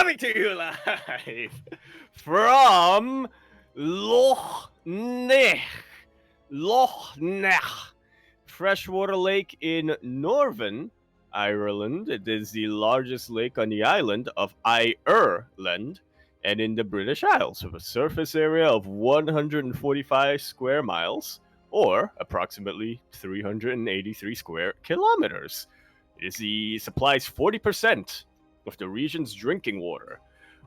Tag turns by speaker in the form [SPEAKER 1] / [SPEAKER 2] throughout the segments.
[SPEAKER 1] Coming to you live from Loch Ness. Loch Ness freshwater lake in Northern Ireland. It is the largest lake on the island of Ireland and in the British Isles, with a surface area of 145 square miles, or approximately 383 square kilometers. Supplies 40% of the region's drinking water.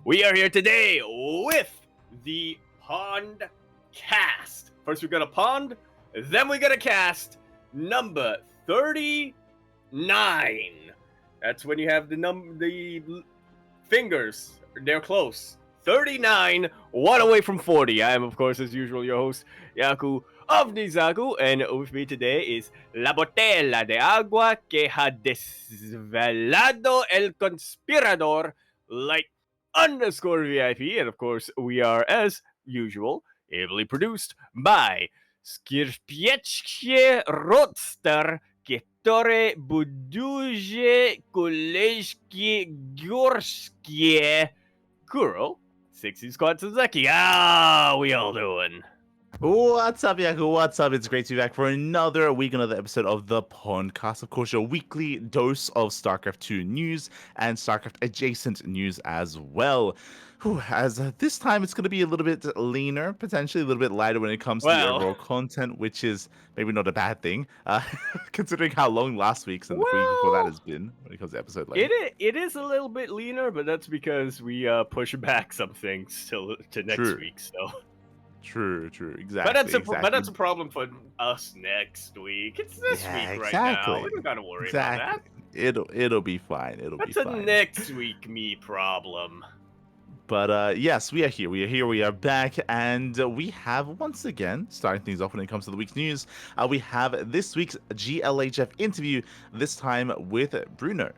[SPEAKER 1] We are here today with the PondCast. First we got a pond, then we got a cast, number 39. That's when you have the fingers, they're close. 39, one away from 40. I am, of course, as usual, your host, Yaku of Nizaku, and with me today is La Botella de Agua que ha desvelado el conspirador, Light_VIP, and of course, we are, as usual, ably produced by Skirpieczkie Roadster Kietore Buduje Kolejki Górskie Kuro 60 Squad Suzuki. How we all doing?
[SPEAKER 2] What's up, Yaku? What's up? It's great to be back for another week, another episode of the PondCast. Of course, your weekly dose of StarCraft 2 news and StarCraft adjacent news as well. As this time, it's going to be a little bit leaner, potentially a little bit lighter when it comes to the overall content, which is maybe not a bad thing, considering how long last week's and the week before that has been when it comes to episode length.
[SPEAKER 1] It is a little bit leaner, but that's because we push back some things to next week. So.
[SPEAKER 2] True, exactly.
[SPEAKER 1] But that's a problem for us next week. It's this week right now. We don't gotta worry about that.
[SPEAKER 2] It'll be fine.
[SPEAKER 1] That's a next week me problem.
[SPEAKER 2] But yes, we are here. We are back, and we have once again starting things off when it comes to the week's news. We have this week's GLHF interview. This time with BrewKnow.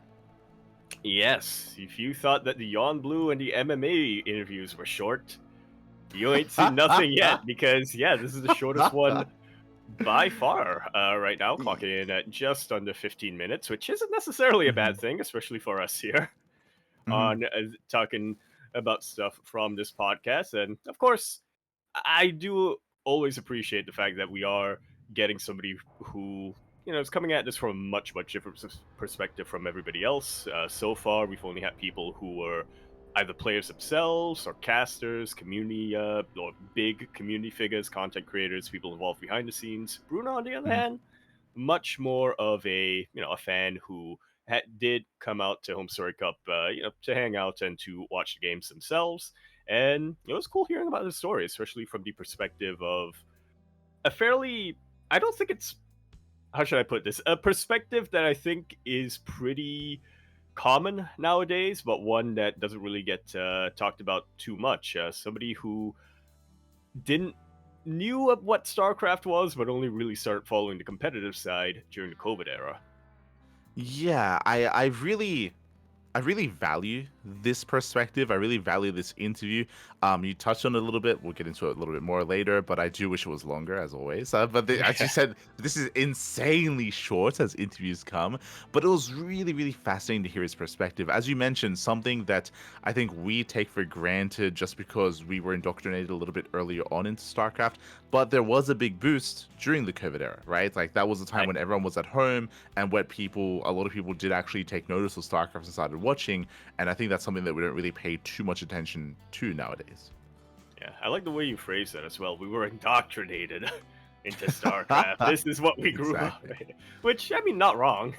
[SPEAKER 1] Yes, if you thought that the Yon Blue and the MMA interviews were short, you ain't seen nothing yet, because this is the shortest one by far right now, clocking in at just under 15 minutes, which isn't necessarily a bad thing, especially for us here on talking about stuff from this podcast. And of course, I do always appreciate the fact that we are getting somebody who is coming at this from a much different perspective from everybody else. So far, we've only had people who were either players themselves or casters, community or big community figures, content creators, people involved behind the scenes. BrewKnow, on the other hand, much more of a fan who did come out to Home Story Cup, to hang out and to watch the games themselves. And it was cool hearing about his story, especially from the perspective of a fairly, I don't think it's, how should I put this? A perspective that I think is pretty common nowadays, but one that doesn't really get talked about too much. Somebody who knew what StarCraft was, but only really started following the competitive side during the COVID era.
[SPEAKER 2] Yeah, I really value this perspective. I really value this interview. You touched on it a little bit. We'll get into it a little bit more later, but I do wish it was longer, as always. As you said, this is insanely short as interviews come, but it was really fascinating to hear his perspective. As you mentioned, something that I think we take for granted just because we were indoctrinated a little bit earlier on into StarCraft, but there was a big boost during the COVID era, right? Like, that was the time when everyone was at home and when a lot of people did actually take notice of StarCraft and started watching, and I think that's something that we don't really pay too much attention to nowadays.
[SPEAKER 1] Yeah, I like the way you phrase that as well. We were indoctrinated into StarCraft. This is what we grew up in. Which, I mean, not wrong.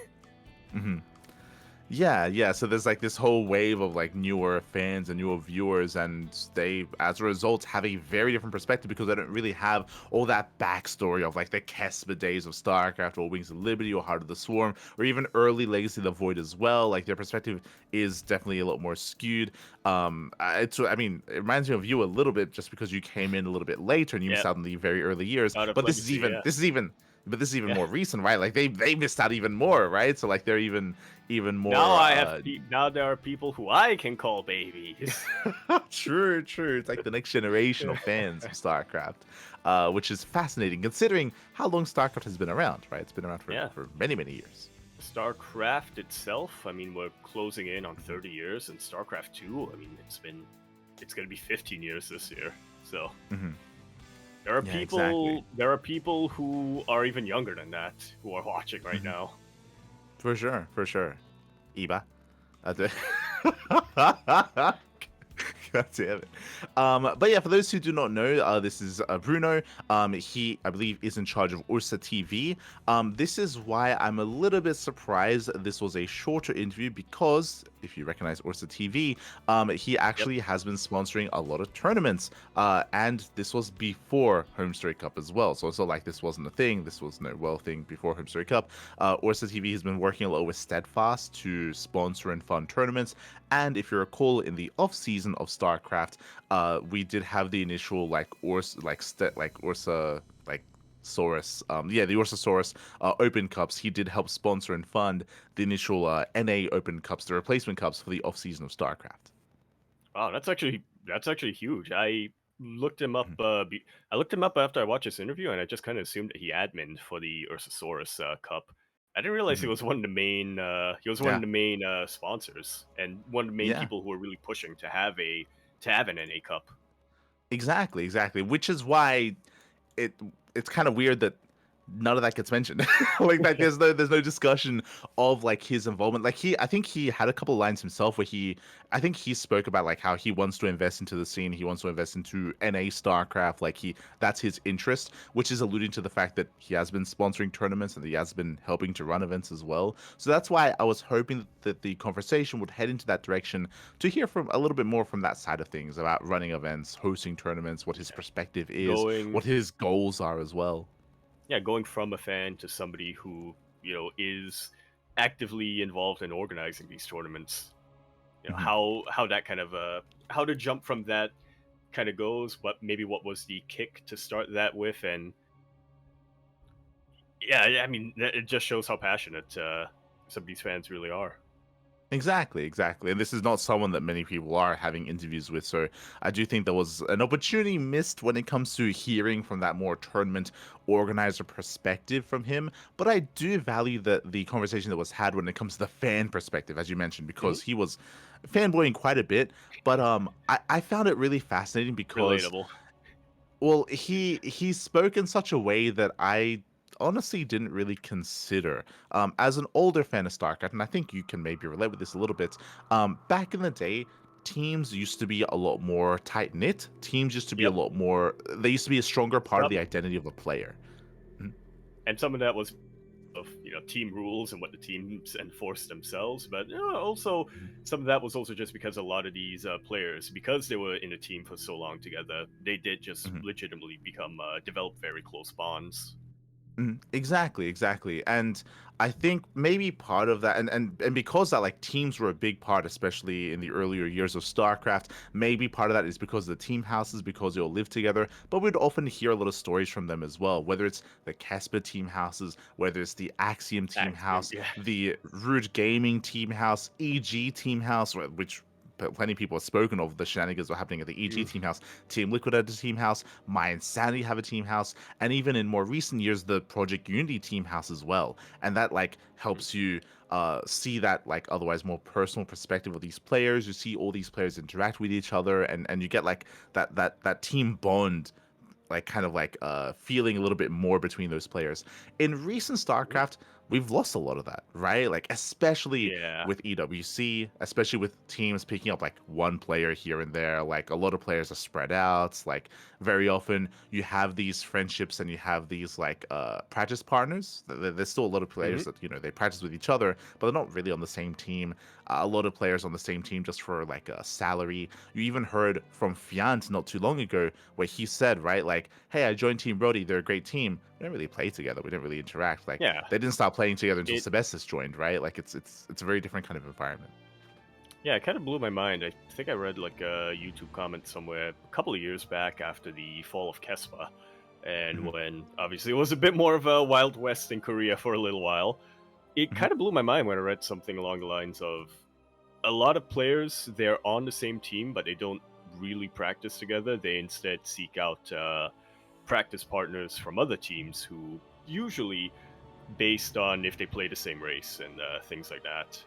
[SPEAKER 2] Yeah. So there's like this whole wave of like newer fans and newer viewers, and they, as a result, have a very different perspective because they don't really have all that backstory of like the Kesper days of StarCraft or Wings of Liberty or Heart of the Swarm or even early Legacy of the Void as well. Like, their perspective is definitely a lot more skewed. It reminds me of you a little bit just because you came in a little bit later and you missed out in the very early years. But this is even more recent, right? Like, they missed out even more, right? So like, they're even more.
[SPEAKER 1] Now there are people who I can call babies.
[SPEAKER 2] True. It's like the next generation of fans of StarCraft, which is fascinating considering how long StarCraft has been around, right? It's been around for many years.
[SPEAKER 1] StarCraft itself, I mean, we're closing in on 30 years, and StarCraft 2, I mean, it's going to be 15 years this year. So
[SPEAKER 2] Mhm.
[SPEAKER 1] there are
[SPEAKER 2] Yeah, exactly.
[SPEAKER 1] people who are even younger than that who are watching right
[SPEAKER 2] Mhm.
[SPEAKER 1] now.
[SPEAKER 2] For sure, for sure. Iba. That's it. God damn it. But yeah, for those who do not know, this is Bruno. He, I believe, is in charge of Ursa TV. This is why I'm a little bit surprised this was a shorter interview because, if you recognize Ursa TV, he
[SPEAKER 1] Yep.
[SPEAKER 2] actually has been sponsoring a lot of tournaments. And this was before Home Story Cup as well. So it's not like this wasn't a thing. This was no well thing before Home Story Cup. Ursa TV has been working a lot with Steadfast to sponsor and fund tournaments. And if you recall, in the off season of StarCraft, we did have the initial like Ursa like Saurus, the Ursasaurus Open Cups. He did help sponsor and fund the initial NA Open Cups, the replacement cups for the off season of StarCraft.
[SPEAKER 1] Wow, that's actually huge. I looked him up.
[SPEAKER 2] Mhm,
[SPEAKER 1] I looked him up after I watched this interview, and I just kind of assumed that he adminned for the Ursasaurus Cup. I didn't realize he
[SPEAKER 2] mhm.
[SPEAKER 1] was one of the main. He was one of
[SPEAKER 2] Yeah,
[SPEAKER 1] the main sponsors and one of the main
[SPEAKER 2] yeah.
[SPEAKER 1] people who were really pushing to have an NA Cup.
[SPEAKER 2] Exactly, exactly. Which is why it it's kind of weird that none of that gets mentioned. Like there's no discussion of like his involvement. Like I think he had a couple lines himself where I think he spoke about like how he wants to invest into the scene, he wants to invest into NA StarCraft, like that's his interest, which is alluding to the fact that he has been sponsoring tournaments and he has been helping to run events as well. So that's why I was hoping that the conversation would head into that direction to hear from a little bit more from that side of things about running events, hosting tournaments, what his perspective is, what
[SPEAKER 1] Going,
[SPEAKER 2] his goals are as well.
[SPEAKER 1] yeah, going from a fan to somebody who is actively involved in organizing these tournaments.
[SPEAKER 2] Mhm.
[SPEAKER 1] How that kind of how to jump from that kind of goes, what was the kick to start that with, and yeah, I mean, it just shows how passionate some of these fans really are.
[SPEAKER 2] Exactly, exactly. And this is not someone that many people are having interviews with. So I do think there was an opportunity missed when it comes to hearing from that more tournament organizer perspective from him. But I do value the conversation that was had when it comes to the fan perspective, as you mentioned,
[SPEAKER 1] Hmm.
[SPEAKER 2] because he was fanboying quite a bit. But I found it really fascinating because
[SPEAKER 1] Relatable.
[SPEAKER 2] well, he spoke in such a way that I honestly didn't really consider. As an older fan of StarCraft, and I think you can maybe relate with this a little bit. Back in the day, teams used to be a lot more tight knit. Teams used to be a
[SPEAKER 1] Yep.
[SPEAKER 2] lot more. They used to be a stronger part of the
[SPEAKER 1] Some
[SPEAKER 2] identity of a player. Mhm,
[SPEAKER 1] and some of that was of team rules and what the teams enforced themselves, but also
[SPEAKER 2] mhm,
[SPEAKER 1] some of that was also just because a lot of these players, because they were in a team for so long together, they did just
[SPEAKER 2] mhm.
[SPEAKER 1] legitimately become develop very close bonds.
[SPEAKER 2] Exactly, exactly. And I think maybe part of that and because that like teams were a big part, especially in the earlier years of StarCraft, maybe part of that is because of the team houses, because they all live together, but we'd often hear a lot of stories from them as well, whether it's the Casper team houses, whether it's the Axiom team
[SPEAKER 1] Axiom,
[SPEAKER 2] house,
[SPEAKER 1] yeah.
[SPEAKER 2] the Root Gaming team house, EG team house, which plenty of people have spoken of the shenanigans that were happening at the EG
[SPEAKER 1] Mm.
[SPEAKER 2] team house, Team Liquid at the team house, My Insanity have a team house, and even in more recent years, the Project Unity team house as well. And that like
[SPEAKER 1] Mm.
[SPEAKER 2] helps you see that like otherwise more personal perspective of these players. You see all these players interact with each other, and you get like that team bond like kind of like feeling a little bit more between those players. In recent
[SPEAKER 1] Mhm.
[SPEAKER 2] StarCraft, we've lost a lot of that, right? Like especially
[SPEAKER 1] Yeah.
[SPEAKER 2] with EWC, especially with teams picking up like one player here and there. Like a lot of players are spread out. Like very often you have these friendships and you have these like practice partners. There's still a lot of
[SPEAKER 1] Hmm.
[SPEAKER 2] players that they practice with each other, but they're not really on the same team. A lot of players on the same team just for like a salary. You even heard from Fiant not too long ago where he said, right, like, hey, I joined Team Brody. They're a great team. We didn't really play together. We didn't really interact. Like,
[SPEAKER 1] Yeah.
[SPEAKER 2] they didn't start playing together until
[SPEAKER 1] It
[SPEAKER 2] Sebestis joined, right? Like, it's a very different kind of environment.
[SPEAKER 1] yeah, it kind of blew my mind. I think I read like a YouTube comment somewhere a couple of years back after the fall of Kespa, and
[SPEAKER 2] Hmm.
[SPEAKER 1] when obviously it was a bit more of a Wild West in Korea for a little while. It
[SPEAKER 2] Hmm.
[SPEAKER 1] kind of blew my mind when I read something along the lines of a lot of players, they're on the same team, but they don't really practice together. They instead seek out practice partners from other teams who usually based on if they play the same race and things like that.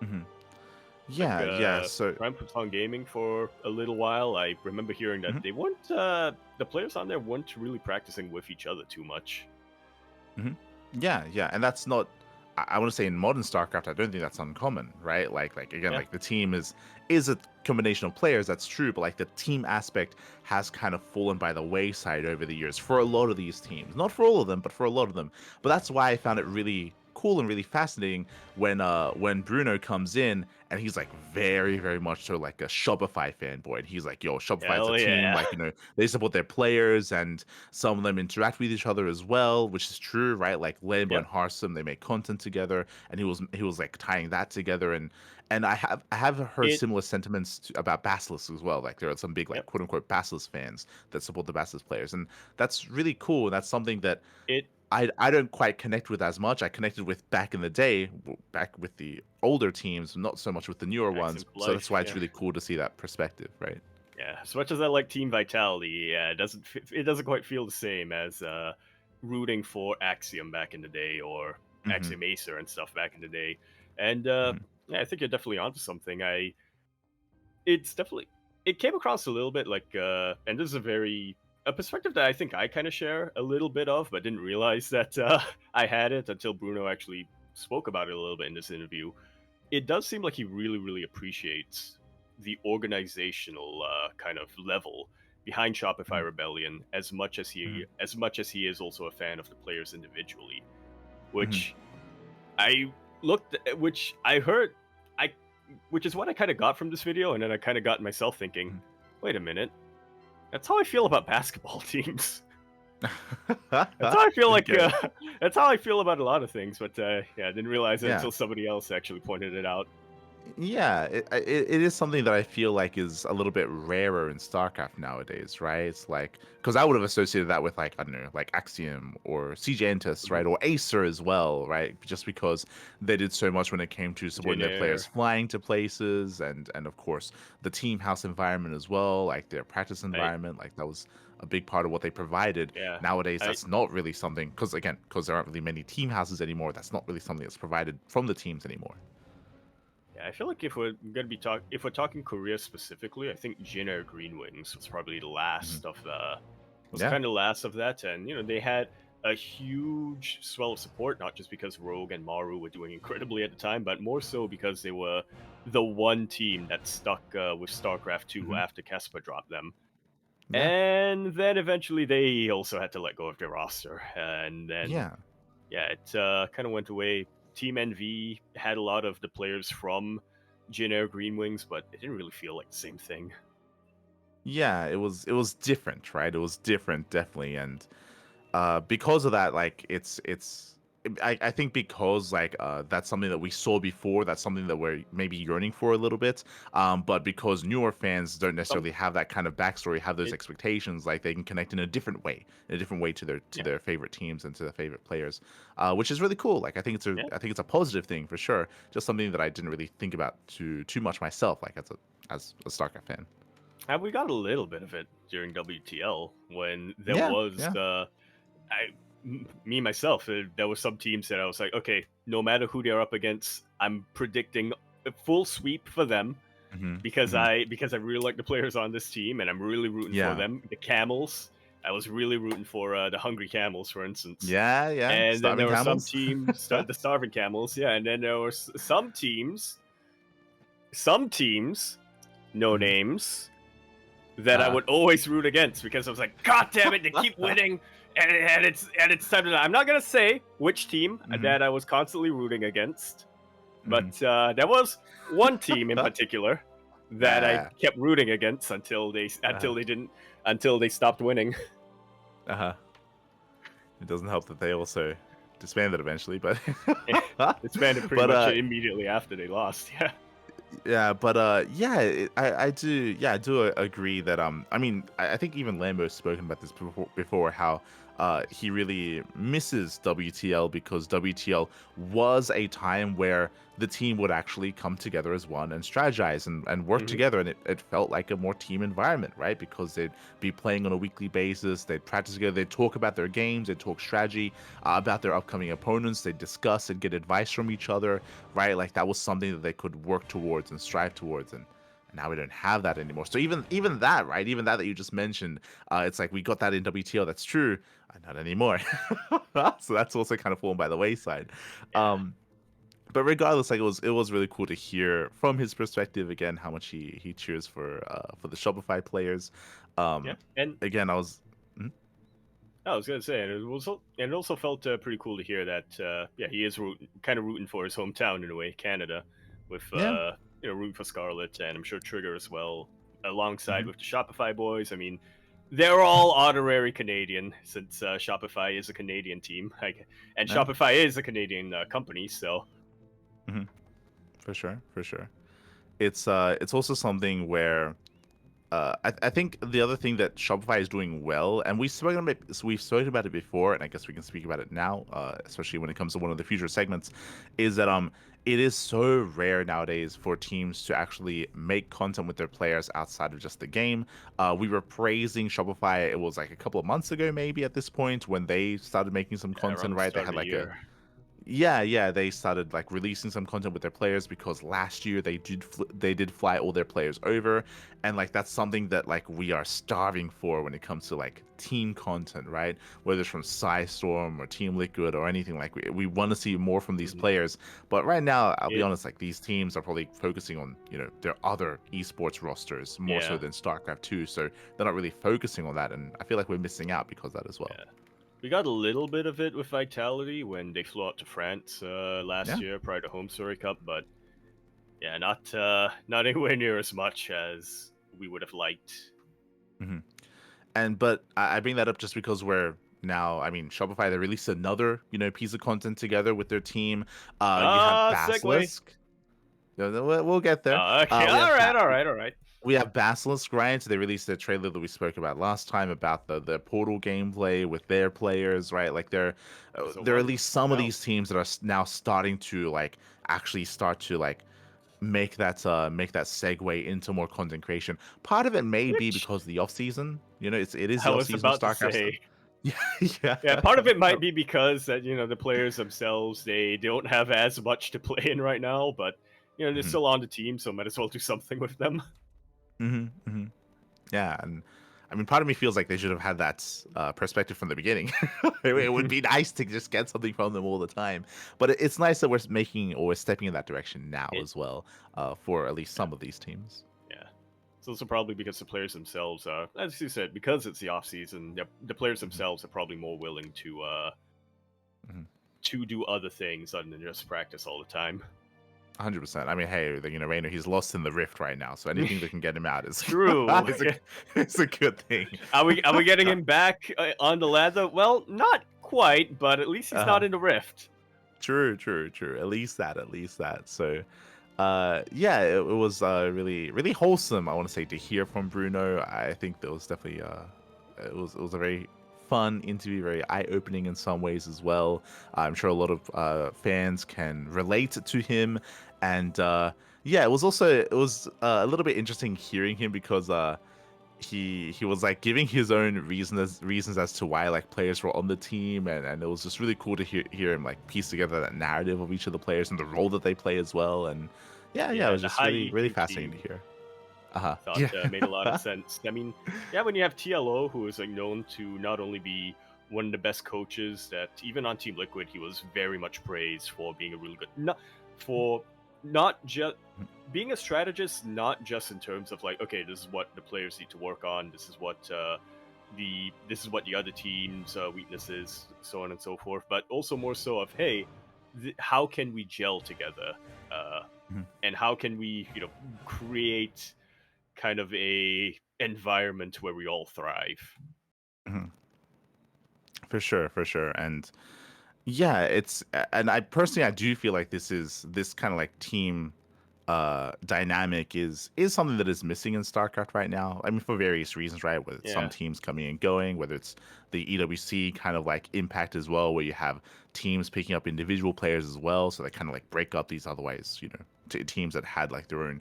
[SPEAKER 2] Hmm.
[SPEAKER 1] Like
[SPEAKER 2] Yeah. So.
[SPEAKER 1] Prime Pluton Gaming for a little while, I remember hearing that
[SPEAKER 2] Mhm,
[SPEAKER 1] they weren't the players on there weren't really practicing with each other too much.
[SPEAKER 2] mhm. Yeah, and that's not. I want to say in modern StarCraft, I don't think that's uncommon, right? Like again,
[SPEAKER 1] Yeah,
[SPEAKER 2] like the team is a combination of players. That's true, but like the team aspect has kind of fallen by the wayside over the years for a lot of these teams. Not for all of them, but for a lot of them. But that's why I found it really cool and really fascinating when BrewKnow comes in and he's like very much so like a Shopify fanboy. And he's like, yo, Shopify's a
[SPEAKER 1] hell
[SPEAKER 2] team,
[SPEAKER 1] yeah,
[SPEAKER 2] like, they support their players and some of them interact with each other as well, which is true, right? Like Lambo and
[SPEAKER 1] yep.
[SPEAKER 2] Harsum, they make content together, and he was like tying that together, and I have heard
[SPEAKER 1] It
[SPEAKER 2] similar sentiments about Basilisk as well. Like there are some big like
[SPEAKER 1] yep.
[SPEAKER 2] quote unquote Basilisk fans that support the Basilisk players, and that's really cool. And that's something that
[SPEAKER 1] It
[SPEAKER 2] I don't quite connect with as much. I connected with back in the day, back with the older teams, not so much with the newer ones.
[SPEAKER 1] accent
[SPEAKER 2] So that's
[SPEAKER 1] life,
[SPEAKER 2] why it's
[SPEAKER 1] yeah.
[SPEAKER 2] really cool to see that perspective, right?
[SPEAKER 1] Yeah, as much as I like Team Vitality, yeah, it doesn't quite feel the same as rooting for Axiom back in the day or
[SPEAKER 2] Hmm.
[SPEAKER 1] Axiom Acer and stuff back in the day. And
[SPEAKER 2] Hmm.
[SPEAKER 1] yeah, I think you're definitely onto something. It's definitely it came across a little bit like and this is a perspective that I think I kind of share a little bit of, but didn't realize that I had it until Bruno actually spoke about it a little bit in this interview. It does seem like he really appreciates the organizational kind of level behind Shopify
[SPEAKER 2] Hmm.
[SPEAKER 1] Rebellion
[SPEAKER 2] Hmm.
[SPEAKER 1] as much as he is also a fan of the players individually,
[SPEAKER 2] Hmm.
[SPEAKER 1] which I which I heard, I, which is what I kind of got from this video, and then I kind of got myself thinking, wait a minute, that's how I feel about basketball teams. That's how I feel like.
[SPEAKER 2] Okay.
[SPEAKER 1] That's how I feel about a lot of things. But yeah, I didn't realize it
[SPEAKER 2] Yeah.
[SPEAKER 1] until somebody else actually pointed it out.
[SPEAKER 2] Yeah, it is something that I feel like is a little bit rarer in StarCraft nowadays, right? It's like because I would have associated that with like I don't know, like Axiom or CJ
[SPEAKER 1] Mhm.
[SPEAKER 2] right, or Acer as well, right? Just because they did so much when it came to supporting their players
[SPEAKER 1] Jin
[SPEAKER 2] flying to places, and of course the team house environment as well, like their practice
[SPEAKER 1] I
[SPEAKER 2] environment, like that was a big part of what they provided.
[SPEAKER 1] yeah.
[SPEAKER 2] Nowadays,
[SPEAKER 1] I
[SPEAKER 2] that's not really something because there aren't really many team houses anymore. That's not really something that's provided from the teams anymore.
[SPEAKER 1] yeah. I feel like if we're talking Korea specifically, I think Jin Air Green Wings was probably the
[SPEAKER 2] Hmm.
[SPEAKER 1] last of the was
[SPEAKER 2] Yeah.
[SPEAKER 1] kind of last of that, and they had a huge swell of support, not just because Rogue and Maru were doing incredibly at the time, but more so because they were the one team that stuck with StarCraft 2
[SPEAKER 2] Hmm.
[SPEAKER 1] after Kespa dropped them.
[SPEAKER 2] Yeah.
[SPEAKER 1] And then eventually they also had to let go of their roster. And then,
[SPEAKER 2] Yeah.
[SPEAKER 1] yeah, it kind of went away. Team NV had a lot of the players from Jin Air Green Wings, but it didn't really feel like the same thing.
[SPEAKER 2] Yeah, it was different, right? It was different, definitely, and because of that, like I think because like that's something that we saw before, that's something that we're maybe yearning for a little bit. But because newer fans don't
[SPEAKER 1] Some,
[SPEAKER 2] necessarily have that kind of backstory, have those
[SPEAKER 1] it,
[SPEAKER 2] expectations, like they can connect in a different way to their
[SPEAKER 1] yeah,
[SPEAKER 2] favorite teams and to their favorite players, which is really cool. Like
[SPEAKER 1] yeah.
[SPEAKER 2] I think it's a positive thing for sure. Just something that I didn't really think about too much myself, like as a StarCraft fan.
[SPEAKER 1] And we got a little bit of it during WTL when there
[SPEAKER 2] Yeah,
[SPEAKER 1] was
[SPEAKER 2] yeah.
[SPEAKER 1] me myself. There were some teams that I was like, okay, no matter who they're up against, I'm predicting a full sweep for them
[SPEAKER 2] Hmm.
[SPEAKER 1] because
[SPEAKER 2] Hmm.
[SPEAKER 1] I really like the players on this team and I'm really rooting for
[SPEAKER 2] Yeah.
[SPEAKER 1] them. The Camels, I was really rooting for the Hungry Camels, for instance.
[SPEAKER 2] Yeah.
[SPEAKER 1] And then
[SPEAKER 2] Starving
[SPEAKER 1] there were some
[SPEAKER 2] camels.
[SPEAKER 1] teams, the Starving Camels, yeah. And then there were some teams, no
[SPEAKER 2] Mhm.
[SPEAKER 1] names, that I
[SPEAKER 2] Uh,
[SPEAKER 1] would always root against because I was like, God damn it, they keep winning, and it's time to. I'm not gonna say which team
[SPEAKER 2] mhm.
[SPEAKER 1] that I was constantly rooting against,
[SPEAKER 2] Mhm.
[SPEAKER 1] but there was one team in particular that I
[SPEAKER 2] Yeah.
[SPEAKER 1] kept rooting against
[SPEAKER 2] Uh,
[SPEAKER 1] until they stopped winning.
[SPEAKER 2] uh-huh. It doesn't help that they also disbanded eventually, but
[SPEAKER 1] It's banned pretty
[SPEAKER 2] but
[SPEAKER 1] much immediately after they lost. Yeah,
[SPEAKER 2] yeah, but yeah, I do agree that I mean I think even Lambo's spoken about this before how he really misses WTL because WTL was a time where the team would actually come together as one and strategize and work
[SPEAKER 1] Hmm.
[SPEAKER 2] together, and it felt like a more team environment, right? Because they'd be playing on a weekly basis, they'd practice together, they'd talk about their games, they'd talk strategy, about their upcoming opponents, they'd discuss and get advice from each other, right? Like that was something that they could work towards and strive towards, and now we don't have that anymore. So even that, right? Even that you just mentioned, it's like we got that in WTO. That's true, not anymore. So that's also kind of fallen by the wayside.
[SPEAKER 1] Yeah.
[SPEAKER 2] But regardless, like it was really cool to hear from his perspective again how much he cheers for the Shopify players.
[SPEAKER 1] Yeah.
[SPEAKER 2] Um,
[SPEAKER 1] And
[SPEAKER 2] again, I was. Mhm.
[SPEAKER 1] I was gonna say, and it also felt pretty cool to hear that. Yeah, he is kind of rooting for his hometown in a way, Canada, with
[SPEAKER 2] Yeah.
[SPEAKER 1] rooting for Scarlet, and I'm sure Trigger as well, alongside
[SPEAKER 2] Hmm.
[SPEAKER 1] with the Shopify boys. I mean, they're all honorary Canadian since Shopify is a Canadian team, like, and
[SPEAKER 2] Yeah.
[SPEAKER 1] Shopify is a Canadian company. So
[SPEAKER 2] Hmm. For sure. For sure. It's also something where I think the other thing that Shopify is doing well, and we've spoken about it before, and I guess we can speak about it now, especially when it comes to one of the future segments, is that it is so rare nowadays for teams to actually make content with their players outside of just the game. We were praising Shopify. It was like a couple of months ago, maybe at this point, when they started making some
[SPEAKER 1] yeah, around
[SPEAKER 2] content.
[SPEAKER 1] the
[SPEAKER 2] Right, they
[SPEAKER 1] start of
[SPEAKER 2] had
[SPEAKER 1] the
[SPEAKER 2] like a
[SPEAKER 1] year,
[SPEAKER 2] yeah, they started like releasing some content with their players because last year they did fly all their players over, and like that's something that like we are starving for when it comes to like team content, right? Whether it's from Storm or Team Liquid or anything, like we want to see more from these
[SPEAKER 1] hmm
[SPEAKER 2] players. But right now, I'll be
[SPEAKER 1] it
[SPEAKER 2] honest, like these teams are probably focusing on their other esports rosters more so
[SPEAKER 1] yeah.
[SPEAKER 2] than StarCraft 2, so they're not really focusing on that, and I feel like we're missing out because of that as well.
[SPEAKER 1] Yeah. We got a little bit of it with Vitality when they flew out to France last
[SPEAKER 2] Yeah.
[SPEAKER 1] year prior to Home Story Cup, but yeah, not anywhere near as much as we would have liked.
[SPEAKER 2] Hmm. And but I bring that up just because we're now, I mean, Shopify, they released another, piece of content together with their team. You have
[SPEAKER 1] Segue.
[SPEAKER 2] Basilisk. We'll get there.
[SPEAKER 1] Okay,
[SPEAKER 2] We have
[SPEAKER 1] all right.
[SPEAKER 2] we have Basilisk, right? So they released the trailer that we spoke about last time about the Portal gameplay with their players, right? Like
[SPEAKER 1] Episode
[SPEAKER 2] there are at
[SPEAKER 1] one.
[SPEAKER 2] least some of
[SPEAKER 1] Now,
[SPEAKER 2] these teams that are now starting to like actually start to like make that segue into more content creation. Part of it may be
[SPEAKER 1] which
[SPEAKER 2] because of the off season. It is
[SPEAKER 1] I
[SPEAKER 2] the off
[SPEAKER 1] was
[SPEAKER 2] season of
[SPEAKER 1] about to
[SPEAKER 2] StarCraft. So
[SPEAKER 1] say.
[SPEAKER 2] yeah, yeah.
[SPEAKER 1] Yeah, part of it might be because that the players themselves they don't have as much to play in right now, but they're
[SPEAKER 2] Hmm.
[SPEAKER 1] still on the team, so might as well do something with them.
[SPEAKER 2] Hmm. Hmm. Yeah, and I mean, part of me feels like they should have had that perspective from the beginning. It would be nice to just get something from them all the time, but it's nice that we're making or we're stepping in that direction now
[SPEAKER 1] It
[SPEAKER 2] as well, for at least some of these teams.
[SPEAKER 1] Yeah. It's also probably because the players themselves are, as you said, because it's the off season, the players
[SPEAKER 2] Hmm.
[SPEAKER 1] themselves are probably more willing
[SPEAKER 2] Hmm.
[SPEAKER 1] to do other things other than just practice all the time.
[SPEAKER 2] 100%. I mean, hey, Rainer, he's lost in the rift right now, so anything that can get him out is
[SPEAKER 1] True.
[SPEAKER 2] is a is a good thing.
[SPEAKER 1] Are we getting him back on the ladder? Well, not quite, but at least he's not
[SPEAKER 2] uh,
[SPEAKER 1] in the rift.
[SPEAKER 2] true, true, true. At least that. So, yeah, it was really, really wholesome. I want to say to hear from Bruno. I think that was definitely it was a very fun interview, very eye opening in some ways as well. I'm sure a lot of fans can relate to him, and yeah, it was a little bit interesting hearing him because he was like giving his own reasons as to why like players were on the team, and it was just really cool to hear him like piece together that narrative of each of the players and the role that they play as well. And yeah, it
[SPEAKER 1] Yeah,
[SPEAKER 2] was
[SPEAKER 1] the
[SPEAKER 2] just
[SPEAKER 1] high
[SPEAKER 2] really
[SPEAKER 1] EQ
[SPEAKER 2] fascinating
[SPEAKER 1] team
[SPEAKER 2] to hear. Uh-huh.
[SPEAKER 1] I thought
[SPEAKER 2] Yeah.
[SPEAKER 1] made a lot of sense. I mean, yeah, when you have TLO, who is like known to not only be one of the best coaches, that even on Team Liquid, he was very much praised for being a really good, not just being a strategist, not just in terms of like, okay, this is what the players need to work on, this is what the other team's weaknesses, so on and so forth, but also more so of, hey, how can we gel together, uh,
[SPEAKER 2] Mhm.
[SPEAKER 1] and how can we create kind of a environment where we all thrive.
[SPEAKER 2] Mhm. For sure, for sure. And yeah, and I personally I do feel like this kind of like team dynamic is something that is missing in StarCraft right now. I mean, for various reasons, right? Whether it's some
[SPEAKER 1] Yeah.
[SPEAKER 2] teams coming and going, whether it's the EWC kind of like impact as well, where you have teams picking up individual players as well, so they kind of like break up these otherwise, teams that had like their own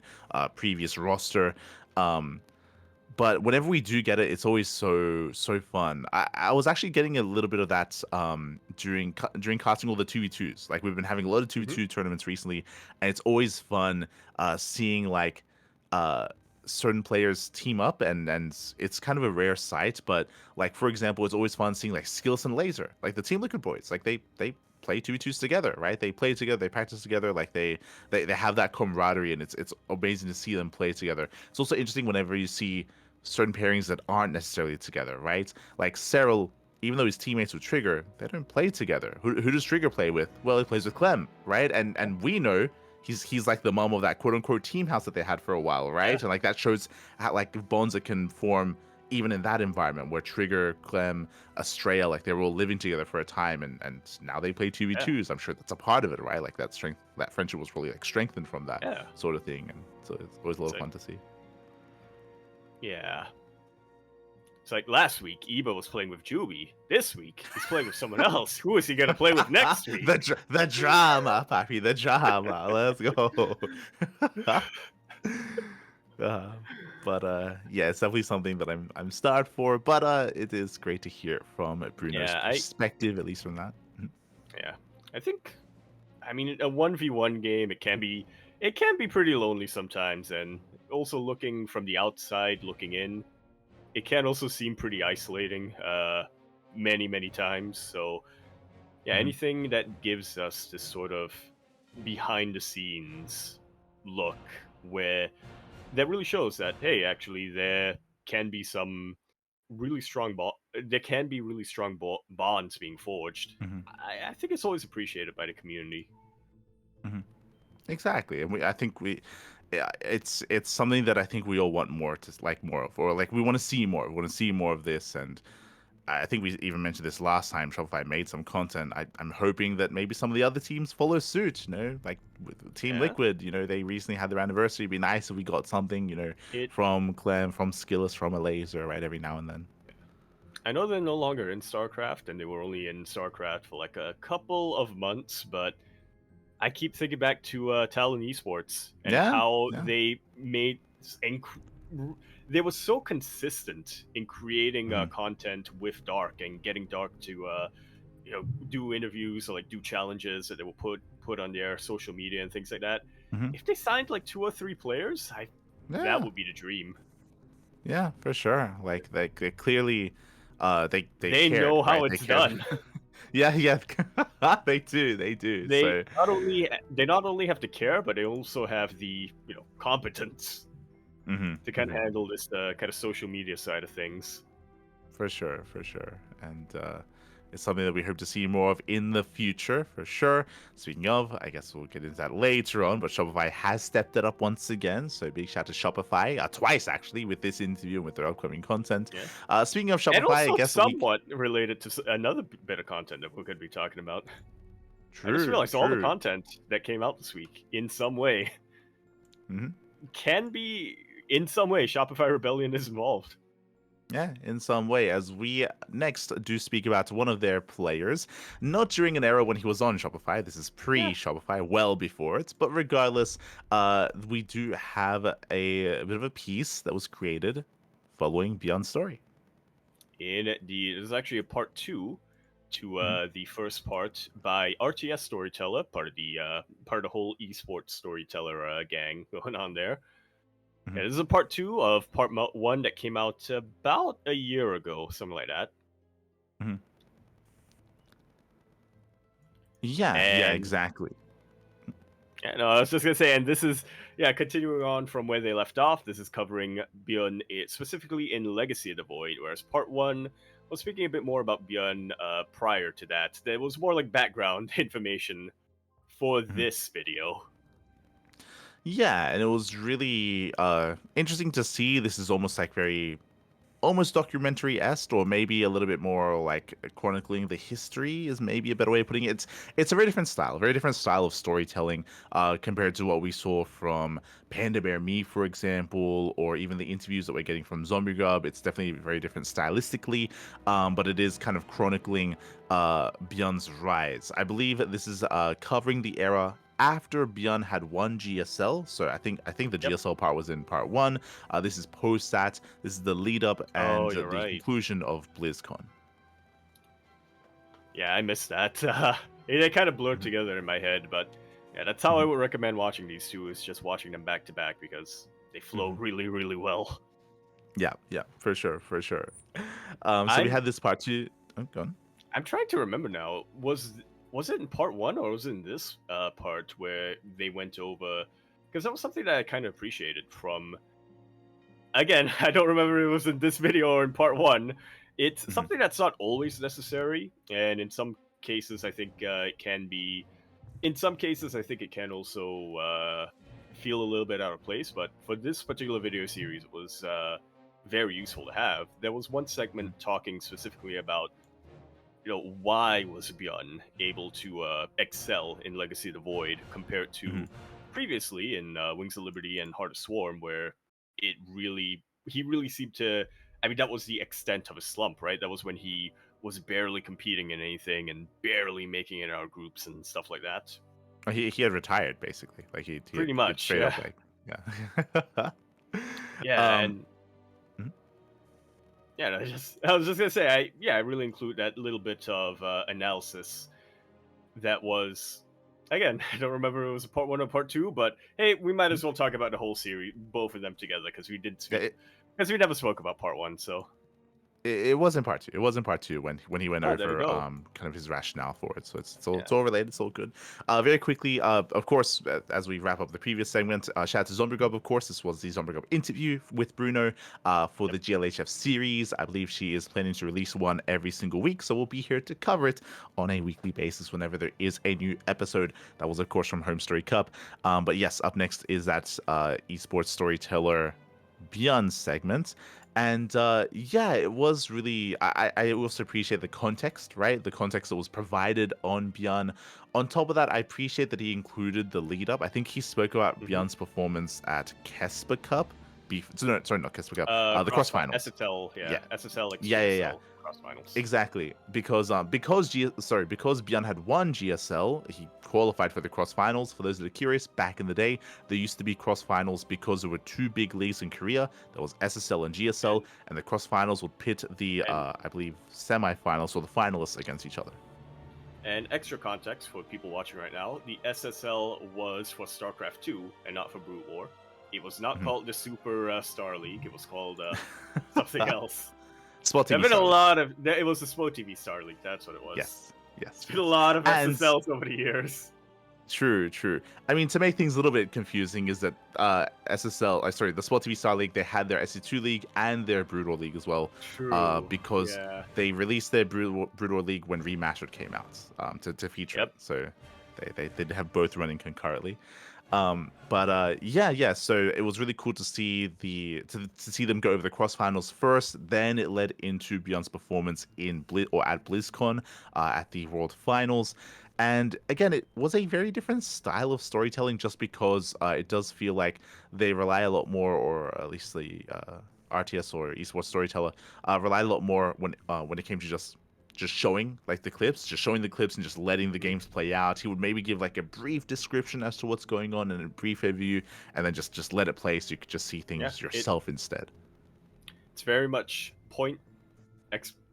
[SPEAKER 2] previous roster. Um, but whenever we do get it, it's always so fun. I was actually getting a little bit of that during casting all the 2v2s. Like we've been having a lot of
[SPEAKER 1] Hmm.
[SPEAKER 2] 2v2 tournaments recently, and it's always fun seeing like uh certain players team up, and it's kind of a rare sight. But like for example, it's always fun seeing like Skills and Laser, like the Team Liquid boys. Like they play 2v2s together, right? They play together, they practice together, like they have that camaraderie, and it's amazing to see them play together. It's also interesting whenever you see certain pairings that aren't necessarily together, right? Like Cyril, even though he's teammates with Trigger, they don't play together. Who does Trigger play with? Well, he plays with Clem, right? And we know he's like the mom of that quote unquote team house that they had for a while,
[SPEAKER 1] Yeah.
[SPEAKER 2] right? And like that shows how like bonds that can form even in that environment where Trigger, Clem, Estrella, like they were all living together for a time, and now they play
[SPEAKER 1] Yeah.
[SPEAKER 2] 2v2s. I'm sure that's a part of it, right? Like that strength, that friendship was really like strengthened from that
[SPEAKER 1] Yeah.
[SPEAKER 2] sort of thing, and so it's always a lot
[SPEAKER 1] It's
[SPEAKER 2] of
[SPEAKER 1] like,
[SPEAKER 2] fun to see.
[SPEAKER 1] yeah. It's like last week, Eba was playing with Juby. This week, he's playing with someone else. Who is he going to play with next week?
[SPEAKER 2] The drama, Papi, the drama. Let's go. uh, but yeah, it's definitely something that I'm starved for. But it is great to hear from Bruno's
[SPEAKER 1] Yeah,
[SPEAKER 2] perspective, at least from that. Mhm.
[SPEAKER 1] yeah. I think, I mean, a 1v1 game, it can be pretty lonely sometimes, and also looking from the outside, looking in, it can also seem pretty isolating many times. So yeah,
[SPEAKER 2] Mhm.
[SPEAKER 1] anything that gives us this sort of behind the scenes look where that really shows that, hey, actually can be some really strong there can be really strong bonds being forged.
[SPEAKER 2] Mhm.
[SPEAKER 1] I think it's always appreciated by the community.
[SPEAKER 2] Mhm. Exactly, and I think yeah, it's something that I think we all want more to like more of, or like we want to see more. We want to see more of this, and I think we even mentioned this last time Shopify made some content. I'm hoping that maybe some of the other teams follow suit, like with Team
[SPEAKER 1] Yeah,
[SPEAKER 2] Liquid, they recently had their anniversary. It'd be nice if we got something,
[SPEAKER 1] it.
[SPEAKER 2] from Clem, from Skillus, from a laser, right, every now and then.
[SPEAKER 1] I know they're no longer in StarCraft, and they were only in StarCraft for like a couple of months, but I keep thinking back to Talon Esports and
[SPEAKER 2] Yeah,
[SPEAKER 1] how
[SPEAKER 2] yeah.
[SPEAKER 1] they were so consistent in creating
[SPEAKER 2] Hmm.
[SPEAKER 1] content with Dark and getting Dark to do interviews or like do challenges that they will put on their social media and things like that.
[SPEAKER 2] Hmm.
[SPEAKER 1] If they signed like 2 or 3 players, that
[SPEAKER 2] Yeah,
[SPEAKER 1] would be the dream.
[SPEAKER 2] yeah, for sure. Like they clearly, they
[SPEAKER 1] They
[SPEAKER 2] cared,
[SPEAKER 1] know how
[SPEAKER 2] right? They
[SPEAKER 1] it's
[SPEAKER 2] cared.
[SPEAKER 1] done.
[SPEAKER 2] Yeah, yeah. They do.
[SPEAKER 1] they
[SPEAKER 2] So.
[SPEAKER 1] they not only have to care, but they also have the competence
[SPEAKER 2] Hmm.
[SPEAKER 1] to kind of handle this kind of social media side of things.
[SPEAKER 2] For sure, and it's something that we hope to see more of in the future, for sure. Speaking of, I guess we'll get into that later on, but Shopify has stepped it up once again, so big shout to Shopify, twice actually, with this interview and with their upcoming content.
[SPEAKER 1] Yeah,
[SPEAKER 2] Speaking of
[SPEAKER 1] and
[SPEAKER 2] Shopify, I
[SPEAKER 1] also
[SPEAKER 2] guess we
[SPEAKER 1] somewhat related to another bit of content that we could be talking about. I just
[SPEAKER 2] true,
[SPEAKER 1] realized all the
[SPEAKER 2] true.
[SPEAKER 1] content that came out this week, in some way,
[SPEAKER 2] Hmm.
[SPEAKER 1] can be in some way Shopify Rebellion is involved.
[SPEAKER 2] Yeah, in some way, as we next do speak about one of their players, not during an era when he was on Shopify. This is
[SPEAKER 1] Yeah,
[SPEAKER 2] pre-Shopify, well before it. But regardless, we do have a bit of a piece that was created following ByuN Story.
[SPEAKER 1] there's actually a part two to
[SPEAKER 2] Hmm.
[SPEAKER 1] the first part by RTS Storyteller, part of the whole esports storyteller gang going on there.
[SPEAKER 2] Hmm.
[SPEAKER 1] Yeah, this is a part two of part 1 that came out about a year ago, something like that.
[SPEAKER 2] Hmm. Yeah, yeah,
[SPEAKER 1] And
[SPEAKER 2] exactly.
[SPEAKER 1] yeah, no, I was just gonna say, and this is continuing on from where they left off. This is covering ByuN specifically in Legacy of the Void, whereas part 1 was speaking a bit more about ByuN prior to that. There was more like background information for
[SPEAKER 2] Hmm.
[SPEAKER 1] this video.
[SPEAKER 2] Yeah, and it was really interesting to see. This is almost like very almost documentary-esque, or maybe a little bit more like chronicling the history is maybe a better way of putting it. It's a very different style of storytelling compared to what we saw from Panda Bear Me, for example, or even the interviews that we're getting from Zombie Grub. It's definitely very different stylistically, but it is kind of chronicling ByuN's rise. I believe that this is covering the era after ByuN had won GSL. So I think the
[SPEAKER 1] Yep.
[SPEAKER 2] GSL part was in part one. This is post that. This is the lead up
[SPEAKER 1] Oh,
[SPEAKER 2] and
[SPEAKER 1] you're
[SPEAKER 2] the
[SPEAKER 1] right.
[SPEAKER 2] conclusion of BlizzCon.
[SPEAKER 1] Yeah, I missed that. They kind of blurred
[SPEAKER 2] Mhm,
[SPEAKER 1] together in my head, but yeah, that's how I
[SPEAKER 2] mhm,
[SPEAKER 1] would recommend watching these two, is just watching them back to back because they flow
[SPEAKER 2] mhm.
[SPEAKER 1] really, really well.
[SPEAKER 2] Yeah, yeah, for sure, for sure. So we
[SPEAKER 1] I'm
[SPEAKER 2] had this part two. Oh, go on.
[SPEAKER 1] I'm trying to remember now. Was it in part one or was it in this part where they went over? Because that was something that I kind of appreciated from. Again, I don't remember if it was in this video or in part one. It's
[SPEAKER 2] Mhm.
[SPEAKER 1] something that's not always necessary, and in some cases, I think it can be. In some cases, I think it can also feel a little bit out of place. But for this particular video series, it was very useful to have. There was one segment
[SPEAKER 2] Mhm.
[SPEAKER 1] talking specifically about, why was ByuN able to excel in Legacy of the Void compared
[SPEAKER 2] Mhm.
[SPEAKER 1] to previously in Wings of Liberty and Heart of Swarm, where he really seemed to. I mean, that was the extent of his slump, right? That was when he was barely competing in anything and barely making it in our groups and stuff like that.
[SPEAKER 2] He had retired basically. Like
[SPEAKER 1] Pretty
[SPEAKER 2] he had
[SPEAKER 1] much,
[SPEAKER 2] straight up
[SPEAKER 1] yeah,
[SPEAKER 2] like yeah.
[SPEAKER 1] yeah,
[SPEAKER 2] um.
[SPEAKER 1] and
[SPEAKER 2] Mhm.
[SPEAKER 1] yeah. I was just gonna say, I really include that little bit of analysis that was, again, I don't remember if it was part one or part two, but hey, we might as well talk about the whole series, both of them together, because
[SPEAKER 2] Yeah,
[SPEAKER 1] because we never spoke about part one. So
[SPEAKER 2] it was in part two. It was in part two when he went
[SPEAKER 1] oh, there we
[SPEAKER 2] over
[SPEAKER 1] go.
[SPEAKER 2] kind of his rationale for it. So it's
[SPEAKER 1] Yeah.
[SPEAKER 2] all related. It's all good. Very quickly, of course, as we wrap up the previous segment, shout out to Zombie Grub. Of course, this was the Zombie Grub interview with BrewKnow for
[SPEAKER 1] Yep.
[SPEAKER 2] the GLHF series. I believe she is planning to release one every single week, so we'll be here to cover it on a weekly basis whenever there is a new episode. That was, of course, from Home Story Cup. But yes, up next is that esports storyteller ByuN segment. And yeah, it was really. I also appreciate the context, right? The context that was provided on ByuN. On top of that, I appreciate that he included the lead up. I think he spoke about
[SPEAKER 1] Hmm.
[SPEAKER 2] ByuN's performance at Kesper Cup. No, sorry, not Kesper Cup. The cross
[SPEAKER 1] Cross
[SPEAKER 2] finals.
[SPEAKER 1] SSL, yeah,
[SPEAKER 2] Yeah,
[SPEAKER 1] SSL x
[SPEAKER 2] yeah, yeah, yeah.
[SPEAKER 1] GSL cross finals.
[SPEAKER 2] Exactly, because ByuN had won GSL, he qualified for the cross finals. For those that are curious, back in the day, there used to be cross finals because there were two big leagues in Korea. There was SSL and GSL,
[SPEAKER 1] And
[SPEAKER 2] and the cross finals would pit the
[SPEAKER 1] and
[SPEAKER 2] I believe semifinals or the finalists against each other.
[SPEAKER 1] and extra context for people watching right now: the SSL was for StarCraft 2 and not for Brood War. It was not
[SPEAKER 2] Mhm.
[SPEAKER 1] called the Super Star League. It was called something else.
[SPEAKER 2] Sport
[SPEAKER 1] There've
[SPEAKER 2] TV
[SPEAKER 1] been a
[SPEAKER 2] Star League.
[SPEAKER 1] lot of. It was the Smo TV Star League. That's what it was.
[SPEAKER 2] Yes, yes,
[SPEAKER 1] It's been a
[SPEAKER 2] yes,
[SPEAKER 1] lot of
[SPEAKER 2] and
[SPEAKER 1] SSLs over the years.
[SPEAKER 2] true, true. I mean, to make things a little bit confusing, is that SSL, sorry, the Sport TV Star League, they had their SC2 League and their Brood War League as well,
[SPEAKER 1] True.
[SPEAKER 2] because
[SPEAKER 1] Yeah.
[SPEAKER 2] they released their Brood War League when Remastered came out to feature it.
[SPEAKER 1] Yep.
[SPEAKER 2] So they did have both running concurrently. But yeah, yeah. So it was really cool to see to see them go over the cross finals first. Then it led into ByuN's performance in at BlizzCon at the World Finals. And again, it was a very different style of storytelling, just because it does feel like they rely a lot more, or at least the RTS or esports storyteller relied a lot more when it came to just showing like the clips, just showing the clips and just letting the
[SPEAKER 1] Mhm.
[SPEAKER 2] games play out. He would maybe give like a brief description as to what's going on and a brief review, and then just let it play so you could just see
[SPEAKER 1] Yeah.
[SPEAKER 2] things yourself instead.
[SPEAKER 1] It's very much point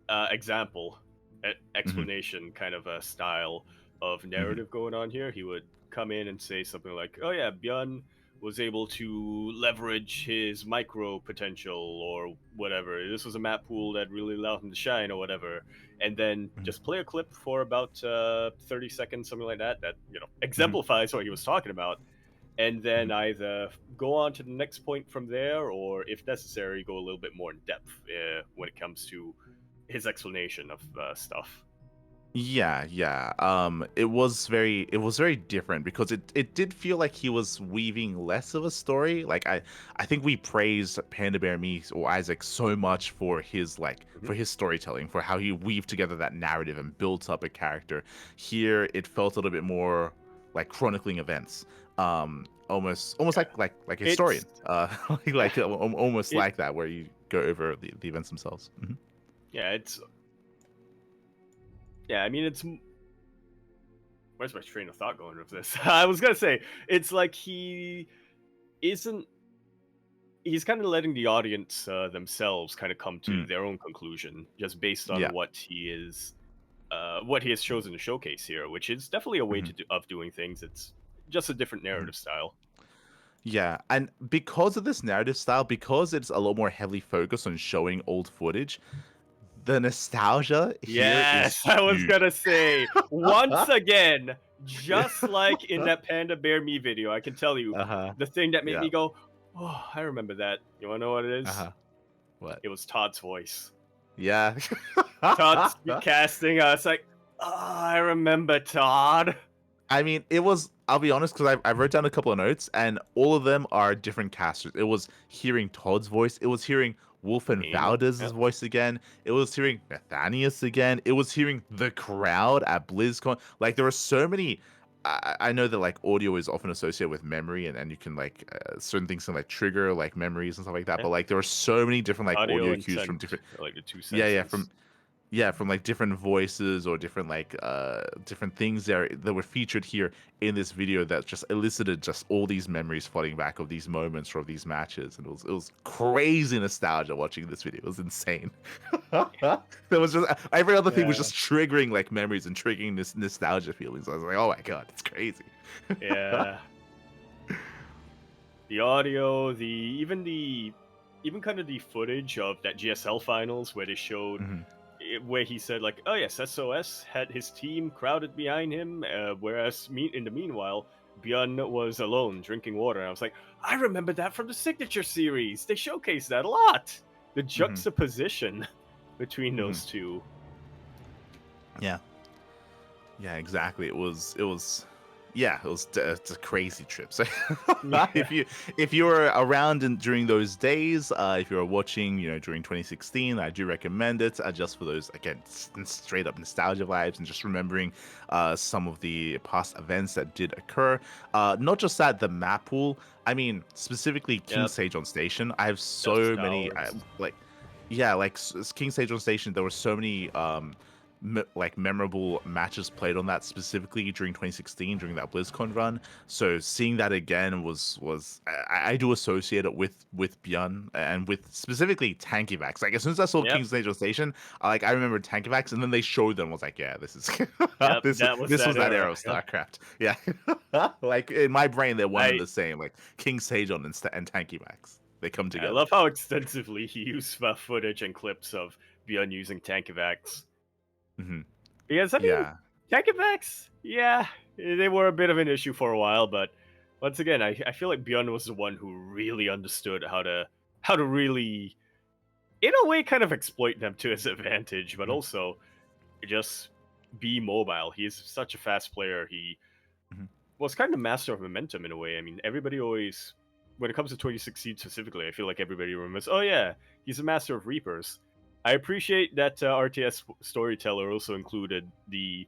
[SPEAKER 1] example
[SPEAKER 2] Hmm.
[SPEAKER 1] explanation kind of a style of
[SPEAKER 2] Hmm.
[SPEAKER 1] narrative going on here. He would come in and say something like, "Oh yeah, ByuN was able to leverage his micro potential or whatever. This was a map pool that really allowed him to shine or whatever." And then
[SPEAKER 2] Hmm.
[SPEAKER 1] just play a clip for about 30 seconds, something like that, that
[SPEAKER 2] Hmm.
[SPEAKER 1] exemplifies what he was talking about, and then
[SPEAKER 2] Hmm.
[SPEAKER 1] either go on to the next point from there, or if necessary, go a little bit more in depth when it comes to his explanation of stuff.
[SPEAKER 2] Yeah. It was very different because it did feel like he was weaving less of a story. Like I think we praised Panda Bear Me or Isaac so much for his
[SPEAKER 1] Mhm.
[SPEAKER 2] for his storytelling, for how he weaved together that narrative and built up a character. Here it felt a little bit more like chronicling events. Almost
[SPEAKER 1] Yeah,
[SPEAKER 2] like a
[SPEAKER 1] it's
[SPEAKER 2] historian. Almost
[SPEAKER 1] it.
[SPEAKER 2] like that where you go over the events themselves.
[SPEAKER 1] Yeah, it's. Yeah, I mean, it's. Where's my train of thought going with this? I was gonna say it's like he isn't. He's kind of letting the audience themselves kind of come to
[SPEAKER 2] Mm,
[SPEAKER 1] their own conclusion just based on
[SPEAKER 2] yeah.
[SPEAKER 1] what he has chosen to showcase here, which is definitely a way
[SPEAKER 2] Mhm.
[SPEAKER 1] of doing things. It's just a different
[SPEAKER 2] Mhm.
[SPEAKER 1] narrative style.
[SPEAKER 2] Yeah, and because of this narrative style, because it's a lot more heavily focused on showing old footage, the nostalgia here is
[SPEAKER 1] Yes, I was
[SPEAKER 2] huge.
[SPEAKER 1] gonna say once again, just like in that Panda Bear Me video, I can tell you
[SPEAKER 2] Uh-huh.
[SPEAKER 1] the thing that made
[SPEAKER 2] Yeah.
[SPEAKER 1] me go, "Oh, I remember that." You wanna know what it is?
[SPEAKER 2] Uh-huh. What?
[SPEAKER 1] It was Todd's voice.
[SPEAKER 2] Yeah.
[SPEAKER 1] Todd's casting. It's like, oh, I remember Todd.
[SPEAKER 2] I mean, it was. I'll be honest, because I wrote down a couple of notes, and all of them are different casters. It was hearing Todd's voice. It was hearing Wolf and
[SPEAKER 1] Eamon.
[SPEAKER 2] Valdez's
[SPEAKER 1] Yep.
[SPEAKER 2] voice again. It was hearing Nathanius again. It was hearing the crowd at BlizzCon. Like there were so many. I know that like audio is often associated with memory, and you can like certain things can like trigger like memories and stuff like that.
[SPEAKER 1] Yeah.
[SPEAKER 2] But like there were so many different like
[SPEAKER 1] Audio
[SPEAKER 2] audio
[SPEAKER 1] and
[SPEAKER 2] cues from
[SPEAKER 1] scent
[SPEAKER 2] different.
[SPEAKER 1] are like the two
[SPEAKER 2] Yeah,
[SPEAKER 1] senses.
[SPEAKER 2] from from like different voices or different like different things that were featured here in this video that just elicited just all these memories flooding back of these moments or of these matches, and it was crazy nostalgia watching this video. It was insane. There was just every other thing was
[SPEAKER 1] Yeah.
[SPEAKER 2] just triggering like memories and triggering this nostalgia feelings. I was like, oh my god, it's crazy.
[SPEAKER 1] Yeah. The audio, even kind of the footage of that GSL finals where they showed
[SPEAKER 2] Mhm.
[SPEAKER 1] where he said like, "Oh yes, SOS had his team crowded behind him, whereas in the meanwhile, ByuN was alone drinking water." And I was like, "I remember that from the Signature series. They showcased that a lot. The
[SPEAKER 2] Mhm.
[SPEAKER 1] juxtaposition between
[SPEAKER 2] Mhm.
[SPEAKER 1] those two."
[SPEAKER 2] Yeah. Yeah, exactly. It was yeah, it's a crazy trip. So
[SPEAKER 1] Yeah.
[SPEAKER 2] if you were around during those days, if you were watching, during 2016, I do recommend it just for those again straight up nostalgia vibes and just remembering some of the past events that did occur. Not just that, the map pool. I mean, specifically King
[SPEAKER 1] Yep.
[SPEAKER 2] Sage on Station. I have
[SPEAKER 1] Dust
[SPEAKER 2] so many
[SPEAKER 1] towers.
[SPEAKER 2] like yeah, like King Sage on Station. There were so many like memorable matches played on that specifically during 2016 during that BlizzCon run. So seeing that again was I do associate it with ByuN and with specifically Tankyvax. Like as soon as I saw
[SPEAKER 1] Yep.
[SPEAKER 2] King's Angel Station, I remember Tankyvax, and then they showed them. I was like, yeah, this is
[SPEAKER 1] Yep.
[SPEAKER 2] this
[SPEAKER 1] That was
[SPEAKER 2] this was
[SPEAKER 1] that
[SPEAKER 2] that
[SPEAKER 1] era.
[SPEAKER 2] era of
[SPEAKER 1] Yep.
[SPEAKER 2] StarCraft. Yeah, like in my brain they're one and
[SPEAKER 1] I
[SPEAKER 2] the same. Like King Sajon and Tankyvax, they come
[SPEAKER 1] I
[SPEAKER 2] together.
[SPEAKER 1] love how extensively he used footage and clips of ByuN using Tankivax.
[SPEAKER 2] Hmm.
[SPEAKER 1] Because I mean,
[SPEAKER 2] Yeah.
[SPEAKER 1] Tankivax, yeah, they were a bit of an issue for a while, but once again, I feel like ByuN was the one who really understood how to really, in a way, kind of exploit them to his advantage, but
[SPEAKER 2] Hmm.
[SPEAKER 1] also just be mobile. He's such a fast player. He
[SPEAKER 2] Hmm.
[SPEAKER 1] was kind of master of momentum in a way. I mean, everybody always, when it comes to 2016 specifically, I feel like everybody remembers, oh yeah, he's a master of Reapers. I appreciate that RTS Storyteller also included the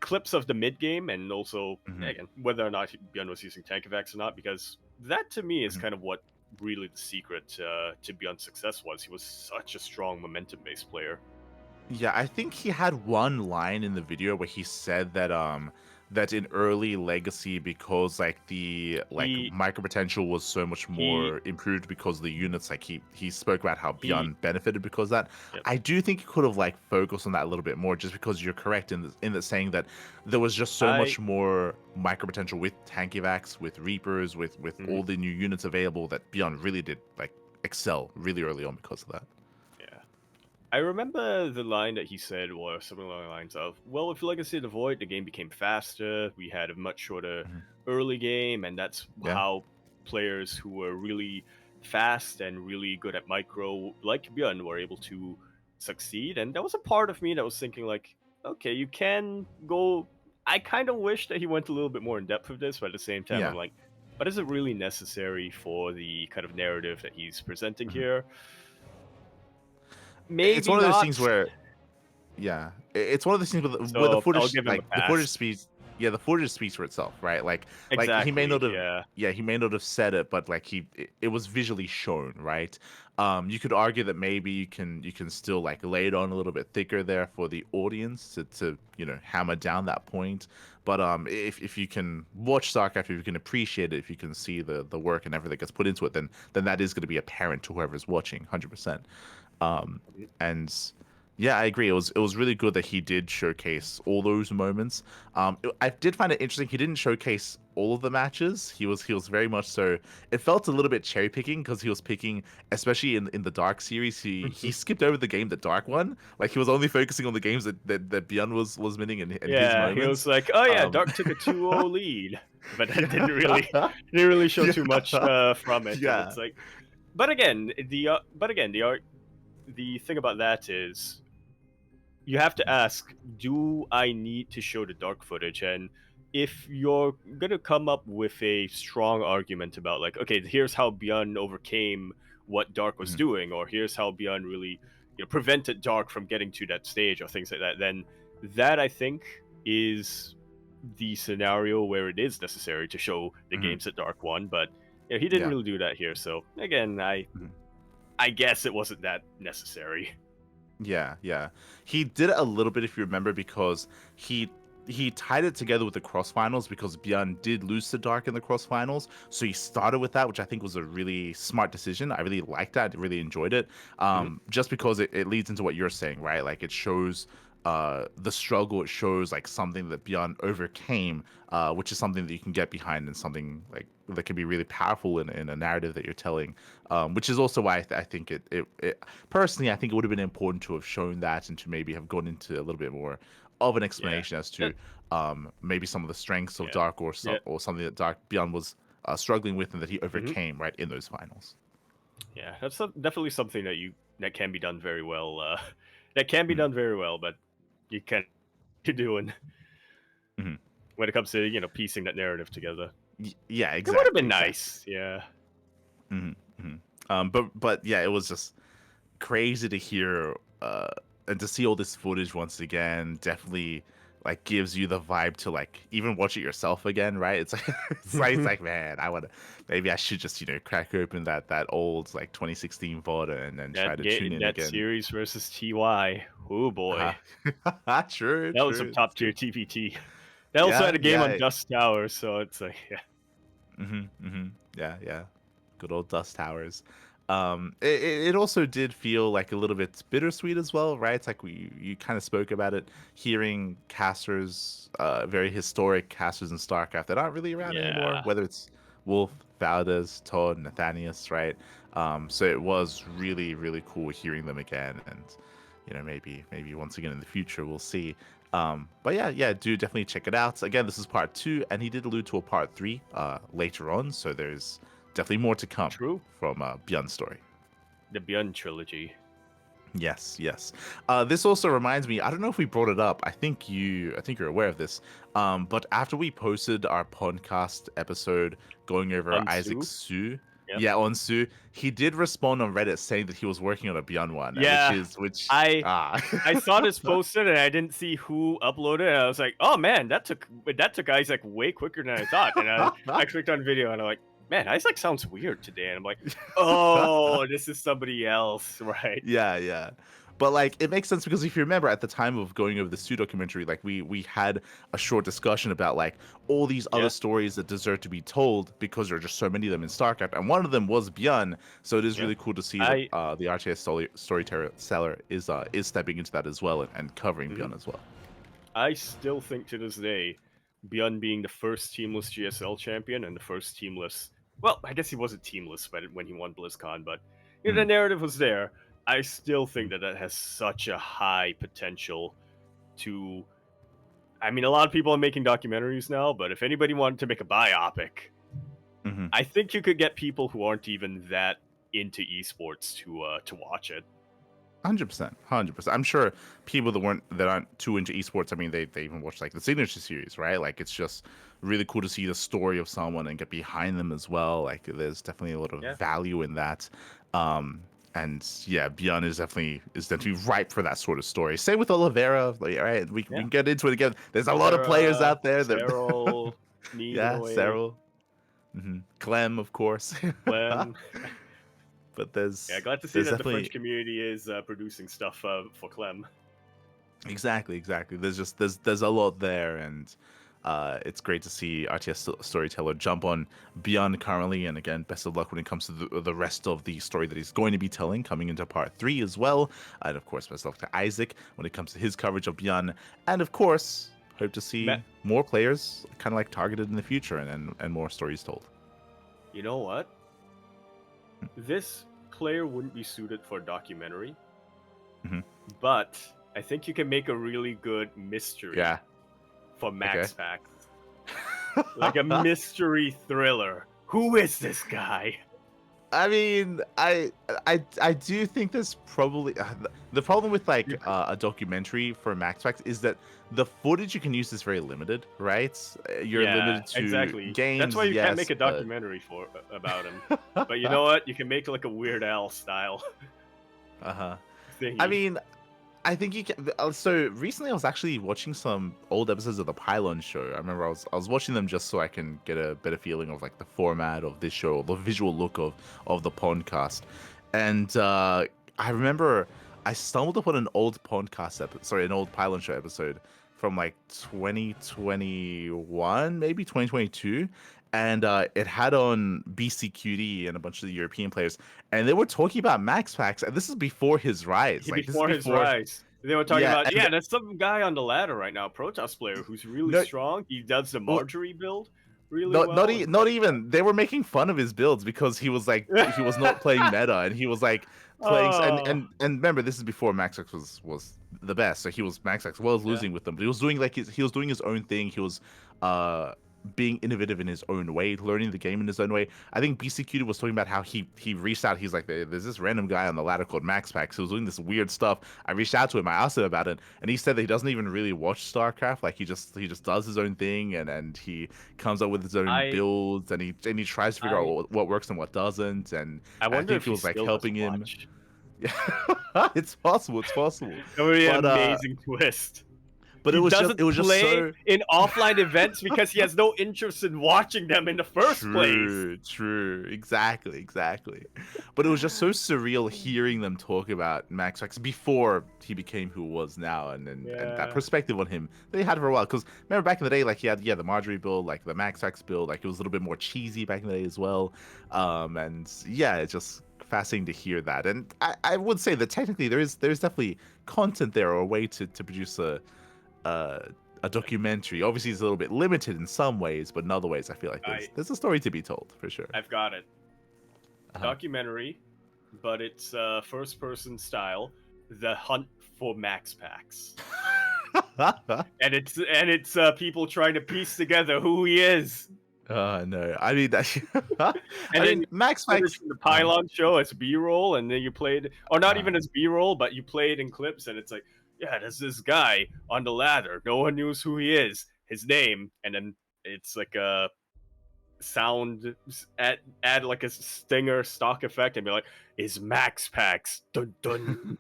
[SPEAKER 1] clips of the mid game and also,
[SPEAKER 2] Hmm.
[SPEAKER 1] again, whether or not ByuN was using Tankivax or not, because that to me is
[SPEAKER 2] Hmm.
[SPEAKER 1] kind of what really the secret to ByuN's success was. He was such a strong momentum based player.
[SPEAKER 2] Yeah, I think he had one line in the video where he said that in early Legacy, because like the like
[SPEAKER 1] He
[SPEAKER 2] micro potential was so much
[SPEAKER 1] he
[SPEAKER 2] more improved because of the units, like he spoke about how
[SPEAKER 1] he
[SPEAKER 2] ByuN benefited because of that.
[SPEAKER 1] yep.
[SPEAKER 2] I do think he could have like focused on that a little bit more, just because you're correct in the saying that there was just so
[SPEAKER 1] I
[SPEAKER 2] much more micro potential with Tankivax, with Reapers, with
[SPEAKER 1] mhm,
[SPEAKER 2] all the new units available that ByuN really did like excel really early on because of that.
[SPEAKER 1] yeah. I remember the line that he said was something along the lines of, "Well, with Legacy of the Void, the game became faster. We had a much shorter
[SPEAKER 2] Mhm.
[SPEAKER 1] early game, and that's
[SPEAKER 2] Yeah.
[SPEAKER 1] how players who were really fast and really good at micro, like ByuN, were able to succeed." And that was a part of me that was thinking, like, okay, you can go. I kind of wish that he went a little bit more in depth with this, but at the same time, I'm
[SPEAKER 2] Yeah.
[SPEAKER 1] like, but is it really necessary for the kind of narrative that he's presenting
[SPEAKER 2] Mhm.
[SPEAKER 1] here?
[SPEAKER 2] It's
[SPEAKER 1] Maybe
[SPEAKER 2] one of those
[SPEAKER 1] not.
[SPEAKER 2] things where yeah, it's one of those things where the
[SPEAKER 1] So I'll
[SPEAKER 2] footage,
[SPEAKER 1] give him a
[SPEAKER 2] like the footage
[SPEAKER 1] pass.
[SPEAKER 2] speaks. Yeah, the footage speaks for itself, right? Like he may
[SPEAKER 1] Exactly.
[SPEAKER 2] not have.
[SPEAKER 1] Yeah.
[SPEAKER 2] Yeah, he may not have said it, but like it was visually shown, right? You could argue that maybe you can still like lay it on a little bit thicker there for the audience to hammer down that point. But if you can watch StarCraft, if you can appreciate it, if you can see the work and everything that gets put into it, then that is going to be apparent to whoever's watching, 100%.
[SPEAKER 1] Mhm.
[SPEAKER 2] And yeah, I agree. It was really good that he did showcase all those moments. I did find it interesting. He didn't showcase all of the matches. He was very much so. It felt a little bit cherry picking because he was picking, especially in the Dark series. He skipped over the game that Dark won. Like he was only focusing on the games that ByuN was winning in his
[SPEAKER 1] Yeah, he
[SPEAKER 2] moments.
[SPEAKER 1] was like, "Oh yeah,
[SPEAKER 2] Um,
[SPEAKER 1] Dark took a 2-0 lead," but that
[SPEAKER 2] yeah,
[SPEAKER 1] didn't really show too much
[SPEAKER 2] yeah,
[SPEAKER 1] from it, and
[SPEAKER 2] yeah.
[SPEAKER 1] it's like, but again, the thing about that is you have to ask, do I need to show the dark footage? And if you're gonna come up with a strong argument about like, okay, here's how ByuN overcame what Dark was
[SPEAKER 2] Mhm,
[SPEAKER 1] doing, or here's how ByuN really, prevented Dark from getting to that stage, or things like that, then that I think is the scenario where it is necessary to show the
[SPEAKER 2] mhm,
[SPEAKER 1] games that Dark won. But he didn't
[SPEAKER 2] yeah.
[SPEAKER 1] really do that here. So again,
[SPEAKER 2] Mhm.
[SPEAKER 1] I guess it wasn't that necessary.
[SPEAKER 2] Yeah, yeah. He did it a little bit if you remember because he he tied it together with the cross finals because ByuN did lose to Dark in the cross finals. So he started with that, which I think was a really smart decision. I really liked that. I really enjoyed it.
[SPEAKER 1] Mhm.
[SPEAKER 2] Just because it leads into what you're saying, right? Like it shows the struggle, it shows like something that ByuN overcame, which is something that you can get behind and something like that can be really powerful in a narrative that you're telling. Which is also why I think it personally, I think it would have been important to have shown that and to maybe have gone into a little bit more of an
[SPEAKER 1] Yeah.
[SPEAKER 2] explanation as
[SPEAKER 1] That,
[SPEAKER 2] to maybe some of the strengths of
[SPEAKER 1] yeah.
[SPEAKER 2] Dark
[SPEAKER 1] Yeah.
[SPEAKER 2] or something that Dark ByuN was struggling with and that he
[SPEAKER 1] Mhm.
[SPEAKER 2] overcame right in those finals.
[SPEAKER 1] Yeah, that's definitely something that can be done very well. That can be
[SPEAKER 2] Mhm,
[SPEAKER 1] done very well, but you can't you're doing
[SPEAKER 2] mhm.
[SPEAKER 1] when it comes to piecing that narrative together.
[SPEAKER 2] Yeah,
[SPEAKER 1] It would have
[SPEAKER 2] exactly,
[SPEAKER 1] been
[SPEAKER 2] exactly.
[SPEAKER 1] nice. Yeah.
[SPEAKER 2] Hmm, hmm. But yeah, it was just crazy to hear and to see all this footage once again. Definitely like gives you the vibe to like even watch it yourself again, right? It's like it's like man, I want to maybe I should just crack open that old like 2016 VOD and then try to tune in
[SPEAKER 1] That
[SPEAKER 2] again.
[SPEAKER 1] series versus TY. Oh boy,
[SPEAKER 2] True,
[SPEAKER 1] that was some
[SPEAKER 2] true.
[SPEAKER 1] top
[SPEAKER 2] It's
[SPEAKER 1] tier
[SPEAKER 2] good.
[SPEAKER 1] TPT. They also
[SPEAKER 2] Yeah,
[SPEAKER 1] had a game on
[SPEAKER 2] yeah.
[SPEAKER 1] Dust Tower, so it's like, yeah.
[SPEAKER 2] Yeah, yeah. Good old Dust Towers. It also did feel like a little bit bittersweet as well, right? It's like you kind of spoke about it, hearing casters, very historic casters in StarCraft that aren't really around anymore,
[SPEAKER 1] Yeah.
[SPEAKER 2] whether it's Wolf, Valdez, Todd, Nathanius, right? So it was really, really cool hearing them again, and maybe once again in the future we'll see. But yeah, do definitely check it out. Again, this is part 2, and he did allude to a part 3 later on, so there's definitely more to come
[SPEAKER 1] True.
[SPEAKER 2] from ByuN Story.
[SPEAKER 1] The ByuN trilogy.
[SPEAKER 2] Yes, yes. This also reminds me. I don't know if we brought it up. I think you're aware of this. But after we posted our podcast episode going over Isaac
[SPEAKER 1] Unsu.
[SPEAKER 2] Su,
[SPEAKER 1] Yep.
[SPEAKER 2] yeah, on Su, he did respond on Reddit saying that he was working on a ByuN one,
[SPEAKER 1] Yeah.
[SPEAKER 2] which
[SPEAKER 1] I
[SPEAKER 2] ah.
[SPEAKER 1] I saw this posted and I didn't see who uploaded it. And I was like, oh man, that took Isaac way quicker than I thought. And I clicked on video and I'm like, man, Isaac sounds weird today. And I'm like, oh, this is somebody else, right?
[SPEAKER 2] Yeah, yeah. But like it makes sense because if you remember at the time of going over the Stu documentary, like we had a short discussion about like all these other
[SPEAKER 1] Yeah.
[SPEAKER 2] stories that deserve to be told because there are just so many of them in StarCraft, and one of them was ByuN. So it is
[SPEAKER 1] Yeah.
[SPEAKER 2] really cool to see that
[SPEAKER 1] I
[SPEAKER 2] the RTS storyteller seller is stepping into that as well and covering
[SPEAKER 1] mhm.
[SPEAKER 2] ByuN as well.
[SPEAKER 1] I still think to this day, ByuN being the first teamless GSL champion and the first teamless. Well, I guess he wasn't teamless when he won BlizzCon, but the
[SPEAKER 2] Mm,
[SPEAKER 1] narrative was there. I still
[SPEAKER 2] mm,
[SPEAKER 1] think that has such a high potential to. I mean, a lot of people are making documentaries now, but if anybody wanted to make a biopic,
[SPEAKER 2] mhm.
[SPEAKER 1] I think you could get people who aren't even that into esports to watch it.
[SPEAKER 2] 100%, 100%. I'm sure people that aren't too into esports. I mean, they even watch like the signature series, right? Like it's just really cool to see the story of someone and get behind them as well. Like there's definitely a lot of
[SPEAKER 1] Yeah.
[SPEAKER 2] value in that. Um, and yeah, ByuN is definitely ripe for that sort of story. Same with Oliveira. Like, all right, we
[SPEAKER 1] Yeah.
[SPEAKER 2] can get into it again. There's a lot of players
[SPEAKER 1] Oliveira,
[SPEAKER 2] out there that,
[SPEAKER 1] Cyril, Need in a
[SPEAKER 2] yeah,
[SPEAKER 1] way,
[SPEAKER 2] Cyril, Clem, of course.
[SPEAKER 1] Clem.
[SPEAKER 2] But
[SPEAKER 1] Yeah, glad to see
[SPEAKER 2] there's
[SPEAKER 1] that the French
[SPEAKER 2] definitely
[SPEAKER 1] community is producing stuff for Clem.
[SPEAKER 2] exactly. There's a lot there, and it's great to see RTS Storyteller jump on ByuN currently. And again, best of luck when it comes to the rest of the story that he's going to be telling coming into part 3 as well. And of course, best of luck to Isaac when it comes to his coverage of ByuN. And of course, hope to see more players kind of like targeted in the future and more stories told.
[SPEAKER 1] You know what? This player wouldn't be suited for a documentary, but I think you can make a really good mystery for Max Packs. Like a mystery thriller. Who is this guy?
[SPEAKER 2] I mean, I do think there's probably the problem with like a documentary for Max Packs is that the footage you can use is very limited, right? You're limited to
[SPEAKER 1] exactly.
[SPEAKER 2] games.
[SPEAKER 1] That's why you can't make a
[SPEAKER 2] but...
[SPEAKER 1] documentary about him. But you know what? You can make like a Weird Al style. Thingy.
[SPEAKER 2] I mean, I think you can. So recently, I was actually watching some old episodes of the Pylon show. I remember I was watching them just so I can get a better feeling of like the format of this show, the visual look of the PondCast. And I remember I stumbled upon an old an old Pylon show episode from like 2021, maybe 2022. And it had on BCQD and a bunch of the European players, and they were talking about Max Packs, and this is before his rise.
[SPEAKER 1] Before his rise. They were talking about, there's some guy on the ladder right now, Protoss player, who's really strong. He does the Marjorie build really well.
[SPEAKER 2] Not even. They were making fun of his builds because he was like, he was not playing meta, and he was like playing. And remember, this is before Max X was the best. So he was Max X was losing with them, but he was doing like he was doing his own thing. He was being innovative in his own way, learning the game in his own way. I think BCQ was talking about how he reached out. He's like, there's this random guy on the ladder called Max Pax who was doing this weird stuff. I reached out to him. I asked him about it, and he said that he doesn't even really watch StarCraft. Like he just does his own thing, and he comes up with his own builds, and he tries to figure out what works and what doesn't. And
[SPEAKER 1] I wonder
[SPEAKER 2] think
[SPEAKER 1] if
[SPEAKER 2] he was like helping him. Yeah, it's possible. It
[SPEAKER 1] would be an amazing twist.
[SPEAKER 2] But it was just so
[SPEAKER 1] in offline events because he has no interest in watching them in the first place.
[SPEAKER 2] True, exactly. But it was just so surreal hearing them talk about Max Packs before he became who he was now, and that perspective on him they had for a while. Because remember back in the day, like he had the Marjorie build, like the Max Packs build, like it was a little bit more cheesy back in the day as well. And yeah, it's just fascinating to hear that. And I would say that technically there's definitely content there, or a way to produce a documentary. Obviously, it's a little bit limited in some ways, but in other ways, I feel like there's a story to be told for sure.
[SPEAKER 1] I've got it. Documentary, but it's first-person style. The Hunt for Max Packs. and it's people trying to piece together who he is.
[SPEAKER 2] No, I mean that. Max
[SPEAKER 1] Packs the Pylon show as B-roll, and then you played, or not even as B-roll, but you played in clips, and it's like, yeah, there's this guy on the ladder. No one knows who he is, his name, and then it's like a sound, add like a stinger stock effect, and be like, is Max Packs, dun dun.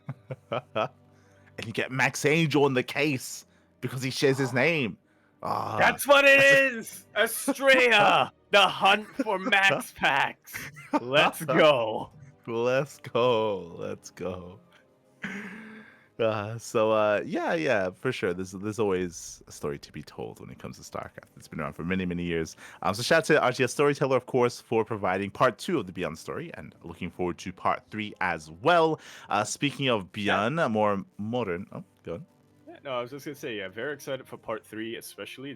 [SPEAKER 2] And you get Max Angel in the case because he shares his name.
[SPEAKER 1] That's what it is! Estrella! The Hunt for Max Packs! Let's go!
[SPEAKER 2] Let's go. Yeah, for sure. There's always a story to be told when it comes to StarCraft. It's been around for many, many years. So shout out to RTS Storyteller, of course, for providing part 2 of the ByuN story, and looking forward to part 3 as well. Speaking of ByuN, more modern. Oh, go on.
[SPEAKER 1] Yeah, no, I was just gonna say, very excited for part 3, especially.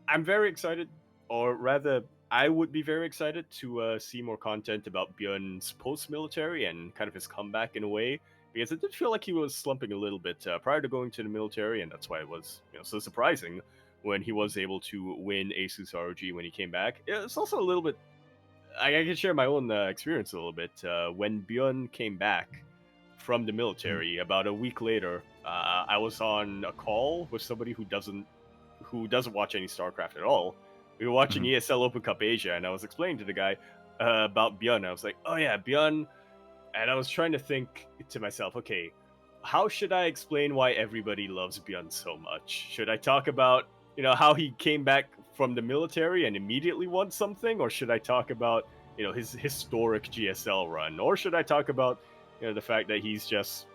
[SPEAKER 1] I'm very excited, or rather, I would be very excited to see more content about ByuN's post-military and kind of his comeback in a way, because it did feel like he was slumping a little bit prior to going to the military, and that's why it was so surprising when he was able to win Asus ROG when he came back. It's also a little bit I can share my own experience a little bit. When ByuN came back from the
[SPEAKER 2] Mhm,
[SPEAKER 1] military, about a week later, I was on a call with somebody who doesn't watch any StarCraft at all. We were watching
[SPEAKER 2] mhm,
[SPEAKER 1] ESL Open Cup Asia, and I was explaining to the guy about ByuN. I was like, "Oh yeah, ByuN," and I was trying to think to myself, "Okay, how should I explain why everybody loves ByuN so much? Should I talk about how he came back from the military and immediately won something, or should I talk about his historic GSL run, or should I talk about the fact that he's just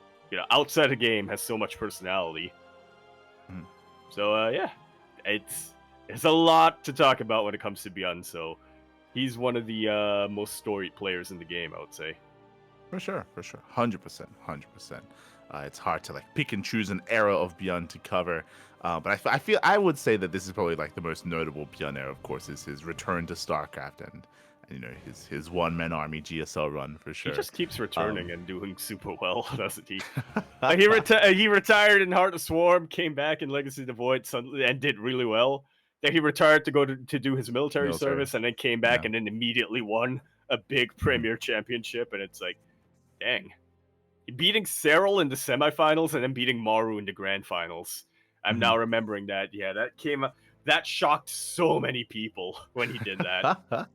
[SPEAKER 1] outside the game has so much personality?"
[SPEAKER 2] mhm.
[SPEAKER 1] So yeah, it's a lot to talk about when it comes to ByuN. So he's one of the most storied players in the game, I would say.
[SPEAKER 2] For sure, for sure. 100%, 100%. It's hard to like pick and choose an era of ByuN to cover. But I feel I would say that this is probably like the most notable ByuN era, of course, is his return to StarCraft and his one-man army GSL run for
[SPEAKER 1] He
[SPEAKER 2] sure.
[SPEAKER 1] just keeps
[SPEAKER 2] Um,
[SPEAKER 1] returning and doing super well, doesn't he? He retired in Heart of Swarm, came back in Legacy of the Void, and did really well. Then he retired to go to do his military
[SPEAKER 2] military,
[SPEAKER 1] service, and then came back
[SPEAKER 2] yeah.
[SPEAKER 1] and then immediately won a big
[SPEAKER 2] Mhm,
[SPEAKER 1] Premier Championship. And it's like, dang, beating Cyril in the semifinals and then beating Maru in the grand finals. I'm
[SPEAKER 2] mhm.
[SPEAKER 1] now remembering that. Yeah, that shocked so many people when he did that.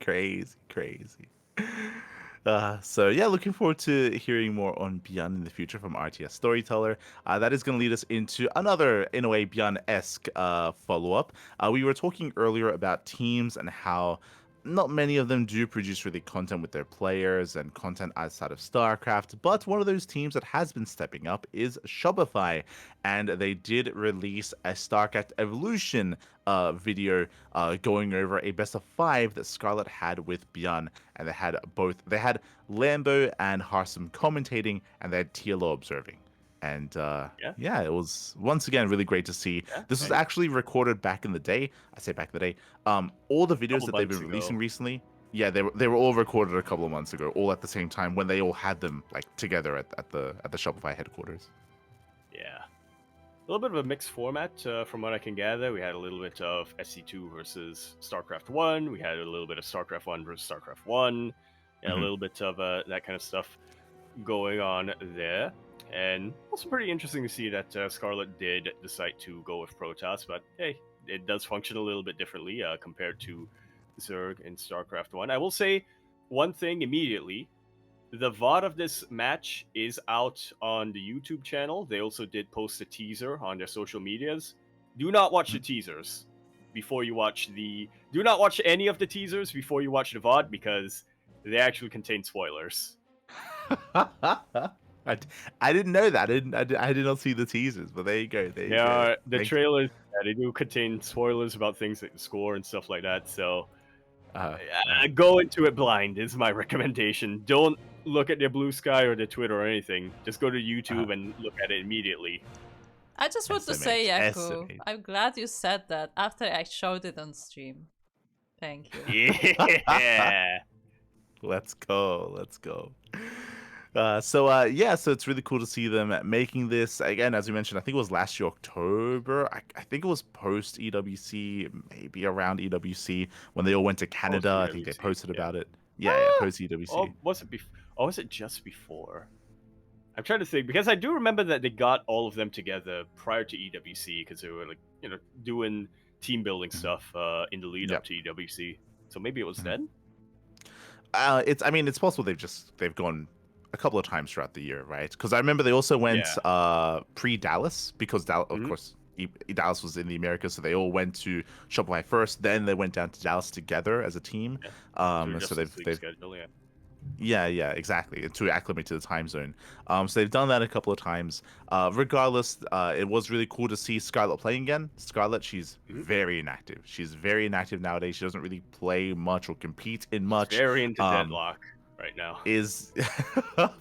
[SPEAKER 2] Crazy, crazy. So yeah, looking forward to hearing more on ByuN in the future from RTS Storyteller. That is going to lead us into another, in a way, ByuN-esque follow-up. We were talking earlier about teams and how not many of them do produce really content with their players and content outside of StarCraft, but one of those teams that has been stepping up is Shopify, and they did release a StarCraft Evolution video going over a best of 5 that Scarlet had with ByuN, and they had Lambo and Harsum commentating, and they had TLO observing. And
[SPEAKER 1] Yeah,
[SPEAKER 2] yeah, it was once again really great to see.
[SPEAKER 1] yeah,
[SPEAKER 2] This was
[SPEAKER 1] and
[SPEAKER 2] actually recorded back in the day. I say back in the day. All the
[SPEAKER 1] a
[SPEAKER 2] videos
[SPEAKER 1] couple
[SPEAKER 2] that they've been
[SPEAKER 1] months
[SPEAKER 2] releasing
[SPEAKER 1] ago.
[SPEAKER 2] recently, yeah, they were all recorded a couple of months ago, all at the same time when they all had them like together at the Shopify headquarters.
[SPEAKER 1] Yeah. A little bit of a mixed format, from what I can gather. We had a little bit of SC2 versus StarCraft 1. We had a little bit of StarCraft 1 versus StarCraft 1. And a
[SPEAKER 2] Hmm.
[SPEAKER 1] little bit of that kind of stuff going on there. And also pretty interesting to see that Scarlet did decide to go with Protoss, but hey, it does function a little bit differently compared to Zerg in StarCraft 1. I will say one thing immediately. The VOD of this match is out on the YouTube channel. They also did post a teaser on their social medias. Do not watch the teasers before you watch the. Do not watch any of the teasers before you watch the VOD because they actually contain spoilers.
[SPEAKER 2] I, I didn't know that. I did not see the teasers, but there you go. There you go.
[SPEAKER 1] The
[SPEAKER 2] Thank you.
[SPEAKER 1] trailers, yeah, they do contain spoilers about things that score and stuff like that. So
[SPEAKER 2] Uh, uh,
[SPEAKER 1] go into it blind is my recommendation. Don't look at their Blue Sky or their Twitter or anything. Just go to
[SPEAKER 2] uh,
[SPEAKER 1] YouTube and look at it immediately.
[SPEAKER 3] I just want to say,
[SPEAKER 2] SMH,
[SPEAKER 3] Yaku,
[SPEAKER 2] SMH.
[SPEAKER 3] I'm glad you said that after I showed it on stream. Thank you.
[SPEAKER 1] Yeah.
[SPEAKER 2] Let's go. Let's go. So it's really cool to see them making this again. As we mentioned, I think it was last year October. I think it was post EWC, maybe around EWC when they all went to
[SPEAKER 1] Post
[SPEAKER 2] Canada. I think they
[SPEAKER 1] EWC.
[SPEAKER 2] posted
[SPEAKER 1] Yeah.
[SPEAKER 2] about it. Yeah, post EWC.
[SPEAKER 1] Or was it just before? I'm trying to think because I do remember that they got all of them together prior to EWC because they were like doing team building
[SPEAKER 2] Mhm.
[SPEAKER 1] stuff in the lead up
[SPEAKER 2] Yep.
[SPEAKER 1] to EWC. So maybe it was
[SPEAKER 2] Mhm.
[SPEAKER 1] then.
[SPEAKER 2] It's possible they've gone a couple of times throughout the year, right? Because I remember they also went
[SPEAKER 1] Yeah.
[SPEAKER 2] pre Dallas because Dallas, of
[SPEAKER 1] Mhm.
[SPEAKER 2] course, Dallas was in the Americas, so they all went to Shopify first. Then they went down to Dallas together as a team.
[SPEAKER 1] Yeah. So
[SPEAKER 2] So
[SPEAKER 1] Justice League
[SPEAKER 2] they've
[SPEAKER 1] schedule. Yeah.
[SPEAKER 2] yeah, exactly, to acclimate to the time zone. So they've done that a couple of times. Regardless, it was really cool to see Scarlet playing again. Scarlet, she's
[SPEAKER 1] Mhm.
[SPEAKER 2] very inactive. She's very inactive nowadays. She doesn't really play much or compete in
[SPEAKER 1] She's
[SPEAKER 2] much.
[SPEAKER 1] very into
[SPEAKER 2] Um,
[SPEAKER 1] Deadlock right now.
[SPEAKER 2] is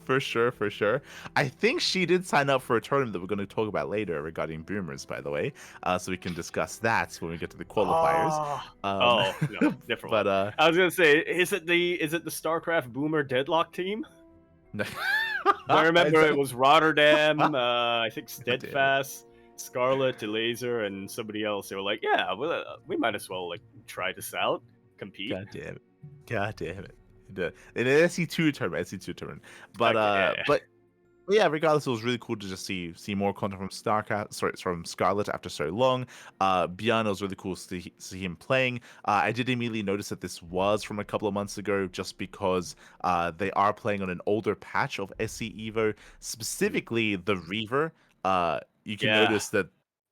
[SPEAKER 2] for sure, for sure. I think she did sign up for a tournament that we're going to talk about later regarding boomers, by the way. So we can discuss that when we get to the qualifiers.
[SPEAKER 1] Oh,
[SPEAKER 2] Um,
[SPEAKER 1] oh no, different one.
[SPEAKER 2] but
[SPEAKER 1] I was gonna say, is it the StarCraft Boomer Deadlock team? I
[SPEAKER 2] is
[SPEAKER 1] remember it
[SPEAKER 2] that
[SPEAKER 1] was Rotterdam, I think
[SPEAKER 2] God damn it.
[SPEAKER 1] Steadfast, Scarlet, Laser, and somebody else. They were like, yeah, we might as well like try this out, compete.
[SPEAKER 2] God damn it. God damn it. In an SC2 tournament, SC2 tournament. But
[SPEAKER 1] Okay, yeah, yeah.
[SPEAKER 2] yeah, regardless, it was really cool to just see more content from Starcraft, sorry, from Scarlet after so long. ByuN, it was really cool to see him playing. I did immediately notice that this was from a couple of months ago, just because they are playing on an older patch of SC Evo, specifically the Reaver. You can
[SPEAKER 1] Yeah.
[SPEAKER 2] notice that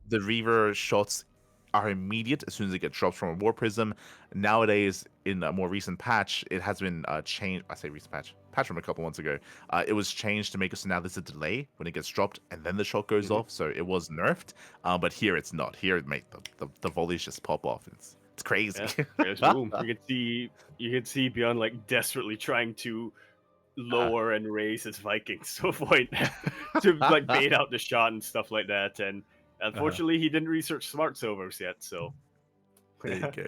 [SPEAKER 2] the Reaver shots are immediate as soon as it gets dropped from a War Prism. Nowadays, in a more recent patch, it has been changed. I say recent patch from a couple months ago. It was changed to make it so now there's a delay when it gets dropped and then the shot goes
[SPEAKER 1] Mhm.
[SPEAKER 2] off. So it was nerfed, but here it's not. Here it made the volleys just pop off. It's crazy.
[SPEAKER 1] Yeah, there's boom. You can see ByuN like desperately trying to lower and raise his Vikings to avoid to like bait out the shot and stuff like that. And unfortunately, he didn't research smart silvers yet. So
[SPEAKER 2] There you go.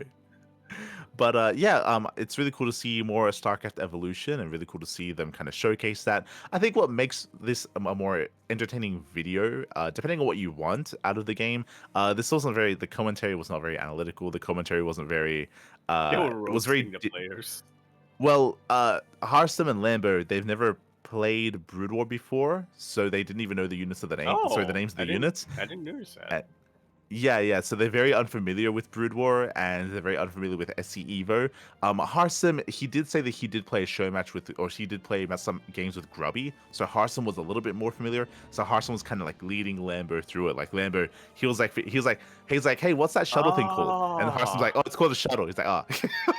[SPEAKER 2] But yeah, it's really cool to see more StarCraft evolution, and really cool to see them kind of showcase that. I think what makes this a more entertaining video, depending on what you want out of the game, this wasn't very. The commentary was not very analytical. The commentary wasn't very.
[SPEAKER 1] they were
[SPEAKER 2] It was very
[SPEAKER 1] roasting the players.
[SPEAKER 2] well. Harstem and Lambo, they've never played Brood War before, so they didn't even know the units of the name. Sorry, the
[SPEAKER 1] Oh,
[SPEAKER 2] names of the units.
[SPEAKER 1] I didn't notice that.
[SPEAKER 2] Yeah. So they're very unfamiliar with Brood War, and they're very unfamiliar with SC Evo. Harsem, he did say that he did play a show match with, or he did play some games with Grubby. So Harsem was a little bit more familiar. So Harsem was kind of like leading Lambo through it. Like Lambo, he's like, hey, what's that shuttle thing called? And Harsem's like, oh, it's called a shuttle. He's like, ah,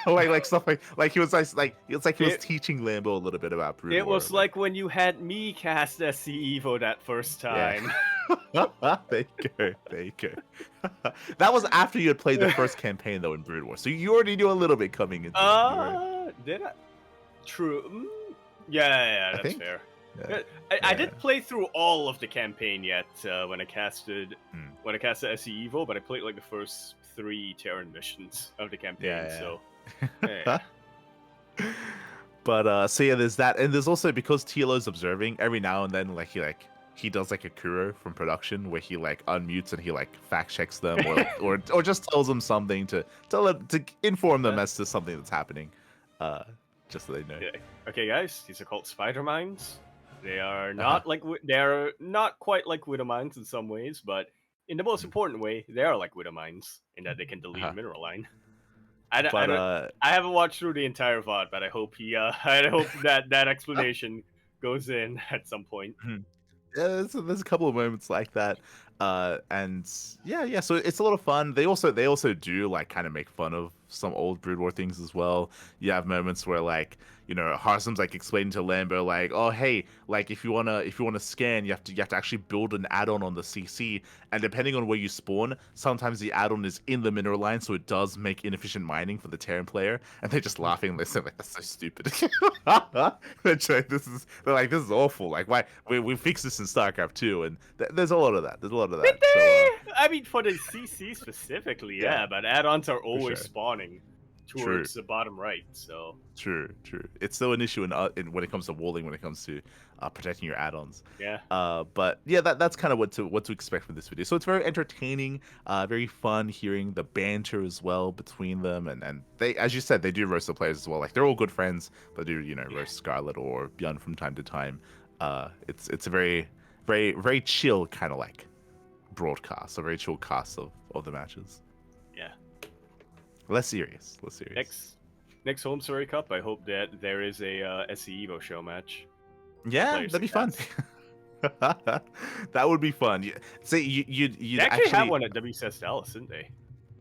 [SPEAKER 2] like stuff like he was like he was teaching Lambo a little bit about Brood
[SPEAKER 1] It
[SPEAKER 2] War.
[SPEAKER 1] was like when you had me cast SC Evo that first time.
[SPEAKER 2] There you go. That was after you had played the first campaign though in Brood War, so you already knew a little bit coming into it.
[SPEAKER 1] Did I? True. Yeah,
[SPEAKER 2] I
[SPEAKER 1] that's
[SPEAKER 2] think.
[SPEAKER 1] fair.
[SPEAKER 2] Yeah.
[SPEAKER 1] I did play through all of the campaign yet when I casted SC Evo, but I played like the first 3 Terran missions of the campaign.
[SPEAKER 2] Yeah.
[SPEAKER 1] So, yeah.
[SPEAKER 2] But so yeah, there's that, and there's also, because TLO's observing every now and then, he does like a Kuro from production where he like unmutes and he like fact checks them, or just tells them something to inform them as to something that's happening, just so they know.
[SPEAKER 1] Yeah. Okay, guys, these are called spider mines. They are not they're not quite like widow mines in some ways, but in the most important way, they are like widow mines in that they can delete a mineral line. I haven't watched through the entire VOD, but I hope I hope that explanation goes in at some point.
[SPEAKER 2] Yeah, there's a couple of moments like that, and yeah. So it's a lot of fun. They also do like kind of make fun of some old Brood War things as well. You have moments where like, Harsem's like explaining to Lambo like, oh hey, like if you wanna scan, you have to actually build an add-on on the CC, and depending on where you spawn, sometimes the add-on is in the mineral line, so it does make inefficient mining for the Terran player, and they're just laughing and they're like, that's so stupid. They're like, this is awful. Like, why we fixed this in StarCraft 2, and there's a lot of that.
[SPEAKER 1] I mean, for the CC specifically, yeah, but add-ons are always
[SPEAKER 2] sure.
[SPEAKER 1] spawning towards the bottom right. So
[SPEAKER 2] True. It's still an issue in when it comes to walling, when it comes to protecting your add-ons.
[SPEAKER 1] yeah.
[SPEAKER 2] But yeah, that's kind of what to expect from this video. So it's very entertaining, very fun hearing the banter as well between them, and they, as you said, they do roast the players as well. Like, they're all good friends, but they do roast Scarlet or ByuN from time to time. It's a very, very, very chill kind of like broadcast, a very chill cast of the matches.
[SPEAKER 1] Yeah.
[SPEAKER 2] Less serious.
[SPEAKER 1] Next Home Story Cup, I hope that there is a SC Evo show match.
[SPEAKER 2] Yeah, that'd be fun. That would be fun. So you'd
[SPEAKER 1] They actually had one at WCS Dallas, didn't they?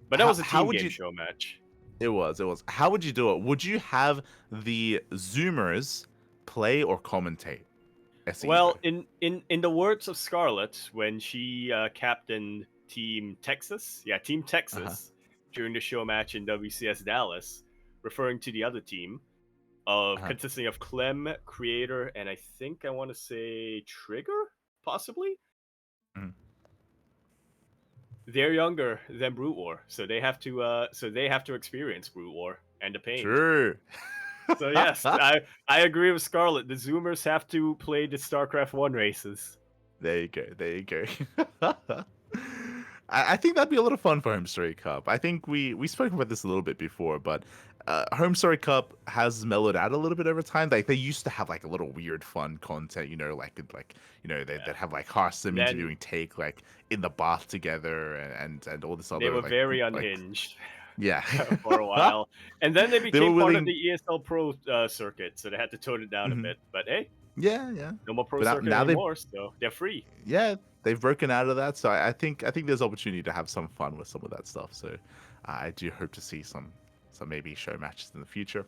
[SPEAKER 1] But that was a team game show match.
[SPEAKER 2] It was. How would you do it? Would you have the Zoomers play or commentate?
[SPEAKER 1] Well, in the words of Scarlett, when she captained Team Texas, during the show match in WCS Dallas, referring to the other team consisting of Clem, Creator, and I think I want to say Trigger, possibly. They're younger than Brood War, so they have to experience Brood War and the pain.
[SPEAKER 2] True.
[SPEAKER 1] So yes, I agree with Scarlett. The Zoomers have to play the StarCraft 1 races.
[SPEAKER 2] There you go. I think that'd be a lot of fun for Home Story Cup. I think we spoke about this a little bit before, but Home Story Cup has mellowed out a little bit over time. Like they used to have like a little weird fun content, like they'd have like Hearthstone
[SPEAKER 1] Then
[SPEAKER 2] interviewing Take like in the bath together and all this
[SPEAKER 1] they
[SPEAKER 2] other
[SPEAKER 1] were very
[SPEAKER 2] like
[SPEAKER 1] unhinged
[SPEAKER 2] yeah.
[SPEAKER 1] for a while, and then they
[SPEAKER 2] They were
[SPEAKER 1] became part of
[SPEAKER 2] willing.
[SPEAKER 1] the ESL Pro circuit, so they had to tone it down a
[SPEAKER 2] Mhm.
[SPEAKER 1] bit. But hey,
[SPEAKER 2] Yeah, yeah.
[SPEAKER 1] no more pro
[SPEAKER 2] But
[SPEAKER 1] circuit
[SPEAKER 2] now they've
[SPEAKER 1] anymore, so they're free.
[SPEAKER 2] yeah, they've broken out of that. So I think there's opportunity to have some fun with some of that stuff. So I do hope to see some maybe show matches in the future.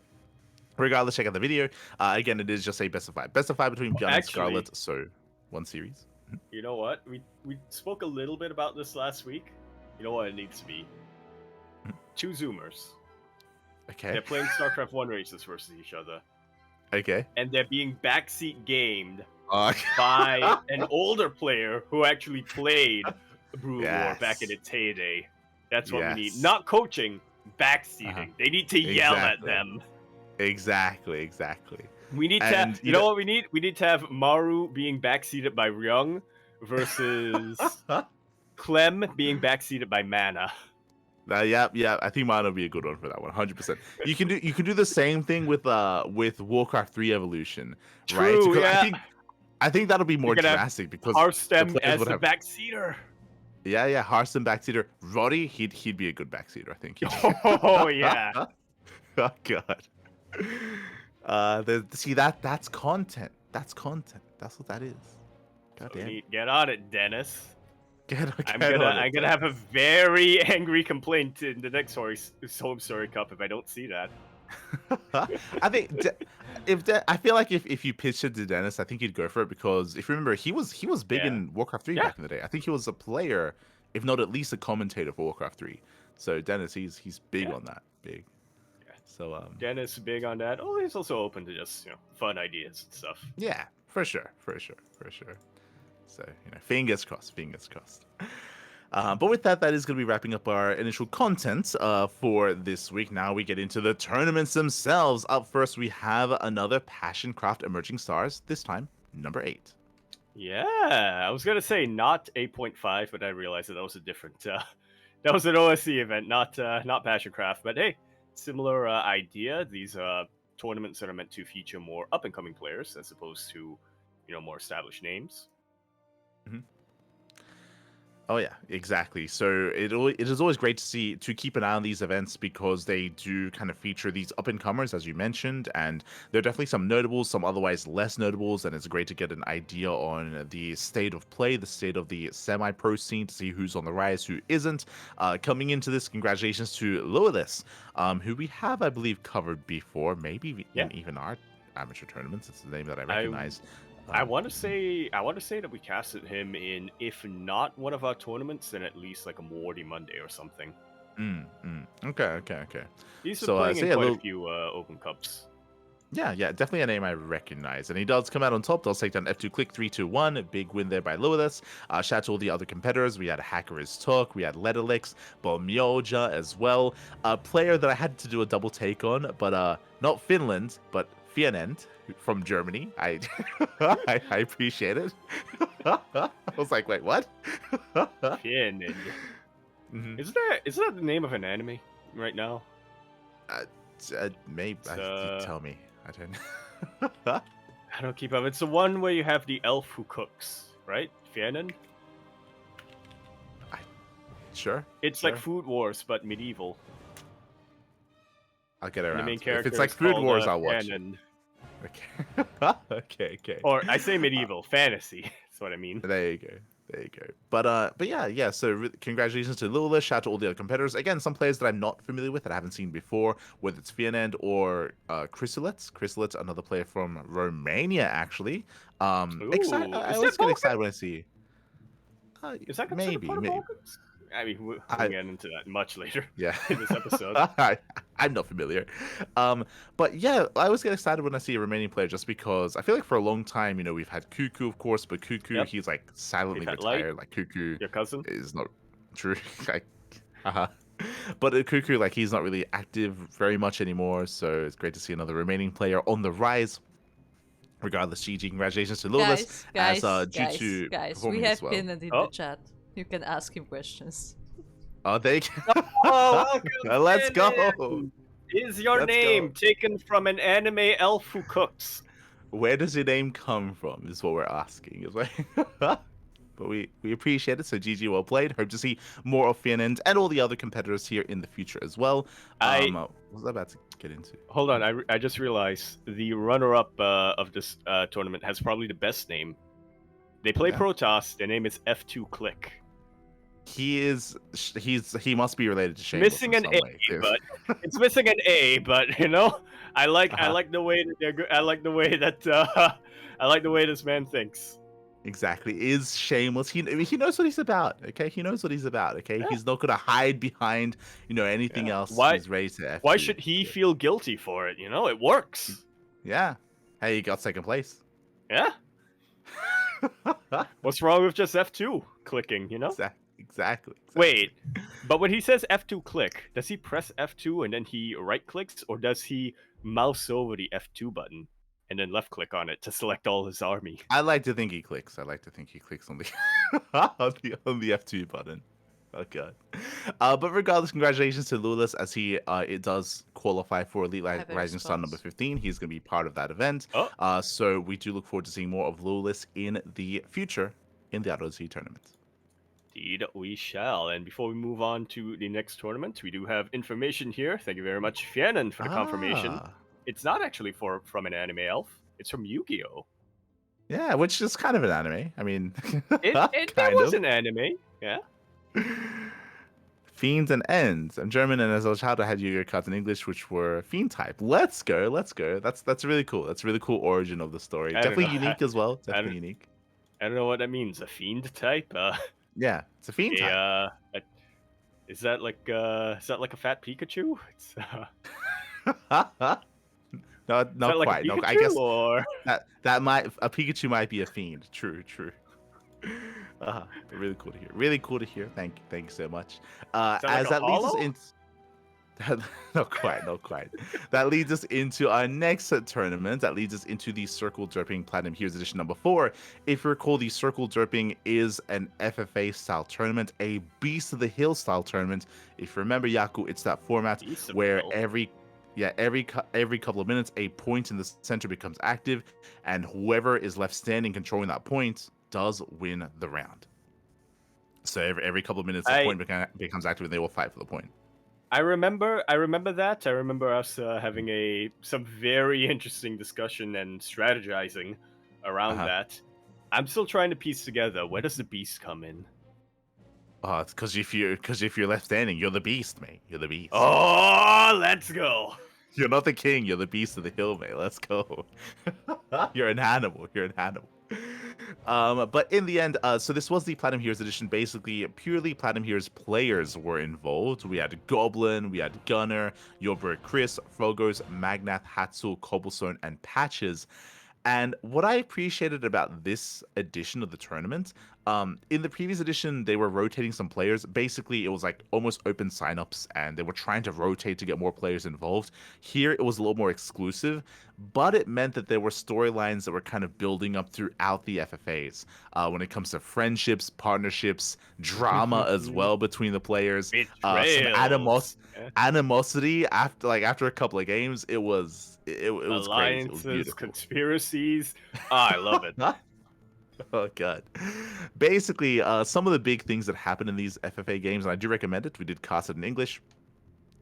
[SPEAKER 2] Regardless, check out the video. Again, it is just a best of five between ByuN and
[SPEAKER 1] Actually,
[SPEAKER 2] Scarlet. So one series.
[SPEAKER 1] you know what? We spoke a little bit about this last week. You know what it needs to be? Two Zoomers.
[SPEAKER 2] Okay.
[SPEAKER 1] They're playing StarCraft 1 races versus each other,
[SPEAKER 2] Okay.
[SPEAKER 1] and they're being backseat gamed
[SPEAKER 2] Uh,
[SPEAKER 1] by an older player who actually played Brew War back in
[SPEAKER 2] Yes.
[SPEAKER 1] its heyday. That's what we need.
[SPEAKER 2] Yes.
[SPEAKER 1] Not coaching, backseating.
[SPEAKER 2] Uh-huh.
[SPEAKER 1] They need to yell at
[SPEAKER 2] Exactly.
[SPEAKER 1] them.
[SPEAKER 2] Exactly.
[SPEAKER 1] We need
[SPEAKER 2] And,
[SPEAKER 1] to. You know what we need? We need to have Maru being backseated by Ryung versus Clem being backseated by Mana.
[SPEAKER 2] Yeah. I think mine will be a good one for that one. 100%. You can do the same thing with Warcraft 3 Evolution, right?
[SPEAKER 1] True,
[SPEAKER 2] Because
[SPEAKER 1] yeah.
[SPEAKER 2] I think that'll be more
[SPEAKER 1] You're gonna have
[SPEAKER 2] drastic because
[SPEAKER 1] Hearthstone
[SPEAKER 2] the players
[SPEAKER 1] as
[SPEAKER 2] would
[SPEAKER 1] the
[SPEAKER 2] have
[SPEAKER 1] backseater.
[SPEAKER 2] yeah, Hearthstone backseater. Roddy, he'd be a good backseater, I think.
[SPEAKER 1] Oh yeah.
[SPEAKER 2] Oh god. See that's content. That's content. That's what that is. God damn.
[SPEAKER 1] Get on it, Dennis.
[SPEAKER 2] I'm
[SPEAKER 1] I'm gonna have a very angry complaint in the next Home Story Cup if I don't see that.
[SPEAKER 2] I think I feel like if you pitched it to Dennis, I think he'd go for it because if you remember, he was big
[SPEAKER 1] Yeah.
[SPEAKER 2] in Warcraft 3
[SPEAKER 1] Yeah.
[SPEAKER 2] back in the day. I think he was a player, if not at least a commentator for Warcraft 3. So Dennis, he's big
[SPEAKER 1] Yeah.
[SPEAKER 2] on that, big.
[SPEAKER 1] Yeah.
[SPEAKER 2] So
[SPEAKER 1] Dennis big on that. Oh, he's also open to just fun ideas and stuff.
[SPEAKER 2] yeah, for sure. So fingers crossed. But with that is going to be wrapping up our initial content for this week. Now we get into the tournaments themselves. Up first, we have another Passion Craft Emerging Stars. This time, number 8.
[SPEAKER 1] Yeah, I was gonna say not 8.5, but I realized that was a different. That was an OSC event, not Passioncraft. But hey, similar idea. These tournaments that are meant to feature more up and coming players as opposed to more established names.
[SPEAKER 2] Oh yeah, exactly. So it is always great to keep an eye on these events because they do kind of feature these up and comers, as you mentioned, and there are definitely some notables, some otherwise less notables, and it's great to get an idea on the state of play, the state of the semi-pro scene, to see who's on the rise, who isn't. Coming into this, congratulations to Lilith, who we have, I believe, covered before, maybe in even our amateur tournaments. It's the name that I recognize.
[SPEAKER 1] I want to say that we casted him in, if not one of our tournaments, then at least like a Morty Monday or something.
[SPEAKER 2] Okay.
[SPEAKER 1] He's been
[SPEAKER 2] So,
[SPEAKER 1] playing
[SPEAKER 2] so
[SPEAKER 1] in
[SPEAKER 2] yeah,
[SPEAKER 1] quite
[SPEAKER 2] Lil-
[SPEAKER 1] a few Open Cups.
[SPEAKER 2] Yeah, definitely a name I recognize. And he does come out on top. Does take down F2 Click 3-2-1. A big win there by Lilith. Shout out to all the other competitors. We had Hacker is Talk, we had Letterlix, Bomyoja as well. A player that I had to do a double take on, but not Finland, but Fianend from Germany. I appreciate it. I was like, wait, what?
[SPEAKER 1] Fianid.
[SPEAKER 2] Mhm.
[SPEAKER 1] Is that the name of an anime right now?
[SPEAKER 2] Maybe. Tell me. I don't.
[SPEAKER 1] I don't keep up. It's the one where you have the elf who cooks, right? Fianid?
[SPEAKER 2] Sure.
[SPEAKER 1] It's like Food Wars, but medieval.
[SPEAKER 2] I'll get
[SPEAKER 1] The
[SPEAKER 2] around.
[SPEAKER 1] main
[SPEAKER 2] If
[SPEAKER 1] character
[SPEAKER 2] it's like
[SPEAKER 1] is
[SPEAKER 2] Food
[SPEAKER 1] called,
[SPEAKER 2] Wars, I'll watch it.
[SPEAKER 1] Fianid.
[SPEAKER 2] Okay.
[SPEAKER 1] Or I say medieval, fantasy. That's what I mean.
[SPEAKER 2] There you go. But yeah. So congratulations to Lilith. Shout out to all the other competitors. Again, some players that I'm not familiar with that I haven't seen before, whether it's Fianend or Chrysolets. Chrysolets, another player from Romania, actually. Excited. I always get excited when I see.
[SPEAKER 1] Is that considered
[SPEAKER 2] maybe?
[SPEAKER 1] part of Balkans? I mean, we'll get into that much later.
[SPEAKER 2] Yeah.
[SPEAKER 1] In this episode.
[SPEAKER 2] I'm not familiar. But yeah, I always get excited when I see a Romanian player just because I feel like for a long time, we've had Cuckoo, of course, but Cuckoo, he's like silently retired. Like Cuckoo
[SPEAKER 1] your cousin
[SPEAKER 2] is not true. But Cuckoo, like he's not really active very much anymore. So it's great to see another Romanian player on the rise. Regardless, GG, congratulations to Lilith
[SPEAKER 3] Guys,
[SPEAKER 2] due to
[SPEAKER 3] we
[SPEAKER 2] performing
[SPEAKER 3] have
[SPEAKER 2] as well.
[SPEAKER 3] pinned it in the chat. You can ask him questions.
[SPEAKER 2] Oh, they can.
[SPEAKER 1] Oh,
[SPEAKER 2] Let's go.
[SPEAKER 1] welcome, Is your
[SPEAKER 2] Let's
[SPEAKER 1] name
[SPEAKER 2] go.
[SPEAKER 1] taken from an anime elf who cooks?
[SPEAKER 2] Where does your name come from? Is what we're asking. Is like, but we appreciate it. So GG, well played. Hope to see more of Fianend and all the other competitors here in the future as well. What was I about to get into?
[SPEAKER 1] Hold on, I just realized the runner-up of this tournament has probably the best name. They play
[SPEAKER 2] Yeah.
[SPEAKER 1] Protoss. Their name is F2 Click.
[SPEAKER 2] He must be related to Shameless
[SPEAKER 1] Missing
[SPEAKER 2] in
[SPEAKER 1] an
[SPEAKER 2] some
[SPEAKER 1] A,
[SPEAKER 2] way.
[SPEAKER 1] but it's missing an A. But you know, I like the way that they're good. I like the way that I like the way this man thinks.
[SPEAKER 2] Exactly. Is Shameless. He knows what he's about. Okay. He knows what he's about. Okay.
[SPEAKER 1] Yeah.
[SPEAKER 2] He's not gonna hide behind anything
[SPEAKER 1] Yeah.
[SPEAKER 2] else.
[SPEAKER 1] Why?
[SPEAKER 2] He's ready to F2.
[SPEAKER 1] Why should he feel guilty for it? You know, it works.
[SPEAKER 2] Yeah. Hey, he got second place.
[SPEAKER 1] Yeah. What's wrong with just F2 clicking? You know.
[SPEAKER 2] Exactly.
[SPEAKER 1] Wait, but when he says F2 click, does he press F2 and then he right clicks, or does he mouse over the F2 button and then left click on it to select all his army?
[SPEAKER 2] I like to think he clicks. I like to think he clicks on the on the F2 button. Oh god. But regardless, congratulations to Lulis as he it does qualify for Elite
[SPEAKER 3] have a
[SPEAKER 2] Rising Star
[SPEAKER 3] response.
[SPEAKER 2] number 15. He's going to be part of that event.
[SPEAKER 1] Oh.
[SPEAKER 2] So we do look forward to seeing more of Lulis in the future in the OSC tournament.
[SPEAKER 1] Indeed, we shall. And before we move on to the next tournament, we do have information here. Thank you very much, Fianen, for the confirmation. It's not actually from an anime elf. It's from Yu-Gi-Oh!
[SPEAKER 2] Yeah, which is kind of an anime. I mean,
[SPEAKER 1] It was an anime, yeah.
[SPEAKER 2] Fiends and Ends. I'm German, and as a child, I had Yu-Gi-Oh cards in English, which were Fiend type. Let's go. That's really cool. That's a really cool origin of the story. Definitely unique as well. Definitely unique.
[SPEAKER 1] I don't know what that means. A fiend type?
[SPEAKER 2] Yeah, it's a Fiend type.
[SPEAKER 1] Is that like a fat Pikachu? It's
[SPEAKER 2] not
[SPEAKER 1] like
[SPEAKER 2] quite. No, I guess that might a Pikachu might be a fiend. True. Really cool to hear. Really cool to hear. Thank you so much. As that leads us into not quite. That leads us into our next tournament. That leads us into the Circle Derping Platinum Heroes Edition number 4. If you recall, the Circle Derping is an FFA style tournament, a Beast of the Hill style tournament. If you remember, Yaku, it's that format where every couple of minutes a point in the center becomes active, and whoever is left standing controlling that point does win the round. So every couple of minutes a point becomes active, and they will fight for the point.
[SPEAKER 1] I remember that. I remember us having some very interesting discussion and strategizing around that. I'm still trying to piece together, where does the beast come in?
[SPEAKER 2] Oh, it's because if you're left standing, you're the beast, mate. You're the beast.
[SPEAKER 1] Oh, let's go.
[SPEAKER 2] You're not the king. You're the beast of the hill, mate. Let's go. You're an animal. But in the end, so this was the Platinum Heroes Edition. Basically, purely Platinum Heroes players were involved. We had Goblin, we had Gunner, Yober, Chris, Frogos, Magnath, Hatsul, Cobblestone, and Patches. And what I appreciated about this edition of the tournament, in the previous edition, they were rotating some players. Basically, it was like almost open signups, and they were trying to rotate to get more players involved. Here, it was a little more exclusive, but it meant that there were storylines that were kind of building up throughout the FFAs. When it comes to friendships, partnerships, drama as well between the players, some animosity after a couple of games. It was crazy. It was beautiful.
[SPEAKER 1] Conspiracies. I love it.
[SPEAKER 2] Oh god. Basically, some of the big things that happen in these FFA games, and I do recommend it, we did cast it in English,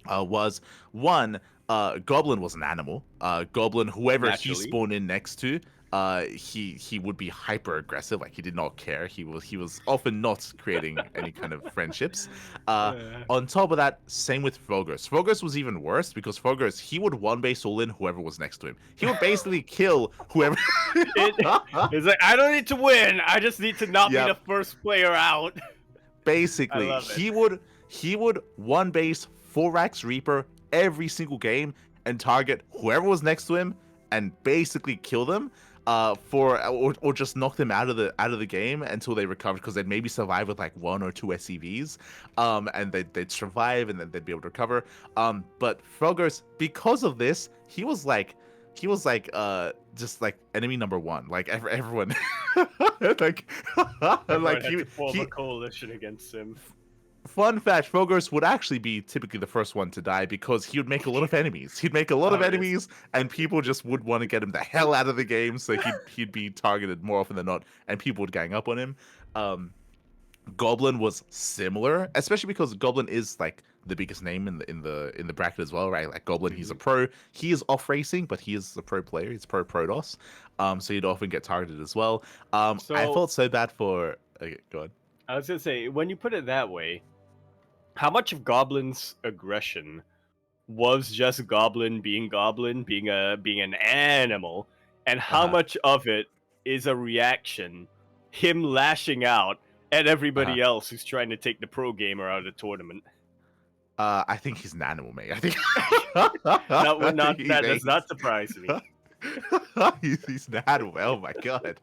[SPEAKER 2] was one, Goblin was an animal. Goblin, whoever he spawned in next to, he would be hyper aggressive. Like, he did not care. He was often not creating any kind of friendships. On top of that, same with Frogos. Frogos was even worse because Frogos, he would one base all in whoever was next to him. He would basically kill whoever.
[SPEAKER 1] It's like, I don't need to win. I just need to not be the first player out.
[SPEAKER 2] Basically, he would one base 4-Rax Reaper every single game and target whoever was next to him and basically kill them. Or just knock them out of the game until they recovered, because they'd maybe survive with like 1 or 2 SCVs, and they'd survive and then they'd be able to recover. But Frogos, because of this, he was like he was like just like enemy number one. Like everyone like
[SPEAKER 1] Everyone
[SPEAKER 2] like
[SPEAKER 1] had to form a
[SPEAKER 2] he
[SPEAKER 1] coalition against him.
[SPEAKER 2] fun fact, Fogers would actually be typically the first one to die because he would make a lot of enemies. He'd make a lot of
[SPEAKER 1] Oh, yes.
[SPEAKER 2] enemies, and people just would want to get him the hell out of the game. So he'd be targeted more often than not, and people would gang up on him. Goblin was similar, especially because Goblin is like the biggest name in the bracket as well, right? Like Goblin, he's a pro. He is off racing, but he is a pro player. He's a pro Protoss. So he'd often get targeted as well. I
[SPEAKER 1] So-
[SPEAKER 2] felt so bad for. Okay, go on.
[SPEAKER 1] I was gonna say, when you put it that way, how much of Goblin's aggression was just Goblin, being an animal, and how much of it is a reaction, him lashing out at everybody else who's trying to take the pro gamer out of the tournament?
[SPEAKER 2] I think he's an animal, mate. I think
[SPEAKER 1] That does not surprise me.
[SPEAKER 2] he's an animal. Oh my god.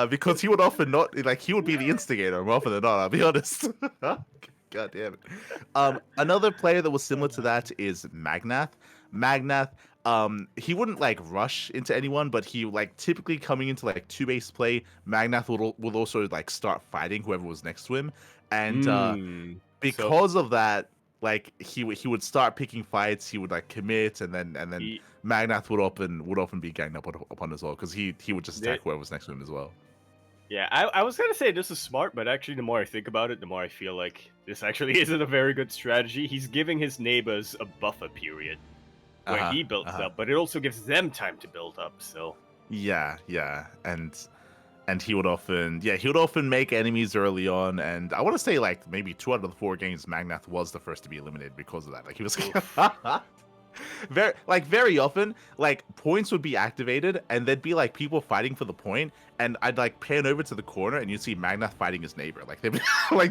[SPEAKER 2] Because he would often not like he would be the instigator more often than not. I'll be honest. God damn it. Another player that was similar to that is Magnath. Magnath, he wouldn't like rush into anyone, but he like typically coming into like 2-base play, Magnath would also like start fighting whoever was next to him, and because of that, like he would start picking fights. He would like commit, and then Magnath would often be ganged up upon as well because he would just attack whoever was next to him as well.
[SPEAKER 1] Yeah, I was gonna say this is smart, but actually, the more I think about it, the more I feel like this actually isn't a very good strategy. He's giving his neighbors a buffer period where he builds up, but it also gives them time to build up. So
[SPEAKER 2] yeah, and he would often make enemies early on, and I want to say like maybe 2 out of the 4 games, Magnath was the first to be eliminated because of that. Like he was very often, like points would be activated, and there'd be like people fighting for the point, and I'd like pan over to the corner, and you'd see Magnath fighting his neighbor. Like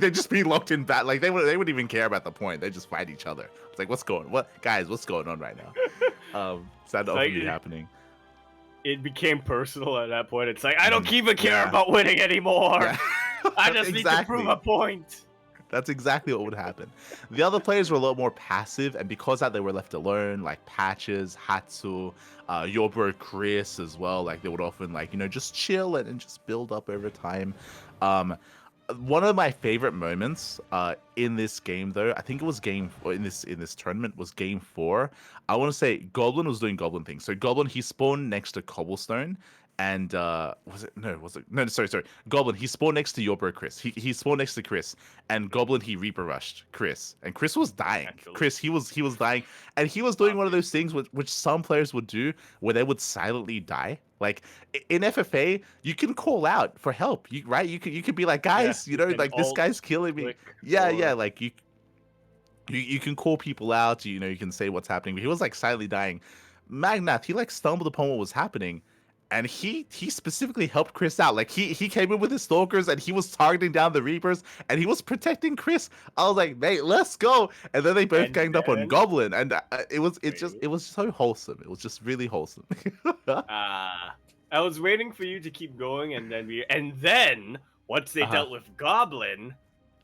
[SPEAKER 2] they'd just be locked in bat. Like they wouldn't even care about the point. They just fight each other. It's like what's going on right now? Is that often happening?
[SPEAKER 1] It became personal at that point. It's like, I don't even care about winning anymore. Yeah. I just need to prove a point.
[SPEAKER 2] That's exactly what would happen. The other players were a lot more passive, and because that, they were left alone, like Patches, Hatsu, your bro Chris as well. Like they would often just chill and just build up over time. One of my favorite moments in this game, though, I think it was in this tournament was game 4. I want to say Goblin was doing Goblin things. So Goblin, he spawned next to Cobblestone, and sorry, Goblin, he spawned next to your bro Chris. He spawned next to Chris, and Goblin, he Reaper rushed Chris, and Chris was dying.
[SPEAKER 1] Actually.
[SPEAKER 2] Chris, he was dying, and he was doing one of those things which some players would do, where they would silently die. Like in FFA, you can call out for help. You could be like, guys, like this guy's killing me. Yeah, like you can call people out. You can say what's happening. But he was like silently dying. Magnath, he like stumbled upon what was happening, and he specifically helped Chris out. Like he came in with his stalkers, and he was targeting down the Reapers, and he was protecting Chris. I was like, mate, let's go. And then they both ganged up on Goblin, and it was so wholesome. It was just really wholesome.
[SPEAKER 1] I was waiting for you to keep going, and then once they dealt with Goblin,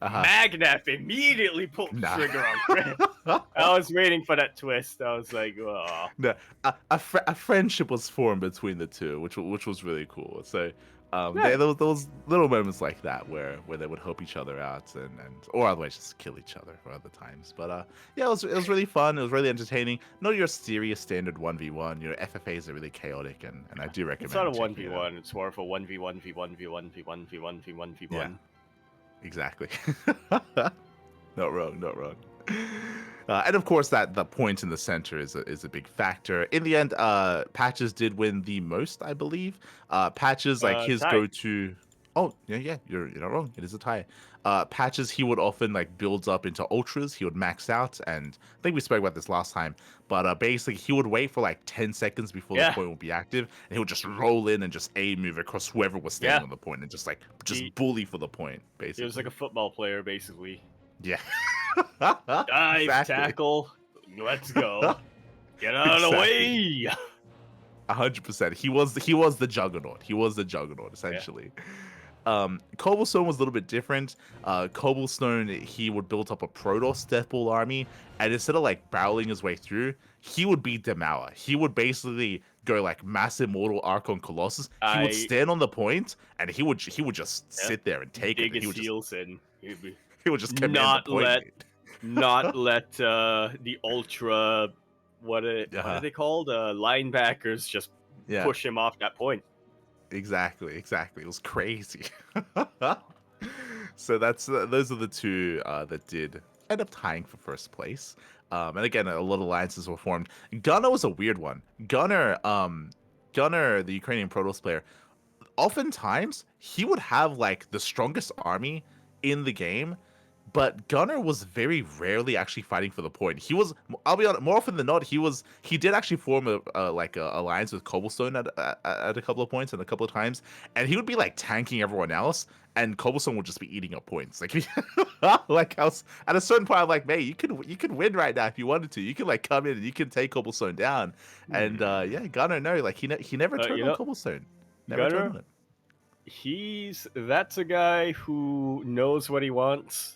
[SPEAKER 1] Magnath immediately pulled the trigger on Chris. I was waiting for that twist. I was like, oh.
[SPEAKER 2] No, a friendship was formed between the two, which was really cool. So there was little moments like that where they would help each other out or otherwise just kill each other for other times. But it was really fun. It was really entertaining. Not your serious standard 1v1. FFAs are really chaotic, and I do recommend.
[SPEAKER 1] It's not a 1v1. It's more of a 1v1 v1 v1 v1 v1 v1 v1.
[SPEAKER 2] Yeah. Exactly. Not wrong. And of course, that the point in the center is a big factor. In the end, Patches did win the most, I believe. Patches, like his go-to. Oh yeah, you're not wrong. It is a tie. Patches, he would often like builds up into ultras. He would max out, and I think we spoke about this last time. But basically, he would wait for like 10 seconds before the point would be active, and he would just roll in and just A move across whoever was standing on the point, and just bully for the point. Basically,
[SPEAKER 1] he was like a football player, basically.
[SPEAKER 2] Yeah.
[SPEAKER 1] Dive, tackle, let's go. Get out of the way.
[SPEAKER 2] 100%. He was the juggernaut. He was the juggernaut, essentially. Cobblestone was a little bit different. Cobblestone, he would build up a Protoss Death Ball army, and instead of like barreling his way through, he would be Demour. He would basically go like Massive Mortal Archon Colossus. He would
[SPEAKER 1] I
[SPEAKER 2] stand on the point, and he would just
[SPEAKER 1] yeah,
[SPEAKER 2] sit there and take it.
[SPEAKER 1] dig
[SPEAKER 2] And
[SPEAKER 1] his heels in. He'd be-
[SPEAKER 2] he would just command the
[SPEAKER 1] Not
[SPEAKER 2] point.
[SPEAKER 1] let not let the ultra what are they called? Linebackers just
[SPEAKER 2] Yeah,
[SPEAKER 1] push him off that point.
[SPEAKER 2] exactly. It was crazy. So that's those are the two that did end up tying for first place. And again, a lot of alliances were formed. Gunnar was a weird one. Gunnar, the Ukrainian Protoss player, oftentimes he would have like the strongest army in the game, but Gunnar was very rarely actually fighting for the point. I'll be honest, more often than not, he did actually form a alliance with Cobblestone at a couple of points and a couple of times, and he would be like tanking everyone else, and Cobblestone would just be eating up points. Like, like I was at a certain point, I'm like, mate, you could win right now if you wanted to. You can like come in and you can take Cobblestone down, and yeah, Gunnar, no, like he never turned on Cobblestone, never turned on
[SPEAKER 1] Gunnar,
[SPEAKER 2] him.
[SPEAKER 1] that's a guy who knows what he wants.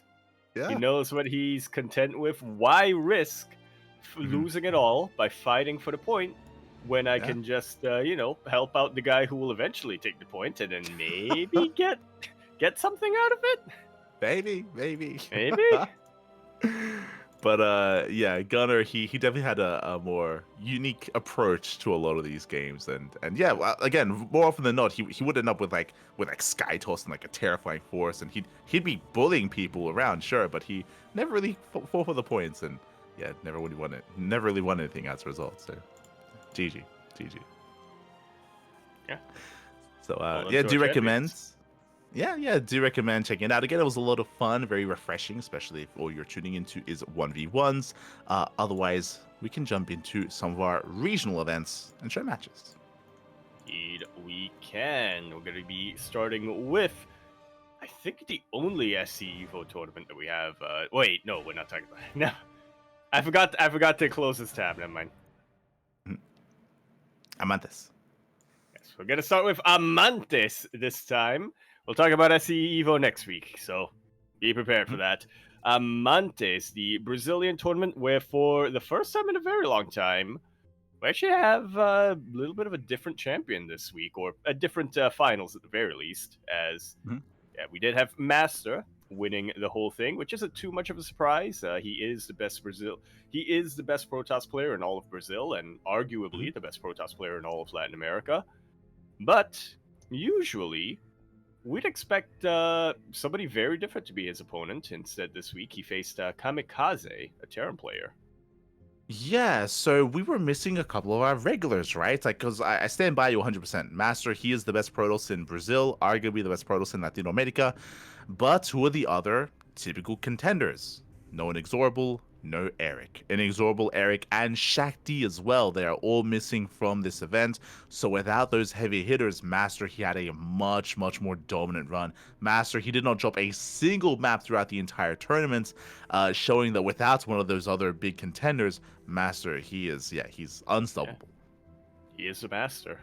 [SPEAKER 1] He
[SPEAKER 2] Yeah.
[SPEAKER 1] knows what he's content with. Why risk
[SPEAKER 2] Mhm.
[SPEAKER 1] losing it all by fighting for the point when I
[SPEAKER 2] Yeah.
[SPEAKER 1] can just, help out the guy who will eventually take the point and then maybe get something out of it?
[SPEAKER 2] Maybe.
[SPEAKER 1] Maybe.
[SPEAKER 2] But yeah, Gunnar, he definitely had a more unique approach to a lot of these games, and yeah, well, again, more often than not, he would end up with like Sky Toss and like a terrifying force, and he'd be bullying people around, sure, but he never really fought for the points, and yeah, never really won anything as a result. So, GG.
[SPEAKER 1] Yeah.
[SPEAKER 2] So
[SPEAKER 1] Well,
[SPEAKER 2] yeah,
[SPEAKER 1] to
[SPEAKER 2] do
[SPEAKER 1] our
[SPEAKER 2] recommend.
[SPEAKER 1] champions.
[SPEAKER 2] Yeah, do recommend checking it out. Again, it was a lot of fun, very refreshing, especially if all you're tuning into is 1v1s. Otherwise, we can jump into some of our regional events and show matches.
[SPEAKER 1] Indeed, we can. We're going to be starting with, I think, the only SC Evo tournament that we have. Wait, no, we're not talking about it. No. I forgot to close this tab. Never mind.
[SPEAKER 2] Amantes.
[SPEAKER 1] Yes, we're going to start with Amantes this time. We'll talk about SC Evo next week, so be prepared for that. Amantes, the Brazilian tournament, where for the first time in a very long time, we actually have a little bit of a different champion this week, or a different finals at the very least, as yeah, we did have Master winning the whole thing, which isn't too much of a surprise. He is the best Protoss player in all of Brazil, and arguably the best Protoss player in all of Latin America. But usually, we'd expect somebody very different to be his opponent. Instead, this week he faced Kamikaze, a Terran player.
[SPEAKER 2] Yeah, so we were missing a couple of our regulars, right? Like, because I stand by you 100%. Master, he is the best Protoss in Brazil, arguably the best Protoss in Latin America. But who are the other typical contenders? No Inexorable, no Eric. Inexorable, Eric, and Shakti as well. They are all missing from this event. So without those heavy hitters, Master, he had a much more dominant run. Master, he did not drop a single map throughout the entire tournament, showing that without one of those other big contenders, Master, he's unstoppable.
[SPEAKER 1] Yeah. He is a master.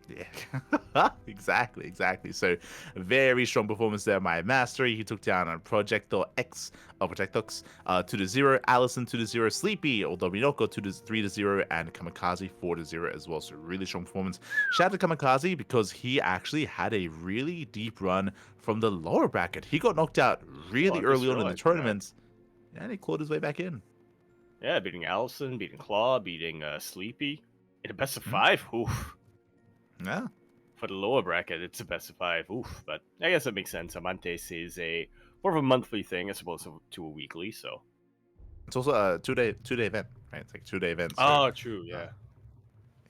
[SPEAKER 2] Yeah, exactly. So, very strong performance there by Master. He took down on Projectile X, Projectox 2-0, Allison 2-0, Sleepy, Dominoko 3-0, and Kamikaze 4-0 as well. So, really strong performance. Shout out to Kamikaze because he actually had a really deep run from the lower bracket. He got knocked out really early on in the tournament, and he clawed his way back in.
[SPEAKER 1] Yeah, beating Allison, beating Claw, beating Sleepy in a best of 5. Oof.
[SPEAKER 2] Yeah.
[SPEAKER 1] For the lower bracket, it's a best of 5. Oof, but I guess that makes sense. Amantes is more of a monthly thing as opposed to a weekly, so.
[SPEAKER 2] It's also a two-day event, right? It's like 2-day event. So,
[SPEAKER 1] oh, true, yeah.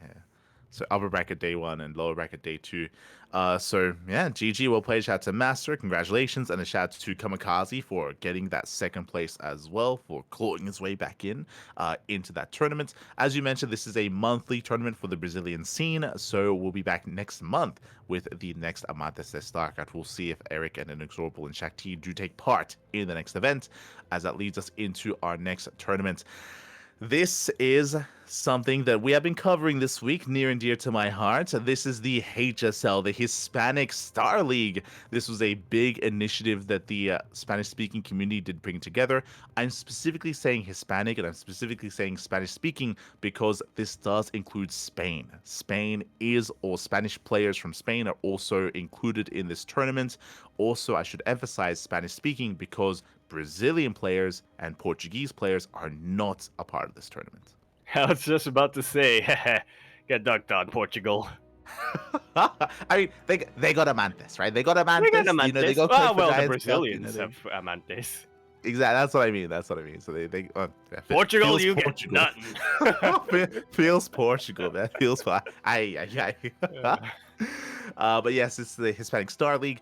[SPEAKER 2] Yeah. So upper bracket day 1 and lower bracket day 2. So yeah, GG, well played. Shout out to Master, congratulations, and a shout out to Kamikaze for getting that second place as well, for clawing his way back into that tournament. As you mentioned, this is a monthly tournament for the Brazilian scene, so we'll be back next month with the next Amantes de StarCraft. We'll see if Eric and Inexorable and Shakti do take part in the next event, as that leads us into our next tournament. This is something that we have been covering this week, near and dear to my heart. This is the HSL, the Hispanic Star League. This was a big initiative that the Spanish-speaking community did bring together. I'm specifically saying Hispanic, and I'm specifically saying Spanish-speaking because this does include Spain. Spain is, or Spanish players from Spain are also included in this tournament. Also, I should emphasize Spanish-speaking because Brazilian players and Portuguese players are not a part of this tournament.
[SPEAKER 1] I was just about to say, get dunked on, Portugal.
[SPEAKER 2] I mean, they got Amantes, right? They got
[SPEAKER 1] We got
[SPEAKER 2] Amantes. You know, they
[SPEAKER 1] Amantes.
[SPEAKER 2] got
[SPEAKER 1] Ah,
[SPEAKER 2] Clifford
[SPEAKER 1] well, the
[SPEAKER 2] Giants Cup. You know,
[SPEAKER 1] Brazilians have Amantes.
[SPEAKER 2] exactly. That's what I mean. That's what I mean. So they yeah,
[SPEAKER 1] Portugal,
[SPEAKER 2] feels
[SPEAKER 1] you
[SPEAKER 2] Portugal.
[SPEAKER 1] get nothing.
[SPEAKER 2] Feels Portugal, man. Feels fine. But yes, it's the Hispanic Star League.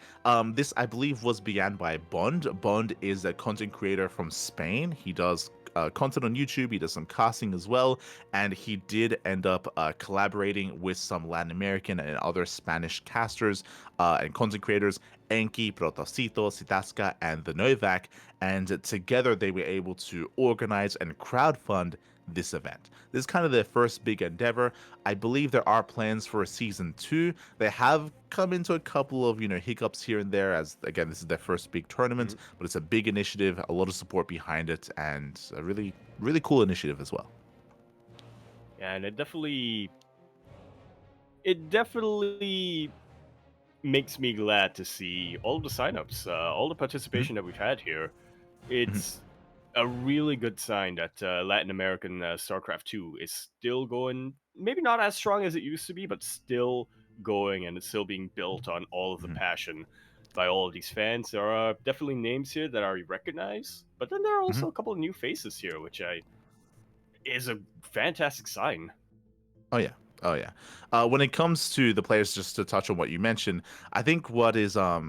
[SPEAKER 2] This I believe was began by Bond. Bond is a content creator from Spain. He does content on YouTube. He does some casting as well, and he did end up collaborating with some Latin American and other Spanish casters and content creators, Enki, Protocito, Sitasca, and the Novak, and together they were able to organize and crowdfund this event. This is kind of their first big endeavor. I believe there are plans for a season 2. They have come into a couple of, hiccups here and there, as again, this is their first big tournament, but it's a big initiative, a lot of support behind it, and a really, really cool initiative as well.
[SPEAKER 1] Yeah, and it definitely makes me glad to see all the signups, all the participation that we've had here. It's a really good sign that Latin American StarCraft 2 is still going, maybe not as strong as it used to be, but still going, and it's still being built on all of the passion by all of these fans. There are definitely names here that are recognized, but then there are also a couple of new faces here, which is a fantastic sign.
[SPEAKER 2] Oh yeah. Oh yeah. When it comes to the players, just to touch on what you mentioned, I think what is a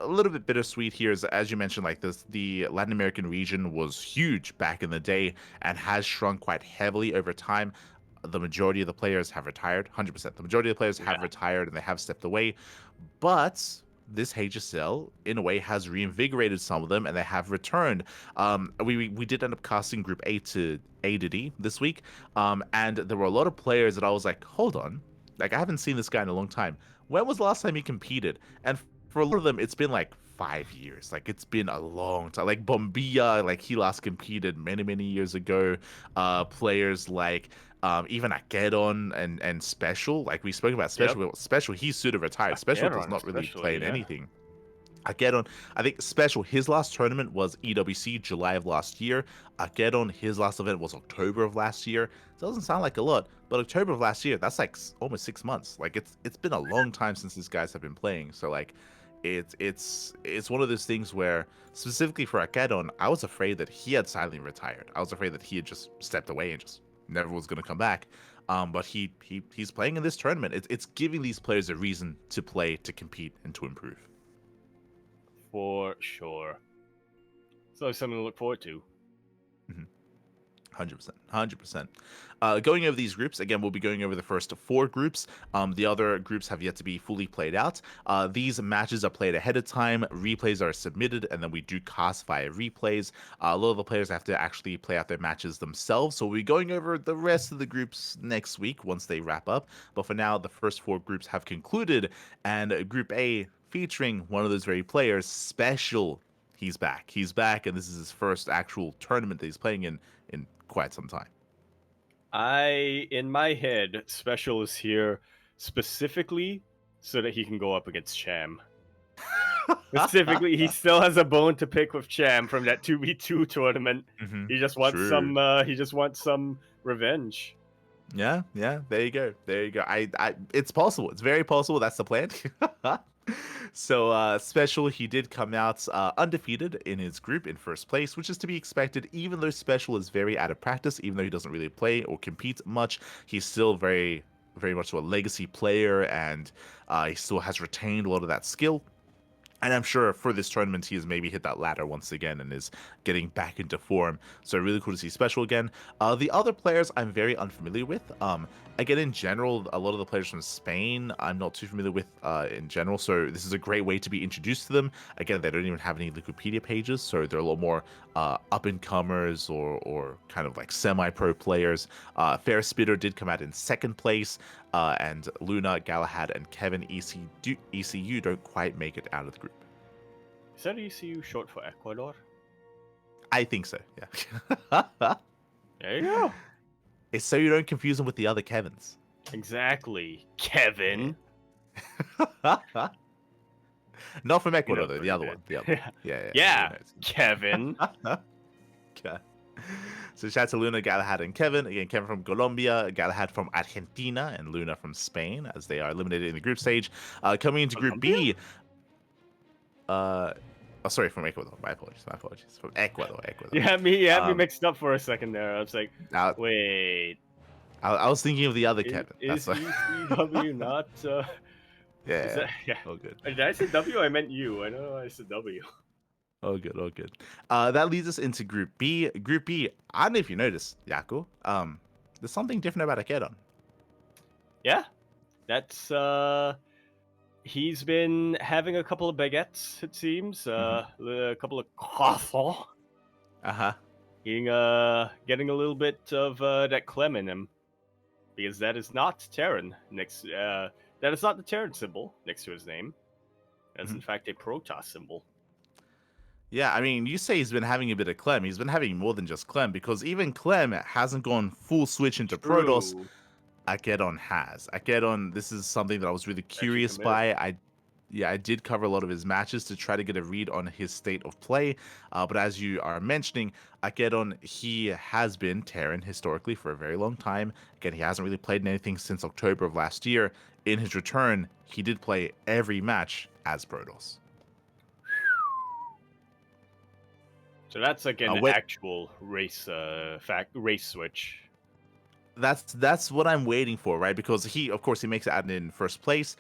[SPEAKER 2] little bit bittersweet here is, as you mentioned, like this, the Latin American region was huge back in the day and has shrunk quite heavily over time. The majority of the players have retired, 100%. The majority of the players have retired and they have stepped away. But this HSL, in a way, has reinvigorated some of them, and they have returned. We did end up casting Group A to D this week, and there were a lot of players that I was like, hold on, like I haven't seen this guy in a long time. When was the last time he competed? And for a lot of them, it's been like 5 years. Like it's been a long time. Like Bombilla, like he last competed many years ago. Players like even Akedon and Special, like we spoke about Special.
[SPEAKER 1] Yep.
[SPEAKER 2] Special, he's sort of retired. Special does not really play in anything. Akedon, I think Special, his last tournament was EWC July of last year. Akedon, his last event was October of last year. It doesn't sound like a lot, but October of last year, that's like almost 6 months. Like it's been a long time since these guys have been playing. So like it's one of those things where, specifically for Akedon, I was afraid that he had silently retired. I was afraid that he had just stepped away and just never was going to come back. But he's playing in this tournament. It's giving these players a reason to play, to compete, and to improve.
[SPEAKER 1] For sure. So something to look forward to.
[SPEAKER 2] 100%. 100%. Going over these groups, again, we'll be going over the first 4 groups. The other groups have yet to be fully played out. These matches are played ahead of time. Replays are submitted, and then we do cast via replays. A lot of the players have to actually play out their matches themselves. So we'll be going over the rest of the groups next week once they wrap up. But for now, the first 4 groups have concluded, and Group A, featuring one of those very players, Special. He's back, and this is his first actual tournament that he's playing in quite some time.
[SPEAKER 1] In my head, Special is here specifically so that he can go up against Cham. Specifically, he still has a bone to pick with Cham from that 2v2 tournament. He just wants some revenge.
[SPEAKER 2] Yeah, there you go. It's possible. It's very possible. That's the plan. So Special, he did come out undefeated in his group in first place, which is to be expected. Even though Special is very out of practice, even though he doesn't really play or compete much, he's still very much a legacy player, and he still has retained a lot of that skill. And I'm sure for this tournament, he has maybe hit that ladder once again and is getting back into form. So really cool to see Special again. The other players I'm very unfamiliar with. Again, in general, a lot of the players from Spain I'm not too familiar with in general. So this is a great way to be introduced to them. Again, they don't even have any Wikipedia pages, so they're a lot more up-and-comers or kind of like semi-pro players. Fair Spitter did come out in second place. And Luna, Galahad, and Kevin ECU don't quite make it out of the group.
[SPEAKER 1] Is that ECU short for Ecuador?
[SPEAKER 2] I think so, yeah.
[SPEAKER 1] There you go.
[SPEAKER 2] It's so you don't confuse them with the other Kevins.
[SPEAKER 1] Exactly, Kevin.
[SPEAKER 2] Not from Ecuador,
[SPEAKER 1] You know
[SPEAKER 2] though. The other one. The other one.
[SPEAKER 1] Yeah, Kevin.
[SPEAKER 2] Okay. So shout out to Luna, Galahad, and Kevin. Again, Kevin from Colombia, Galahad from Argentina, and Luna from Spain, as they are eliminated in the group stage. Coming into Group B. Sorry, from Ecuador. My apologies. From Ecuador.
[SPEAKER 1] You had me mixed up for a second there. I was like, wait.
[SPEAKER 2] I was thinking of the other Kevin.
[SPEAKER 1] Is ECW not?
[SPEAKER 2] Yeah.
[SPEAKER 1] Yeah.
[SPEAKER 2] All good.
[SPEAKER 1] Did I say W? I meant U. I know I said W.
[SPEAKER 2] All good. That leads us into Group B. Group B, I don't know if you noticed, Yaku. There's something different about Akeron.
[SPEAKER 1] Yeah. That's he's been having a couple of baguettes, it seems. A couple of croissants. Getting a little bit of that Clem in him. Because that is not Terran next that is not the Terran symbol next to his name. That's in fact a Protoss symbol.
[SPEAKER 2] Yeah, I mean, you say he's been having a bit of Clem. He's been having more than just Clem, because even Clem hasn't gone full switch into Protoss. Akeron has. Akeron, this is something that I was really curious by. I did cover a lot of his matches to try to get a read on his state of play. But as you are mentioning, Akeron, he has been Terran historically for a very long time. Again, he hasn't really played in anything since October of last year. In his return, he did play every match as Protoss.
[SPEAKER 1] So that's like an actual race switch.
[SPEAKER 2] That's what I'm waiting for, right? Because he makes it in first place.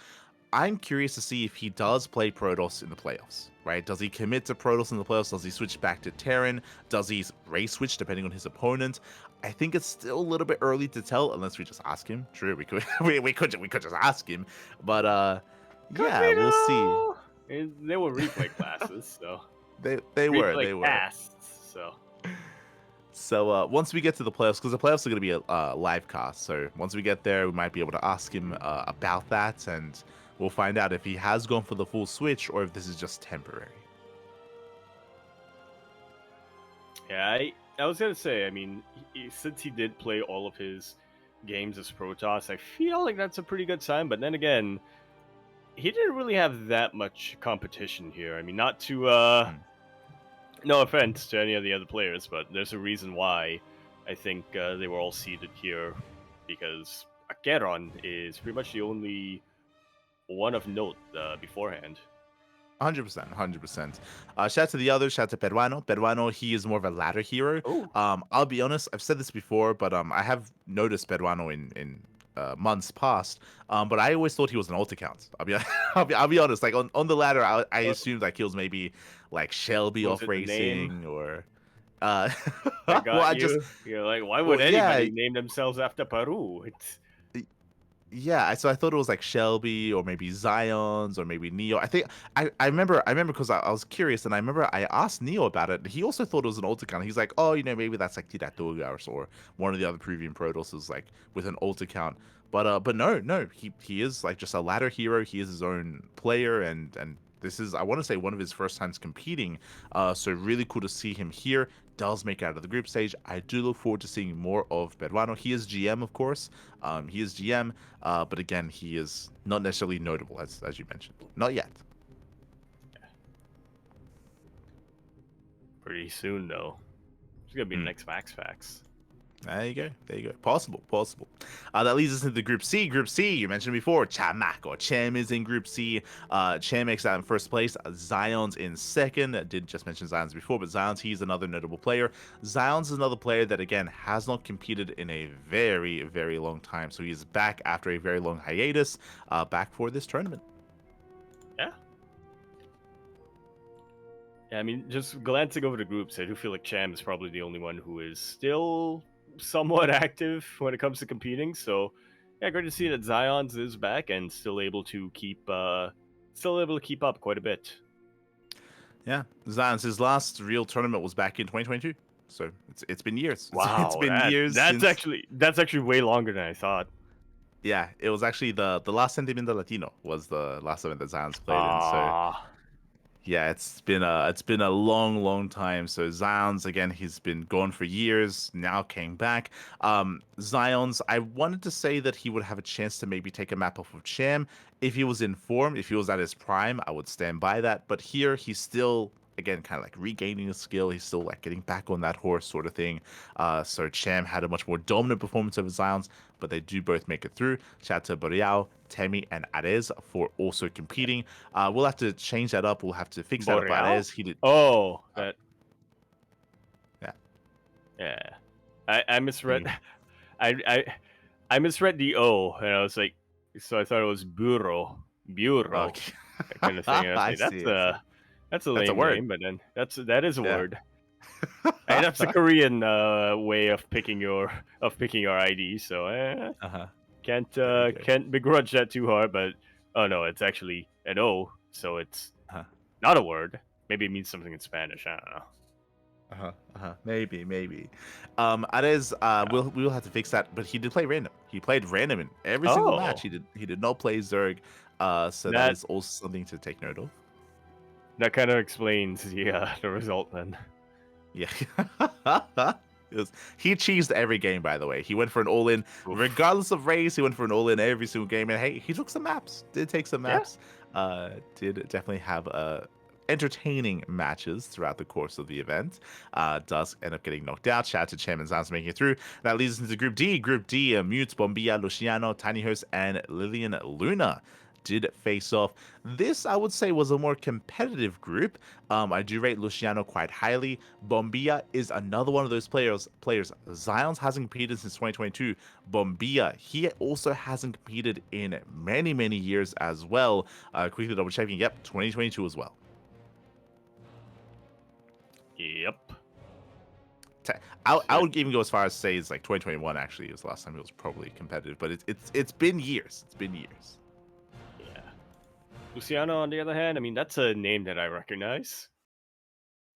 [SPEAKER 2] I'm curious to see if he does play Protoss in the playoffs, right? Does he commit to Protoss in the playoffs? Does he switch back to Terran? Does he race switch depending on his opponent? I think it's still a little bit early to tell unless we just ask him. True, we could we could just ask him, but we'll see.
[SPEAKER 1] They were replay classes, so
[SPEAKER 2] they were
[SPEAKER 1] casts,
[SPEAKER 2] So once we get to the playoffs, because the playoffs are going to be a live cast, so once we get there, we might be able to ask him about that, and we'll find out if he has gone for the full switch or if this is just temporary.
[SPEAKER 1] Yeah, I was going to say, I mean, since he did play all of his games as Protoss, I feel like that's a pretty good sign, but then again, he didn't really have that much competition here. I mean, not to... No offense to any of the other players, but there's a reason why I think they were all seeded here, because Akeron is pretty much the only one of note beforehand.
[SPEAKER 2] 100%. Shout out to the others. Shout out to Peruano. Peruano, he is more of a ladder hero. I'll be honest, I've said this before, but I have noticed Peruano in months past. But I always thought he was an alt account. I'll be honest. Like on the ladder, I assumed like he was maybe like Shelby off racing or.
[SPEAKER 1] You're like, why would anybody name themselves after Peru?
[SPEAKER 2] Yeah, so I thought it was like Shelby or maybe Zions or maybe Neo. I remember because I was curious, and I remember I asked Neo about it. He also thought it was an alt account. He's like, oh, maybe that's like Tiratuga or one of the other Peruvian Protosses like with an alt account. But no, he is like just a ladder hero. He is his own player, and this is, I want to say, one of his first times competing. So really cool to see him here. Does make it out of the group stage. I do look forward to seeing more of Peruano. He is GM, of course. He is GM, but again, he is not necessarily notable, as you mentioned. Not yet.
[SPEAKER 1] Pretty soon, though. It's going to be the next Max Facts.
[SPEAKER 2] There you go. Possible. That leads us into Group C. Group C, you mentioned before, Chamak or Chem is in Group C. Chem makes that in first place. Zion's in second. I did just mention Zion's before, but Zion's, he's another notable player. Zion's is another player that, again, has not competed in a very, very long time. So he's back after a very long hiatus, back for this tournament.
[SPEAKER 1] Yeah. Yeah, I mean, just glancing over the groups, I do feel like Cham is probably the only one who is still somewhat active when it comes to competing. So, yeah, great to see that Zion's is back and still able to keep up quite a bit.
[SPEAKER 2] Yeah, Zion's his last real tournament was back in 2022. So it's been years. It's
[SPEAKER 1] Wow,
[SPEAKER 2] been years
[SPEAKER 1] that's
[SPEAKER 2] since.
[SPEAKER 1] actually way longer than I thought.
[SPEAKER 2] Yeah, it was actually the last Sentimiento Latino was the last event that Zion's played in. So
[SPEAKER 1] Ah,
[SPEAKER 2] yeah, it's been a long time. So Zion's again, he's been gone for years. Now came back. Zion's, I wanted to say that he would have a chance to maybe take a map off of Cham if he was in form. If he was at his prime, I would stand by that. But here, he's still again kind of like regaining his skill. He's still like getting back on that horse sort of thing. So Cham had a much more dominant performance over Zion's, but they do both make it through. Shout out to Boreal, Temi, and Arez for also competing. We'll have to change that up. We'll have to fix that up.
[SPEAKER 1] Boreal?
[SPEAKER 2] Arez, he did.
[SPEAKER 1] Oh,
[SPEAKER 2] Uh,
[SPEAKER 1] that
[SPEAKER 2] yeah.
[SPEAKER 1] yeah. I misread.
[SPEAKER 2] You-
[SPEAKER 1] I I misread the O, and I was like, so I thought it was bureau,
[SPEAKER 2] Okay.
[SPEAKER 1] that kind of thing. And I was
[SPEAKER 2] I
[SPEAKER 1] like,
[SPEAKER 2] see. I see.
[SPEAKER 1] that's a
[SPEAKER 2] That's a
[SPEAKER 1] lame
[SPEAKER 2] word.
[SPEAKER 1] name, but then that is a
[SPEAKER 2] Yeah.
[SPEAKER 1] word. Hey, that's the Korean way of picking your ID. So
[SPEAKER 2] Uh-huh. There you go.
[SPEAKER 1] can't begrudge that too hard. But oh no, it's actually an O, so it's
[SPEAKER 2] Uh-huh.
[SPEAKER 1] not a word. Maybe it means something in Spanish. I don't know.
[SPEAKER 2] Maybe. Arez, we'll have to fix that. But he did play random. He played random in every single match.
[SPEAKER 1] Oh,
[SPEAKER 2] He did not play Zerg. So that
[SPEAKER 1] that
[SPEAKER 2] is also something to take note of.
[SPEAKER 1] that kind of explains the result then.
[SPEAKER 2] Yeah. He cheesed every game, by the way. He went for an all-in,
[SPEAKER 1] Oof.
[SPEAKER 2] regardless of race. He went for an all-in every single game, and hey, he took some maps. Did take some
[SPEAKER 1] Yeah.
[SPEAKER 2] maps. Did definitely have entertaining matches throughout the course of the event. Does end up getting knocked out. Shout out to Chairman Zans making it through. That leads us into Group D. Group D, Mute, Bombilla, Luciano, Tiny Host, and Lillian Luna did face off. This, I would say, was a more competitive group. I do rate Luciano quite highly. Bombilla is another one of those players. Zions hasn't competed since 2022. Bombilla, he also hasn't competed in many years as well. Quickly double checking. Yep, 2022 as well.
[SPEAKER 1] Yep.
[SPEAKER 2] I would even go as far as say it's like 2021 actually is the last time it was probably competitive, but it's been years. It's been years.
[SPEAKER 1] Yeah. Luciano, on the other hand, I mean that's a name that I recognize,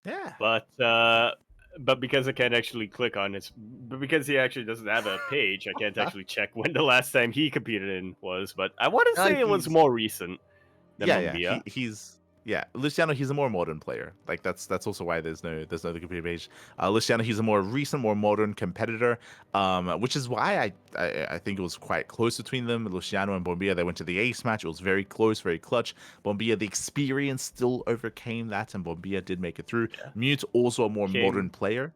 [SPEAKER 2] Yeah.
[SPEAKER 1] but because I can't actually click on it, but because he actually doesn't have a page, I can't actually check when the last time he competed in was. But I want to say it was
[SPEAKER 2] He's
[SPEAKER 1] more recent than
[SPEAKER 2] yeah.
[SPEAKER 1] Bombilla.
[SPEAKER 2] He's yeah. Luciano, he's a more modern player. Like that's also why there's no other computer page. Luciano, he's a more recent, more modern competitor. Which is why I think it was quite close between them. Luciano and Bombilla, they went to the ace match. It was very close, very clutch. Bombilla, the experience still overcame that, and Bombilla did make it through.
[SPEAKER 1] Yeah.
[SPEAKER 2] Mute, also a more modern
[SPEAKER 1] Came
[SPEAKER 2] player.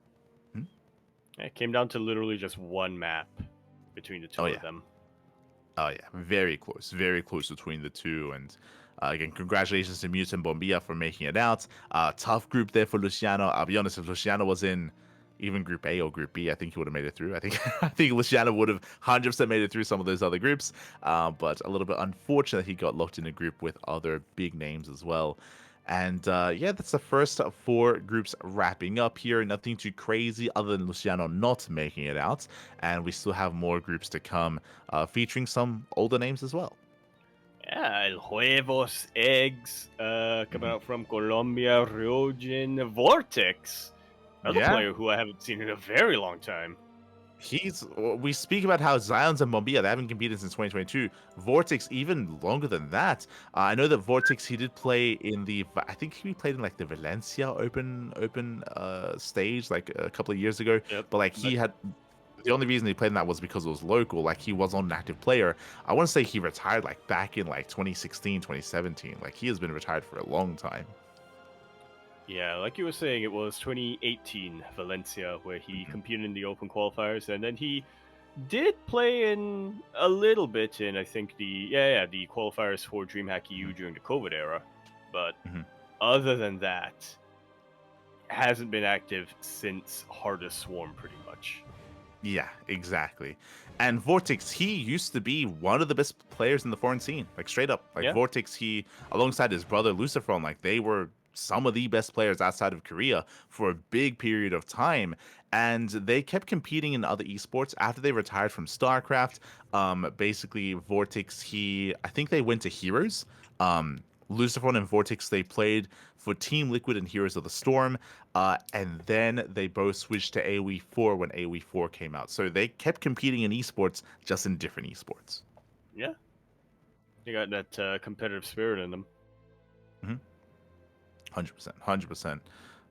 [SPEAKER 1] it came down to literally just one map between the two
[SPEAKER 2] Oh
[SPEAKER 1] of
[SPEAKER 2] yeah.
[SPEAKER 1] them.
[SPEAKER 2] Oh yeah, very close between the two. And again, congratulations to Mute and Bombilla for making it out. Tough group there for Luciano. I'll be honest, if Luciano was in even Group A or Group B, I think he would have made it through. I think I think Luciano would have 100% made it through some of those other groups. But a little bit unfortunate he got locked in a group with other big names as well. And yeah, that's the first 4 groups wrapping up here. Nothing too crazy other than Luciano not making it out. And we still have more groups to come, featuring some older names as well.
[SPEAKER 1] Yeah, El Huevos, Eggs, coming out from Colombia, Ryojin, Vortex, another
[SPEAKER 2] Yeah.
[SPEAKER 1] player who I haven't seen in a very long time.
[SPEAKER 2] We speak about how Zions and Bombilla, they haven't competed since 2022. Vortex even longer than that. I know that Vortex, he did play in I think he played in like the Valencia open stage like a couple of years ago.
[SPEAKER 1] Yep.
[SPEAKER 2] But like the only reason he played in that was because it was local. Like he was not an active player. I want to say he retired like back in like 2016, 2017. Like he has been retired for a long time.
[SPEAKER 1] Yeah, like you were saying, it was 2018 Valencia where he competed in the open qualifiers, and then he did play in a little bit in I think the qualifiers for DreamHack EU during the COVID era, but
[SPEAKER 2] Mhm.
[SPEAKER 1] other than that, hasn't been active since Hardest Swarm pretty much.
[SPEAKER 2] Yeah, exactly. And Vortex, he used to be one of the best players in the foreign scene, like straight up. Like
[SPEAKER 1] Yeah.
[SPEAKER 2] Vortex, he alongside his brother Lucifron, like they were some of the best players outside of Korea for a big period of time. And they kept competing in other esports after they retired from StarCraft. Basically, Vortex, I think they went to Heroes. Lucifer and Vortex, they played for Team Liquid and Heroes of the Storm. And then they both switched to AoE 4 when AoE 4 came out. So they kept competing in esports, just in different esports.
[SPEAKER 1] Yeah. They got that competitive spirit in them.
[SPEAKER 2] 100%, 100%.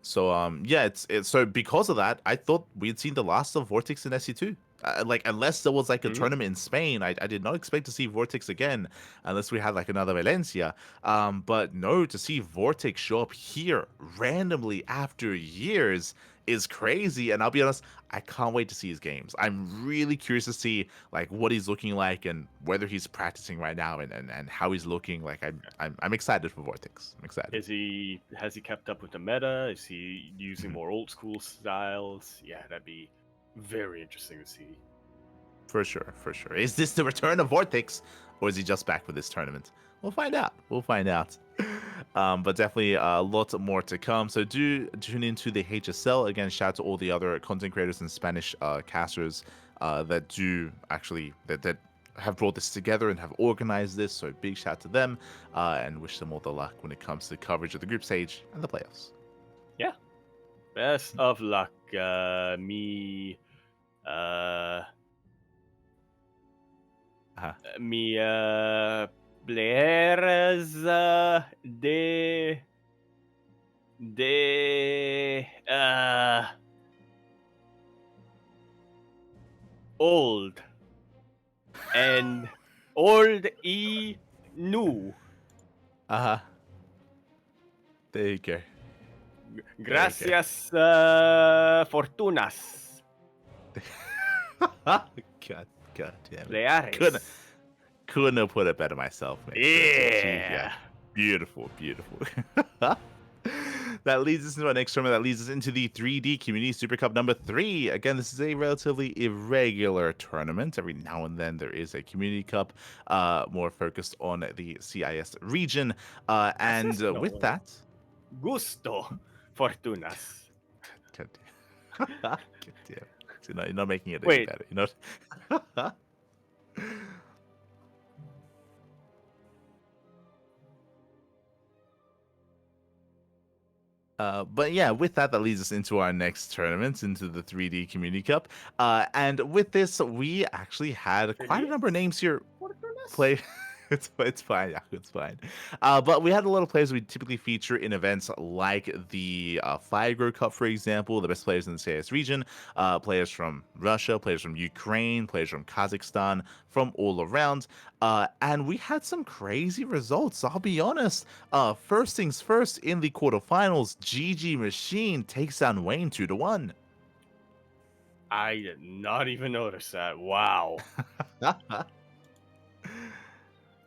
[SPEAKER 2] So yeah, it's so because of that, I thought we'd seen the last of Vortex in SE2. Like unless there was like a tournament in Spain, I did not expect to see Vortex again, unless we had like another Valencia. But no, to see Vortex show up here randomly after years is crazy. And I'll be honest, I can't wait to see his games. I'm really curious to see like what he's looking like and whether he's practicing right now and how he's looking. Like I'm excited for Vortex. I'm excited.
[SPEAKER 1] Has he kept up with the meta? Is he using more old school styles? Yeah, that'd be very interesting to see.
[SPEAKER 2] For sure, for sure. Is this the return of Vortex, or is he just back for this tournament? We'll find out. We'll find out. But definitely a lot more to come. So do tune into the HSL. Again, shout out to all the other content creators and Spanish casters that do actually that have brought this together and have organized this. So big shout out to them and wish them all the luck when it comes to coverage of the group stage and the playoffs.
[SPEAKER 1] Yeah. Best of luck. Mi players de old and old y new.
[SPEAKER 2] There you go.
[SPEAKER 1] Gracias, fortunas.
[SPEAKER 2] God damn it.
[SPEAKER 1] Players.
[SPEAKER 2] Couldn't have put it better myself, man.
[SPEAKER 1] Yeah.
[SPEAKER 2] Beautiful, beautiful. That leads us into our next tournament. That leads us into the 3D Community Super Cup number 3. Again, this is a relatively irregular tournament. Every now and then there is a Community Cup, more focused on the CIS region. And with that...
[SPEAKER 1] Gusto fortunas.
[SPEAKER 2] God damn. You're not making it any
[SPEAKER 1] Wait.
[SPEAKER 2] better, you know? But yeah, with that leads us into our next tournament, into the 3D Community Cup. And with this, we actually had quite a number of names here play. It's fine, yeah, it's fine. But we had a lot of players we typically feature in events like the Fire Cup, for example, the best players in the CIS region, players from Russia, players from Ukraine, players from Kazakhstan, from all around. And we had some crazy results, I'll be honest. First things first, in the quarterfinals, GG Machine takes down Wayne 2-1.
[SPEAKER 1] I did not even notice that. Wow.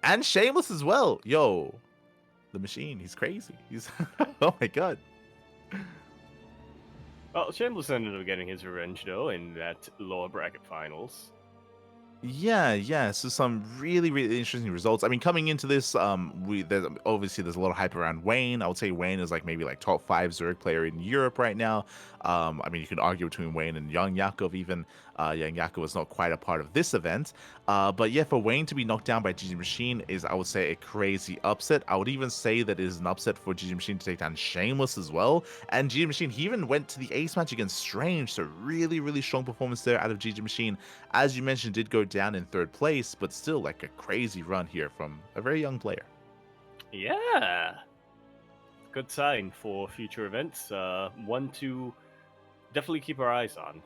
[SPEAKER 2] And Shameless as well. Yo, the Machine, he's crazy. He's oh my god.
[SPEAKER 1] Well, Shameless ended up getting his revenge though in that lower bracket finals.
[SPEAKER 2] Yeah. So some really, really interesting results. I mean, coming into this, there's a lot of hype around Wayne. I would say Wayne is like maybe like top 5 Zurich player in Europe right now. I mean, you could argue between Wayne and Young Yakov even. Young Yakov was not quite a part of this event. But yeah, for Wayne to be knocked down by GG Machine is, I would say, a crazy upset. I would even say that it is an upset for GG Machine to take down Shameless as well. And GG Machine, he even went to the ace match against Strange. So really, really strong performance there out of GG Machine. As you mentioned, did go down in 3rd place, but still like a crazy run here from a very young player.
[SPEAKER 1] Yeah. Good sign for future events. One to definitely keep our eyes on.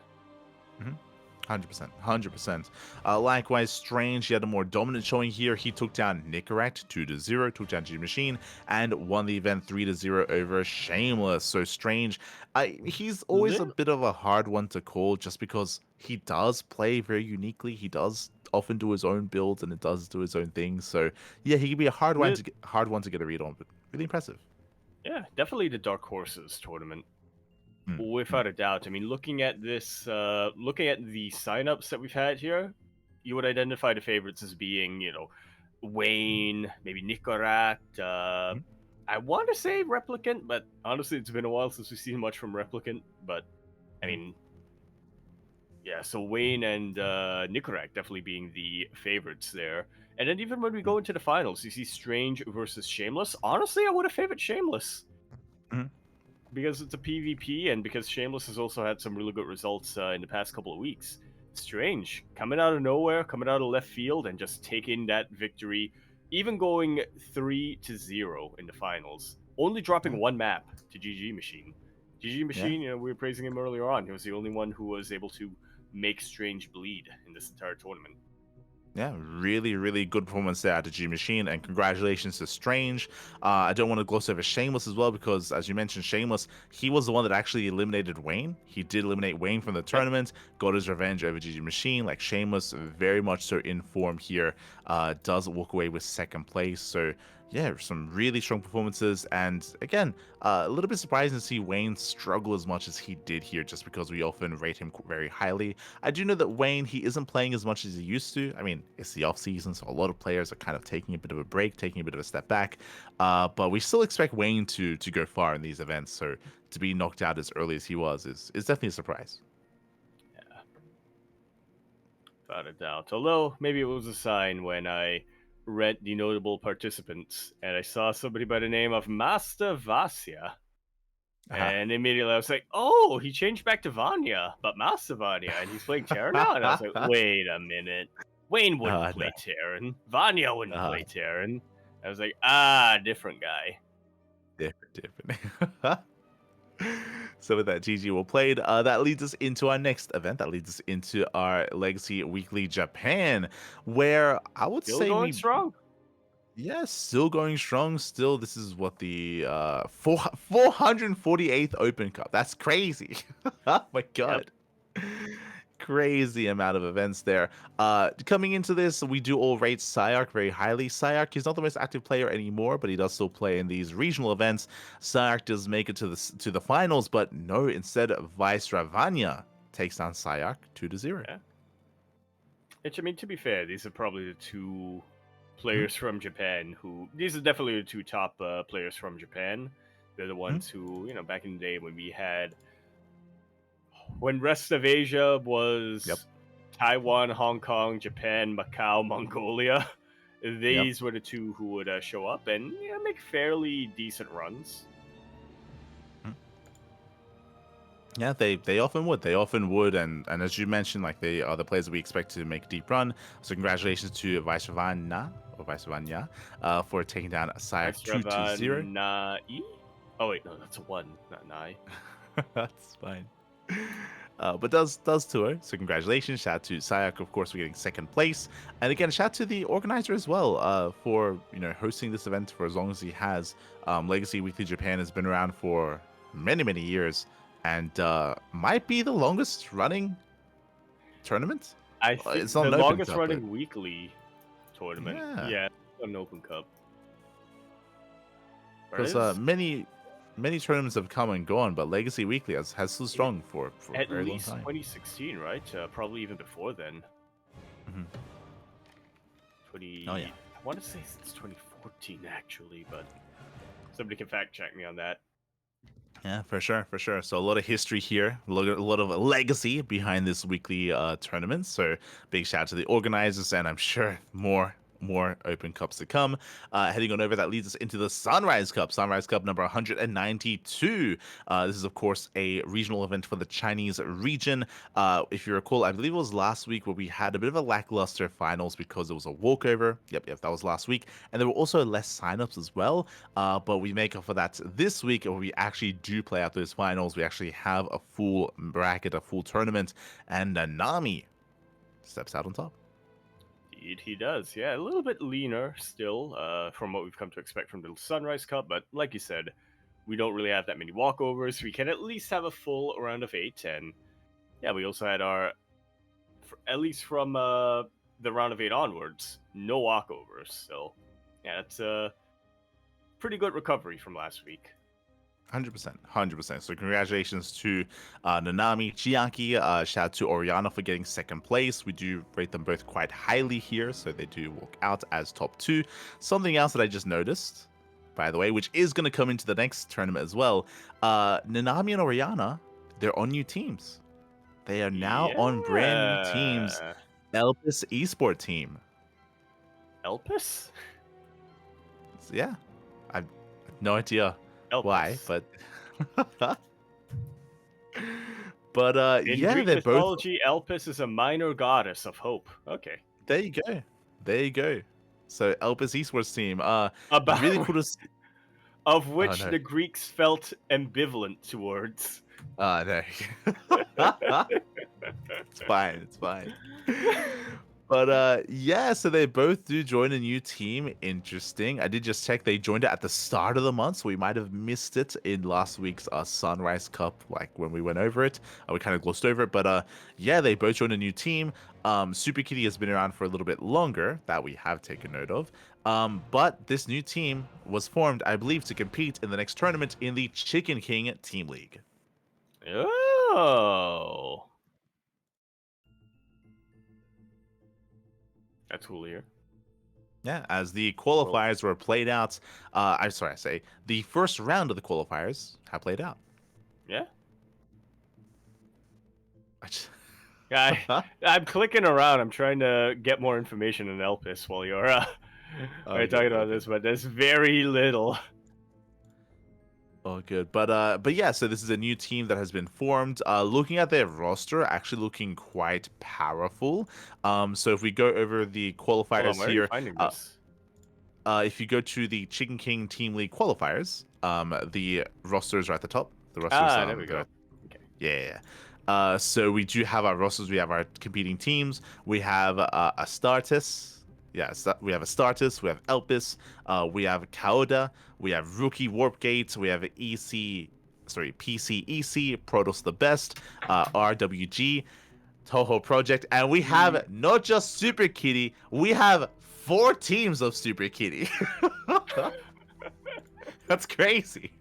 [SPEAKER 2] 100%. Likewise, Strange, he had a more dominant showing here. He took down Nicorette 2-0, took down G Machine, and won the event 3-0 over Shameless. So Strange, he's always a bit of a hard one to call just because he does play very uniquely. He does often do his own builds and it does do his own things. So yeah, he can be a hard one to get a read on, but really impressive.
[SPEAKER 1] Yeah, definitely the Dark Horses tournament. Without a doubt. I mean, looking at this, looking at the signups that we've had here, you would identify the favorites as being, Wayne, maybe Nicorette, I want to say Replicant, but honestly, it's been a while since we've seen much from Replicant. But I mean, yeah. So Wayne and Nicorak definitely being the favorites there. And then even when we go into the finals, you see Strange versus Shameless. Honestly, I would have favored Shameless
[SPEAKER 2] Mhm.
[SPEAKER 1] because it's a PvP and because Shameless has also had some really good results in the past couple of weeks. Strange coming out of nowhere, coming out of left field, and just taking that victory, even going 3-0 in the finals, only dropping
[SPEAKER 2] Yeah.
[SPEAKER 1] one map to GG Machine. GG
[SPEAKER 2] Yeah.
[SPEAKER 1] Machine, we were praising him earlier on. He was the only one who was able to make Strange bleed in this entire tournament.
[SPEAKER 2] Yeah, really, really good performance there at the G Machine, and congratulations to Strange. I don't want to gloss over Shameless as well because, as you mentioned, Shameless, he was the one that actually eliminated Wayne. He did eliminate Wayne from the
[SPEAKER 1] Yep.
[SPEAKER 2] tournament, got his revenge over GG Machine. Like Shameless, very much so in form here, does walk away with second place. So yeah, some really strong performances, and again, a little bit surprising to see Wayne struggle as much as he did here, just because we often rate him very highly. I do know that Wayne, he isn't playing as much as he used to. I mean, it's the off season, so a lot of players are kind of taking a bit of a break, taking a bit of a step back. But we still expect Wayne to go far in these events. So to be knocked out as early as he was is definitely a surprise.
[SPEAKER 1] Yeah, without a doubt. Although maybe it was a sign when I read the notable participants and I saw somebody by the name of Master Vasya. And immediately I was like, oh, he changed back to Vanya, but Master Vanya, and he's playing Terran now? And I was like, wait a minute. Wayne wouldn't
[SPEAKER 2] No,
[SPEAKER 1] play Terran. Vanya wouldn't
[SPEAKER 2] uh,
[SPEAKER 1] play Terran. I was like, different guy.
[SPEAKER 2] different. So with that, GG well played. That leads us into our next event. That leads us into our Legacy Weekly Japan, where I would
[SPEAKER 1] Still
[SPEAKER 2] say
[SPEAKER 1] going
[SPEAKER 2] we
[SPEAKER 1] strong.
[SPEAKER 2] yeah, still going strong. Still, this is what the 448th Open Cup. That's crazy. Oh my
[SPEAKER 1] Yep.
[SPEAKER 2] god. Crazy amount of events there. Coming into this, we do all rate Sayark very highly. Sayark is not the most active player anymore, but he does still play in these regional events. Sayark does make it to the finals, but no, instead Vice Ravanya takes down Sayark 2-0.
[SPEAKER 1] Yeah. Which, I mean, to be fair, these are probably the two
[SPEAKER 2] Mhm,
[SPEAKER 1] players from Japan who. These are definitely the two top players from Japan. They're the
[SPEAKER 2] mhm.
[SPEAKER 1] ones who, back in the day when we had. When rest of Asia
[SPEAKER 2] Yep,
[SPEAKER 1] was Taiwan, Hong Kong, Japan, Macau, Mongolia,
[SPEAKER 2] yep.
[SPEAKER 1] these were the two who would show up and make fairly decent runs.
[SPEAKER 2] Yeah, they often would. They often would, and as you mentioned, like they are the players that we expect to make a deep run. So congratulations to Vaishravanya for taking down Sayak 2-0.
[SPEAKER 1] Nai? Oh wait, no, that's a one, not Nai.
[SPEAKER 2] That's fine. But does tour. So congratulations. Shout out to Sayak, of course, for getting second place. And again, shout out to the organizer as well for hosting this event for as long as he has. Legacy Weekly Japan has been around for many years, and might be the longest running tournament.
[SPEAKER 1] I
[SPEAKER 2] It's
[SPEAKER 1] think
[SPEAKER 2] not
[SPEAKER 1] the
[SPEAKER 2] an Open
[SPEAKER 1] longest
[SPEAKER 2] Cup, but
[SPEAKER 1] running weekly tournament.
[SPEAKER 2] yeah,
[SPEAKER 1] Yeah, an Open Cup. But it
[SPEAKER 2] because
[SPEAKER 1] is
[SPEAKER 2] many tournaments have come and gone, but Legacy Weekly has stood strong for a
[SPEAKER 1] at
[SPEAKER 2] very long
[SPEAKER 1] least
[SPEAKER 2] time.
[SPEAKER 1] 2016, right? Probably even before then.
[SPEAKER 2] Mhm.
[SPEAKER 1] 20.
[SPEAKER 2] Oh yeah.
[SPEAKER 1] I want to say since 2014 actually, but somebody can fact check me on that.
[SPEAKER 2] Yeah, for sure, for sure. So a lot of history here, a lot of legacy behind this weekly tournament. So big shout out to the organizers, and I'm sure more Open Cups to come. Heading on over, that leads us into the Sunrise Cup. Sunrise Cup number 192. This is, of course, a regional event for the Chinese region. If you recall, I believe it was last week where we had a bit of a lackluster finals because it was a walkover. Yep, that was last week. And there were also less signups as well. But we make up for that this week, where we actually do play out those finals. We actually have a full bracket, a full tournament, and Nami steps out on top.
[SPEAKER 1] Indeed, he does. Yeah, a little bit leaner still from what we've come to expect from the Sunrise Cup, but like you said, we don't really have that many walkovers. We can at least have a full round of 8, and yeah, we also had our, at least from the round of 8 onwards, no walkovers. So yeah, that's a pretty good recovery from last week.
[SPEAKER 2] 100%, 100%. So congratulations to Nanami, Chiaki. Shout out to Oriana for getting second place. We do rate them both quite highly here, so they do walk out as top 2. Something else that I just noticed, by the way, which is going to come into the next tournament as well. Nanami and Oriana, they're on new teams. They are now on brand new teams.
[SPEAKER 1] Yeah.
[SPEAKER 2] Elpis Esport team.
[SPEAKER 1] Elpis?
[SPEAKER 2] Yeah, I've no idea why,
[SPEAKER 1] Elpis.
[SPEAKER 2] but but
[SPEAKER 1] In
[SPEAKER 2] yeah,
[SPEAKER 1] Greek
[SPEAKER 2] they're both.
[SPEAKER 1] mythology, Elpis is a minor goddess of hope. Okay.
[SPEAKER 2] There you go. There you go. So Elpis Esports team. Really
[SPEAKER 1] About
[SPEAKER 2] cool to see.
[SPEAKER 1] of
[SPEAKER 2] Oh
[SPEAKER 1] which
[SPEAKER 2] no.
[SPEAKER 1] the Greeks felt ambivalent towards.
[SPEAKER 2] There you go. It's fine. It's fine. But yeah, so they both do join a new team. Interesting. I did just check. They joined it at the start of the month, so we might have missed it in last week's Sunrise Cup, like when we went over it. We kind of glossed over it, but yeah, they both joined a new team. Super Kitty has been around for a little bit longer, that we have taken note of. But this new team was formed, I believe, to compete in the next tournament in the Chicken King Team League.
[SPEAKER 1] Oh. That's cool here.
[SPEAKER 2] Yeah, as the qualifiers were played out, I'm sorry, I say the first round of the qualifiers have played out.
[SPEAKER 1] Yeah.
[SPEAKER 2] I just-
[SPEAKER 1] I'm clicking around. I'm trying to get more information on Elpis while you're talking about this, but there's very little.
[SPEAKER 2] Oh, good. But yeah, so this is a new team that has been formed. Looking at their roster, actually looking quite powerful. So if we go over the
[SPEAKER 1] Hold on,
[SPEAKER 2] qualifiers
[SPEAKER 1] where are you
[SPEAKER 2] here,
[SPEAKER 1] finding this?
[SPEAKER 2] if you go to the Chicken King Team League qualifiers, the rosters are at the top. The rosters,
[SPEAKER 1] There we go. Okay.
[SPEAKER 2] Yeah. So we do have our rosters. We have our competing teams. We have Astartes. Yeah, we have Astartes. We have Elpis. We have Kaoda. We have Rookie Warpgate. We have PCEC, Protoss the Best, RWG, Toho Project, and we have not just Super Kitty. We have 4 teams of Super Kitty. That's crazy.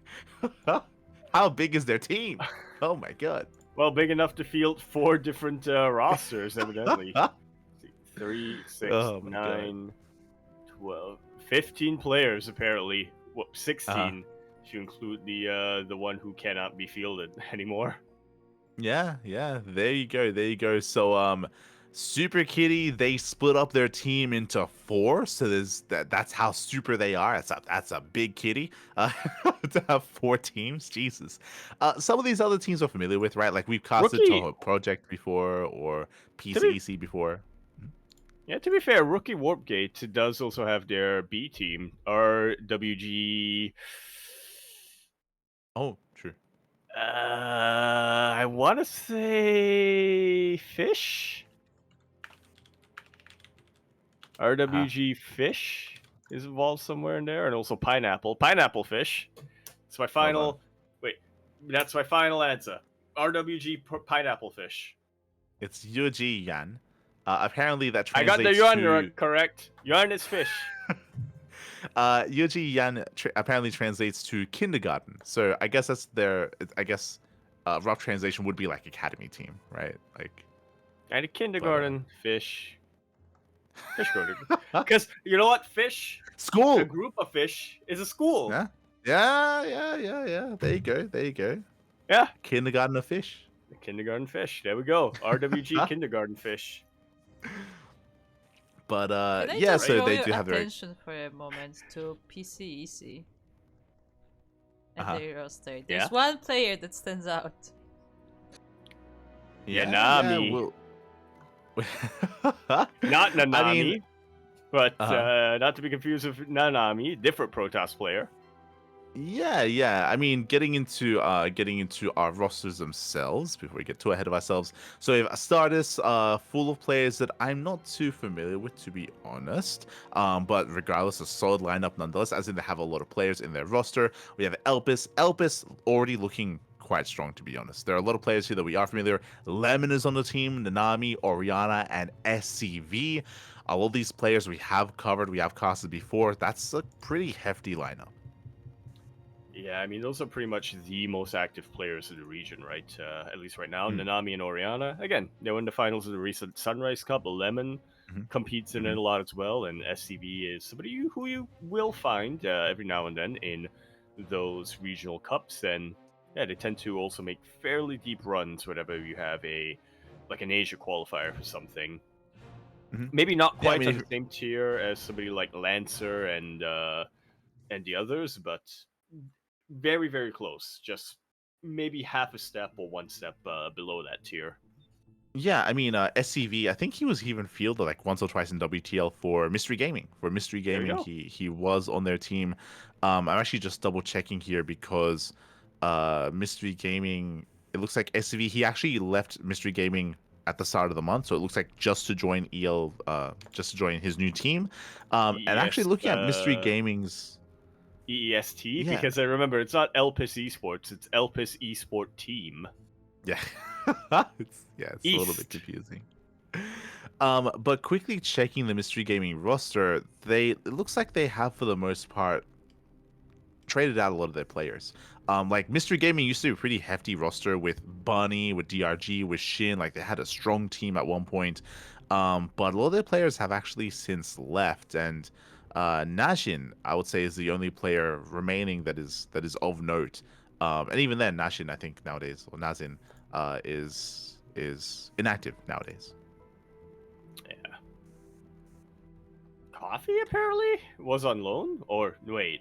[SPEAKER 2] How big is their team? Oh my god.
[SPEAKER 1] Well, big enough to field 4 different rosters, evidently. 3, 6,
[SPEAKER 2] Oh my
[SPEAKER 1] 9, 12, 15 players apparently. Well, 16 if you include the one who cannot be fielded anymore.
[SPEAKER 2] Yeah, there you go. There you go. So Super Kitty, they split up their team into 4, so that's how super they are. That's a big kitty. To have 4 teams, Jesus. Some of these other teams we're familiar with, right? Like we've casted
[SPEAKER 1] Rookie,
[SPEAKER 2] Toho Project before or
[SPEAKER 1] to be,
[SPEAKER 2] PCEC before.
[SPEAKER 1] yeah, to be fair, Rookie Warpgate does also have their B team, RWG.
[SPEAKER 2] Oh, true.
[SPEAKER 1] I want to say Fish. RWG Fish is involved somewhere in there, and also Pineapple. Pineapple Fish. It's my final. Wait, that's my final answer. RWG Pineapple Fish.
[SPEAKER 2] It's Yuji Yan. Apparently that
[SPEAKER 1] I got
[SPEAKER 2] translates
[SPEAKER 1] the yuan
[SPEAKER 2] to
[SPEAKER 1] correct. Yuan is fish.
[SPEAKER 2] Yuji Yan apparently translates to kindergarten. So I guess that's rough translation would be like academy team, right? Like
[SPEAKER 1] And a kindergarten fish. Fish garden. Because you know what? Fish.
[SPEAKER 2] school.
[SPEAKER 1] A group of fish is a school.
[SPEAKER 2] Yeah. There you go.
[SPEAKER 1] Yeah.
[SPEAKER 2] Kindergarten of fish.
[SPEAKER 1] The kindergarten fish. There we go. RWG kindergarten fish.
[SPEAKER 2] But
[SPEAKER 3] Can I
[SPEAKER 2] yeah,
[SPEAKER 3] just
[SPEAKER 2] so
[SPEAKER 3] draw
[SPEAKER 2] they
[SPEAKER 3] your
[SPEAKER 2] do have their
[SPEAKER 3] attention for a moment to PCEC and their roster. There's
[SPEAKER 1] Yeah?
[SPEAKER 3] one player that stands out.
[SPEAKER 1] Nami. Not Nanami.
[SPEAKER 2] I mean,
[SPEAKER 1] but not to be confused with Nanami, different Protoss player.
[SPEAKER 2] Yeah. I mean, getting into our rosters themselves before we get too ahead of ourselves. So we have Astartes, full of players that I'm not too familiar with, to be honest. But regardless, a solid lineup nonetheless, as in they have a lot of players in their roster. We have Elpis. Elpis already looking quite strong, to be honest. There are a lot of players here that we are familiar. Lemon is on the team, Nanami, Oriana, and SCV. All of these players we have covered, we have casted before. That's a pretty hefty lineup.
[SPEAKER 1] Yeah, I mean, those are pretty much the most active players in the region, right? At least right now.
[SPEAKER 2] Mm,
[SPEAKER 1] Nanami and Oriana, again, they were in the finals of the recent Sunrise Cup. Lemon
[SPEAKER 2] mhm,
[SPEAKER 1] competes in it
[SPEAKER 2] mhm.
[SPEAKER 1] a lot as well, and SCV is somebody who you will find every now and then in those regional cups. And yeah, they tend to also make fairly deep runs whenever you have a like an Asia qualifier for something.
[SPEAKER 2] Mhm.
[SPEAKER 1] Maybe not
[SPEAKER 2] Yeah, I
[SPEAKER 1] quite
[SPEAKER 2] mean,
[SPEAKER 1] on the same tier as somebody like Lancer and the others, but very, very close. Just maybe half a step or one step below that tier.
[SPEAKER 2] yeah, I mean, SCV. I think he was even fielded like once or twice in WTL for Mystery Gaming. For Mystery
[SPEAKER 1] There you
[SPEAKER 2] Gaming,
[SPEAKER 1] go.
[SPEAKER 2] he was on their team. I'm actually just double checking here because Mystery Gaming. It looks like SCV. He actually left Mystery Gaming at the start of the month, so it looks like just to join EL, just to join his new team. And actually
[SPEAKER 1] EES,
[SPEAKER 2] looking at Mystery Gaming's,
[SPEAKER 1] EEST,
[SPEAKER 2] yeah,
[SPEAKER 1] because I remember it's not Elpis Esports, it's Elpis Esport Team.
[SPEAKER 2] yeah, it's a little bit
[SPEAKER 1] East.
[SPEAKER 2] confusing. But quickly checking the Mystery Gaming roster, it looks like they have for the most part traded out a lot of their players. Like Mystery Gaming used to be a pretty hefty roster with Bunny, with DRG, with Shin. Like they had a strong team at one point. But a lot of their players have actually since left, and Nashin, I would say, is the only player remaining that is of note. And even then, Nashin, I think nowadays, or Nazin, is inactive nowadays.
[SPEAKER 1] Yeah. Coffee apparently was on loan? Or wait.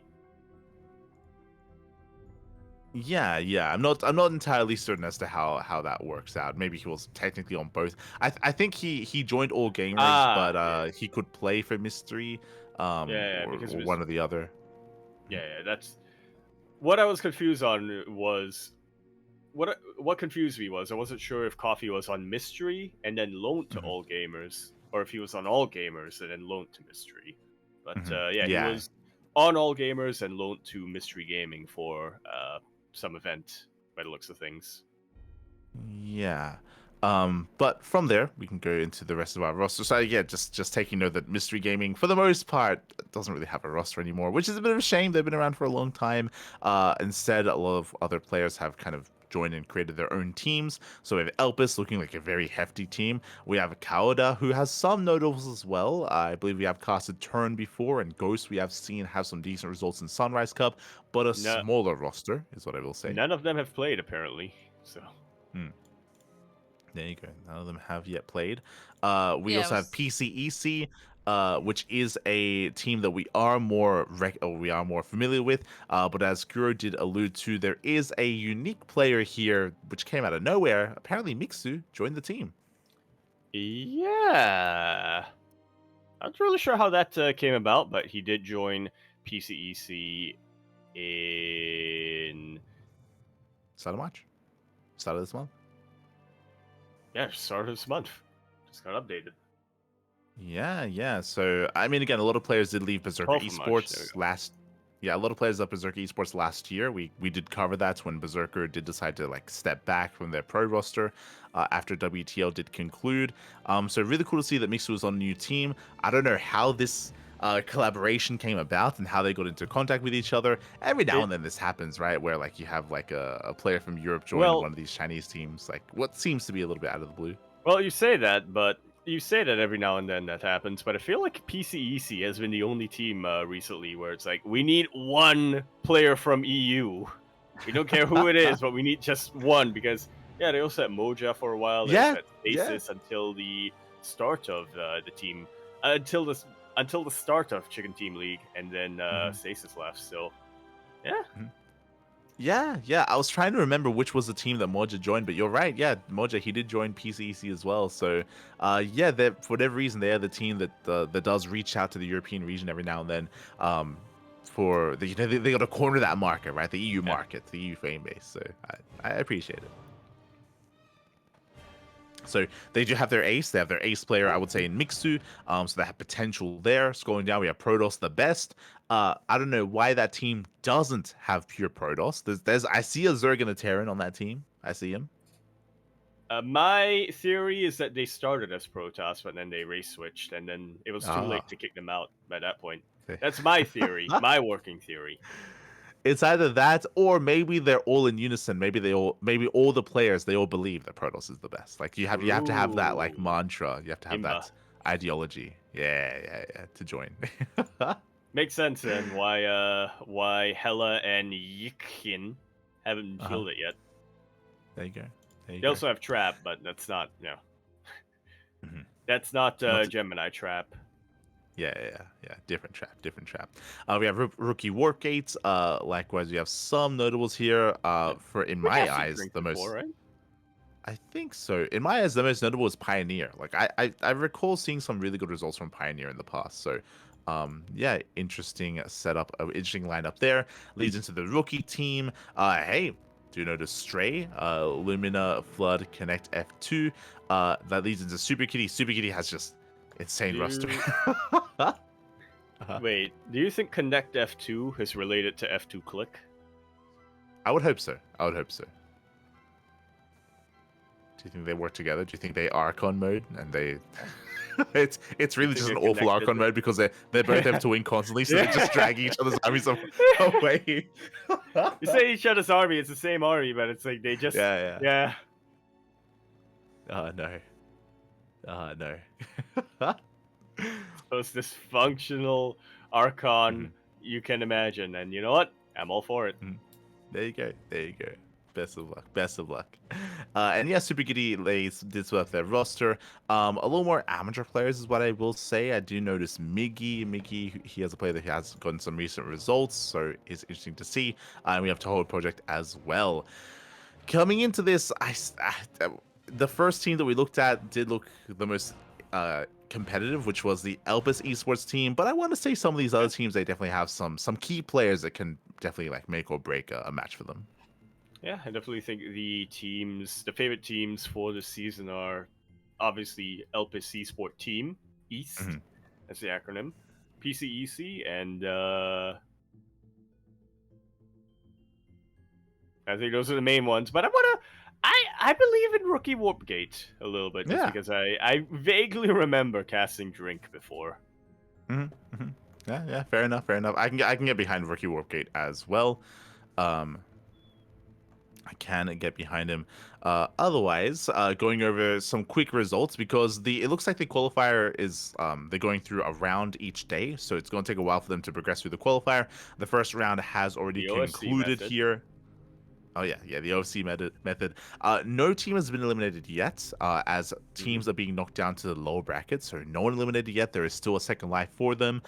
[SPEAKER 2] Yeah. I'm not entirely certain as to how that works out. Maybe he was technically on both. I think he joined All Gamers, but
[SPEAKER 1] Yeah.
[SPEAKER 2] he could play for Mystery,
[SPEAKER 1] Yeah, because it
[SPEAKER 2] or
[SPEAKER 1] was
[SPEAKER 2] one or the other.
[SPEAKER 1] yeah, that's what I was confused on was what confused me was I wasn't sure if Coffee was on Mystery and then loaned to
[SPEAKER 2] Hmm.
[SPEAKER 1] All Gamers, or if he was on All Gamers and then loaned to Mystery. But
[SPEAKER 2] Hmm.
[SPEAKER 1] yeah, he
[SPEAKER 2] Yeah,
[SPEAKER 1] was on All Gamers and loaned to Mystery Gaming for some event by the looks of things.
[SPEAKER 2] yeah. But from there we can go into the rest of our roster. So yeah, just taking note that Mystery Gaming, for the most part, doesn't really have a roster anymore, which is a bit of a shame. They've been around for a long time. Instead, a lot of other players have kind of joined and created their own teams. So we have Elpis looking like a very hefty team. We have Kaoda, who has some notables as well. I believe we have casted Turn before, and Ghost we have seen have some decent results in Sunrise Cup, but a
[SPEAKER 1] No,
[SPEAKER 2] smaller roster is what I will say.
[SPEAKER 1] none of them have played apparently. So
[SPEAKER 2] Hmm. There you go. None of them have yet played. We
[SPEAKER 3] Yeah, it
[SPEAKER 2] also have
[SPEAKER 3] was.
[SPEAKER 2] PCEC, which is a team that we are more familiar with. But as Guro did allude to, there is a unique player here which came out of nowhere. Apparently, Mixu joined the team.
[SPEAKER 1] yeah, not really sure how that came about, but he did join PCEC in
[SPEAKER 2] Start of March, start of this month.
[SPEAKER 1] start of this month. Just got updated.
[SPEAKER 2] Yeah. So I mean, again, a lot of players did leave Berserker
[SPEAKER 1] 12th of March. There we
[SPEAKER 2] Esports
[SPEAKER 1] go.
[SPEAKER 2] last. Yeah, a lot of players left Berserker Esports last year. We did cover that when Berserker did decide to like step back from their pro roster after WTL did conclude. So really cool to see that Mixu was on a new team. I don't know how this collaboration came about and how they got into contact with each other. Every now
[SPEAKER 1] It
[SPEAKER 2] and then this happens, right? Where like you have like a player from Europe join
[SPEAKER 1] well,
[SPEAKER 2] one of these Chinese teams, like what seems to be a little bit out of the blue.
[SPEAKER 1] well, you say that, but you say that every now and then that happens. But I feel like PCEC has been the only team recently where it's like we need one player from EU. We don't care who it is, but we need just one because yeah, they also had Moja for a while. They also
[SPEAKER 2] Yeah,
[SPEAKER 1] had
[SPEAKER 2] yeah.
[SPEAKER 1] Stasis until the start of the team, until the start of Chicken Team League, and then
[SPEAKER 2] Mhm.
[SPEAKER 1] Stasis left. So yeah,
[SPEAKER 2] Yeah. I was trying to remember which was the team that Moja joined, but you're right. Yeah, Moja, he did join PCEC as well. So, yeah, for whatever reason, they are the team that does reach out to the European region every now and then. For they got to corner that market, right? The EU
[SPEAKER 1] yeah.
[SPEAKER 2] market, the EU fan base. So I appreciate it. So they do have their ace. They have their ace player, I would say, in Mixu. So they have potential there. Scrolling down, we have Protoss, the best. I don't know why that team doesn't have pure Protoss. I see a Zerg and a Terran on that team. I see him.
[SPEAKER 1] My theory is that they started as Protoss, but then they race switched, and then it was too
[SPEAKER 2] Ah,
[SPEAKER 1] late to kick them out by that point.
[SPEAKER 2] okay.
[SPEAKER 1] That's my theory, my working theory.
[SPEAKER 2] It's either that or maybe they're all in unison. Maybe all the players they all believe that Protoss is the best. Like you have to have that like
[SPEAKER 1] Ooh,
[SPEAKER 2] mantra. You have to have
[SPEAKER 1] Imba.
[SPEAKER 2] that ideology. Yeah, to join.
[SPEAKER 1] Makes sense then why Hella and Yikin haven't
[SPEAKER 2] Uh-huh.
[SPEAKER 1] filled it yet.
[SPEAKER 2] There you go. There you
[SPEAKER 1] They
[SPEAKER 2] go.
[SPEAKER 1] also have Trap, but that's not
[SPEAKER 2] Mhm.
[SPEAKER 1] that's not
[SPEAKER 2] Not
[SPEAKER 1] Gemini Trap.
[SPEAKER 2] Yeah. Different trap. Different trap. We have rookie Warpgates. Likewise, we have some notables here. For in
[SPEAKER 1] We
[SPEAKER 2] my
[SPEAKER 1] casted
[SPEAKER 2] eyes,
[SPEAKER 1] Drink
[SPEAKER 2] the
[SPEAKER 1] before,
[SPEAKER 2] most.
[SPEAKER 1] right?
[SPEAKER 2] I think so. In my eyes, the most notable is Pioneer. Like I recall seeing some really good results from Pioneer in the past. So, yeah, interesting setup, interesting lineup there. Leads into the rookie team. Hey, do you notice Stray? Lumina, Flood, Connect, F2. That leads into Super Kitty. Super Kitty has just insane roster.
[SPEAKER 1] Do
[SPEAKER 2] Uh-huh.
[SPEAKER 1] Wait, do you think Connect F2 is related to F2 Click?
[SPEAKER 2] I would hope so. I would hope so. Do you think they work together? Do you think they Archon mode and they? It's
[SPEAKER 1] You
[SPEAKER 2] really
[SPEAKER 1] think
[SPEAKER 2] just an
[SPEAKER 1] they're
[SPEAKER 2] awful
[SPEAKER 1] connected?
[SPEAKER 2] Archon mode because they both have to win constantly, so they're just dragging each other's armies away.
[SPEAKER 1] You say each other's army, it's the same army, but it's like they just
[SPEAKER 2] Yeah.
[SPEAKER 1] yeah.
[SPEAKER 2] No. No.
[SPEAKER 1] Most dysfunctional Archon
[SPEAKER 2] Mhm,
[SPEAKER 1] you can imagine, and you know what? I'm all for it.
[SPEAKER 2] mhm. There you go. There you go. Best of luck. Best of luck. And yeah, Super Giddy lays this with their roster. A little more amateur players is what I will say. I do notice Miggy. Miggy, he has a player that has gotten some recent results, so it's interesting to see. And we have Toho Project as well. Coming into this, the first team that we looked at did look the most competitive, which was the Elpis esports team. But I want to say some of these other teams, they definitely have some key players that can definitely like make or break a match for them.
[SPEAKER 1] Yeah, I definitely think the favorite teams for this season are obviously Elpis Esport Team East,
[SPEAKER 2] Mhm.
[SPEAKER 1] that's the acronym, PCEC, and I think those are the main ones. But I believe in Rookie Warpgate a little bit just
[SPEAKER 2] Yeah.
[SPEAKER 1] because I vaguely remember casting Drink before.
[SPEAKER 2] hmm hmm Yeah. Fair enough. Fair enough. I can get behind Rookie Warpgate as well. Um, I can get behind him. Otherwise, going over some quick results because it looks like the qualifier is they're going through a round each day, so it's going to take a while for them to progress through the qualifier. The first round has already
[SPEAKER 1] The OSC
[SPEAKER 2] concluded
[SPEAKER 1] method.
[SPEAKER 2] here. Oh yeah, the OC method. No team has been eliminated yet, as
[SPEAKER 1] Mm-hmm.
[SPEAKER 2] teams are being knocked down to the lower brackets. So no one eliminated yet. There is still a second life for them.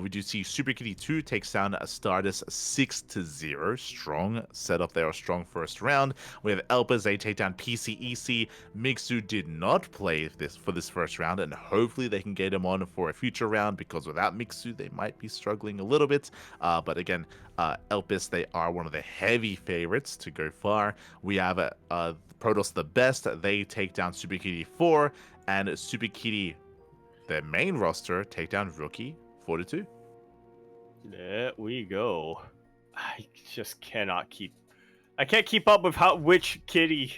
[SPEAKER 2] We do see Super Kitty 2 takes down Stardust 6-0. Strong setup there, a strong first round. We have Elpis, they take down PCEC. Mixu did not play for this first round, and hopefully they can get him on for a future round because without Mixu, they might be struggling a little bit. But again, Elpis, they are one of the heavy favorites to go far. We have Protoss the best. They take down Super Kitty 4, and Super Kitty, their main roster, take down Rookie 4-2.
[SPEAKER 1] There we go. I just cannot keep. I can't keep up with which Skitty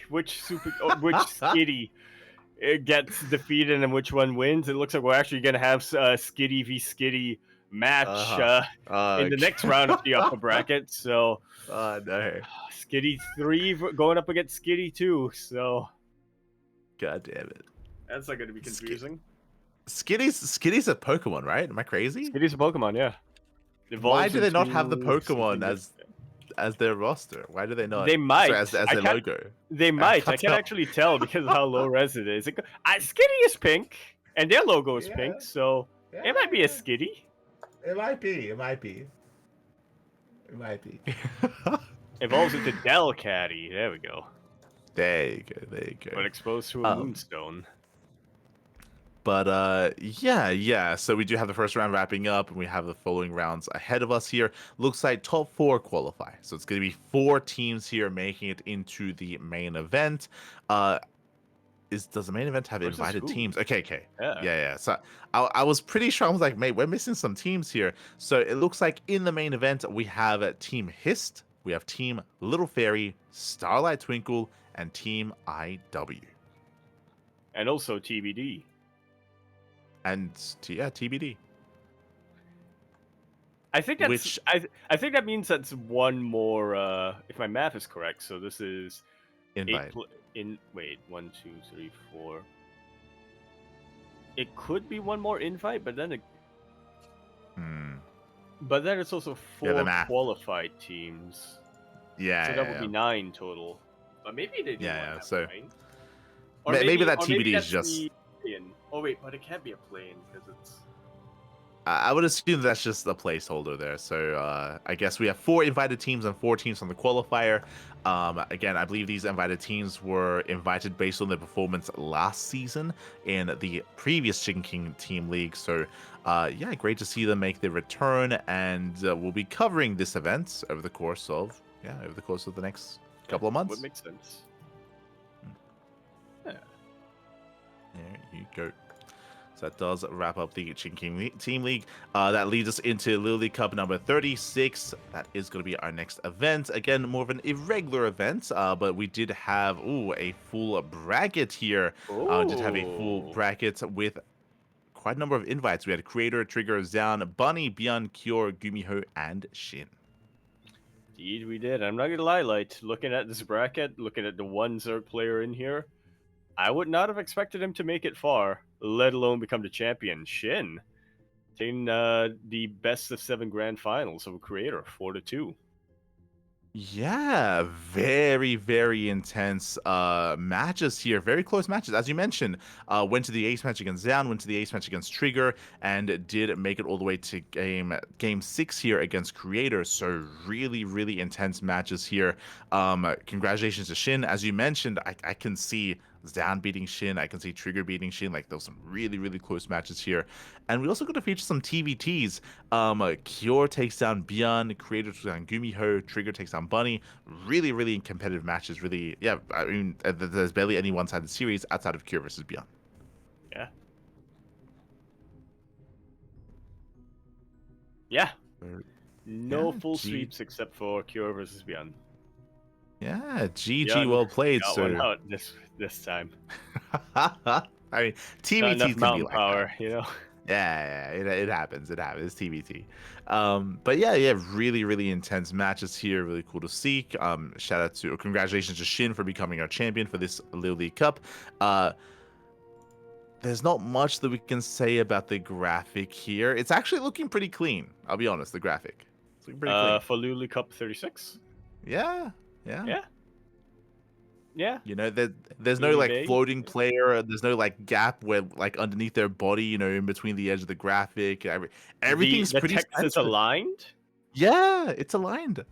[SPEAKER 1] gets defeated and which one wins. It looks like we're actually gonna have Skitty v Skitty match
[SPEAKER 2] Uh-huh.
[SPEAKER 1] in the next round of the upper bracket. So
[SPEAKER 2] No.
[SPEAKER 1] Skitty 3 going up against Skitty 2. So
[SPEAKER 2] God damn it.
[SPEAKER 1] that's not gonna be confusing.
[SPEAKER 2] Skitty's a Pokemon, right? Am I crazy?
[SPEAKER 1] Skitty's a Pokemon, yeah.
[SPEAKER 2] Why
[SPEAKER 1] Evolves
[SPEAKER 2] do they not have the
[SPEAKER 1] into
[SPEAKER 2] Pokemon
[SPEAKER 1] something different.
[SPEAKER 2] as their roster? Why do they not?
[SPEAKER 1] They
[SPEAKER 2] Sorry,
[SPEAKER 1] might.
[SPEAKER 2] as
[SPEAKER 1] I
[SPEAKER 2] their
[SPEAKER 1] can't.
[SPEAKER 2] logo.
[SPEAKER 1] They
[SPEAKER 2] I
[SPEAKER 1] might. I
[SPEAKER 2] can't
[SPEAKER 1] can't
[SPEAKER 2] tell.
[SPEAKER 1] actually tell because of how low res it is. Skitty is pink, and their logo is pink, so it might be a Skitty.
[SPEAKER 2] It might be. It might be. It might be.
[SPEAKER 1] Evolves into Delcatty. There we go.
[SPEAKER 2] There you go. There you
[SPEAKER 1] But
[SPEAKER 2] go.
[SPEAKER 1] exposed to a Moonstone.
[SPEAKER 2] But yeah. So we do have the first round wrapping up, and we have the following rounds ahead of us here. Looks like top 4 qualify. So it's going to be 4 teams here making it into the main event. Does the main event have
[SPEAKER 1] Versus
[SPEAKER 2] invited
[SPEAKER 1] who?
[SPEAKER 2] teams? Okay.
[SPEAKER 1] Yeah.
[SPEAKER 2] Yeah. So I was pretty sure. I was like, mate, we're missing some teams here. So it looks like in the main event we have Team Hist, we have Team Little Fairy, Starlight Twinkle, and Team IW.
[SPEAKER 1] And also TBD.
[SPEAKER 2] And yeah, TBD.
[SPEAKER 1] I think that's
[SPEAKER 2] which
[SPEAKER 1] I think that means that's one more. If my math is correct, so this is
[SPEAKER 2] invite.
[SPEAKER 1] Wait, 1, 2, 3, 4. It could be one more invite, but then
[SPEAKER 2] Hmm.
[SPEAKER 1] it's also
[SPEAKER 2] Yeah, the
[SPEAKER 1] 4
[SPEAKER 2] math.
[SPEAKER 1] qualified teams.
[SPEAKER 2] Yeah,
[SPEAKER 1] So
[SPEAKER 2] yeah,
[SPEAKER 1] that would
[SPEAKER 2] yeah.
[SPEAKER 1] be 9 total. But maybe they do
[SPEAKER 2] Yeah,
[SPEAKER 1] want to
[SPEAKER 2] yeah,
[SPEAKER 1] have
[SPEAKER 2] so
[SPEAKER 1] a play-in. Or
[SPEAKER 2] maybe that
[SPEAKER 1] or maybe
[SPEAKER 2] TBD is
[SPEAKER 1] that's
[SPEAKER 2] just.
[SPEAKER 1] the play-in. Oh wait, but it can't be a play-in because it's.
[SPEAKER 2] I would assume that's just a placeholder there. So I guess we have 4 invited teams and 4 teams from the qualifier. Again, I believe these invited teams were invited based on their performance last season in the previous Chicken King Team League. So yeah, great to see them make their return, and we'll be covering this event over the course of the next couple of months.
[SPEAKER 1] Would make sense. Yeah.
[SPEAKER 2] There you go. So that does wrap up the Chicken King Team League. That leads us into Little League Cup number 36. That is going to be our next event. Again, more of an irregular event, but we did have a full bracket here. Did have a full
[SPEAKER 1] Ooh.
[SPEAKER 2] bracket with quite a number of invites. We had Creator, Trigger, Zan, Bunny, ByuN, Kyor, Gumiho, and Shin.
[SPEAKER 1] Indeed, we did. I'm not gonna lie, Light. Looking at this bracket, looking at the one Zerg player in here, I would not have expected him to make it far, let alone become the champion. Shin, taking the best of 7 grand finals of a creator, 4-2.
[SPEAKER 2] Yeah, very, very intense matches here. Very close matches. As you mentioned, went to the ace match against Zan, went to the ace match against Trigger, and did make it all the way to game 6 here against Creator. So really, really intense matches here. Congratulations to Shin. As you mentioned, I can see Zan beating Shin. I can see Trigger beating Shin. Like, there was some really, really close matches here. And we also got to feature some TVTs. Kyor takes down ByuN, Creator takes down Gumiho, Trigger takes down Bunny. Really, really competitive matches. Really, yeah. I mean, there's barely any one-sided series outside of Kyor versus ByuN.
[SPEAKER 1] Yeah. Yeah. No
[SPEAKER 2] Yeah,
[SPEAKER 1] full sweeps except for Kyor versus ByuN.
[SPEAKER 2] Yeah, GG,
[SPEAKER 1] ByuN
[SPEAKER 2] well played.
[SPEAKER 1] got
[SPEAKER 2] So,
[SPEAKER 1] one out this time.
[SPEAKER 2] I mean,
[SPEAKER 1] Not enough
[SPEAKER 2] TVTs can be
[SPEAKER 1] mountain
[SPEAKER 2] like
[SPEAKER 1] power,
[SPEAKER 2] that.
[SPEAKER 1] you know.
[SPEAKER 2] Yeah, it happens. It happens. It's TBT. But yeah, really, really intense matches here. Really cool to see. Shout out to, congratulations to Shin for becoming our champion for this Little League Cup. There's not much that we can say about the graphic here. It's actually looking pretty clean. I'll be honest, the graphic. It's looking pretty clean.
[SPEAKER 1] For Lulu Cup 36.
[SPEAKER 2] Yeah.
[SPEAKER 1] Yeah.
[SPEAKER 2] You know, there's no
[SPEAKER 1] Lily
[SPEAKER 2] like
[SPEAKER 1] Bay.
[SPEAKER 2] floating player. There's no like gap where like underneath their body, you know, in between the edge of the graphic. Everything's
[SPEAKER 1] the
[SPEAKER 2] pretty
[SPEAKER 1] text is
[SPEAKER 2] centered.
[SPEAKER 1] aligned.
[SPEAKER 2] Yeah, it's aligned.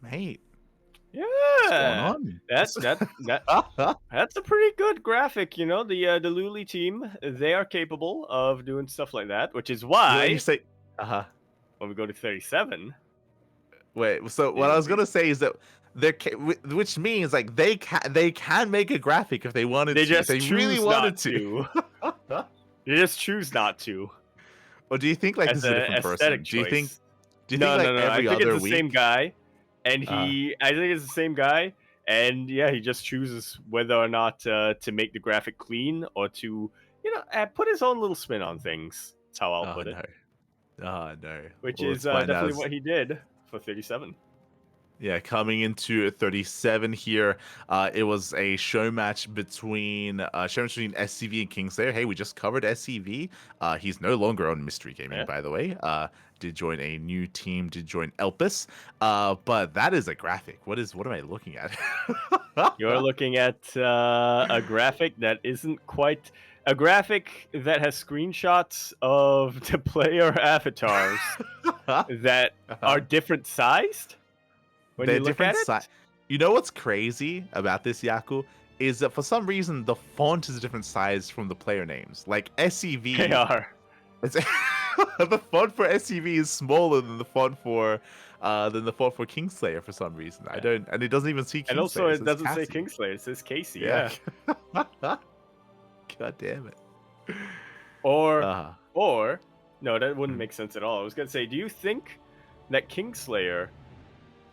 [SPEAKER 2] Mate,
[SPEAKER 1] Yeah,
[SPEAKER 2] what's going on?
[SPEAKER 1] that's a pretty good graphic. You know, the Luli team, they are capable of doing stuff like that, which is why
[SPEAKER 2] You say,
[SPEAKER 1] when we go to 37,
[SPEAKER 2] wait. So what I was gonna say is that which means like they can make a graphic if they wanted
[SPEAKER 1] they
[SPEAKER 2] to. If
[SPEAKER 1] just
[SPEAKER 2] they really
[SPEAKER 1] choose
[SPEAKER 2] wanted
[SPEAKER 1] not to. They just choose not to.
[SPEAKER 2] Or do you think like
[SPEAKER 1] As
[SPEAKER 2] this is a
[SPEAKER 1] an
[SPEAKER 2] different
[SPEAKER 1] aesthetic
[SPEAKER 2] person? Do you think?
[SPEAKER 1] choice.
[SPEAKER 2] Do you think like
[SPEAKER 1] No. I
[SPEAKER 2] every
[SPEAKER 1] think it's
[SPEAKER 2] other
[SPEAKER 1] the same
[SPEAKER 2] week?
[SPEAKER 1] guy, and I think it's the same guy, and yeah, he just chooses whether or not to make the graphic clean or to, put his own little spin on things. That's how I'll
[SPEAKER 2] Oh
[SPEAKER 1] put it.
[SPEAKER 2] no. Oh no.
[SPEAKER 1] Which
[SPEAKER 2] Well,
[SPEAKER 1] is
[SPEAKER 2] let's find
[SPEAKER 1] definitely
[SPEAKER 2] out.
[SPEAKER 1] what he did for 37.
[SPEAKER 2] Yeah, coming into 37 here, it was a show match between SCV and Kingslayer. Hey, we just covered SCV. He's no longer on Mystery Gaming,
[SPEAKER 1] Yeah.
[SPEAKER 2] by the way. Did join a new team. Did join Elpis. But that is a graphic. What am I looking at?
[SPEAKER 1] You're looking at a graphic that isn't quite a graphic that has screenshots of the player avatars that are different sized. When
[SPEAKER 2] They're
[SPEAKER 1] you look
[SPEAKER 2] different
[SPEAKER 1] at it,
[SPEAKER 2] size. You know what's crazy about this, Yaku? Is that for some reason the font is a different size from the player names. Like SCV.
[SPEAKER 1] they are.
[SPEAKER 2] It's the font for SCV is smaller than the font for Kingslayer for some reason. I don't, and it doesn't even see Kingslayer.
[SPEAKER 1] And also, it
[SPEAKER 2] says
[SPEAKER 1] doesn't say
[SPEAKER 2] Cassie.
[SPEAKER 1] Kingslayer, it says Casey.
[SPEAKER 2] Yeah.
[SPEAKER 1] Yeah.
[SPEAKER 2] God damn it.
[SPEAKER 1] Or no, that wouldn't make sense at all. I was gonna say, do you think that Kingslayer,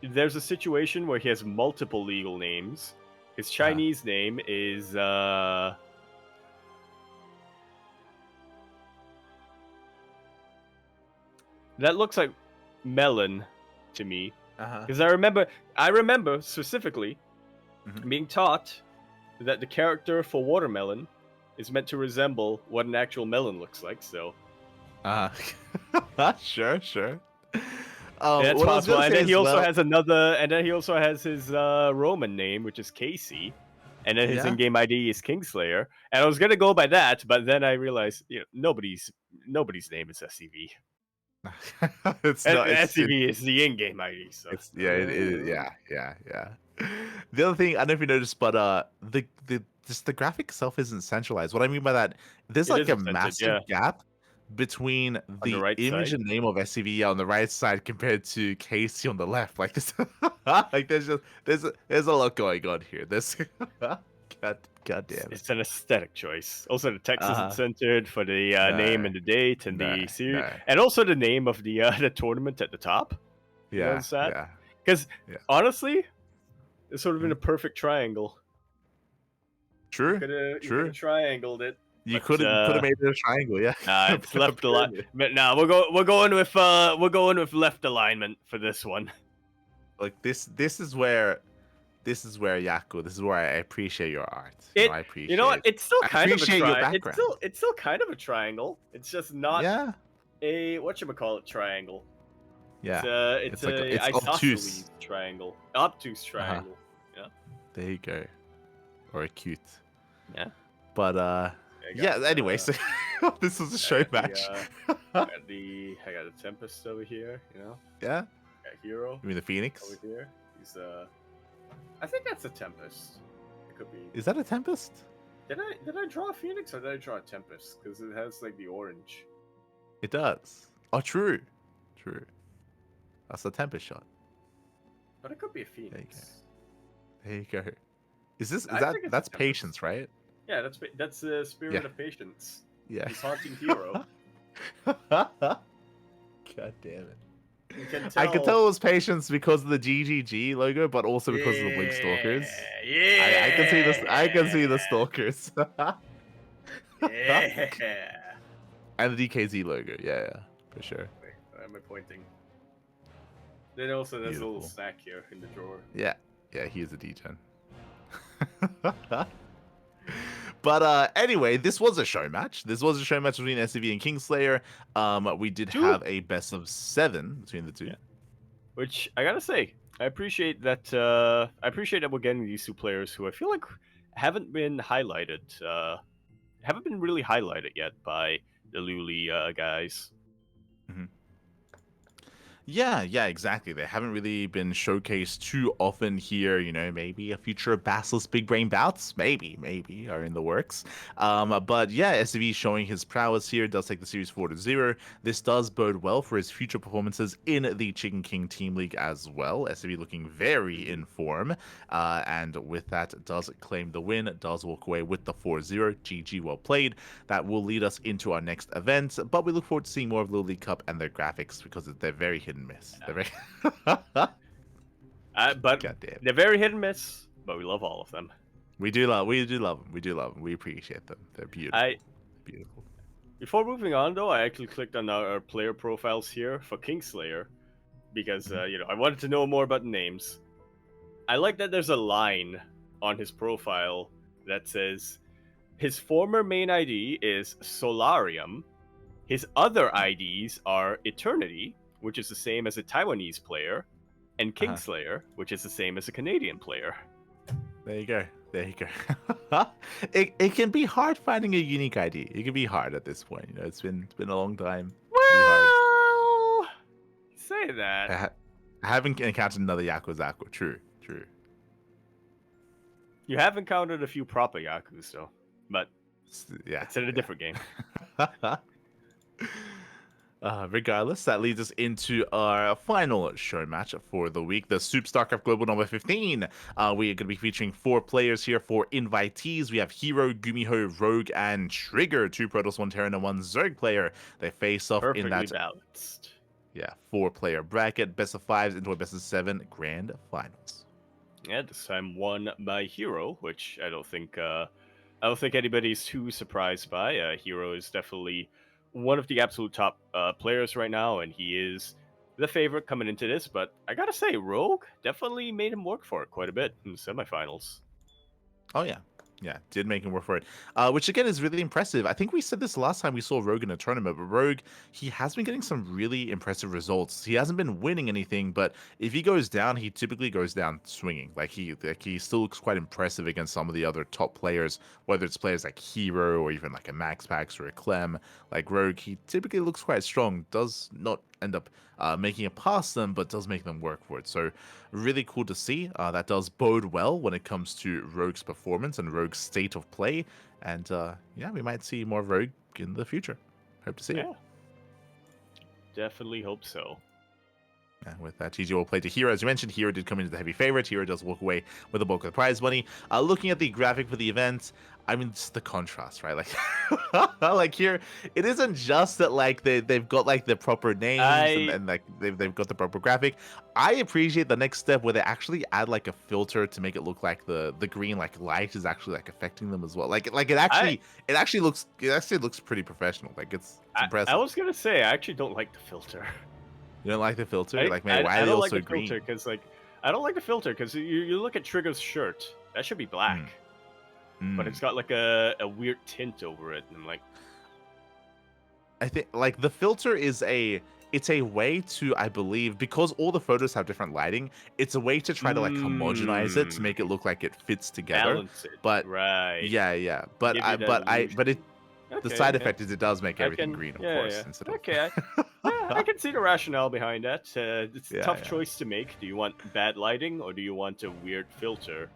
[SPEAKER 1] there's a situation where he has multiple legal names? His Chinese name is that looks like melon to me.
[SPEAKER 2] Uh-huh.
[SPEAKER 1] Because I remember specifically being taught that the character for watermelon is meant to resemble what an actual melon looks like. So
[SPEAKER 2] Sure, sure.
[SPEAKER 1] that's
[SPEAKER 2] What I was
[SPEAKER 1] possible.
[SPEAKER 2] gonna
[SPEAKER 1] And
[SPEAKER 2] say
[SPEAKER 1] then he
[SPEAKER 2] as
[SPEAKER 1] also
[SPEAKER 2] well.
[SPEAKER 1] has another. And then he also has his Roman name, which is Casey. And then his
[SPEAKER 2] Yeah.
[SPEAKER 1] in-game ID is Kingslayer. And I was gonna go by that, but then I realized, nobody's name is SCV.
[SPEAKER 2] It's not.
[SPEAKER 1] SCV is the in-game ID. So
[SPEAKER 2] Yeah. The other thing, I don't know if you noticed, but the graphic itself isn't centralized. What I mean by that, there's
[SPEAKER 1] it
[SPEAKER 2] like a
[SPEAKER 1] isn't centered,
[SPEAKER 2] massive
[SPEAKER 1] yeah.
[SPEAKER 2] gap between
[SPEAKER 1] On the
[SPEAKER 2] the
[SPEAKER 1] right
[SPEAKER 2] image
[SPEAKER 1] side.
[SPEAKER 2] and name of SCV on the right side compared to Casey on the left. Like this, like there's a lot going on here. This, god damn it.
[SPEAKER 1] It's an aesthetic choice. Also, the text isn't
[SPEAKER 2] Uh-huh.
[SPEAKER 1] centered for the name
[SPEAKER 2] No,
[SPEAKER 1] and the date and
[SPEAKER 2] no,
[SPEAKER 1] the series,
[SPEAKER 2] no.
[SPEAKER 1] and also the name of the the tournament at the top. You
[SPEAKER 2] Yeah,
[SPEAKER 1] notice that?
[SPEAKER 2] yeah.
[SPEAKER 1] Because
[SPEAKER 2] Yeah.
[SPEAKER 1] honestly, it's sort of been a perfect triangle.
[SPEAKER 2] True.
[SPEAKER 1] You could
[SPEAKER 2] True.
[SPEAKER 1] have triangled it.
[SPEAKER 2] You
[SPEAKER 1] but,
[SPEAKER 2] could have made it a triangle, yeah.
[SPEAKER 1] It's left alignment. But no, we're going with left alignment for this one.
[SPEAKER 2] Like this is where Yaku, this is where I appreciate your art. I appreciate.
[SPEAKER 1] You know what? It's still
[SPEAKER 2] I
[SPEAKER 1] kind of a
[SPEAKER 2] appreciate your
[SPEAKER 1] triangle.
[SPEAKER 2] background.
[SPEAKER 1] It's still kind of a triangle. It's just not
[SPEAKER 2] Yeah.
[SPEAKER 1] a whatchamacallit triangle.
[SPEAKER 2] Yeah.
[SPEAKER 1] It's
[SPEAKER 2] like
[SPEAKER 1] a
[SPEAKER 2] it's
[SPEAKER 1] isosceles
[SPEAKER 2] obtuse.
[SPEAKER 1] triangle. Obtuse triangle. Yeah.
[SPEAKER 2] There you go. Or acute.
[SPEAKER 1] Yeah.
[SPEAKER 2] But anyway, so this was a show match.
[SPEAKER 1] I got the Tempest over here,
[SPEAKER 2] Yeah.
[SPEAKER 1] I got Hero
[SPEAKER 2] You mean the Phoenix?
[SPEAKER 1] over here. He's I think that's a Tempest. It could be.
[SPEAKER 2] Is that a Tempest?
[SPEAKER 1] Did I draw a Phoenix or did I draw a Tempest? Because it has like the orange.
[SPEAKER 2] It does. Oh, true. That's a Tempest shot.
[SPEAKER 1] But it could be a Phoenix.
[SPEAKER 2] There you go. Is this?
[SPEAKER 1] I think it's
[SPEAKER 2] That's
[SPEAKER 1] a Tempest.
[SPEAKER 2] patience, right?
[SPEAKER 1] Yeah, that's the spirit of patience.
[SPEAKER 2] Yeah.
[SPEAKER 1] He's haunting Hero.
[SPEAKER 2] God damn it.
[SPEAKER 1] You can
[SPEAKER 2] I could tell it was patience because of the GGG logo, but also because of the Blink Stalkers.
[SPEAKER 1] Yeah.
[SPEAKER 2] I can see this. I can see the Stalkers.
[SPEAKER 1] Yeah.
[SPEAKER 2] And the DKZ logo. Yeah, for sure.
[SPEAKER 1] Wait, why am I pointing? Then also there's a little
[SPEAKER 2] Beautiful.
[SPEAKER 1] snack here in the drawer.
[SPEAKER 2] Yeah, he is a D-Gen. But anyway, this was a show match. This was a show match between SCV and Kingslayer. We did have a best of 7 between the two.
[SPEAKER 1] Yeah. Which I gotta say, I appreciate that. We're getting these two players who I feel like haven't been highlighted. Haven't been really highlighted yet by the Luli guys.
[SPEAKER 2] Yeah, exactly. They haven't really been showcased too often here. Maybe a future Basilisk Big Brain bouts, maybe are in the works. But yeah, SCV showing his prowess here, does take the series 4-0. This does bode well for his future performances in the Chicken King Team League as well. SCV looking very in form, and with that does claim the win, does walk away with the 4-0. GG, well played. That will lead us into our next event, but we look forward to seeing more of the League Cup and their graphics because they're very hit and miss. They're very
[SPEAKER 1] But they're very hit and miss, but we love all of them.
[SPEAKER 2] We do love them. We appreciate them. They're beautiful. Beautiful.
[SPEAKER 1] Before moving on, though, I actually clicked on our player profiles here for Kingslayer because I wanted to know more about the names. I like that there's a line on his profile that says his former main ID is Solarium. His other IDs are Eternity, which is the same as a Taiwanese player, and Kingslayer, which is the same as a Canadian player.
[SPEAKER 2] There you go. It can be hard finding a unique ID. It can be hard at this point. It's been a long time.
[SPEAKER 1] Well, say that.
[SPEAKER 2] I haven't encountered another Yakuza. True.
[SPEAKER 1] You have encountered a few proper Yakus, though, but
[SPEAKER 2] yeah,
[SPEAKER 1] it's in a different game.
[SPEAKER 2] Regardless, that leads us into our final show match for the week, the Soup StarCraft Global number 15. We are going to be featuring 4 players here, 4 invitees. We have Hero, Gumiho, Rogue, and Trigger, 2 Protoss, 1 Terran, and 1 Zerg player. They face off
[SPEAKER 1] Perfectly
[SPEAKER 2] in that
[SPEAKER 1] balanced.
[SPEAKER 2] 4-player bracket, best of 5s into a best of 7 grand finals.
[SPEAKER 1] Yeah, this time won by Hero, which I don't think anybody's too surprised by. Hero is definitely one of the absolute top players right now, and he is the favorite coming into this. But I gotta say, Rogue definitely made him work for it quite a bit in the semifinals.
[SPEAKER 2] Oh yeah, yeah, did make him work for it, which again is really impressive. I think we said this last time we saw Rogue in a tournament, but Rogue, he has been getting some really impressive results. He hasn't been winning anything, but if he goes down, he typically goes down swinging. He still looks quite impressive against some of the other top players, whether it's players like Hero or even like a Max Pax or a Clem. Like Rogue, he typically looks quite strong. Does not end up making it past them, but does make them work for it. So really cool to see. That does bode well when it comes to Rogue's performance and Rogue's state of play. And yeah, we might see more Rogue in the future. Hope to see it.
[SPEAKER 1] Yeah, definitely hope so.
[SPEAKER 2] Yeah, with that, GG will play to Hero. As you mentioned, Hero did come into the heavy favorite. Hero does walk away with the bulk of the prize money. Looking at the graphic for the event, I mean, just the contrast, right? Like, like here, it isn't just that like they've got like the proper names and like they've got the proper graphic. I appreciate the next step where they actually add like a filter to make it look like the green like light is actually like affecting them as well. Like it actually looks pretty professional. Like it's impressive.
[SPEAKER 1] I was gonna say I actually don't like the filter.
[SPEAKER 2] You don't like the filter? Like, man, why are
[SPEAKER 1] I
[SPEAKER 2] they
[SPEAKER 1] don't
[SPEAKER 2] all
[SPEAKER 1] like
[SPEAKER 2] so
[SPEAKER 1] the
[SPEAKER 2] green?
[SPEAKER 1] filter because like I don't like the filter because you look at Trigger's shirt, that should be black, but it's got like a weird tint over it, and I'm like,
[SPEAKER 2] I think like the filter is it's a way to, I believe, because all the photos have different lighting, it's a way to try to like homogenize it to make it look like it fits together.
[SPEAKER 1] balance it.
[SPEAKER 2] But
[SPEAKER 1] right,
[SPEAKER 2] yeah. But
[SPEAKER 1] Give you that illusion.
[SPEAKER 2] the
[SPEAKER 1] Okay,
[SPEAKER 2] side
[SPEAKER 1] okay.
[SPEAKER 2] effect is it does make everything
[SPEAKER 1] can-
[SPEAKER 2] green, of
[SPEAKER 1] yeah,
[SPEAKER 2] course.
[SPEAKER 1] yeah.
[SPEAKER 2] Instead of...
[SPEAKER 1] Okay, I can see the rationale behind that. It's a
[SPEAKER 2] Yeah,
[SPEAKER 1] tough
[SPEAKER 2] yeah.
[SPEAKER 1] choice to make. Do you want bad lighting or do you want a weird filter?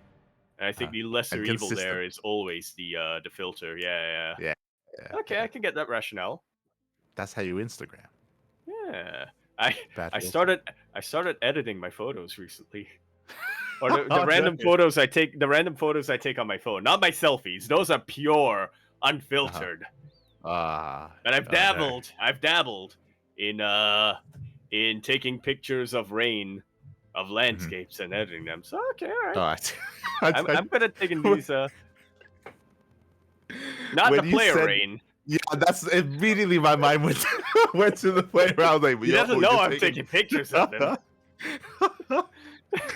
[SPEAKER 1] And I think the lesser
[SPEAKER 2] and
[SPEAKER 1] evil
[SPEAKER 2] consistent.
[SPEAKER 1] there is always the filter. Yeah.
[SPEAKER 2] Yeah.
[SPEAKER 1] Okay, I can get that rationale.
[SPEAKER 2] That's how you Instagram.
[SPEAKER 1] Yeah, I
[SPEAKER 2] Bad
[SPEAKER 1] I
[SPEAKER 2] filter.
[SPEAKER 1] started editing my photos recently. Or the
[SPEAKER 2] Oh,
[SPEAKER 1] random
[SPEAKER 2] nice.
[SPEAKER 1] photos I take, the random photos I take on my phone, not my selfies. Those are pure, unfiltered. And I've
[SPEAKER 2] no.
[SPEAKER 1] dabbled in taking pictures of rain, of landscapes, and editing them. So okay, all right. I'm good at taking these. Not
[SPEAKER 2] When
[SPEAKER 1] the
[SPEAKER 2] you
[SPEAKER 1] player
[SPEAKER 2] said-
[SPEAKER 1] rain.
[SPEAKER 2] Yeah, that's immediately my mind went to the player. I was like,
[SPEAKER 1] He doesn't know I'm taking pictures of him.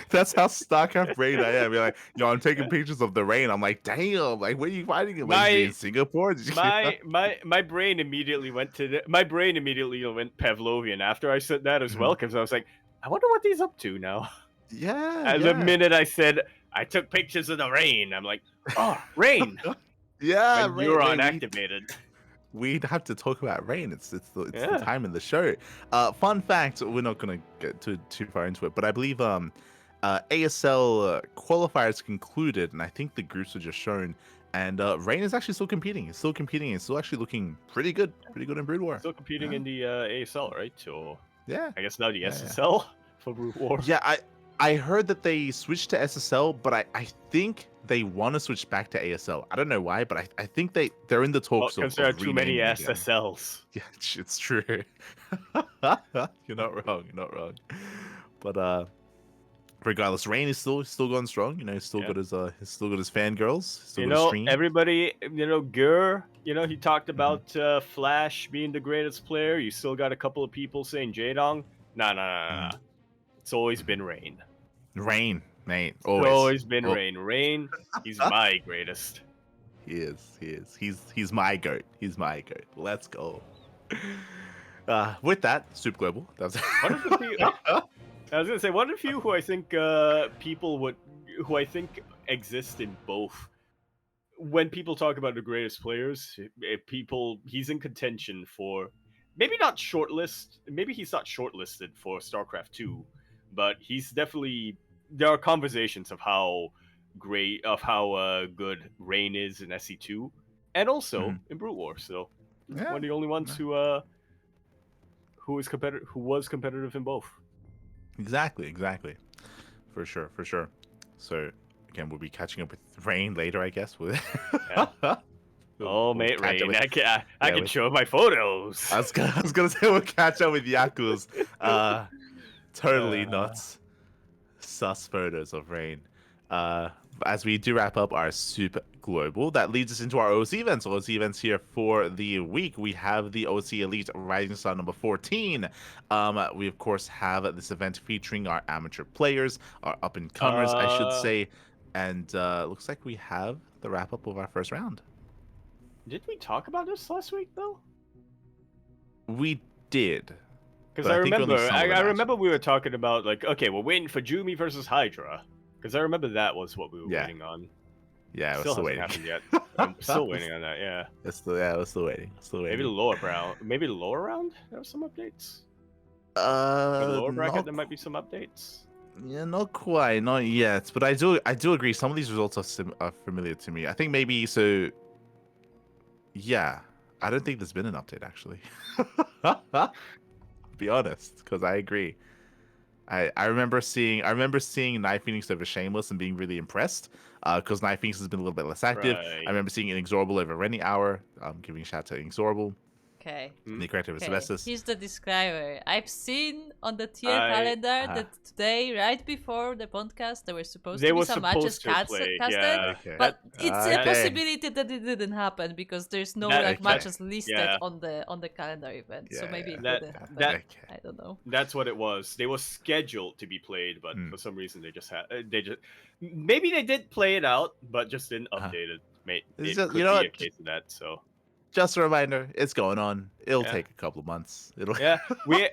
[SPEAKER 2] That's how StarCraft brain I am. You're like, yo, I'm taking pictures of the rain. I'm like, damn, like, where are you finding it? Like, in Singapore? Did you
[SPEAKER 1] My brain immediately went to went Pavlovian after I said that as well, because I was like, I wonder what he's up to now.
[SPEAKER 2] Yeah.
[SPEAKER 1] And the minute I said I took pictures of the rain, I'm like, oh, rain.
[SPEAKER 2] Yeah,
[SPEAKER 1] When you're unactivated.
[SPEAKER 2] We'd have to talk about rain. It's the time in the show. Fun fact: we're not gonna get too far into it, but I believe ASL qualifiers concluded, and I think the groups were just shown. And Rain is actually still competing. It's still competing. It's still actually looking pretty good in Brood War.
[SPEAKER 1] Still competing in the ASL, right? Or
[SPEAKER 2] yeah,
[SPEAKER 1] I guess now the SSL for Brood War.
[SPEAKER 2] Yeah, I heard that they switched to SSL, but I think they want to switch back to ASL. I don't know why, but I think they're in the talks
[SPEAKER 1] because there are too many SSLs.
[SPEAKER 2] Yeah, it's true. You're not wrong. But regardless, Rain is still going strong. You know, he's still got his fangirls. Still got his stream.
[SPEAKER 1] Everybody, Gur, he talked about Flash being the greatest player. You still got a couple of people saying Jaedong. Nah. It's always been Rain.
[SPEAKER 2] Rain, mate.
[SPEAKER 1] It's always been Rain. Rain, he's my greatest.
[SPEAKER 2] He is. He's my goat. He's my goat. Let's go. With that, Super Global. That's
[SPEAKER 1] one of the few, I was gonna say one of the few who I think who I think exist in both. When people talk about the greatest players, he's in contention for maybe not shortlist. Maybe he's not shortlisted for StarCraft 2, but he's definitely. There are conversations of how good Rain is in SC2, and also in Brood War. So one of the only ones who was competitive in both.
[SPEAKER 2] Exactly. For sure. So again, we'll be catching up with Rain later, I guess.
[SPEAKER 1] Oh, mate, Rain! I can show my photos.
[SPEAKER 2] I was gonna say we'll catch up with Yaku's totally nuts sus photos of Rain. As we do wrap up our Super Global, that leads us into our OC events. OC events here for the week. We have the OC Elite Rising Star number 14. We, of course, have this event featuring our amateur players, our up-and-comers, I should say. And looks like we have the wrap-up of our first round.
[SPEAKER 1] Did we talk about this last week, though?
[SPEAKER 2] We did.
[SPEAKER 1] Because
[SPEAKER 2] But
[SPEAKER 1] I
[SPEAKER 2] I think only
[SPEAKER 1] remember,
[SPEAKER 2] some of the
[SPEAKER 1] I remember
[SPEAKER 2] matches.
[SPEAKER 1] we were talking about, like, okay, we're waiting for Jumi versus Hydra. Because I remember that was what we were
[SPEAKER 2] Yeah.
[SPEAKER 1] waiting on.
[SPEAKER 2] Yeah, we're
[SPEAKER 1] Still
[SPEAKER 2] still
[SPEAKER 1] hasn't
[SPEAKER 2] waiting.
[SPEAKER 1] happened yet. I'm still waiting on that, yeah.
[SPEAKER 2] We're still waiting. Still waiting.
[SPEAKER 1] Maybe the lower round. Maybe the lower round? There were some updates? For the lower bracket,
[SPEAKER 2] Not
[SPEAKER 1] there might be some updates.
[SPEAKER 2] Yeah, not quite, not yet. But I do agree. Some of these results are familiar to me. I think maybe so. Yeah, I don't think there's been an update actually. Be honest, because I agree. I remember seeing Night Phoenix over Shameless and being really impressed. Because Night Phoenix has been a little bit less active.
[SPEAKER 1] Right.
[SPEAKER 2] I remember seeing Inexorable over Renny Hour. Giving a shout to Inexorable.
[SPEAKER 3] Okay.
[SPEAKER 2] The corrective
[SPEAKER 3] Okay,
[SPEAKER 2] Asbestos.
[SPEAKER 3] here's the disclaimer. I've seen on the tier
[SPEAKER 1] I-
[SPEAKER 3] calendar that today, right before the podcast, there were supposed
[SPEAKER 1] They
[SPEAKER 3] to be
[SPEAKER 1] were
[SPEAKER 3] some matches
[SPEAKER 1] supposed to play,
[SPEAKER 3] casted.
[SPEAKER 1] yeah.
[SPEAKER 2] Okay.
[SPEAKER 3] But it's a
[SPEAKER 2] Okay.
[SPEAKER 3] possibility that it didn't happen because there's no
[SPEAKER 1] That-
[SPEAKER 3] like
[SPEAKER 2] okay.
[SPEAKER 3] matches listed
[SPEAKER 1] Yeah.
[SPEAKER 3] on the calendar event. So
[SPEAKER 2] Yeah,
[SPEAKER 3] maybe it
[SPEAKER 1] That-
[SPEAKER 3] didn't happen.
[SPEAKER 1] that-
[SPEAKER 3] I don't know.
[SPEAKER 1] That's what it was. They were scheduled to be played, but
[SPEAKER 2] Hmm.
[SPEAKER 1] for some reason they just maybe they did play it out, but just didn't
[SPEAKER 2] Uh-huh.
[SPEAKER 1] update it. Mate,
[SPEAKER 2] It's
[SPEAKER 1] it
[SPEAKER 2] just-
[SPEAKER 1] could
[SPEAKER 2] you know
[SPEAKER 1] be a
[SPEAKER 2] what?
[SPEAKER 1] case of that. So
[SPEAKER 2] Just a reminder, it's going on. It'll
[SPEAKER 1] Yeah.
[SPEAKER 2] take a couple of months. It'll.
[SPEAKER 1] yeah,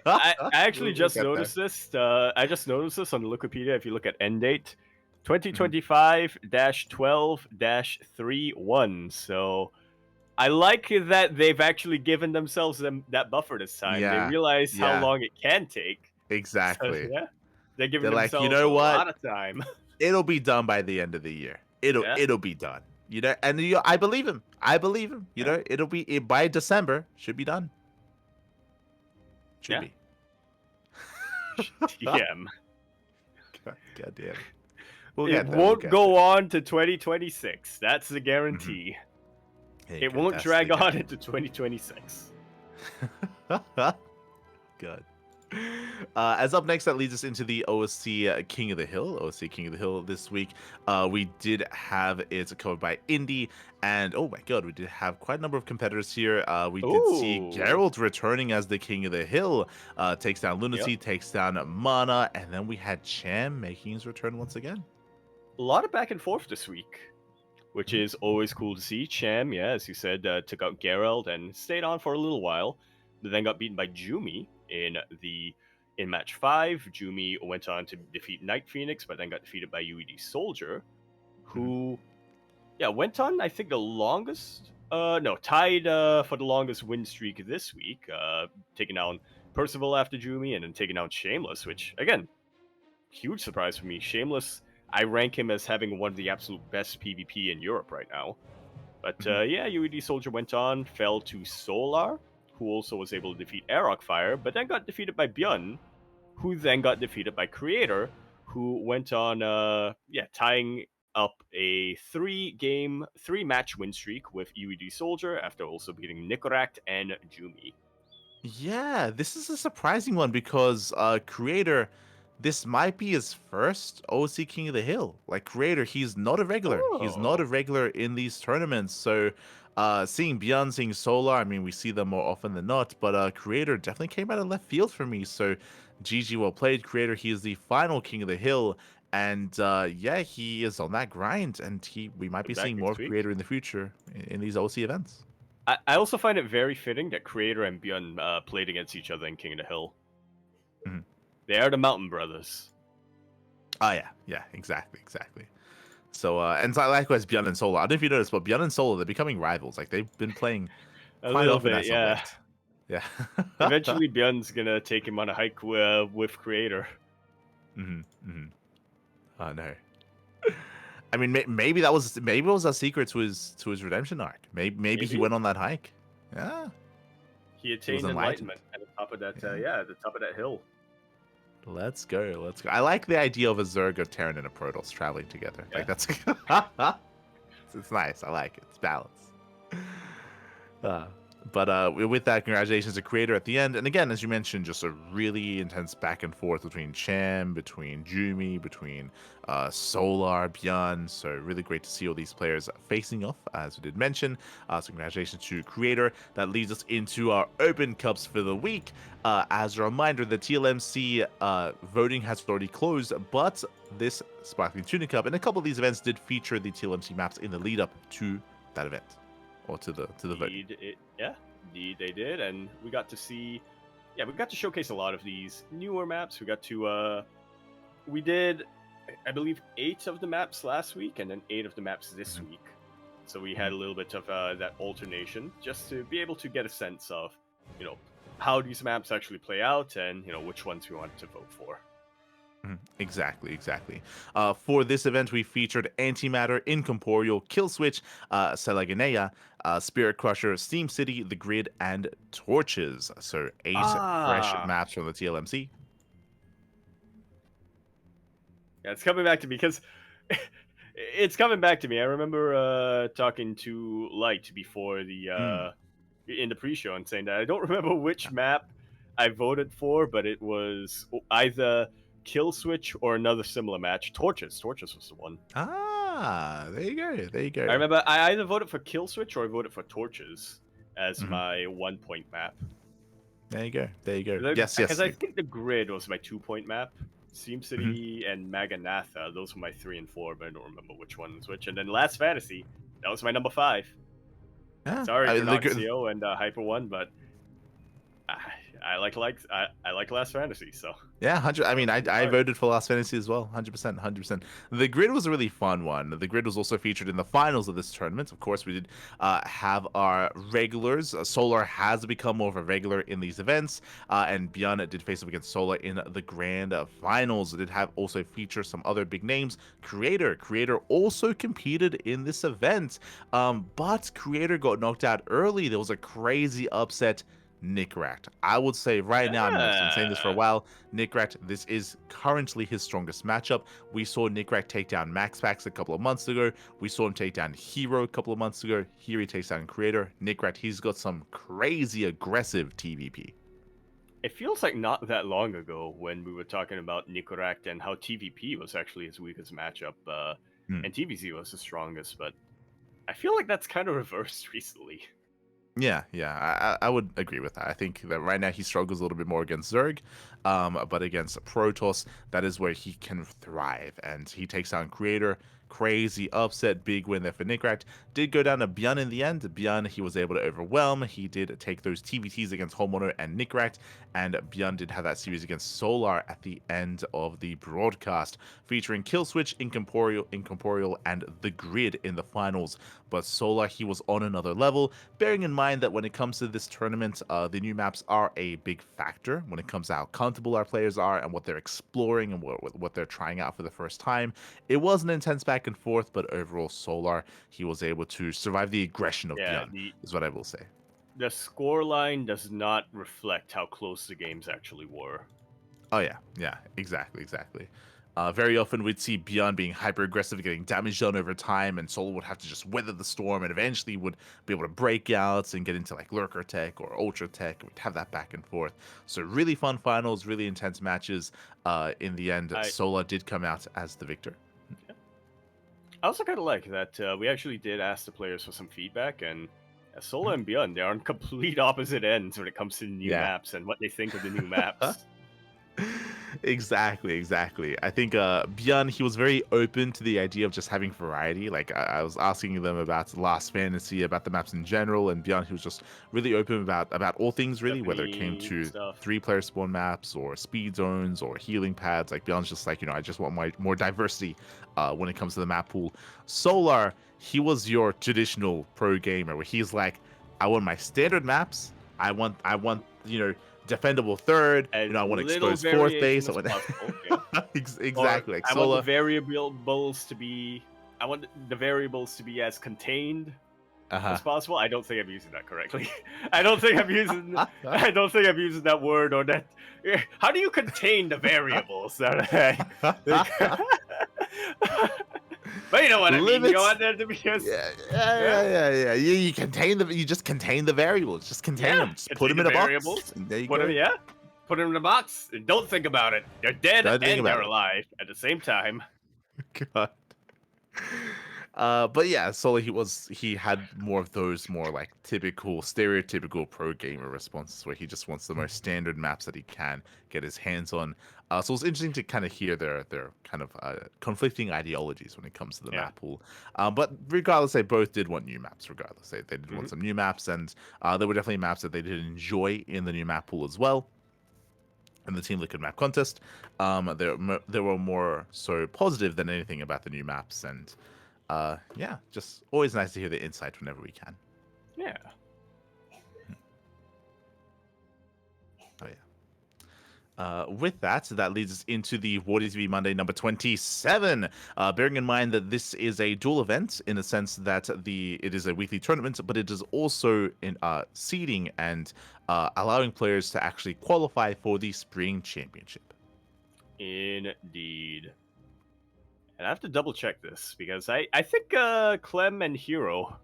[SPEAKER 1] I actually
[SPEAKER 2] We'll
[SPEAKER 1] just
[SPEAKER 2] get there.
[SPEAKER 1] noticed this. I just noticed this on the Wikipedia. If you look at end date,
[SPEAKER 2] Mm-hmm.
[SPEAKER 1] 2025-12-31. So I like that they've actually given themselves that buffer this time.
[SPEAKER 2] Yeah,
[SPEAKER 1] They realize how
[SPEAKER 2] yeah.
[SPEAKER 1] long it can take. So,
[SPEAKER 2] Exactly.
[SPEAKER 1] yeah, they're giving
[SPEAKER 2] They're like,
[SPEAKER 1] themselves
[SPEAKER 2] you know
[SPEAKER 1] a
[SPEAKER 2] what?
[SPEAKER 1] lot of time.
[SPEAKER 2] It'll be done by the end of the year.
[SPEAKER 1] Yeah.
[SPEAKER 2] It'll be done. You know, and I believe him. You
[SPEAKER 1] Yeah.
[SPEAKER 2] know, it'll be by December. Should be done. Should
[SPEAKER 1] Yeah.
[SPEAKER 2] be.
[SPEAKER 1] TM.
[SPEAKER 2] God damn. We'll
[SPEAKER 1] It
[SPEAKER 2] get there,
[SPEAKER 1] won't
[SPEAKER 2] we'll get
[SPEAKER 1] go on to 2026. That's the guarantee.
[SPEAKER 2] there. Hey,
[SPEAKER 1] It
[SPEAKER 2] God,
[SPEAKER 1] won't
[SPEAKER 2] that's
[SPEAKER 1] drag
[SPEAKER 2] the
[SPEAKER 1] on into 2026.
[SPEAKER 2] Good. As up next, that leads us into the OSC King of the Hill. OSC King of the Hill this week. We did have it covered by Indy, and oh my god, we did have quite a number of competitors here. We did see
[SPEAKER 1] Ooh.
[SPEAKER 2] Geralt returning as the King of the Hill. Takes down Lunacy, takes down Mana, and then we had Cham making his return once again.
[SPEAKER 1] A lot of back and forth this week, which is always cool to see. Cham, yeah, as you said, took out Geralt and stayed on for a little while, but then got beaten by Jumi in match 5. Jumi went on to defeat Night Phoenix, but then got defeated by UED Soldier, who went on, I think, the longest tied for the longest win streak this week, taking down Percival after Jumi and then taking down Shameless, which again, huge surprise for me. Shameless, I rank him as having one of the absolute best PvP in Europe right now. But UED Soldier went on, fell to Solar, who also was able to defeat Aerok Fire, but then got defeated by ByuN, who then got defeated by Creator, who went on tying up a 3-match win streak with UED Soldier after also beating Nicorakt and Jumi.
[SPEAKER 2] Yeah, this is a surprising one because Creator, this might be his first OC King of the Hill. Like Creator, he's not a regular. He's not a regular in these tournaments. So seeing ByuN, seeing Solar, I mean, we see them more often than not. But Creator definitely came out of left field for me. So GG, well played, Creator. He is the final King of the Hill. And he is on that grind. And we might be
[SPEAKER 1] Back
[SPEAKER 2] seeing more of
[SPEAKER 1] next week.
[SPEAKER 2] Creator in the future in these OC events.
[SPEAKER 1] I also find it very fitting that Creator and ByuN played against each other in King of the Hill.
[SPEAKER 2] Mhm.
[SPEAKER 1] They are the Mountain Brothers.
[SPEAKER 2] Oh yeah, exactly. So and so likewise ByuN and Solar. I don't know if you noticed, but ByuN and Solar, they're becoming rivals. Like they've been playing
[SPEAKER 1] A
[SPEAKER 2] quite
[SPEAKER 1] little
[SPEAKER 2] often
[SPEAKER 1] bit,
[SPEAKER 2] as of
[SPEAKER 1] yeah.
[SPEAKER 2] late. Yeah.
[SPEAKER 1] Eventually, ByuN's gonna take him on a hike with Creator.
[SPEAKER 2] Oh no. I mean, maybe it was a secret to his redemption arc. Maybe he
[SPEAKER 1] Maybe.
[SPEAKER 2] went on that hike. Yeah.
[SPEAKER 1] He attained
[SPEAKER 2] enlightened.
[SPEAKER 1] enlightenment at the top of that.
[SPEAKER 2] Yeah.
[SPEAKER 1] At the top of that hill.
[SPEAKER 2] Let's go. I like the idea of a Zerg, a Terran, and a Protoss traveling together.
[SPEAKER 1] Yeah.
[SPEAKER 2] Like that's it's nice. I like it. It's balanced. But with that, congratulations to Creator at the end. And again, as you mentioned, just a really intense back and forth between Cham, between Jumi, between Solar, ByuN. So really great to see all these players facing off, as we did mention. So congratulations to Creator. That leads us into our Open Cups for the week. As a reminder, the TLMC voting has already closed, but this Sparkling Tuna Cup and a couple of these events did feature the TLMC maps in the lead up to that event. Or to the voting.
[SPEAKER 1] Indeed they did, and we got to see, we got to showcase a lot of these newer maps. We got to, we did, I believe, 8 of the maps last week, and then 8 of the maps this week. So we had a little bit of that alternation, just to be able to get a sense of, how these maps actually play out, and which ones we wanted to vote for.
[SPEAKER 2] Exactly. For this event, we featured Antimatter, Incorporeal, Killswitch, Selaganea, Spirit Crusher, Steam City, The Grid, and Torches. So 8 fresh maps from the TLMC.
[SPEAKER 1] Yeah, it's coming back to me because it's coming back to me. I remember talking to Light before the in the pre-show and saying that I don't remember which map I voted for, but it was either Killswitch or another similar match. Torches was the one.
[SPEAKER 2] There you go.
[SPEAKER 1] I remember I either voted for Killswitch or I voted for Torches as my 1-point map.
[SPEAKER 2] There you go. Yes.
[SPEAKER 1] Because I think the Grid was my 2-point map. Steam City and Maganatha, those were my 3 and 4, but I don't remember which one was which. And then Last Fantasy, that was my number 5.
[SPEAKER 2] Yeah.
[SPEAKER 1] Sorry for Noxio and Hyper One, but I like Last Fantasy, so
[SPEAKER 2] yeah, 100. I mean, I voted for Last Fantasy as well, 100%. The Grid was a really fun one. The Grid was also featured in the finals of this tournament. Of course, we did have our regulars. Solar has become more of a regular in these events, and ByuN did face up against Solar in the grand finals. It did have also feature some other big names. Creator also competed in this event, but Creator got knocked out early. There was a crazy upset. Nickrat. I would say right now, I've been saying this for a while, Nickrat, this is currently his strongest matchup. We saw Nickrat take down MaxPax a couple of months ago. We saw him take down Hero a couple of months ago. Here he takes down Creator. Nickrat, he's got some crazy aggressive TVP.
[SPEAKER 1] It feels like not that long ago when we were talking about Nickrat and how TVP was actually his weakest matchup, and TVZ was the strongest, but I feel like that's kind of reversed recently.
[SPEAKER 2] Yeah, I would agree with that. I think that right now he struggles a little bit more against Zerg, but against Protoss, that is where he can thrive, and he takes down Creator. Crazy upset, big win there for Nickrat. Did go down to ByuN in the end. ByuN, he was able to overwhelm. He did take those TVTs against Homeowner and Nickrat, and ByuN did have that series against Solar at the end of the broadcast, featuring Killswitch, Incorporeal, and The Grid in the finals. But Solar, he was on another level, bearing in mind that when it comes to this tournament, the new maps are a big factor when it comes to how comfortable our players are and what they're exploring and what they're trying out for the first time. It was an intense back and forth, but overall, Solar, he was able to survive the aggression of ByuN, is what I will say.
[SPEAKER 1] The scoreline does not reflect how close the games actually were.
[SPEAKER 2] Oh, yeah, exactly. Very often we'd see ByuN being hyper aggressive, getting damage done over time, and Solar would have to just weather the storm and eventually would be able to break out and get into like Lurker Tech or Ultra Tech. We'd have that back and forth. So really fun finals, really intense matches. In the end, Solar did come out as the victor.
[SPEAKER 1] Yeah. I also kind of like that we actually did ask the players for some feedback, and Solar and ByuN, they're on complete opposite ends when it comes to the new maps and what they think of the new maps.
[SPEAKER 2] Exactly. I think ByuN, he was very open to the idea of just having variety. Like I was asking them about Last Fantasy, about the maps in general, and ByuN, he was just really open about all things really, whether it came to 3-player spawn maps or speed zones or healing pads. Like ByuN's just like, I just want more diversity when it comes to the map pool. Solar, he was your traditional pro gamer where he's like, I want my standard maps. I want defendable third, I want to expose fourth base. Exactly.
[SPEAKER 1] I want the variables to be as contained as possible. I don't think I'm using that correctly. I don't think I'm using that word or that. How do you contain the variables? But you know what I mean. You
[SPEAKER 2] Limits.
[SPEAKER 1] want there to be just
[SPEAKER 2] Yeah. You just contain the variables. Just contain them. Just put them
[SPEAKER 1] contain
[SPEAKER 2] in
[SPEAKER 1] the
[SPEAKER 2] a box.
[SPEAKER 1] variables.
[SPEAKER 2] And there you
[SPEAKER 1] Put
[SPEAKER 2] go.
[SPEAKER 1] them, put them in a box. And don't think about it. They're dead
[SPEAKER 2] Don't think
[SPEAKER 1] and
[SPEAKER 2] about
[SPEAKER 1] they're
[SPEAKER 2] it.
[SPEAKER 1] alive at the same time.
[SPEAKER 2] God. But yeah, Solar he had more of those more like typical stereotypical pro gamer responses where he just wants the most standard maps that he can get his hands on. So it's interesting to kind of hear their kind of conflicting ideologies when it comes to the
[SPEAKER 1] Yeah.
[SPEAKER 2] map pool. But regardless, they both did want new maps. Regardless, they did want
[SPEAKER 1] Mhm.
[SPEAKER 2] some new maps, and there were definitely maps that they did enjoy in the new map pool as well. In the Team Liquid map contest, there were more so positive than anything about the new maps, and yeah, just always nice to hear the insight whenever we can.
[SPEAKER 1] Yeah.
[SPEAKER 2] Oh yeah. With that, that leads us into the Warriors TV Monday number 27. Bearing in mind that this is a dual event in the sense that it is a weekly tournament, but it is also in seeding and allowing players to actually qualify for the Spring Championship.
[SPEAKER 1] Indeed. And I have to double check this because I think Clem and Hero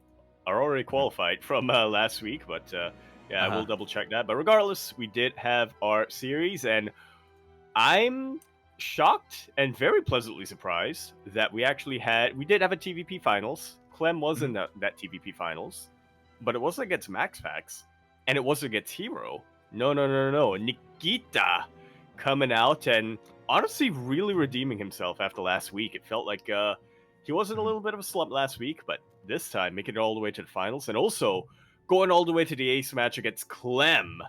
[SPEAKER 1] are already qualified from last week, but yeah, I will double check that. But regardless, we did have our series, and I'm shocked and very pleasantly surprised that we did have a TVP finals. Clem was in that TVP finals, but it wasn't against Max Packs, and it wasn't against Hero. No. Nikita coming out and honestly really redeeming himself after last week. It felt like he was in a little bit of a slump last week, but this time making it all the way to the finals and also going all the way to the ace match against Clem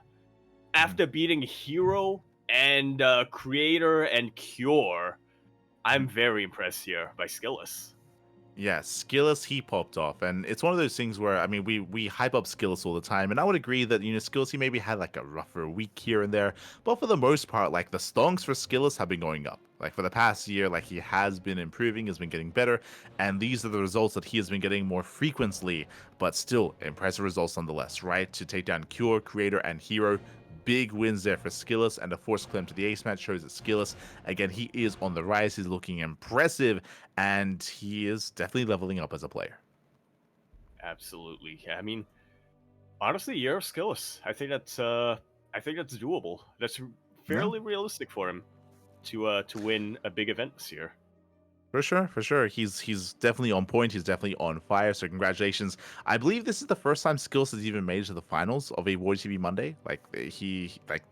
[SPEAKER 1] after beating Hero and Creator and Cure. I'm very impressed here by Skillus.
[SPEAKER 2] Yeah, Skillus, he popped off, and it's one of those things where, I mean, we hype up Skillus all the time, and I would agree that, Skillus, he maybe had like a rougher week here and there, but for the most part, like, the stonks for Skillus have been going up. Like, for the past year, like, he has been improving, has been getting better, and these are the results that he has been getting more frequently, but still, impressive results nonetheless, right? To take down Cure, Creator, and Hero. Big wins there for Skillus, and the force claim to the ace match shows that Skillus, again, he is on the rise. He's looking impressive, and he is definitely leveling up as a player.
[SPEAKER 1] Absolutely. I mean, honestly, year of Skillus. I think that's doable. That's fairly realistic for him to win a big event this year.
[SPEAKER 2] For sure. He's definitely on point. He's definitely on fire. So congratulations. I believe this is the first time Skillus has even made it to the finals of a Warrior TV Monday. Like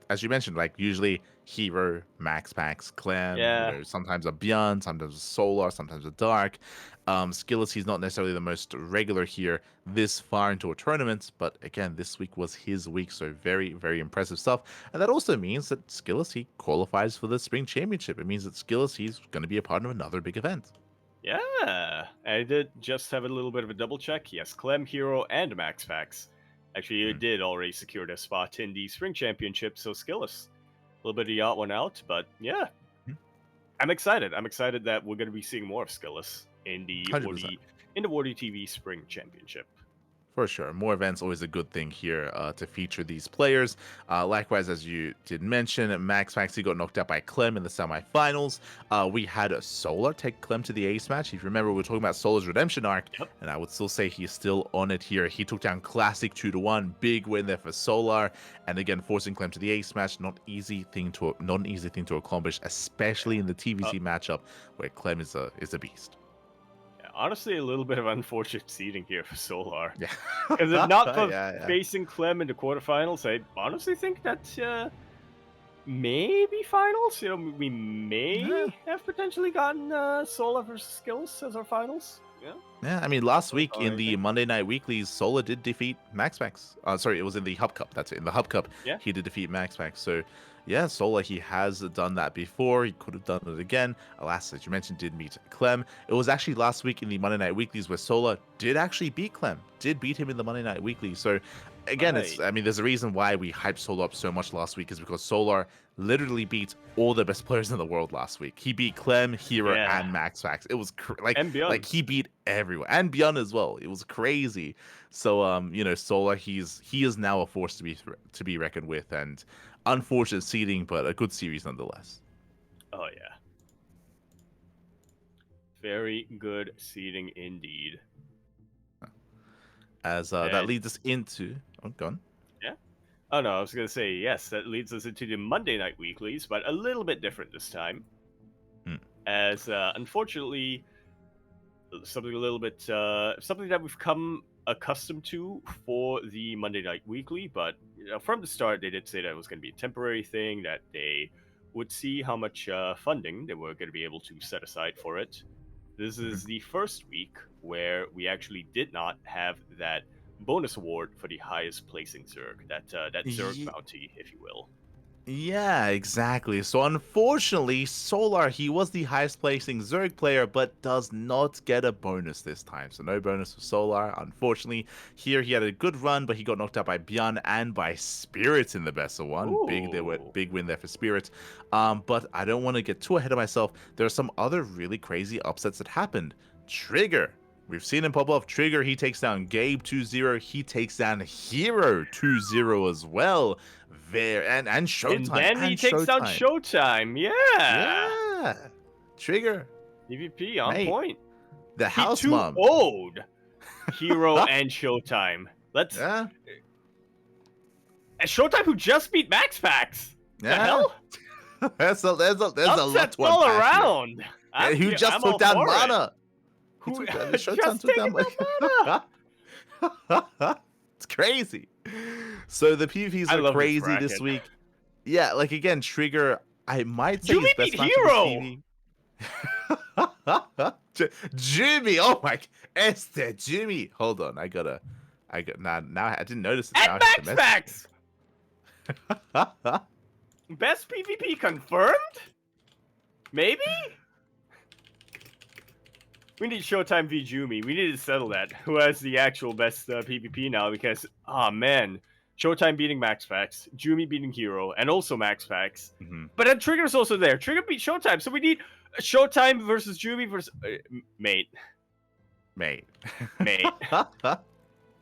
[SPEAKER 2] as you mentioned, like usually Hero, Max Pax, Clem, sometimes a ByuN, sometimes a Solar, sometimes a Dark. Skillus, he's not necessarily the most regular here this far into a tournament, but again, this week was his week, so very, very impressive stuff. And that also means that Skillus, he qualifies for the Spring Championship. It means that Skillus, he's going to be a part of another big event.
[SPEAKER 1] Yeah, I did just have a little bit of a double check. Yes, Clem, Hero, and Max Pax. Actually, you did already secure a spot in the Spring Championship, so Skillus. A little bit of the odd one out, but yeah. I'm excited. I'm excited that we're going to be seeing more of Skillus in the Warrior TV Spring Championship.
[SPEAKER 2] For sure. More events, always a good thing here to feature these players. Likewise, as you did mention, Max Maxi got knocked out by Clem in the semifinals. We had Solar take Clem to the ace match. If you remember, we were talking about Solar's redemption arc, and I would still say he's still on it here. He took down Classic 2-1. Big win there for Solar. And again, forcing Clem to the ace match, not an easy thing to accomplish, especially in the TVC matchup where Clem is a beast.
[SPEAKER 1] Honestly, a little bit of unfortunate seeding here for Solar.
[SPEAKER 2] Yeah.
[SPEAKER 1] Because if not for facing Clem in the quarterfinals, I honestly think that maybe finals. We may have potentially gotten Solar versus Skills as our finals.
[SPEAKER 2] Yeah, I mean, last week in the Monday Night Weeklies, Solar did defeat Max. Sorry, it was in the Hub Cup. That's it. In the Hub Cup, he did defeat Max. So, yeah, Solar, he has done that before. He could have done it again. Alas, as you mentioned, did meet Clem. It was actually last week in the Monday Night Weeklies where Solar did actually beat Clem. Did beat him in the Monday Night Weekly. So, again, there's a reason why we hyped Solar up so much last week is because Solar literally beat all the best players in the world last week. He beat Clem, Hero, and Max Fax. It was like he beat everyone, and ByuN as well. It was crazy. So Solar, he is now a force to be reckoned with, and unfortunate seeding, but a good series nonetheless.
[SPEAKER 1] Oh yeah. Very good seeding indeed.
[SPEAKER 2] As that
[SPEAKER 1] And
[SPEAKER 2] leads us into. Oh, gone.
[SPEAKER 1] yeah. Oh no, I was gonna say yes. That leads us into the Monday night weeklies, but a little bit different this time.
[SPEAKER 2] Hmm.
[SPEAKER 1] As unfortunately, something a little bit something that we've come accustomed to for the Monday night weekly, but from the start they did say that it was going to be a temporary thing, that they would see how much funding they were going to be able to set aside for it. This is the first week where we actually did not have that bonus award for the highest placing Zerg, that Zerg
[SPEAKER 2] Ye-
[SPEAKER 1] bounty, if you will.
[SPEAKER 2] Yeah, exactly. So unfortunately, Solar, he was the highest placing Zerg player, but does not get a bonus this time. So no bonus for Solar. Unfortunately, here he had a good run, but he got knocked out by ByuN and by Spirit in the best of one.
[SPEAKER 1] Ooh.
[SPEAKER 2] Big win there for Spirit. But I don't want to get too ahead of myself. There are some other really crazy upsets that happened. Trigger. We've seen him pop off. Trigger, he takes down Gabe 2-0. He takes down Hero 2-0 as well. And
[SPEAKER 1] And
[SPEAKER 2] Showtime
[SPEAKER 1] then he
[SPEAKER 2] and
[SPEAKER 1] takes down
[SPEAKER 2] Showtime.
[SPEAKER 1] Showtime. Yeah.
[SPEAKER 2] Yeah. Trigger,
[SPEAKER 1] PvP on
[SPEAKER 2] mate.
[SPEAKER 1] point.
[SPEAKER 2] The
[SPEAKER 1] He
[SPEAKER 2] house
[SPEAKER 1] too
[SPEAKER 2] mom.
[SPEAKER 1] owed Hero and Showtime. Let's
[SPEAKER 2] Yeah.
[SPEAKER 1] and Showtime who just beat Max Pax. The
[SPEAKER 2] Yeah.
[SPEAKER 1] hell?
[SPEAKER 2] there's a lot
[SPEAKER 1] Upsets
[SPEAKER 2] to
[SPEAKER 1] all
[SPEAKER 2] unpack here.
[SPEAKER 1] around.
[SPEAKER 2] Yeah, who just
[SPEAKER 1] I'm
[SPEAKER 2] took
[SPEAKER 1] all
[SPEAKER 2] down
[SPEAKER 1] for it.
[SPEAKER 2] Mana?
[SPEAKER 1] Who
[SPEAKER 2] Showtime
[SPEAKER 1] just
[SPEAKER 2] took
[SPEAKER 1] taking
[SPEAKER 2] down
[SPEAKER 1] Mana?
[SPEAKER 2] It's crazy. So the PvPs
[SPEAKER 1] I
[SPEAKER 2] are
[SPEAKER 1] love this
[SPEAKER 2] crazy this
[SPEAKER 1] bracket.
[SPEAKER 2] week. Yeah, like again, Trigger, I might say his
[SPEAKER 1] Jimmy
[SPEAKER 2] best
[SPEAKER 1] beat
[SPEAKER 2] match of
[SPEAKER 1] Hero.
[SPEAKER 2] the Jimmy, oh my, Esther, Jimmy. Hold on, I got now I didn't notice it. Now
[SPEAKER 1] And
[SPEAKER 2] I have to
[SPEAKER 1] Max Pax.
[SPEAKER 2] message.
[SPEAKER 1] Best PvP confirmed? Maybe? We need Showtime v Jumi. We need to settle that. Who has the actual best PvP now? Because, oh man, Showtime beating Max Pax, Jumi beating Hero, and also Max Pax.
[SPEAKER 2] Mhm.
[SPEAKER 1] But then Trigger's also there. Trigger beat Showtime, so we need Showtime versus Jumi versus mate.
[SPEAKER 2] Mate.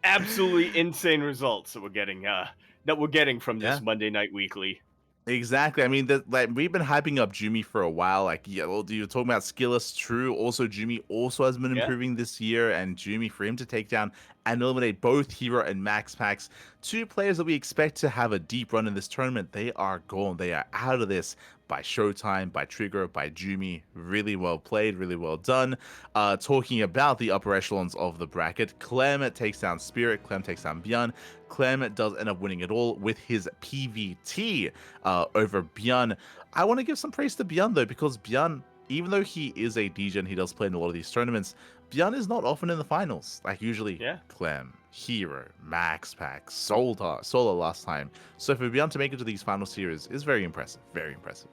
[SPEAKER 1] Absolutely insane results that we're getting from this
[SPEAKER 2] Yeah.
[SPEAKER 1] Monday night weekly.
[SPEAKER 2] Exactly. I mean, like we've been hyping up Jumi for a while. Like, yeah, well, you're talking about Skillus, true. Also, Jumi also has been
[SPEAKER 1] Yeah.
[SPEAKER 2] improving this year, and Jumi for him to take down and eliminate both Hero and Max Pax, two players that we expect to have a deep run in this tournament. They are gone. They are out of this by Showtime, by Trigger, by Jumi. Really well played, really well done. Talking about the upper echelons of the bracket, Clem takes down Spirit, Clem takes down ByuN. Clem does end up winning it all with his PVT over ByuN. I want to give some praise to ByuN though, because ByuN, even though he is a DJ and he does play in a lot of these tournaments, ByuN is not often in the finals. Like usually,
[SPEAKER 1] Yeah.
[SPEAKER 2] Clem, Hero, Max Pax, Solar last time. So for ByuN to make it to these final series is very impressive. Very impressive.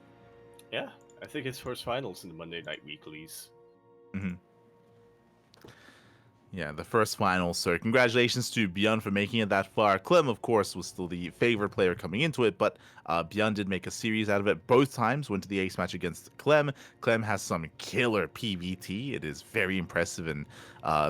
[SPEAKER 1] Yeah, I think it's first finals in the Monday night weeklies.
[SPEAKER 2] Mm-hmm. Yeah, the first final. So congratulations to ByuN for making it that far. Clem, of course, was still the favorite player coming into it, but ByuN did make a series out of it both times. Went to the ace match against Clem. Clem has some killer PVT. It is very impressive and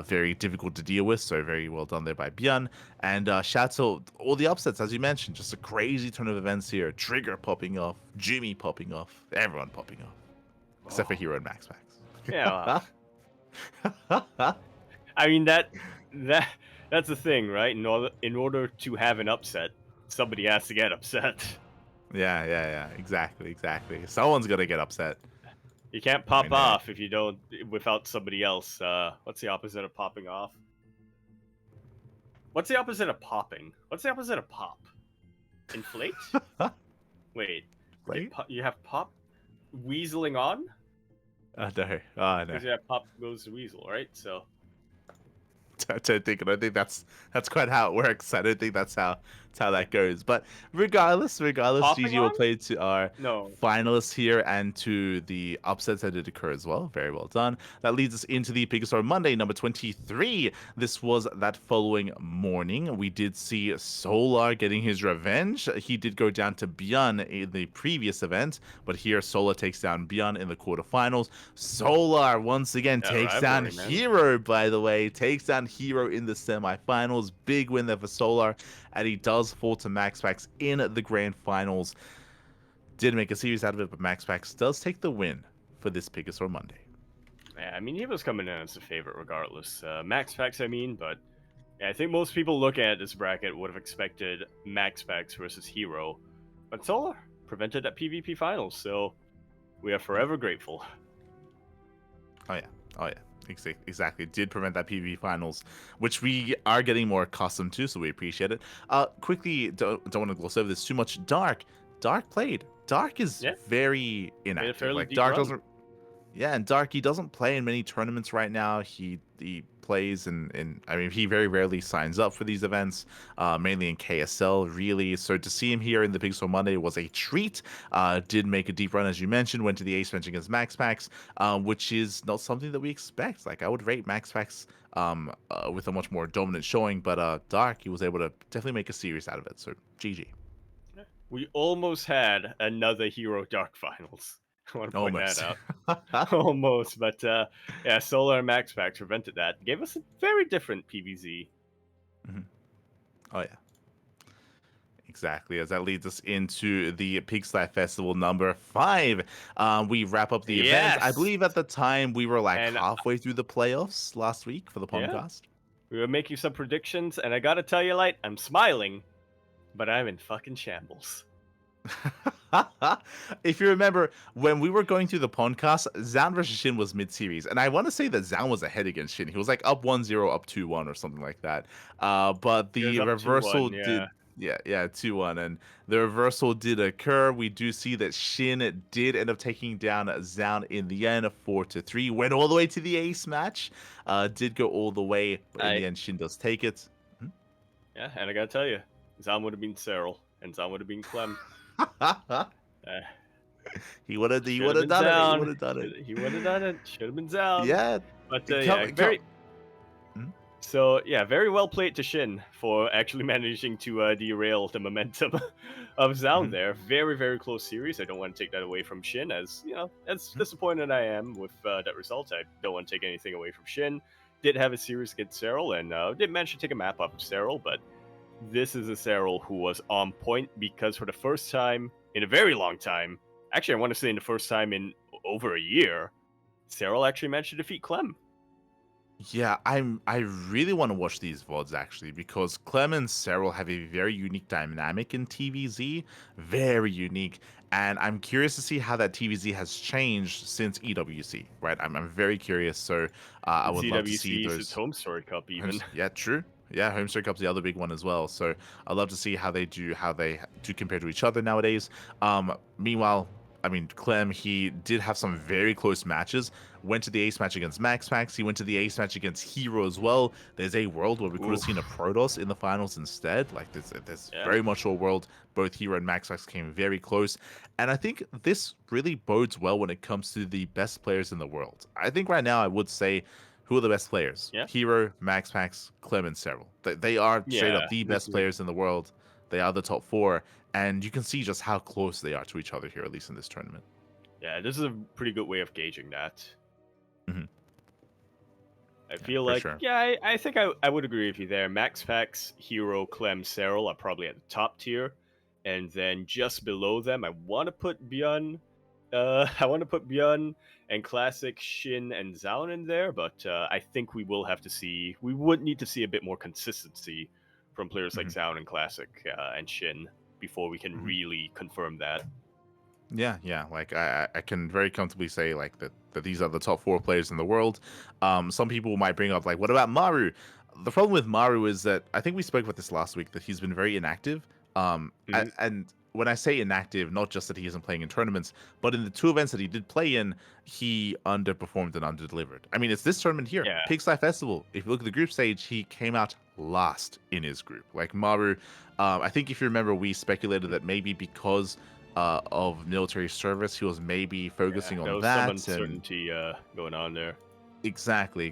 [SPEAKER 2] very difficult to deal with. So very well done there by ByuN. And shout out to all the upsets, as you mentioned. Just a crazy turn of events here. Trigger popping off, Jimmy popping off, everyone popping off, except for Hero and Max Pax.
[SPEAKER 1] Yeah. I mean that's the thing, right? In order to have an upset, somebody has to get upset.
[SPEAKER 2] Yeah. Exactly. Someone's gonna get upset.
[SPEAKER 1] You can't pop off if you don't without somebody else. What's the opposite of popping off? What's the opposite of popping? What's the opposite of pop? Inflate? Wait.
[SPEAKER 2] Wait?
[SPEAKER 1] You have pop weaseling on?
[SPEAKER 2] No.
[SPEAKER 1] Because you have pop goes to weasel, right? So
[SPEAKER 2] I don't think that's quite how it works. I don't think that's how that goes. But regardless,
[SPEAKER 1] Popping
[SPEAKER 2] GG will
[SPEAKER 1] on?
[SPEAKER 2] play to our
[SPEAKER 1] no.
[SPEAKER 2] finalists here and to the upsets that did occur as well. Very well done. That leads us into the Biggest Star Monday, number 23. This was that following morning. We did see Solar getting his revenge. He did go down to ByuN in the previous event, but here Solar takes down ByuN in the quarterfinals. Solar once again takes down Hero, by the way. Takes down Hero in the semifinals. Big win there for Solar, and he does fall to Max Pax in the grand finals. Did make a series out of it, but Max Pax does take the win for this Biggest Star Monday.
[SPEAKER 1] Yeah, I mean, he was coming in as a favorite regardless. Max Packs, I mean, but yeah, I think most people looking at this bracket would have expected Max Packs versus Hero, but Solar prevented that PvP finals, so we are forever grateful.
[SPEAKER 2] Oh yeah, oh yeah, exactly. Did prevent that PvP finals, which we are getting more accustomed to, so we appreciate it. Quickly, don't want to gloss over this too much. Dark played. Dark is
[SPEAKER 1] Yeah,
[SPEAKER 2] very
[SPEAKER 1] made a
[SPEAKER 2] inactive.
[SPEAKER 1] fairly
[SPEAKER 2] Like
[SPEAKER 1] deep
[SPEAKER 2] Dark
[SPEAKER 1] run.
[SPEAKER 2] doesn't. Yeah, and Dark, he doesn't play in many tournaments right now. He plays in I mean, he very rarely signs up for these events, mainly in KSL, really. So to see him here in the Pixel Monday was a treat. Did make a deep run, as you mentioned, went to the ace bench against Max Pax, which is not something that we expect. Like, I would rate Max Pax with a much more dominant showing, but Dark, he was able to definitely make a series out of it. So GG.
[SPEAKER 1] We almost had another Hero Dark finals. I want to point that
[SPEAKER 2] Almost.
[SPEAKER 1] out. Almost, but yeah, Solar and Max Packs prevented that. Gave us a very different PvZ.
[SPEAKER 2] Mhm. Oh yeah. Exactly, as that leads us into the Pixel Festival number 5. We wrap up the event. I
[SPEAKER 1] Yes,
[SPEAKER 2] believe at the time we were like
[SPEAKER 1] and
[SPEAKER 2] halfway through the playoffs last week for the
[SPEAKER 1] yeah,
[SPEAKER 2] podcast.
[SPEAKER 1] we were making some predictions, and I gotta tell you, Light, I'm smiling, but I'm in fucking shambles.
[SPEAKER 2] If you remember, when we were going through the podcast, Zan versus Shin was mid-series, and I want to say that Zan was ahead against Shin. He was like up 1-0, up 2-1 or something like that. But
[SPEAKER 1] He was
[SPEAKER 2] the
[SPEAKER 1] up 2-1,
[SPEAKER 2] reversal
[SPEAKER 1] yeah.
[SPEAKER 2] did, yeah, 2-1, and the reversal did occur. We do see that Shin did end up taking down Zan in the end, 4-3. Went all the way to the ace match. Did go all the way, but in the end, Shin does take it.
[SPEAKER 1] Yeah, and I gotta tell you, Zan would have been Cyril, and Zan would have been Clem. Uh,
[SPEAKER 2] He would have
[SPEAKER 1] should have been
[SPEAKER 2] done it. He would
[SPEAKER 1] down.
[SPEAKER 2] have done it.
[SPEAKER 1] He would have done it. Should have been down.
[SPEAKER 2] Yeah.
[SPEAKER 1] But
[SPEAKER 2] Come,
[SPEAKER 1] yeah,
[SPEAKER 2] come.
[SPEAKER 1] very. So yeah, very well played to Shin for actually managing to derail the momentum of Zan there. Very, very close series. I don't want to take that away from Shin, as you know, as disappointed I am with that result. I don't want to take anything away from Shin. Did have a series against Cyril, and did manage to take a map off of Cyril, but this is a Cyril who was on point because for the first time in a very long time, actually I want to say in the first time in over a year, Cyril actually managed to defeat Clem.
[SPEAKER 2] Yeah, I really want to watch these VODs actually, because Clem and Cyril have a very unique dynamic in TVZ, very unique, and I'm curious to see how that TVZ has changed since EWC. Right, I'm very curious. So I would love to see
[SPEAKER 1] CWC is its
[SPEAKER 2] those.
[SPEAKER 1] home story cup even.
[SPEAKER 2] Yeah, true. Yeah, Home Story Cup's the other big one as well. So I'd love to see how they do compare to each other nowadays. Meanwhile, I mean, Clem, he did have some very close matches. Went to the ace match against Max Pax. He went to the ace match against Hero as well. There's a world where we could have seen a Protoss in the finals instead. Like, there's very much a world. Both Hero and Max Pax came very close. And I think this really bodes well when it comes to the best players in the world. I think right now I would say, who are the best players?
[SPEAKER 1] Yeah.
[SPEAKER 2] Hero, Max Pax, Clem, and Cyril. They are straight up the best players in the world. They are the top 4. And you can see just how close they are to each other here, at least in this tournament.
[SPEAKER 1] Yeah, this is a pretty good way of gauging that.
[SPEAKER 2] Mm-hmm.
[SPEAKER 1] I feel like,
[SPEAKER 2] sure.
[SPEAKER 1] yeah, I think I would agree with you there. Max Pax, Hero, Clem, Cyril are probably at the top tier. And then just below them, I want to put ByuN. I want to put ByuN and Classic, Shin, and Zaun in there, but I think we would need to see a bit more consistency from players like Zaun and Classic and Shin before we can really confirm that.
[SPEAKER 2] Yeah. Like I can very comfortably say like that these are the top 4 players in the world. Some people might bring up like, what about Maru? The problem with Maru is that I think we spoke about this last week, that he's been very inactive. And when I say inactive, not just that he isn't playing in tournaments, but in the 2 events that he did play in, he underperformed and underdelivered. I mean, it's this tournament here, Pixel Festival. If you look at the group stage, he came out last in his group. Like Maru, I think if you remember, we speculated that maybe because of military service, he was maybe focusing on that.
[SPEAKER 1] Some uncertainty going on there.
[SPEAKER 2] Exactly.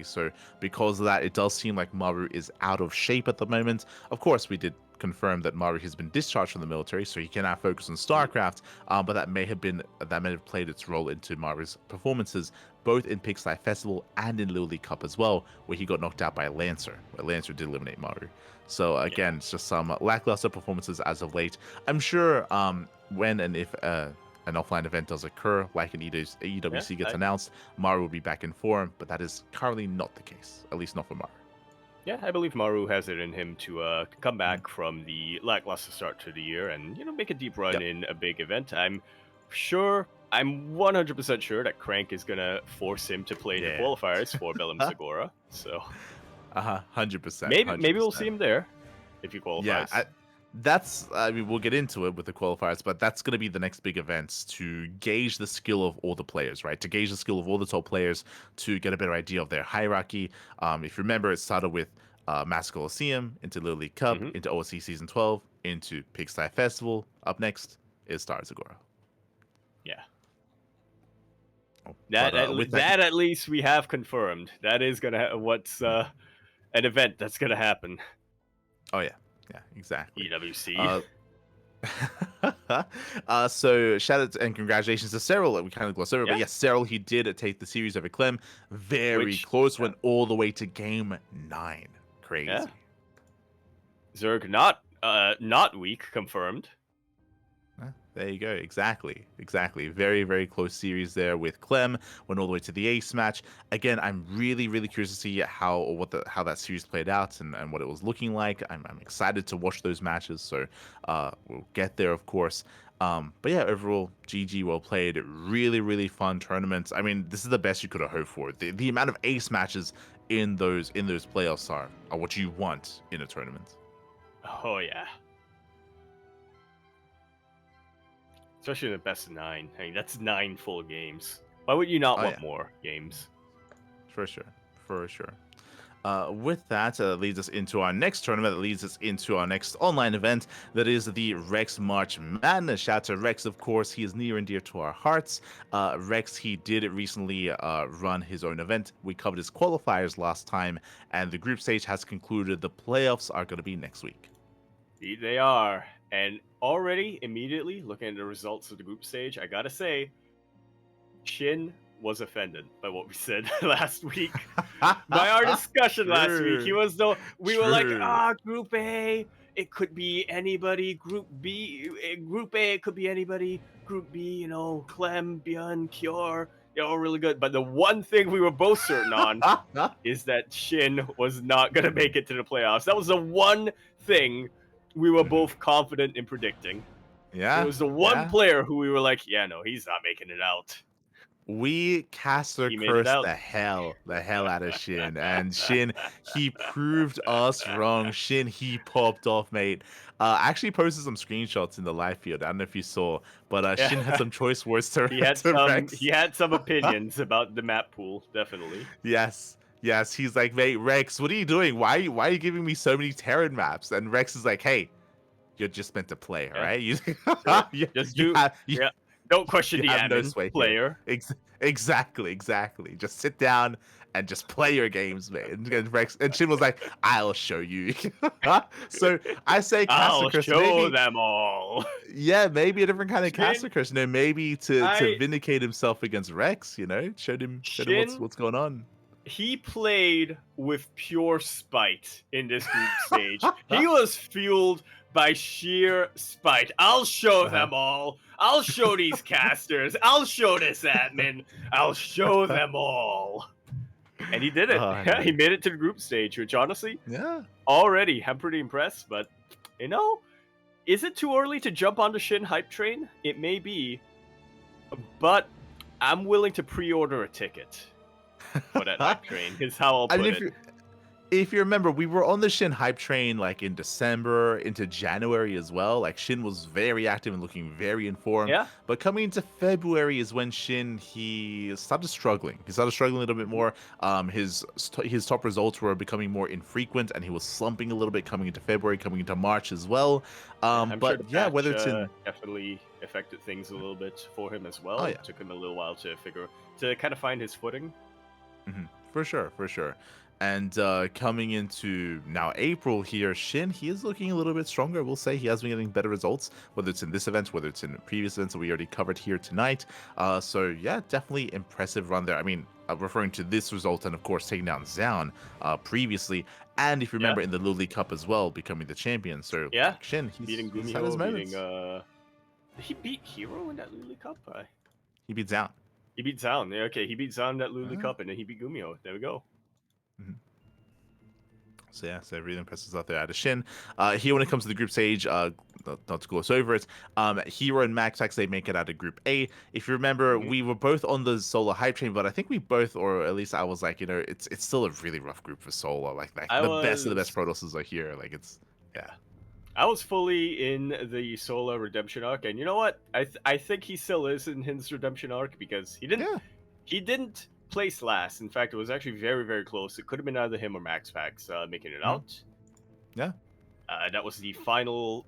[SPEAKER 2] So because of that, it does seem like Maru is out of shape at the moment. Of course, we did confirm that Maru has been discharged from the military, so he cannot focus on StarCraft. But that may have played its role into Maru's performances, both in Pixel Festival and in Little League Cup as well, where he got knocked out by Lancer. Where Lancer did eliminate Maru. So again, it's just some lackluster performances as of late. I'm sure when and if an offline event does occur, like an EWC gets announced, Maru will be back in form, but that is currently not the case, at least not for Maru.
[SPEAKER 1] Yeah, I believe Maru has it in him to come back from the lackluster start to the year and, make a deep run in a big event. I'm 100% sure that Crank is going to force him to play the qualifiers for Bellum Segura. So,
[SPEAKER 2] 100%.
[SPEAKER 1] Maybe we'll see him there if he qualifies.
[SPEAKER 2] Yeah, I mean, we'll get into it with the qualifiers, but that's going to be the next big events to gauge the skill of all the players, right? To gauge the skill of all the top players, to get a better idea of their hierarchy. If you remember, it started with Mass Coliseum, into Little League Cup, into OSC Season 12, into Pigsty Festival. Up next is Star Segura.
[SPEAKER 1] Yeah.
[SPEAKER 2] Oh,
[SPEAKER 1] that at least we have confirmed. That is going to what's an event that's going to happen.
[SPEAKER 2] Oh, yeah. Yeah, exactly.
[SPEAKER 1] EWC.
[SPEAKER 2] So shout out and congratulations to Cyril. We kind of glossed over, but yes, Cyril, he did take the series over Clem. Very close, went all the way to game 9. Crazy.
[SPEAKER 1] Yeah. Zerg not weak, confirmed.
[SPEAKER 2] There you go. Exactly. Very, very close series there with Clem. Went all the way to the ace match. Again, I'm really, really curious to see how that series played out and what it was looking like. I'm excited to watch those matches. So we'll get there, of course. But yeah, overall, GG, well played. Really, really fun tournaments. I mean, this is the best you could have hoped for. The amount of ace matches in those playoffs are what you want in a tournament.
[SPEAKER 1] Oh yeah. Especially in the best of 9. I mean, that's 9 full games. Why would you not want more games?
[SPEAKER 2] For sure. With that, leads us into our next tournament. That leads us into our next online event. That is the Rex March Madness. Shout out to Rex, of course. He is near and dear to our hearts. Rex, he did recently run his own event. We covered his qualifiers last time, and the group stage has concluded. The playoffs are going to be next week.
[SPEAKER 1] Indeed they are. And already, immediately, looking at the results of the group stage, I gotta say, Shin was offended by what we said last week. By our discussion last week. We were like, Group A, it could be anybody. Group B, Group A, it could be anybody. Group B, Clem, ByuN, Kjor, they're all really good. But the one thing we were both certain on is that Shin was not gonna make it to the playoffs. That was the one thing we were both confident in predicting.
[SPEAKER 2] Yeah.
[SPEAKER 1] It was the one player who we were like, no, he's not making it out.
[SPEAKER 2] We caster cursed the hell out of Shin. And Shin, he proved us wrong. Shin, he popped off, mate. I actually posted some screenshots in the live field. I don't know if you saw, but Shin had some choice words to Rex.
[SPEAKER 1] He had some opinions about the map pool, definitely.
[SPEAKER 2] Yes, he's like, mate, Rex, what are you doing? Why are you giving me so many Terran maps? And Rex is like, hey, you're just meant to play, all right?
[SPEAKER 1] Don't question the admin player.
[SPEAKER 2] Exactly. Just sit down and just play your games, man. And Rex and Shin was like, I'll show you. So I say
[SPEAKER 1] I'll show them all.
[SPEAKER 2] Yeah, maybe a different kind of caster curse, maybe to vindicate himself against Rex, showed him what's going on.
[SPEAKER 1] He played with pure spite in this group stage. He was fueled by sheer spite. I'll show them all. I'll show these casters. I'll show this admin. I'll show them all. And he did it. He made it to the group stage, which honestly, already I'm pretty impressed. But, is it too early to jump on the Shin hype train? It may be. But I'm willing to pre-order a ticket for that hype train, is how I'll put it.
[SPEAKER 2] If you remember, we were on the Shin hype train like in December into January as well. Like Shin was very active and looking very informed.
[SPEAKER 1] Yeah.
[SPEAKER 2] But coming into February is when Shin, he started struggling. He started struggling a little bit more. His top results were becoming more infrequent, and he was slumping a little bit coming into February, coming into March as well. But
[SPEAKER 1] sure
[SPEAKER 2] whether it's in
[SPEAKER 1] definitely affected things a little bit for him as well.
[SPEAKER 2] Oh, yeah.
[SPEAKER 1] It took him a little while to kind of find his footing.
[SPEAKER 2] Mm-hmm. For sure. And coming into now April here, Shin, he is looking a little bit stronger. We'll say he has been getting better results, whether it's in this event, whether it's in previous events that we already covered here tonight. So yeah, definitely impressive run there. I mean, referring to this result and of course taking down Zaun previously, and if you remember in the Little League Cup as well, becoming the champion. So Shin, he's
[SPEAKER 1] beating
[SPEAKER 2] had his
[SPEAKER 1] Gumiho,
[SPEAKER 2] moments.
[SPEAKER 1] beating He beat Hero in that Lulu Cup.
[SPEAKER 2] He beat Zound.
[SPEAKER 1] He beat Zound. Yeah, okay, he beat Zound in that Lulu
[SPEAKER 2] Ah.
[SPEAKER 1] Cup, and then he beat Gumio. There we go.
[SPEAKER 2] So yeah, so really impressive out there out of Shin. Here when it comes to the group stage, not to gloss over it, Hero and MaxPax, they make it out of Group A. If you remember,
[SPEAKER 1] Mhm.
[SPEAKER 2] we were both on the Solar hype train, but I think we both, or at least I was like, it's still a really rough group for Solar. Like
[SPEAKER 1] I
[SPEAKER 2] the best of the
[SPEAKER 1] was
[SPEAKER 2] best Protosses are here. Like it's yeah.
[SPEAKER 1] I was fully in the Sola redemption arc, and you know what? I think he still is in his redemption arc because
[SPEAKER 2] Yeah.
[SPEAKER 1] he didn't place last. In fact, it was actually very very close. It could have been either him or MaxPax making it out.
[SPEAKER 2] Yeah.
[SPEAKER 1] That was the final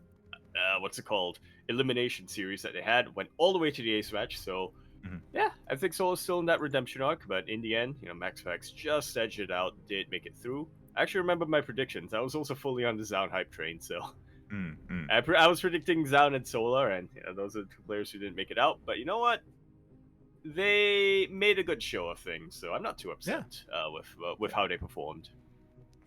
[SPEAKER 1] what's it called, elimination series that they had. Went all the way to the ace match. So
[SPEAKER 2] Mhm.
[SPEAKER 1] yeah, I think Solo's still in that redemption arc, but in the end, MaxPax just edged it out, did make it through. I actually remember my predictions. I was also fully on the Zound hype train, so I was predicting Zound and Solar, and those are the two players who didn't make it out. But you know what? They made a good show of things, so I'm not too
[SPEAKER 2] Yeah.
[SPEAKER 1] upset with how they performed.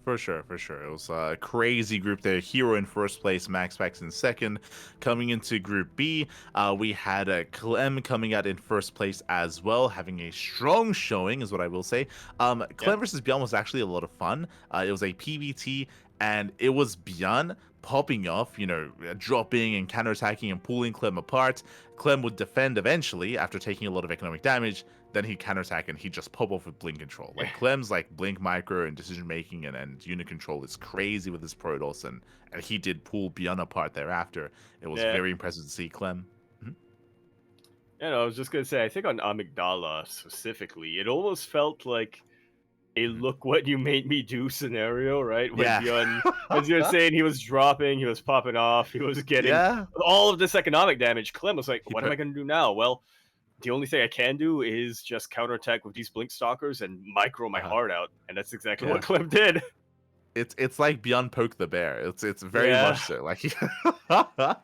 [SPEAKER 2] For sure, for sure. It was a crazy group there. Hero in first place, MaxPax in second. Coming into Group B, we had Clem coming out in first place as well, having a strong showing, is what I will say. Clem versus ByuN was actually a lot of fun. It was a PvT, and it was ByuN popping off, dropping and counterattacking and pulling Clem apart. Clem would defend eventually after taking a lot of economic damage. Then he'd counterattack and he'd just pop off with blink control. Like Clem's like blink micro and decision making and unit control is crazy with his Protoss, and he did pull ByuN apart thereafter. It was very impressive to see Clem.
[SPEAKER 1] I was just gonna say, I think on Amygdala specifically, it almost felt like a look what you made me do scenario, right? When
[SPEAKER 2] Yeah.
[SPEAKER 1] ByuN, as you were saying, he was dropping, he was popping off, he was getting
[SPEAKER 2] Yeah.
[SPEAKER 1] all of this economic damage. Clem was like,
[SPEAKER 2] He
[SPEAKER 1] what am I gonna do now? Well, the only thing I can do is just counterattack with these blink stalkers and micro my heart out, and that's exactly
[SPEAKER 2] Yeah.
[SPEAKER 1] what Clem did.
[SPEAKER 2] It's like ByuN poke the bear. It's very
[SPEAKER 1] Yeah.
[SPEAKER 2] much so. Like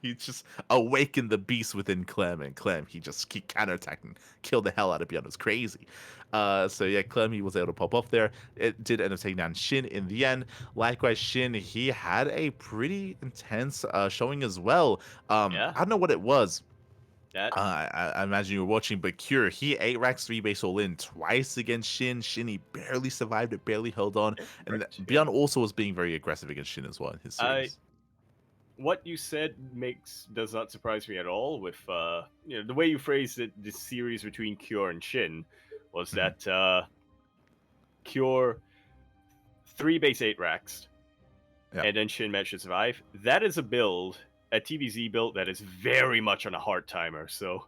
[SPEAKER 2] he just awakened the beast within Clem, and Clem he just keep counterattacking, kill the hell out of ByuN. It was crazy. So yeah, Clem he was able to pop off there. It did end up taking down Shin in the end. Likewise, Shin he had a pretty intense showing as well. I don't know what it was. I imagine you were watching, but Cure, he 8 racks 3 base all in twice against Shin. Shin, he barely survived it, barely held on. And ByuN also was being very aggressive against Shin as well in his series.
[SPEAKER 1] What you said does not surprise me at all. With the way you phrased it, this series between Cure and Shin was that Cure 3 base 8 racks, and then Shin managed to survive. That is a build, a TVZ build that is very much on a hard timer. So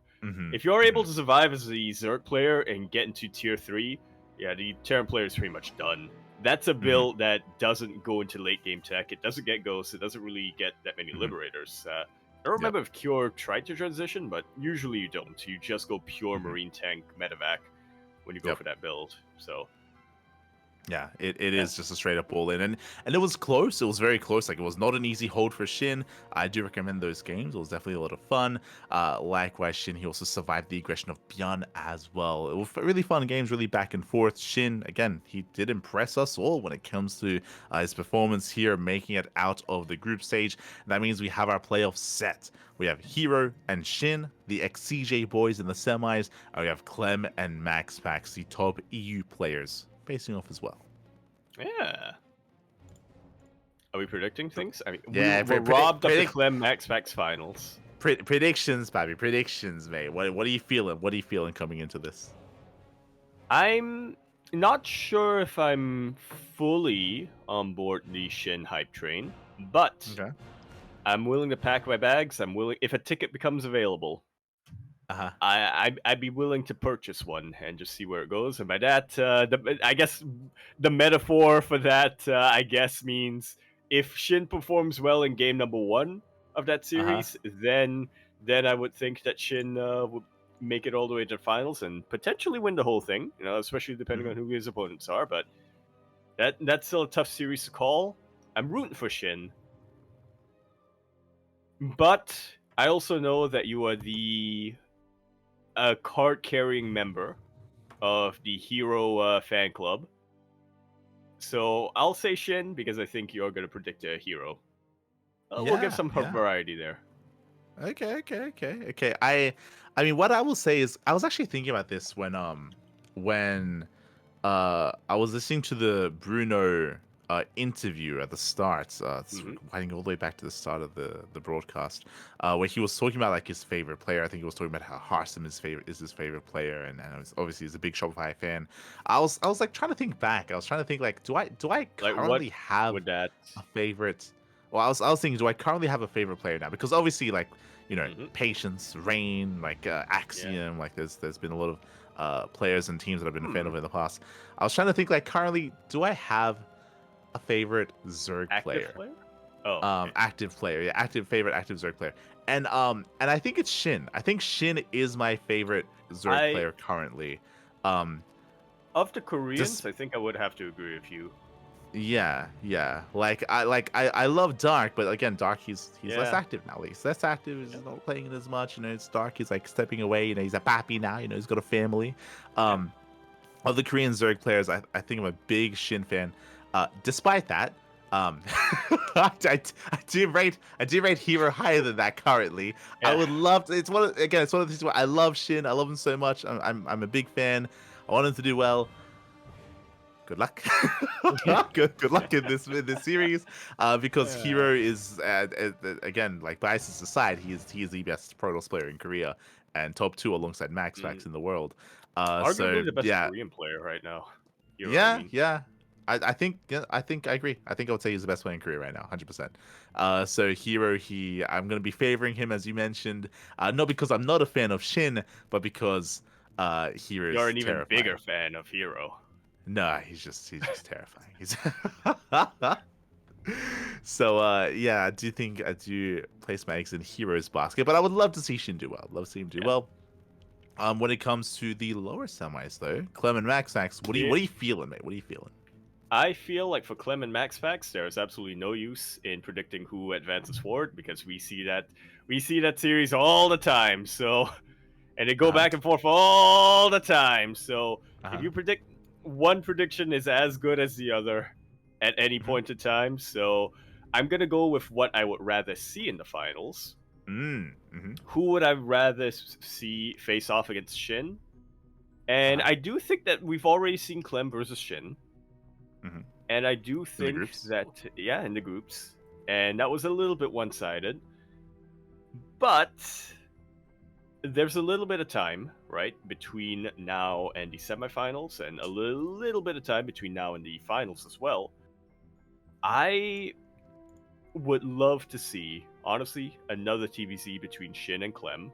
[SPEAKER 1] if you're able to survive as the Zerg player and get into tier 3, yeah, the Terran player is pretty much done. That's a build that doesn't go into late game tech. It doesn't get ghosts. It doesn't really get that many liberators. I don't remember if Cure tried to transition, but usually you don't. You just go pure Marine tank medevac when you go for that build. So
[SPEAKER 2] yeah, it is just a straight up all in, and it was close. It was very close. Like it was not an easy hold for Shin. I do recommend those games. It was definitely a lot of fun. Likewise, Shin he also survived the aggression of ByuN as well. It was really fun games, really back and forth. Shin again, he did impress us all when it comes to his performance here, making it out of the group stage. That means we have our playoffs set. We have Hero and Shin, the XCJ boys in the semis, and we have Clem and MaxPax, the top EU players, facing off as well.
[SPEAKER 1] Yeah. Are we predicting things? I mean,
[SPEAKER 2] yeah,
[SPEAKER 1] we're robbed of the Clem MaxPax finals.
[SPEAKER 2] Predictions, Bobby. Predictions, mate. What are you feeling? What are you feeling coming into this?
[SPEAKER 1] I'm not sure if I'm fully on board the Shin hype train, but I'm willing to pack my bags. I'm willing, if a ticket becomes available, I'd be willing to purchase one and just see where it goes. And by that, I guess the metaphor for that, I guess, means if Shin performs well in game number 1 of that series, then I would think that Shin would make it all the way to the finals and potentially win the whole thing. Especially depending on who his opponents are. But that's still a tough series to call. I'm rooting for Shin, but I also know that you are a card-carrying member of the Hero fan club. So I'll say Shin because I think you're going to predict a Hero. We'll give some variety there.
[SPEAKER 2] Okay. I mean, what I will say is, I was actually thinking about this when I was listening to the BrewKnow interview at the start. It's
[SPEAKER 1] Hmm.
[SPEAKER 2] winding all the way back to the start of the broadcast, where he was talking about like his favorite player. I think he was talking about how Harsum is his favorite player, and obviously he's a big Shopify fan. I was like trying to think back. I was trying to think like, do I
[SPEAKER 1] Like, what
[SPEAKER 2] currently have
[SPEAKER 1] would that?
[SPEAKER 2] a favorite? Well, I was thinking, do I currently have a favorite player now? Because obviously, like,
[SPEAKER 1] Hmm.
[SPEAKER 2] Patience, Rain, like
[SPEAKER 1] Yeah.
[SPEAKER 2] Axiom, like there's been a lot of players and teams that I've been a fan
[SPEAKER 1] Hmm.
[SPEAKER 2] of in the past. I was trying to think, like, currently, do I have a favorite Zerg
[SPEAKER 1] Active
[SPEAKER 2] player?
[SPEAKER 1] player? Oh, okay.
[SPEAKER 2] Active player, yeah, active Zerg player. And I think it's Shin. I think Shin is my favorite Zerg
[SPEAKER 1] I
[SPEAKER 2] player currently. Um,
[SPEAKER 1] Of the
[SPEAKER 2] just
[SPEAKER 1] Koreans, I think I would have to agree with you.
[SPEAKER 2] yeah. I love Dark, but again, Dark he's less
[SPEAKER 1] Yeah.
[SPEAKER 2] active now. He's less active. He's
[SPEAKER 1] Yep.
[SPEAKER 2] not playing it as much. It's Dark. He's like stepping away. He's a pappy now. He's got a family.
[SPEAKER 1] Yep.
[SPEAKER 2] Um, of the Korean Zerg players, I think I'm a big Shin fan. Despite that, I do rate Hero higher than that currently. I
[SPEAKER 1] Yeah.
[SPEAKER 2] would love to. It's one of the things where I love Shin. I love him so much. I'm a big fan. I want him to do well. Good luck. Good luck in this series, because
[SPEAKER 1] Uh,
[SPEAKER 2] Hero is again, like, biases aside, he is the best Protoss player in Korea and top 2 alongside
[SPEAKER 1] mm,
[SPEAKER 2] MaxFax in the world. So
[SPEAKER 1] Arguably the best
[SPEAKER 2] yeah,
[SPEAKER 1] Korean player right now. Hero, I
[SPEAKER 2] yeah,
[SPEAKER 1] mean.
[SPEAKER 2] yeah. I think, yeah, I think I agree. I think I would say he's the best player in Korea right now, 100%. So Hero, I'm gonna be favoring him, as you mentioned, not because I'm not a fan of Shin, but because
[SPEAKER 1] You're
[SPEAKER 2] Hero's
[SPEAKER 1] an even bigger
[SPEAKER 2] terrifying.
[SPEAKER 1] fan of Hero.
[SPEAKER 2] No, he's just terrifying. He's so yeah, I do place my eggs in Hero's basket, but I would love to see Shin do well. Love to see him do
[SPEAKER 1] Yeah.
[SPEAKER 2] well. When it comes to the lower semis though, Clem and Max,
[SPEAKER 1] Yeah.
[SPEAKER 2] what are you feeling, mate? What are you feeling?
[SPEAKER 1] I feel like for Clem and Max Fax, there's absolutely no use in predicting who advances forward because we see that series all the time. So, and they go
[SPEAKER 2] Uh-huh.
[SPEAKER 1] back and forth all the time. So if
[SPEAKER 2] Uh-huh.
[SPEAKER 1] you predict, one prediction is as good as the other at any
[SPEAKER 2] Mm-hmm.
[SPEAKER 1] point in time. So I'm gonna go with what I would rather see in the finals.
[SPEAKER 2] Mm-hmm.
[SPEAKER 1] Who would I rather see face off against Shin? And
[SPEAKER 2] Uh-huh.
[SPEAKER 1] I do think that we've already seen Clem versus Shin.
[SPEAKER 2] Mm-hmm.
[SPEAKER 1] And I do
[SPEAKER 2] In the
[SPEAKER 1] think
[SPEAKER 2] groups.
[SPEAKER 1] that, yeah, in the groups. And that was a little bit one sided. But there's a little bit of time, right, between now and the semifinals, and a little bit of time between now and the finals as well. I would love to see, honestly, another TVC between Shin and Clem.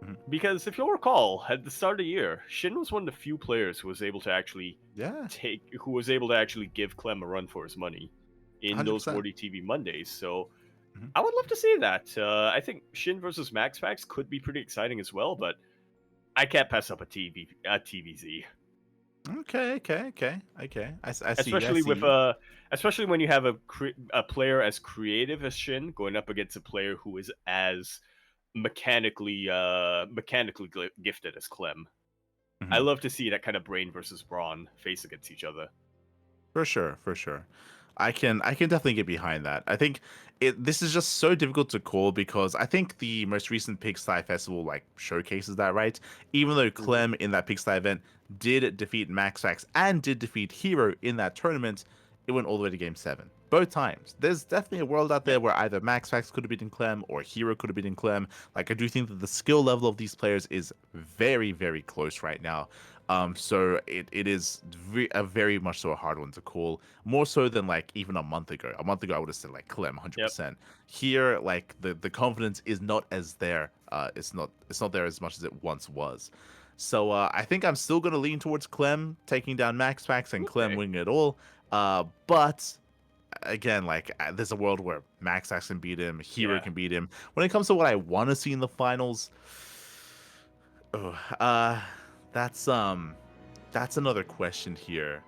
[SPEAKER 2] Mhm.
[SPEAKER 1] Because if you'll recall, at the start of the year, Shin was one of the few players who was able to actually
[SPEAKER 2] Yeah,
[SPEAKER 1] give Clem a run for his money in those
[SPEAKER 2] 100%.
[SPEAKER 1] Wordy TV Mondays. So
[SPEAKER 2] Mhm.
[SPEAKER 1] I would love to see that. I think Shin versus Max Fax could be pretty exciting as well, but I can't pass up a TVZ,
[SPEAKER 2] Okay. I
[SPEAKER 1] especially
[SPEAKER 2] see
[SPEAKER 1] with
[SPEAKER 2] you.
[SPEAKER 1] especially when you have a player as creative as Shin going up against a player who is as mechanically gifted as Clem. I
[SPEAKER 2] Mhm.
[SPEAKER 1] love to see that kind of brain versus brawn face against each other.
[SPEAKER 2] For sure. I can definitely get behind that. I think this is just so difficult to call because I think the most recent Pigsty Festival like showcases that, right? Even though
[SPEAKER 1] Mhm.
[SPEAKER 2] Clem in that Pigsty event did defeat MaxFax and did defeat Hero in that tournament, it went all the way to game 7. Both times. There's definitely a world out there
[SPEAKER 1] Yep.
[SPEAKER 2] where either MaxFax could have beaten Clem or Hero could have beaten Clem. Like, I do think that the skill level of these players is very, very close right now. So it is a very much so a hard one to call, more so than like even a month ago. A month ago, I would have said like Clem,
[SPEAKER 1] Yep.
[SPEAKER 2] 100%. Here, like the confidence is not as there. It's not there as much as it once was. So I think I'm still gonna lean towards Clem taking down Max Fax and Clem
[SPEAKER 1] Okay.
[SPEAKER 2] winning it all. But again, like, there's a world where Max Fax can beat him, Hero
[SPEAKER 1] Yeah.
[SPEAKER 2] can beat him. When it comes to what I want to see in the finals, oh, that's another question here.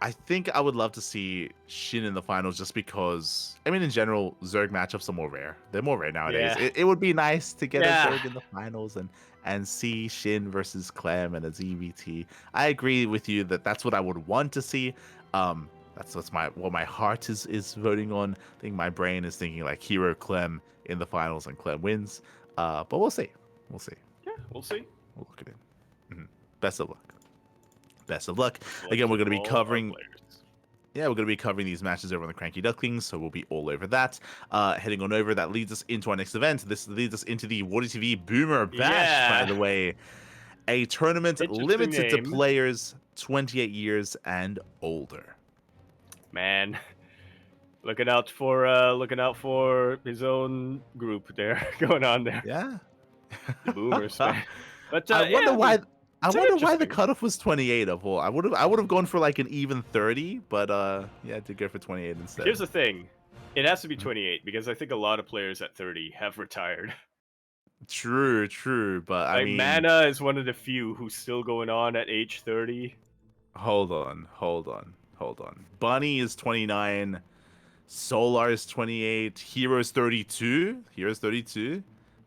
[SPEAKER 2] I think I would love to see Shin in the finals just because, I mean, in general, Zerg matchups are more rare. They're more rare nowadays.
[SPEAKER 1] Yeah.
[SPEAKER 2] It would be nice to get a
[SPEAKER 1] Yeah.
[SPEAKER 2] Zerg in the finals and see Shin versus Clem and a ZVT. I agree with you that that's what I would want to see. That's what my heart is voting on. I think my brain is thinking like Hero Clem in the finals and Clem wins. But we'll see. We'll see.
[SPEAKER 1] Yeah, we'll see.
[SPEAKER 2] We'll look at it. Best of luck. Best of luck.
[SPEAKER 1] Luck
[SPEAKER 2] Again, we're
[SPEAKER 1] to
[SPEAKER 2] going to be
[SPEAKER 1] all our
[SPEAKER 2] covering.
[SPEAKER 1] players.
[SPEAKER 2] Yeah, we're going to be covering these matches over on the CranKy Ducklings, so we'll be all over that. Heading on over, that leads us into our next event. This leads us into the Water TV Boomer Bash, by the way. A tournament
[SPEAKER 1] Interesting
[SPEAKER 2] limited to
[SPEAKER 1] name.
[SPEAKER 2] players 28 years and older.
[SPEAKER 1] Man, looking out for his own group there going on there.
[SPEAKER 2] Yeah.
[SPEAKER 1] The Boomers, man. But
[SPEAKER 2] I wonder why. I wonder why the
[SPEAKER 1] interesting.
[SPEAKER 2] cutoff was 28 of all. I would have gone for like an even 30, but yeah, I did go for 28 instead.
[SPEAKER 1] Here's the thing. It has to be 28 because I think a lot of players at 30 have retired.
[SPEAKER 2] True, but I
[SPEAKER 1] Like
[SPEAKER 2] mean,
[SPEAKER 1] Mana is one of the few who's still going on at age 30.
[SPEAKER 2] hold on. Bunny is 29, Solar is 28, Hero's 32.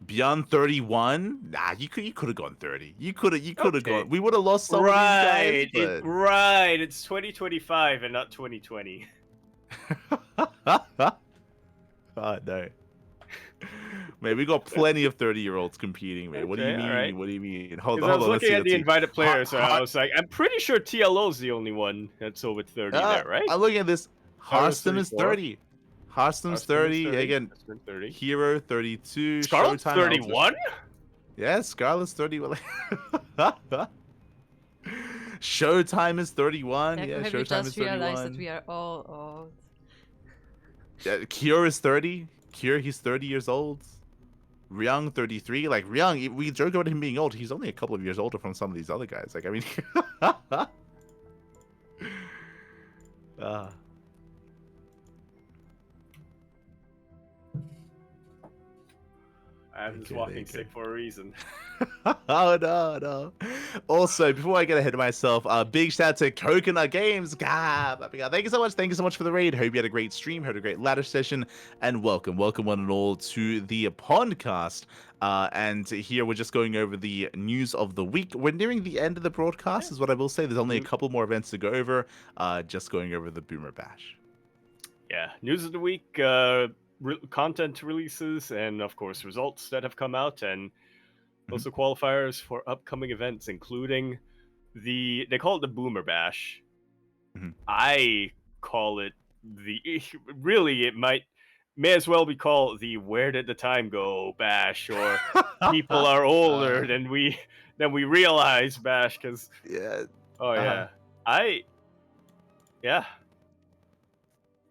[SPEAKER 2] ByuN 31. Nah, you could have gone 30. You could have
[SPEAKER 1] Okay.
[SPEAKER 2] gone. We would have lost some of these
[SPEAKER 1] Right,
[SPEAKER 2] guys.
[SPEAKER 1] right. It's 2025 and not 2020.
[SPEAKER 2] Oh no. Man, we got plenty of 30-year-olds competing, man. What do you
[SPEAKER 1] Okay,
[SPEAKER 2] mean?
[SPEAKER 1] alright.
[SPEAKER 2] What do you mean? Hold
[SPEAKER 1] Because I
[SPEAKER 2] on,
[SPEAKER 1] was
[SPEAKER 2] let's
[SPEAKER 1] looking
[SPEAKER 2] see,
[SPEAKER 1] at the
[SPEAKER 2] let's see.
[SPEAKER 1] invited players, and I
[SPEAKER 2] Har-
[SPEAKER 1] was like, I'm pretty sure TLO's the only one that's over 30 there, right?
[SPEAKER 2] I'm looking at this.
[SPEAKER 1] Scarlet's
[SPEAKER 2] Harston is
[SPEAKER 1] 34.
[SPEAKER 2] 30. Harston's 30. Again,
[SPEAKER 1] Harston 30.
[SPEAKER 2] Hero 32.
[SPEAKER 1] Scarlet's
[SPEAKER 2] Showtime
[SPEAKER 1] 31?
[SPEAKER 2] Yeah, Scarlet's 31. Showtime is 31.
[SPEAKER 3] Yeah,
[SPEAKER 2] Yeah,
[SPEAKER 3] have you
[SPEAKER 2] Showtime
[SPEAKER 3] just
[SPEAKER 2] is 31.
[SPEAKER 3] realized that we are all old?
[SPEAKER 2] Yeah, Kier is 30. Kier, he's 30 years old. Ryung, 33. Like, Ryung, we joke about him being old. He's only a couple of years older from some of these other guys. Like, I mean...
[SPEAKER 1] I'm just
[SPEAKER 2] Okay,
[SPEAKER 1] walking
[SPEAKER 2] there you
[SPEAKER 1] sick for a reason.
[SPEAKER 2] Oh no. Also, before I get ahead of myself, big shout out to Coconut Games. Thank you so much for the raid. Hope you had a great stream, had a great ladder session, and welcome one and all to the PondCast. And here we're just going over the news of the week. We're nearing the end of the broadcast, is what I will say. There's only a couple more events to go over. Just going over the Boomer Bash.
[SPEAKER 1] Yeah, news of the week, content releases, and of course results that have come out, and also qualifiers for upcoming events, including they call it the Boomer Bash. I call it really it may as well be called the Where Did the Time Go Bash, or people are older than we realize Bash, because
[SPEAKER 2] Yeah.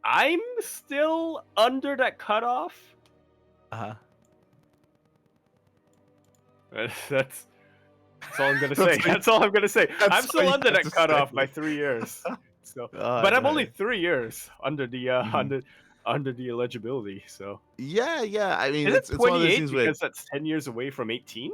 [SPEAKER 1] I'm still under that cutoff. That's all I'm gonna say. That's all I'm gonna say. I'm still under that cutoff by 3 years. So, but I'm only 3 years under the under the eligibility. So
[SPEAKER 2] Yeah. I mean,
[SPEAKER 1] is it
[SPEAKER 2] it's one of those
[SPEAKER 1] 28
[SPEAKER 2] things where
[SPEAKER 1] because that's 10 years away from 18?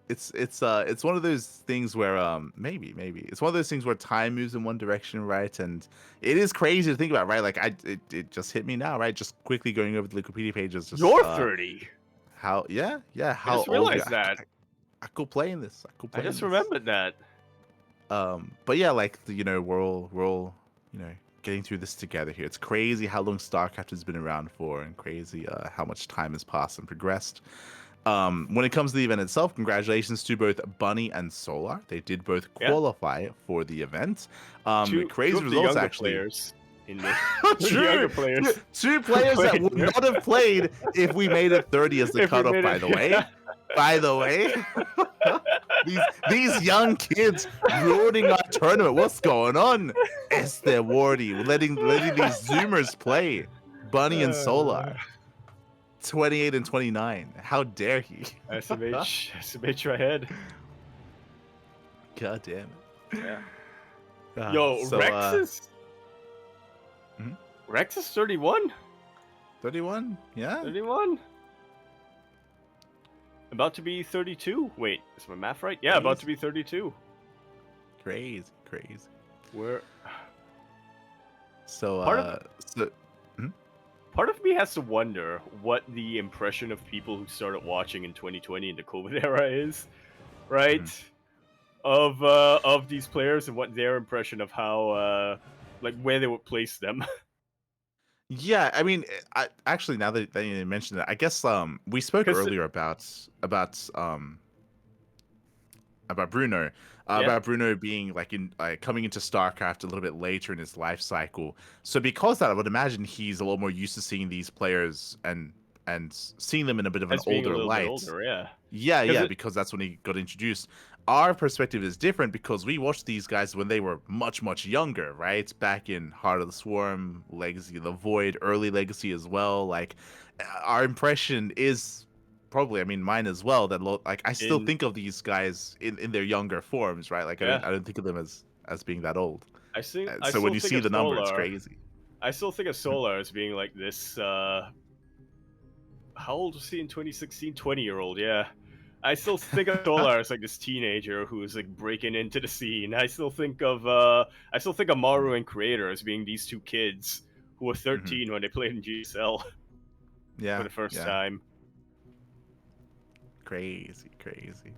[SPEAKER 2] it's one of those things where maybe it's one of those things where time moves in one direction, right? And it is crazy to think about, right? Like it just hit me now, right? Just quickly going over the Wikipedia pages. Just
[SPEAKER 1] You're 30.
[SPEAKER 2] how
[SPEAKER 1] I
[SPEAKER 2] how
[SPEAKER 1] just
[SPEAKER 2] old
[SPEAKER 1] realized that.
[SPEAKER 2] I could play in this.
[SPEAKER 1] I just remembered that.
[SPEAKER 2] But yeah, like we're all getting through this together here. It's crazy how long StarCraft has been around for, and crazy how much time has passed and progressed. When it comes to the event itself, congratulations to both Bunny and Solar. They did both qualify for the event. Crazy results, actually.
[SPEAKER 1] Players in the
[SPEAKER 2] True.
[SPEAKER 1] players.
[SPEAKER 2] Two players that would not have played if we made it 30 as the cutoff, by the way. By the way. These young kids ruining our tournament. What's going on? Esther Wardy letting these Zoomers play. Bunny and Solar. 28 and 29. How dare he?
[SPEAKER 1] SMH right ahead.
[SPEAKER 2] God damn it.
[SPEAKER 1] Yeah. Yo,
[SPEAKER 2] so,
[SPEAKER 1] Rex is Rex is 31?
[SPEAKER 2] 31? Yeah.
[SPEAKER 1] 31? About to be 32. Wait, is my math right? Yeah, about to be 32.
[SPEAKER 2] Crazy.
[SPEAKER 1] Where
[SPEAKER 2] So
[SPEAKER 1] part of me has to wonder what the impression of people who started watching in 2020 in the COVID era is, right? Of these players, and what their impression of how like where they would place them.
[SPEAKER 2] Yeah, I mean, actually now that you mentioned it, I guess we spoke
[SPEAKER 1] Because
[SPEAKER 2] earlier about Bruno,
[SPEAKER 1] yeah,
[SPEAKER 2] about Bruno being like in coming into StarCraft a little bit later in his life cycle. So because of that, I would imagine he's a lot more used to seeing these players and seeing them in a bit of an
[SPEAKER 1] as being a
[SPEAKER 2] older
[SPEAKER 1] little bit
[SPEAKER 2] light.
[SPEAKER 1] older, yeah.
[SPEAKER 2] Yeah,
[SPEAKER 1] Because
[SPEAKER 2] yeah,
[SPEAKER 1] it
[SPEAKER 2] because that's when he got introduced. Our perspective is different because we watched these guys when they were much, much younger, right? Back in Heart of the Swarm, Legacy of the Void, early Legacy as well. Like, our impression is probably, I mean, mine as well, that like I still
[SPEAKER 1] in
[SPEAKER 2] think of these guys in their younger forms, right? Like,
[SPEAKER 1] yeah,
[SPEAKER 2] I don't think of them as being that old.
[SPEAKER 1] I
[SPEAKER 2] So when
[SPEAKER 1] still
[SPEAKER 2] you
[SPEAKER 1] think
[SPEAKER 2] see
[SPEAKER 1] of
[SPEAKER 2] the number, it's
[SPEAKER 1] Solar.
[SPEAKER 2] crazy.
[SPEAKER 1] I still think of Solar as being like this. How old was he in 2016? 20-year-old, yeah. I still think of Solar as like this teenager who's like breaking into the scene. I still think of Maru and Creator as being these two kids who were
[SPEAKER 2] Hmm.
[SPEAKER 1] 13 when they played in GSL for
[SPEAKER 2] Yeah,
[SPEAKER 1] the first
[SPEAKER 2] yeah,
[SPEAKER 1] time.
[SPEAKER 2] crazy, crazy.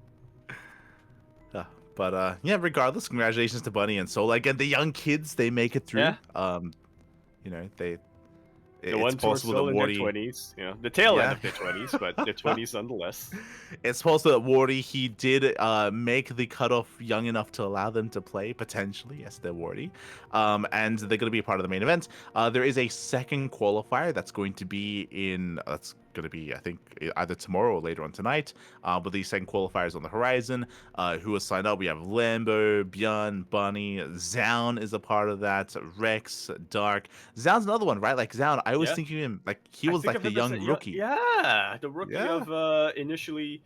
[SPEAKER 2] But yeah, regardless, congratulations to Bunny and Soul. Again, the young kids, they make it through.
[SPEAKER 1] Yeah,
[SPEAKER 2] You know, they
[SPEAKER 1] the
[SPEAKER 2] it's
[SPEAKER 1] ones who are
[SPEAKER 2] possible that
[SPEAKER 1] still in their
[SPEAKER 2] Wardy,
[SPEAKER 1] 20s, the tail end
[SPEAKER 2] yeah.
[SPEAKER 1] of their 20s, but their 20s nonetheless.
[SPEAKER 2] It's possible that Wardy, he did make the cutoff young enough to allow them to play, potentially. Yes, they're Wardy. And they're going to be a part of the main event. There is a second qualifier that's going to be that's going to be, I think, either tomorrow or later on tonight. But the second qualifier is on the horizon. Who has signed up? We have Lambo, ByuN, Bunny, Zoun is a part of that, Rex, Dark. Zoun's another one, right? Like Zoun, I always
[SPEAKER 1] Yeah.
[SPEAKER 2] think of him like he
[SPEAKER 1] I
[SPEAKER 2] was
[SPEAKER 1] think
[SPEAKER 2] like
[SPEAKER 1] of
[SPEAKER 2] the
[SPEAKER 1] him as
[SPEAKER 2] young
[SPEAKER 1] a
[SPEAKER 2] rookie.
[SPEAKER 1] yeah, the rookie
[SPEAKER 2] Yeah.
[SPEAKER 1] of initially.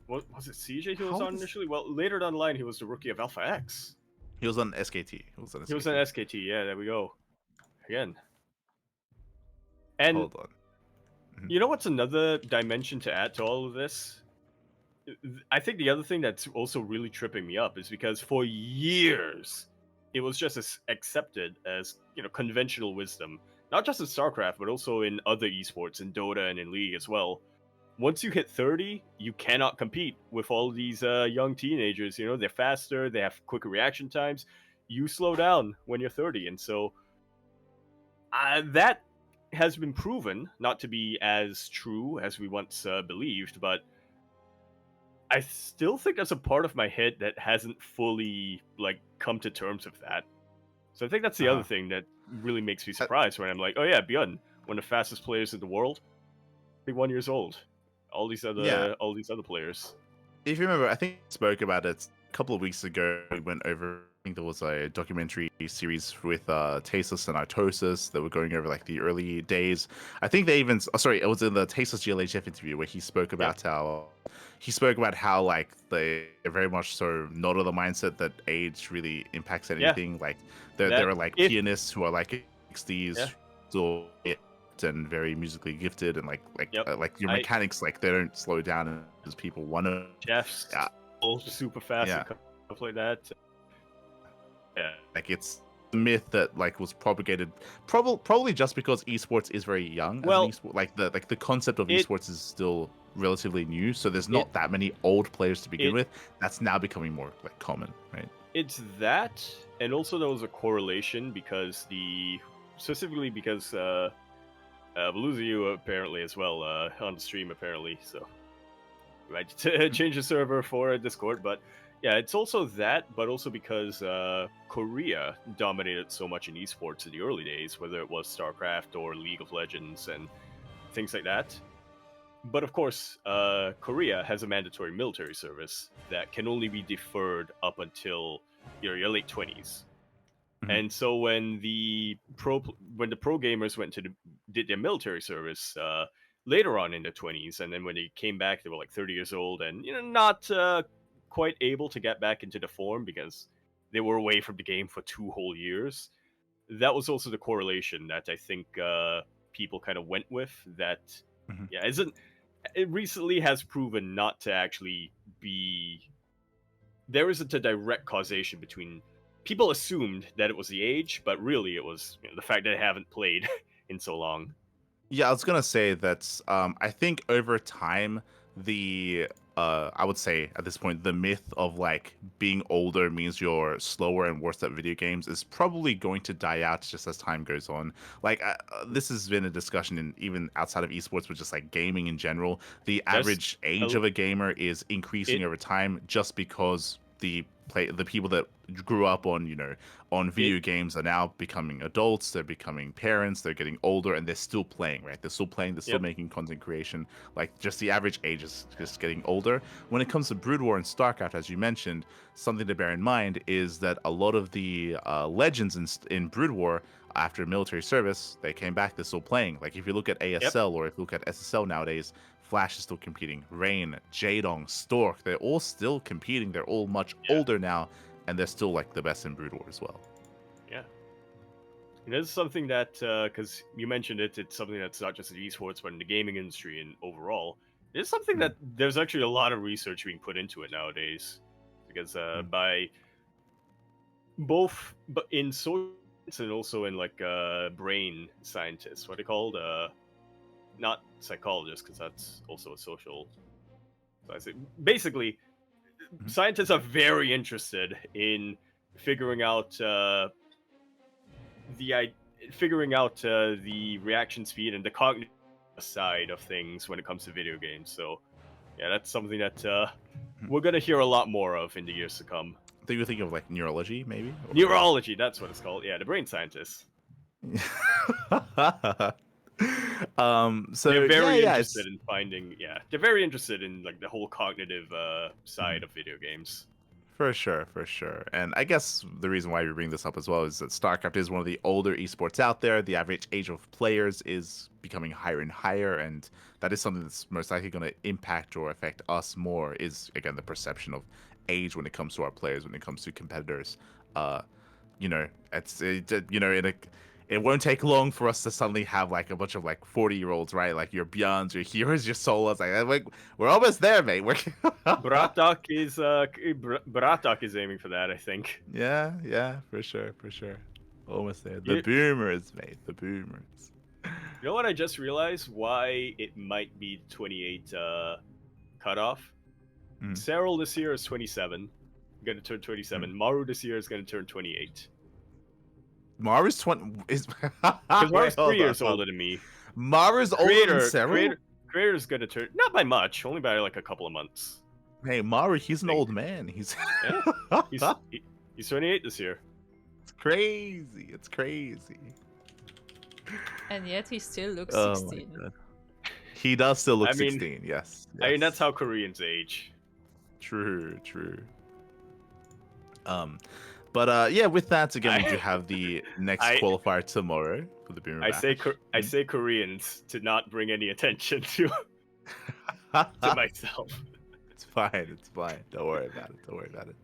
[SPEAKER 1] What was it? CJ he
[SPEAKER 2] How
[SPEAKER 1] was
[SPEAKER 2] old
[SPEAKER 1] on
[SPEAKER 2] is
[SPEAKER 1] initially. Well, later down the line, he was the rookie of Alpha X.
[SPEAKER 2] he was on SKT. He was on
[SPEAKER 1] He was an
[SPEAKER 2] SKT.
[SPEAKER 1] SKT. Yeah, there we go. Again, and
[SPEAKER 2] Hold on. Mhm.
[SPEAKER 1] you know what's another dimension to add to all of this? I think the other thing that's also really tripping me up is because for years it was just as accepted as conventional wisdom, not just in StarCraft but also in other esports, in Dota and in League as well. Once you hit 30, you cannot compete with all these young teenagers. They're faster, they have quicker reaction times. You slow down when you're 30, and so that has been proven not to be as true as we once believed, but I still think there's a part of my head that hasn't fully come to terms with that. So I think that's the other
[SPEAKER 2] Uh-huh.
[SPEAKER 1] thing that really makes me
[SPEAKER 2] Uh,
[SPEAKER 1] surprised when I'm like, oh yeah, ByuN, one of the fastest players in the world, 31 years old.
[SPEAKER 2] yeah.
[SPEAKER 1] All these other players.
[SPEAKER 2] If you remember, I think we spoke about it a couple of weeks ago. We went over. I think there was a documentary series with Tasteless and Artosis that were going over like the early days. I think they even. Oh, sorry, it was in the Tasteless GLHF interview where he spoke
[SPEAKER 1] Yeah,
[SPEAKER 2] about how like they're very much so not of the mindset that age really impacts
[SPEAKER 1] yeah.
[SPEAKER 2] anything. Like there
[SPEAKER 1] That
[SPEAKER 2] are like
[SPEAKER 1] if
[SPEAKER 2] pianists who are like
[SPEAKER 1] yeah,
[SPEAKER 2] 60s still and very musically gifted and
[SPEAKER 1] yep.
[SPEAKER 2] like your
[SPEAKER 1] I
[SPEAKER 2] mechanics, like they don't slow down as people want to.
[SPEAKER 1] Jeff's
[SPEAKER 2] Yeah,
[SPEAKER 1] super fast
[SPEAKER 2] yeah,
[SPEAKER 1] and stuff like that. Yeah,
[SPEAKER 2] like it's a myth that like was propagated probably just because esports is very young as an
[SPEAKER 1] well,
[SPEAKER 2] esport. Like the concept of
[SPEAKER 1] it
[SPEAKER 2] esports is still relatively new, so there's
[SPEAKER 1] it
[SPEAKER 2] not that many old players to begin
[SPEAKER 1] it
[SPEAKER 2] with. That's now becoming more like common, right?
[SPEAKER 1] it's that, and also there was a correlation specifically because we lose you apparently as well on the stream apparently. So we might change the server for Discord, but yeah, it's also that, but also because Korea dominated so much in esports in the early days, whether it was StarCraft or League of Legends and things like that. But of course, Korea has a mandatory military service that can only be deferred up until your late 20s.
[SPEAKER 2] Mhm.
[SPEAKER 1] And so when the pro gamers did their military service later on in their 20s, and then when they came back, they were like 30 years old and not quite able to get back into the form because they were away from the game for 2 whole years. That was also the correlation that I think people kind of went with. That
[SPEAKER 2] Mhm.
[SPEAKER 1] yeah, isn't it recently has proven not to actually be. There isn't a direct causation between. People assumed that it was the age, but really it was the fact that they haven't played in so long.
[SPEAKER 2] Yeah, I was gonna say that I think over time the I would say at this point, the myth of like being older means you're slower and worse at video games is probably going to die out just as time goes on. Like this has been a discussion in even outside of esports, but just like gaming in general. The
[SPEAKER 1] There's
[SPEAKER 2] average age
[SPEAKER 1] a,
[SPEAKER 2] of a gamer is increasing
[SPEAKER 1] it
[SPEAKER 2] over time just because the people that grew up on on video
[SPEAKER 1] it
[SPEAKER 2] games are now becoming adults, they're becoming parents, they're getting older, and they're still playing, right? They're still playing, they're still
[SPEAKER 1] yep
[SPEAKER 2] making content creation. Like just the average age is just getting older. When it comes to Brood War and StarCraft, as you mentioned, something to bear in mind is that a lot of the legends in Brood War, after military service, they came back, they're still playing. Like if you look at
[SPEAKER 1] yep
[SPEAKER 2] ASL or if you look at SSL nowadays, Flash is still competing. Rain, Jaedong, Stork, they're all still competing. They're all much
[SPEAKER 1] yeah
[SPEAKER 2] older now, and they're still like the best in Brood War as well.
[SPEAKER 1] yeah. And this is something that because you mentioned it's something that's not just in esports but in the gaming industry and overall. It's something
[SPEAKER 2] Mm.
[SPEAKER 1] that there's actually a lot of research being put into it nowadays, because by both but in social and also in like brain scientists, what they called not psychologists, because that's also a social. So I say basically,
[SPEAKER 2] Mhm.
[SPEAKER 1] scientists are very interested in figuring out the i- the reaction speed and the cognitive side of things when it comes to video games. So yeah, that's something that we're gonna hear a lot more of in the years to come.
[SPEAKER 2] I think you're thinking of like neurology, maybe? Or...
[SPEAKER 1] Neurology, that's what it's called. Yeah, the brain scientists.
[SPEAKER 2] So
[SPEAKER 1] They're
[SPEAKER 2] yeah,
[SPEAKER 1] very
[SPEAKER 2] yeah,
[SPEAKER 1] interested
[SPEAKER 2] it's
[SPEAKER 1] in finding. Yeah, they're very interested in like the whole cognitive
[SPEAKER 2] Mhm.
[SPEAKER 1] side of video games.
[SPEAKER 2] For sure, for sure. And I guess the reason why we bring this up as well is that StarCraft is one of the older esports out there. The average age of players is becoming higher and higher, and that is something that's most likely going to impact or affect us more. Is again the perception of age when it comes to our players, when it comes to competitors. Uh, it won't take long for us to suddenly have like a bunch of like 40-year-olds, right? Like your ByuNs, your heroes, your solos. Like we're almost there, mate. We're
[SPEAKER 1] Bratok is aiming for that, I think.
[SPEAKER 2] Yeah, yeah, for sure, for sure. Almost there. The
[SPEAKER 1] You,
[SPEAKER 2] boomers, mate. The boomers.
[SPEAKER 1] you know what I just realized? Why it might be 28 cutoff?
[SPEAKER 2] Mm.
[SPEAKER 1] Cyril this year is 27. Gonna turn 27.
[SPEAKER 2] Mm.
[SPEAKER 1] Maru this year is gonna turn 28.
[SPEAKER 2] Mara's 20 is
[SPEAKER 1] Because
[SPEAKER 2] Wait,
[SPEAKER 1] Maru's three
[SPEAKER 2] hold on.
[SPEAKER 1] years older than me.
[SPEAKER 2] Mara's older than Cyril?
[SPEAKER 1] Creator's gonna turn, not by much, only by like a couple of months.
[SPEAKER 2] Hey, Maru, he's an
[SPEAKER 1] Think.
[SPEAKER 2] old man. He's
[SPEAKER 1] Yeah, he's 28 this year.
[SPEAKER 2] It's crazy. It's crazy.
[SPEAKER 3] And yet he still looks
[SPEAKER 2] Oh
[SPEAKER 3] 16.
[SPEAKER 2] my god. He does still look
[SPEAKER 1] I mean,
[SPEAKER 2] 16, yes.
[SPEAKER 1] I mean, that's
[SPEAKER 2] yes.
[SPEAKER 1] how Koreans age.
[SPEAKER 2] True, true. But yeah, with that, again, we do have the next
[SPEAKER 1] I-
[SPEAKER 2] qualifier tomorrow for the Boomer
[SPEAKER 1] I
[SPEAKER 2] Bash.
[SPEAKER 1] say Koreans to not bring any attention to myself.
[SPEAKER 2] It's fine. It's fine. Don't worry about it. Don't worry about it.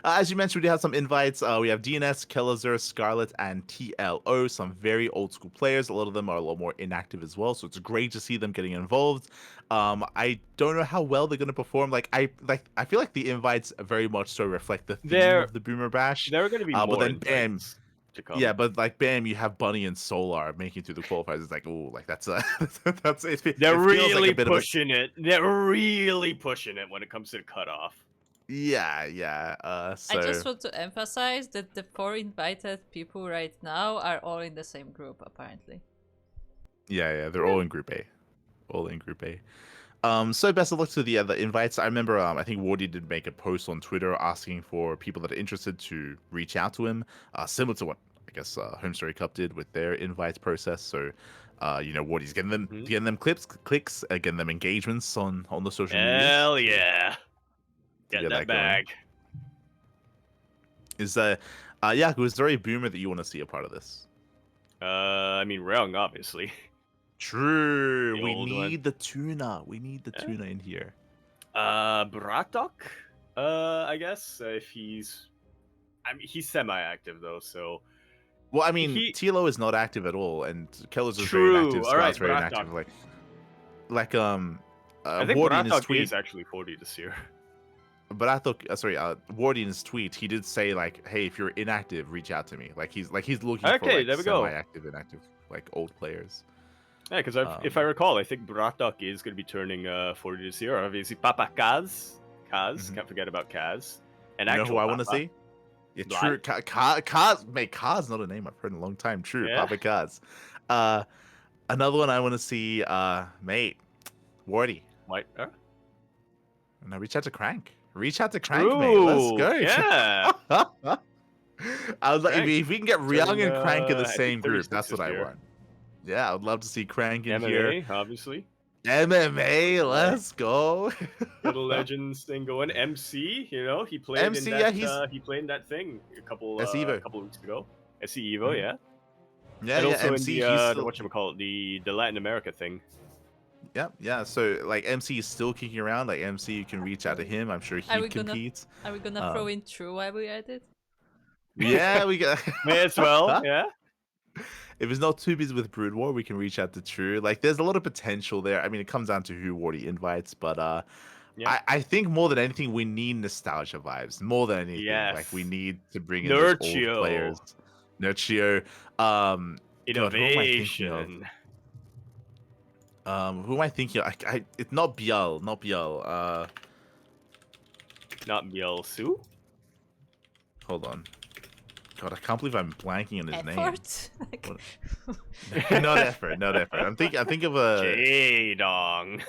[SPEAKER 2] As you mentioned, we do have some invites. We have DNS, Kelazur, Scarlet, and TLO. Some very old school players. A lot of them are a lot more inactive as well. So it's great to see them getting involved. I don't know how well they're going to perform. I feel like the invites very much so reflect the theme of the Boomer Bash.
[SPEAKER 1] There are going to be
[SPEAKER 2] But
[SPEAKER 1] more
[SPEAKER 2] then, bam,
[SPEAKER 1] invites to come.
[SPEAKER 2] yeah, but like bam, you have Bunny and Solar making it through the qualifiers. It's like, oh, like that's a that's it.
[SPEAKER 1] They're
[SPEAKER 2] It feels like
[SPEAKER 1] really
[SPEAKER 2] a bit
[SPEAKER 1] pushing it. They're really pushing it when it comes to the cutoff.
[SPEAKER 2] Yeah. So
[SPEAKER 3] I just want to emphasize that the 4 invited people right now are all in the same group, apparently.
[SPEAKER 2] yeah, they're all in Group A, all in Group A. So best of luck to the other invites. I remember, I think Wardy did make a post on Twitter asking for people that are interested to reach out to him, similar to what I guess Home Story Cup did with their invites process. So, Wardy's getting them clicks, getting them engagements on the social media.
[SPEAKER 1] Hell yeah,
[SPEAKER 2] To
[SPEAKER 1] get that bag.
[SPEAKER 2] Is Yaku, is there a boomer that you want to see a part of this?
[SPEAKER 1] I mean, Ryung, obviously.
[SPEAKER 2] True.
[SPEAKER 1] The
[SPEAKER 2] We
[SPEAKER 1] old one.
[SPEAKER 2] need the tuna. We need the tuna in here.
[SPEAKER 1] Bratok, I guess if he's semi-active though, so.
[SPEAKER 2] Well, I mean, Tilo is not active at all, and Keller's is very inactive. Scott's very inactive.
[SPEAKER 1] I think Bratok is actually 40 this year.
[SPEAKER 2] But I thought, Wardy in his tweet, he did say like, "Hey, if you're inactive, reach out to me." Like he's looking for
[SPEAKER 1] there we go.
[SPEAKER 2] semi-active, inactive, like old players.
[SPEAKER 1] Yeah, because if I recall, I think Bratok is going to be turning 40 this year. Obviously, Papa Kaz. Can't forget about Kaz. And
[SPEAKER 2] You know who
[SPEAKER 1] actual
[SPEAKER 2] I want to
[SPEAKER 1] Papa.
[SPEAKER 2] see? Yeah,
[SPEAKER 1] Bly?
[SPEAKER 2] true. Kaz, mate, Kaz not a name I've heard in a long time. True,
[SPEAKER 1] Yeah.
[SPEAKER 2] Papa Kaz. Another one I want to see, mate, Wardy.
[SPEAKER 1] White.
[SPEAKER 2] Now reach out to Crank. Reach out to Crank, mate. Let's
[SPEAKER 1] True.
[SPEAKER 2] go.
[SPEAKER 1] Yeah.
[SPEAKER 2] I was like,
[SPEAKER 1] Crank
[SPEAKER 2] if we can get
[SPEAKER 1] turning,
[SPEAKER 2] Ryung and Crank in the
[SPEAKER 1] I think
[SPEAKER 2] same group,
[SPEAKER 1] 36
[SPEAKER 2] that's what
[SPEAKER 1] this
[SPEAKER 2] I
[SPEAKER 1] year.
[SPEAKER 2] want. Yeah, I would love to see Crank in here.
[SPEAKER 1] MMA, obviously.
[SPEAKER 2] MMA, let's go.
[SPEAKER 1] Little Legends thing going. MC, he played
[SPEAKER 2] MC,
[SPEAKER 1] in
[SPEAKER 2] yeah,
[SPEAKER 1] that. He played in that thing a couple
[SPEAKER 2] Evo.
[SPEAKER 1] weeks ago. SC Evo,
[SPEAKER 2] Mhm.
[SPEAKER 1] yeah.
[SPEAKER 2] Yeah,
[SPEAKER 1] And
[SPEAKER 2] yeah,
[SPEAKER 1] also
[SPEAKER 2] MC,
[SPEAKER 1] in
[SPEAKER 2] he's
[SPEAKER 1] the
[SPEAKER 2] still...
[SPEAKER 1] whatchamacallit, the Latin America thing.
[SPEAKER 2] Yeah. So like MC is still kicking around. Like MC, you can reach out to him. I'm sure he competes.
[SPEAKER 3] Are we gonna throw in True while we at it?
[SPEAKER 2] Yeah, we got.
[SPEAKER 1] May as well, yeah.
[SPEAKER 2] If it's not too busy with Brood War, we can reach out to True. Like, there's a lot of potential there. I mean, it comes down to who Wardy invites, but
[SPEAKER 1] Yeah.
[SPEAKER 2] I think more than anything, we need nostalgia vibes. More than anything, like we
[SPEAKER 1] Yes.
[SPEAKER 2] need to bring in those old
[SPEAKER 1] Nurchio.
[SPEAKER 2] players. Nurchio. God, who am I thinking of?
[SPEAKER 1] Innovation.
[SPEAKER 2] Who am I thinking of? It's not Biel. Not Biel.
[SPEAKER 1] Not Bielsu?
[SPEAKER 2] Hold on. God, I can't believe I'm blanking on his
[SPEAKER 3] Effort?
[SPEAKER 2] name. Not effort. Not effort. I think of a
[SPEAKER 1] J-Dong.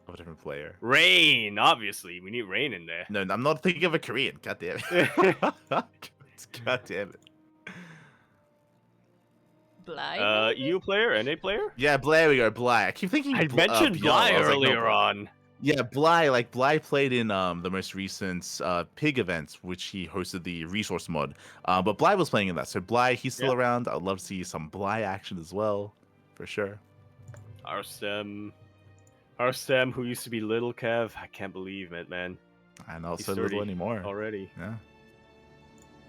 [SPEAKER 2] of a different player.
[SPEAKER 1] Rain, obviously. We need Rain in there.
[SPEAKER 2] No, I'm not thinking of a Korean. God damn it. God damn it.
[SPEAKER 3] Bly?
[SPEAKER 1] EU player, NA player?
[SPEAKER 2] Yeah, there we go. Bly. I keep thinking.
[SPEAKER 1] I mentioned Bly
[SPEAKER 2] I was like, no,
[SPEAKER 1] earlier on.
[SPEAKER 2] Yeah, Bly. Like Bly played in the most recent Pig event, which he hosted the resource mod. But Bly was playing in that, so Bly, he's still around. I'd love to see some Bly action as well, for sure.
[SPEAKER 1] Arsem, who used to be Little Kev. I can't believe it, man.
[SPEAKER 2] And not
[SPEAKER 1] He's
[SPEAKER 2] so
[SPEAKER 1] 30
[SPEAKER 2] little anymore.
[SPEAKER 1] already.
[SPEAKER 2] Yeah.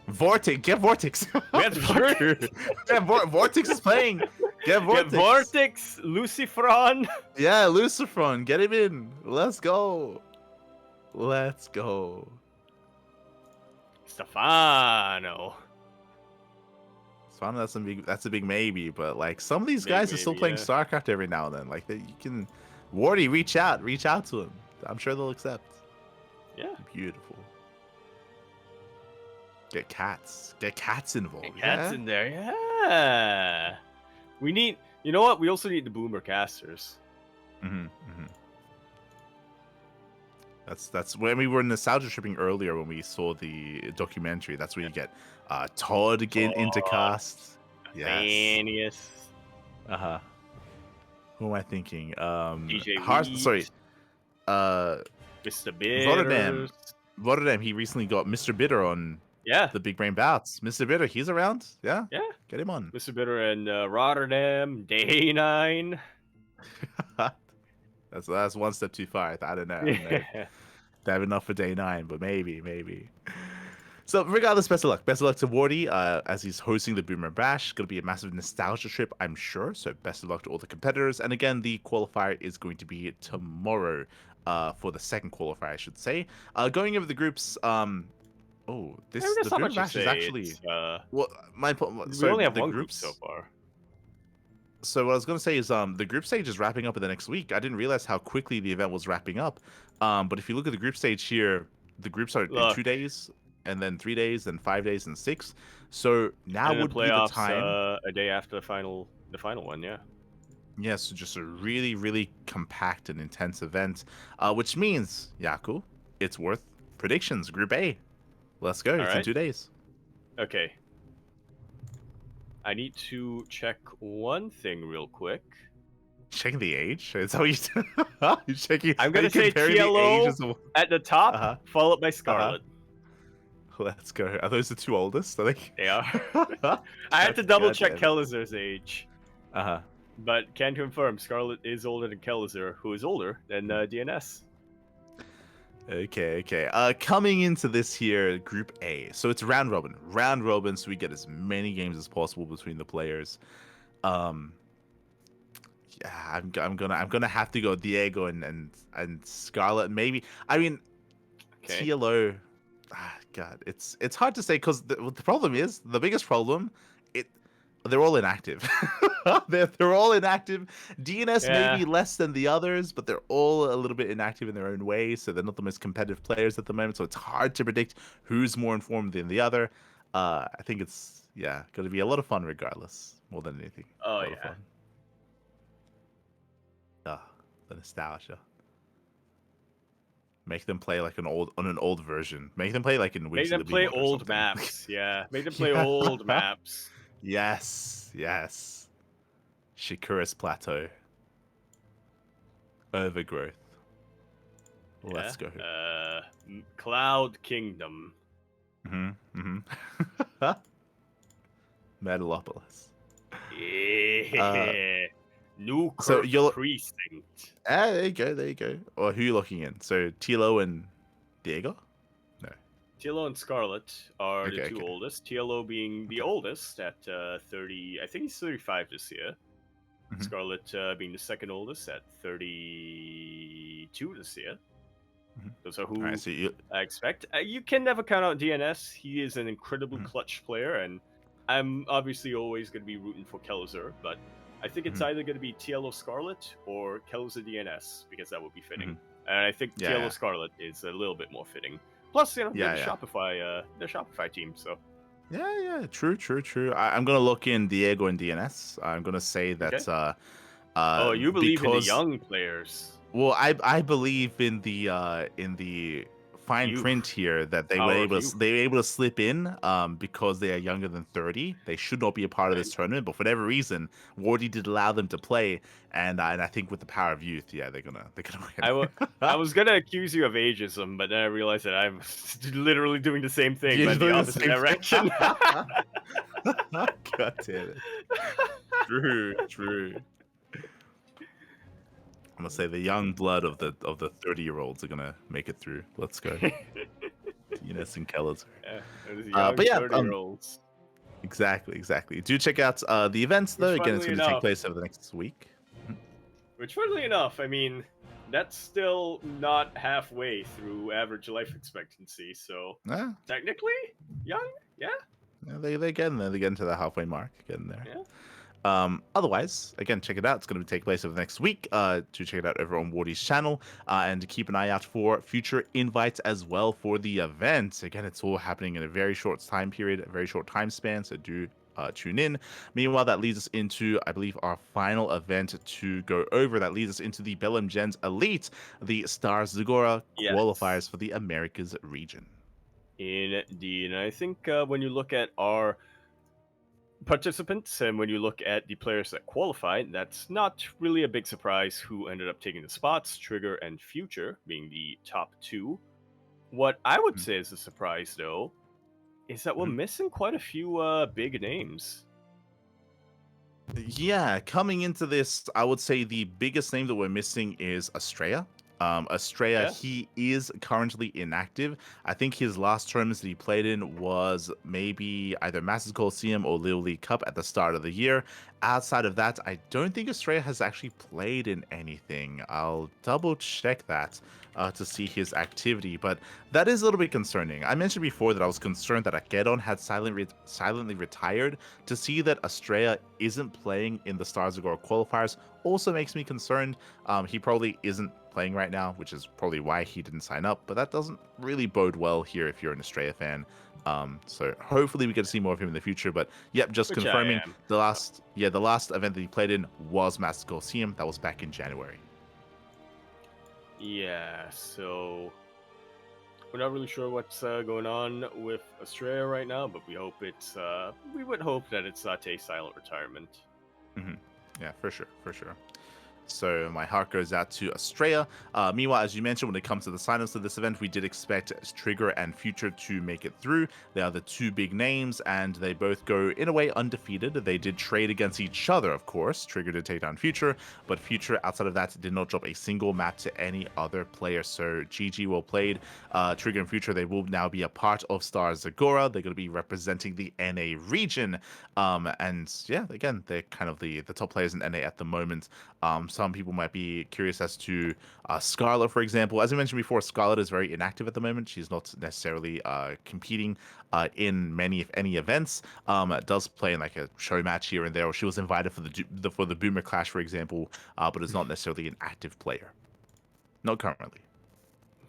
[SPEAKER 2] Vortex, get Vortex.
[SPEAKER 1] Get Vortex.
[SPEAKER 2] Yeah, Vortex is playing. Get Vortex.
[SPEAKER 1] Get Vortex, Lucifron.
[SPEAKER 2] Yeah, Lucifron, get him in. Let's go. Let's go.
[SPEAKER 1] Stefano.
[SPEAKER 2] That's a big maybe, but like some of these guys are still playing StarCraft every now and then. Like you can, Wardy, reach out to him. I'm sure they'll accept.
[SPEAKER 1] Yeah.
[SPEAKER 2] Beautiful. Get cats involved.
[SPEAKER 1] Get cats in there, yeah. We need, you know what? We also need the boomer casters.
[SPEAKER 2] That's when we were nostalgia tripping earlier when we saw the documentary. That's where you get Todd again into cast.
[SPEAKER 1] Yes.
[SPEAKER 2] Who am I thinking?
[SPEAKER 1] DJ
[SPEAKER 2] sorry.
[SPEAKER 1] Mr. Bitter.
[SPEAKER 2] Rotterdam. He recently got Mr. Bitter on the Big Brain Bouts. Mr. Bitter, he's around. Yeah. Get him on.
[SPEAKER 1] Mr. Bitter and Rotterdam. Day 9.
[SPEAKER 2] That's one step too far. I don't know. They have enough for day 9, but maybe. So regardless, best of luck. Best of luck to Wardy as he's hosting the Boomer Bash. Going to be a massive nostalgia trip, I'm sure. So best of luck to all the competitors. And again, the qualifier is going to be tomorrow for the second qualifier, I should say. Going over the groups. The Boomer Bash is actually. We
[SPEAKER 1] only have one group so far.
[SPEAKER 2] So what I was going to say is the group stage is wrapping up in the next week. I didn't realize how quickly the event was wrapping up. But if you look at the group stage here, the groups are in 2 days, and then 3 days, then 5 days, and 6. So now would be the time.
[SPEAKER 1] A day after the final one, yeah.
[SPEAKER 2] Yes, so just a really, really compact and intense event, which means, Yaku, it's worth predictions. Group A. Let's go. It's in 2 days.
[SPEAKER 1] Okay. I need to check one thing real quick.
[SPEAKER 2] Checking the age? Is that what you're checking?
[SPEAKER 1] I'm going to say TLO at the top, followed by Scarlet.
[SPEAKER 2] Let's go. Are those the two oldest, I think?
[SPEAKER 1] They are. I had to double check Kelizer's age. But can confirm Scarlet is older than Kelizer, who is older than DNS.
[SPEAKER 2] Okay. Coming into this here, Group A. So it's round robin, so we get as many games as possible between the players. I'm gonna have to go Diego and Scarlet maybe. I mean, TLO. God, it's hard to say because the problem is the biggest problem. They're all inactive. they're all inactive. DNS may
[SPEAKER 1] Yeah.
[SPEAKER 2] be less than the others, but they're all a little bit inactive in their own way, so they're not the most competitive players at the moment. So it's hard to predict who's more informed than the other. I think it's going to be a lot of fun regardless, more than anything.
[SPEAKER 1] Oh
[SPEAKER 2] A lot of
[SPEAKER 1] yeah.
[SPEAKER 2] fun. The nostalgia. Make them play like an old version. Make them play like in
[SPEAKER 1] Make
[SPEAKER 2] Wings of
[SPEAKER 1] them
[SPEAKER 2] the
[SPEAKER 1] play
[SPEAKER 2] Beamod or
[SPEAKER 1] old
[SPEAKER 2] something.
[SPEAKER 1] maps. Yeah. Make them play
[SPEAKER 2] Yeah.
[SPEAKER 1] old maps.
[SPEAKER 2] Yes. Shikura's Plateau. Overgrowth. Let's go.
[SPEAKER 1] Cloud Kingdom.
[SPEAKER 2] Metalopolis.
[SPEAKER 1] Yeah. New
[SPEAKER 2] So
[SPEAKER 1] Kirk
[SPEAKER 2] you'll
[SPEAKER 1] Precinct.
[SPEAKER 2] there you go. Or who are you looking in? So Tilo and Diego? No.
[SPEAKER 1] Tilo and Scarlet are the
[SPEAKER 2] Okay,
[SPEAKER 1] two
[SPEAKER 2] okay.
[SPEAKER 1] oldest. Tilo being the oldest at 30. I think he's 35 this year.
[SPEAKER 2] Mhm.
[SPEAKER 1] Scarlet being the second oldest at 32 this year.
[SPEAKER 2] Mhm.
[SPEAKER 1] Those are who
[SPEAKER 2] All right, so
[SPEAKER 1] I expect. You can never count out DNS. He is an incredible
[SPEAKER 2] Mhm.
[SPEAKER 1] clutch player, and I'm obviously always going to be rooting for Kelzer, but I think it's
[SPEAKER 2] Mhm.
[SPEAKER 1] either going to be TLO Scarlet or Kelzer DNS, because that would be fitting.
[SPEAKER 2] Mhm.
[SPEAKER 1] And I think
[SPEAKER 2] Yeah,
[SPEAKER 1] TLO
[SPEAKER 2] yeah.
[SPEAKER 1] Scarlet is a little bit more fitting. Plus, they're the
[SPEAKER 2] Yeah.
[SPEAKER 1] Shopify team, so
[SPEAKER 2] Yeah. True. I'm gonna look in Diego and DNS. I'm gonna say
[SPEAKER 1] okay.
[SPEAKER 2] that
[SPEAKER 1] Oh, you believe in the
[SPEAKER 2] because
[SPEAKER 1] young players.
[SPEAKER 2] well, I believe in the fine print
[SPEAKER 1] Youth.
[SPEAKER 2] here that they were
[SPEAKER 1] Power of
[SPEAKER 2] able
[SPEAKER 1] youth.
[SPEAKER 2] to, they were able to slip in because they are younger than 30. They should not be a part of
[SPEAKER 1] Right.
[SPEAKER 2] this tournament, but for whatever reason, Wardy did allow them to play, and I think with the power of youth, they're gonna win.
[SPEAKER 1] I was gonna accuse you of ageism, but then I realized that I'm literally doing the same thing,
[SPEAKER 2] You're
[SPEAKER 1] but in the
[SPEAKER 2] doing the
[SPEAKER 1] opposite
[SPEAKER 2] same thing.
[SPEAKER 1] direction.
[SPEAKER 2] God damn it. True. I'm gonna say the young blood of the 30-year-olds are gonna make it through. Let's go. Eunice and Kellers.
[SPEAKER 1] Yeah, those young
[SPEAKER 2] But yeah,
[SPEAKER 1] 30-year-olds.
[SPEAKER 2] exactly. Do check out the events though.
[SPEAKER 1] Which,
[SPEAKER 2] Again, it's
[SPEAKER 1] funnily
[SPEAKER 2] going to take
[SPEAKER 1] enough,
[SPEAKER 2] place over the next week.
[SPEAKER 1] I mean, that's still not halfway through average life expectancy, so
[SPEAKER 2] Yeah,
[SPEAKER 1] technically, young, yeah.
[SPEAKER 2] they getting there. They getting to the halfway mark. Getting there.
[SPEAKER 1] Yeah.
[SPEAKER 2] Otherwise, again, check it out. It's going to take place over the next week. Do check it out over on Wardy's channel, and keep an eye out for future invites as well for the event. Again, it's all happening in a very short time period, a very short time span. So do tune in. Meanwhile, that leads us into, I believe, our final event to go over. That leads us into the Bellum Gens Elite, the Stars Zagora
[SPEAKER 1] Yes.
[SPEAKER 2] qualifiers for the Americas region.
[SPEAKER 1] Indeed, and I think when you look at our participants and when you look at the players that qualified, that's not really a big surprise who ended up taking the spots. Trigger and Future being the top two. What I would say is a surprise, though, is that we're missing quite a few big names.
[SPEAKER 2] Yeah, coming into this, I would say the biggest name that we're missing is Estrella. Estrella, he is currently inactive. I think his last tournaments that he played in was maybe either Masters Coliseum or Little League Cup at the start of the year. Outside of that, I don't think Estrella has actually played in anything. I'll double check that to see his activity, but that is a little bit concerning. I mentioned before that I was concerned that Akedon had silently retired. To see that Estrella isn't playing in the Stars Agora qualifiers also makes me concerned. He probably isn't playing right now, which is probably why he didn't sign up, but that doesn't really bode well here if you're an Estrella fan. So hopefully we get to see more of him in the future. But yep, just
[SPEAKER 1] Which
[SPEAKER 2] confirming the last event that he played in was Master Coliseum. That was back in January.
[SPEAKER 1] Yeah, so we're not really sure what's going on with Australia right now, but we hope we would hope that it's not a silent retirement.
[SPEAKER 2] Yeah, for sure. So my heart goes out to Estrella. Meanwhile, as you mentioned, when it comes to the signups of this event, we did expect Trigger and Future to make it through. They are the two big names, and they both go, in a way, undefeated. They did trade against each other, of course. Trigger did take down Future, but Future, outside of that, did not drop a single map to any other player. So GG well played. Trigger and Future, they will now be a part of Stars Zagora. They're going to be representing the NA region. And yeah, again, they're kind of the top players in NA at the moment. some people might be curious as to Scarlet, for example. As I mentioned before, Scarlet is very inactive at the moment. She's not necessarily competing in many, if any, events. Does play in like a show match here and there, or she was invited for the Boomer Clash, for example, but is not necessarily an active player. Not currently.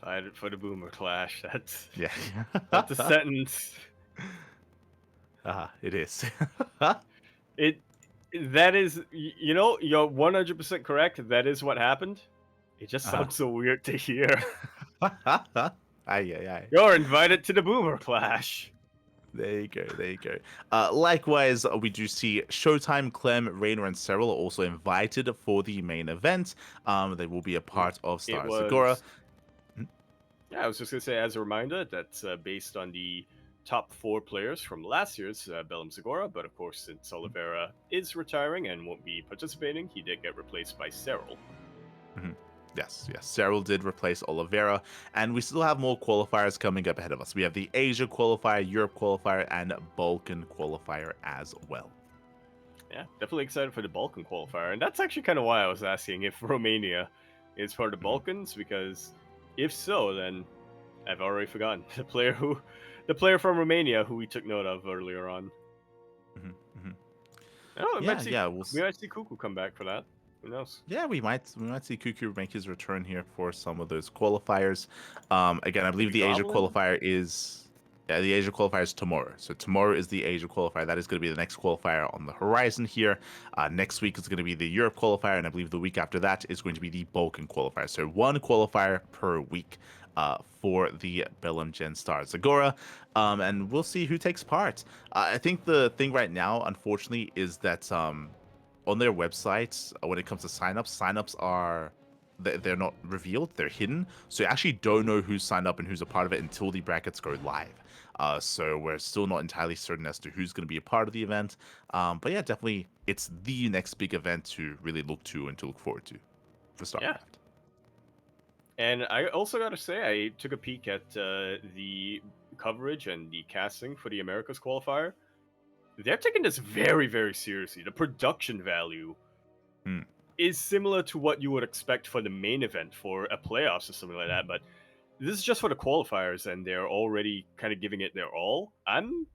[SPEAKER 1] Fight for the Boomer Clash.
[SPEAKER 2] Yeah.
[SPEAKER 1] That's a sentence.
[SPEAKER 2] It is.
[SPEAKER 1] That is, you know, you're 100% correct. That is what happened. It just
[SPEAKER 2] Uh-huh.
[SPEAKER 1] sounds so weird to hear.
[SPEAKER 2] Aye.
[SPEAKER 1] You're invited to the Boomer Clash.
[SPEAKER 2] There you go. There you go. Likewise, we do see Showtime, Clem, Rainer, and Cyril are also invited for the main event. They will be a part of
[SPEAKER 1] It
[SPEAKER 2] Star
[SPEAKER 1] was.
[SPEAKER 2] Zagora.
[SPEAKER 1] Yeah, I was just gonna say, as a reminder, that's based on the top 4 players from last year's ByuN Zagora. But of course, since Oliveira is retiring and won't be participating, he did get replaced by Cyril.
[SPEAKER 2] Yes. Cyril did replace Oliveira, and we still have more qualifiers coming up ahead of us. We have the Asia qualifier, Europe qualifier, and Balkan qualifier as well.
[SPEAKER 1] Yeah, definitely excited for the Balkan qualifier, and that's actually kind of why I was asking if Romania is part of the Balkans, because if so, then I've already forgotten the player from Romania who we took note of earlier on. Oh, we might see Cuckoo come back for that. Who knows?
[SPEAKER 2] Yeah, we might see Cuckoo make his return here for some of those qualifiers. Again, I believe the Asia qualifier is tomorrow. So tomorrow is the Asia qualifier. That is going to be the next qualifier on the horizon here. Next week is going to be the Europe qualifier, and I believe the week after that is going to be the Balkan qualifier. So one qualifier per week for the ByuN Gen Star Zagora, and we'll see who takes part. I think the thing right now, unfortunately, is that on their websites, when it comes to signups are they're not revealed, they're hidden, so you actually don't know who's signed up and who's a part of it until the brackets go live. So we're still not entirely certain as to who's going to be a part of the event, but yeah, definitely it's the next big event to really look to and to look forward to for StarCraft.
[SPEAKER 1] Yeah. And I also got to say, I took a peek at the coverage and the casting for the Americas qualifier. They're taking this very, very seriously. The production value is similar to what you would expect for the main event for a playoffs or something like that, but this is just for the qualifiers, and they're already kind of giving it their all. I'm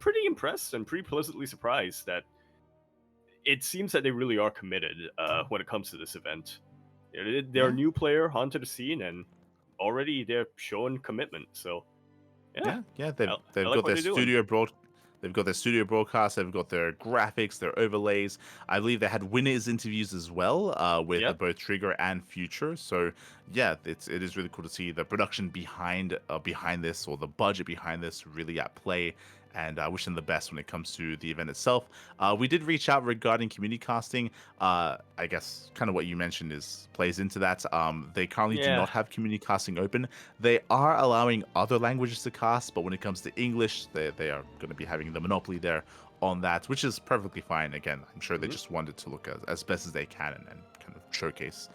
[SPEAKER 1] pretty impressed and pretty pleasantly surprised that it seems that they really are committed when it comes to this event. They're a new player onto the scene, and already they're showing commitment. So
[SPEAKER 2] yeah, they've got their studio They've got their studio broadcast, they've got their graphics, their overlays. I believe they had winners interviews as well with both Trigger and Future. So yeah, it is really cool to see the production behind this, or the budget behind this, really at play. And I wish them the best when it comes to the event itself. We did reach out regarding community casting. I guess kind of what you mentioned plays into that. They currently do not have community casting open. They are allowing other languages to cast, but when it comes to English, they are going to be having the monopoly there on that, which is perfectly fine. Again, I'm sure they just wanted to look as best as they can and kind of showcase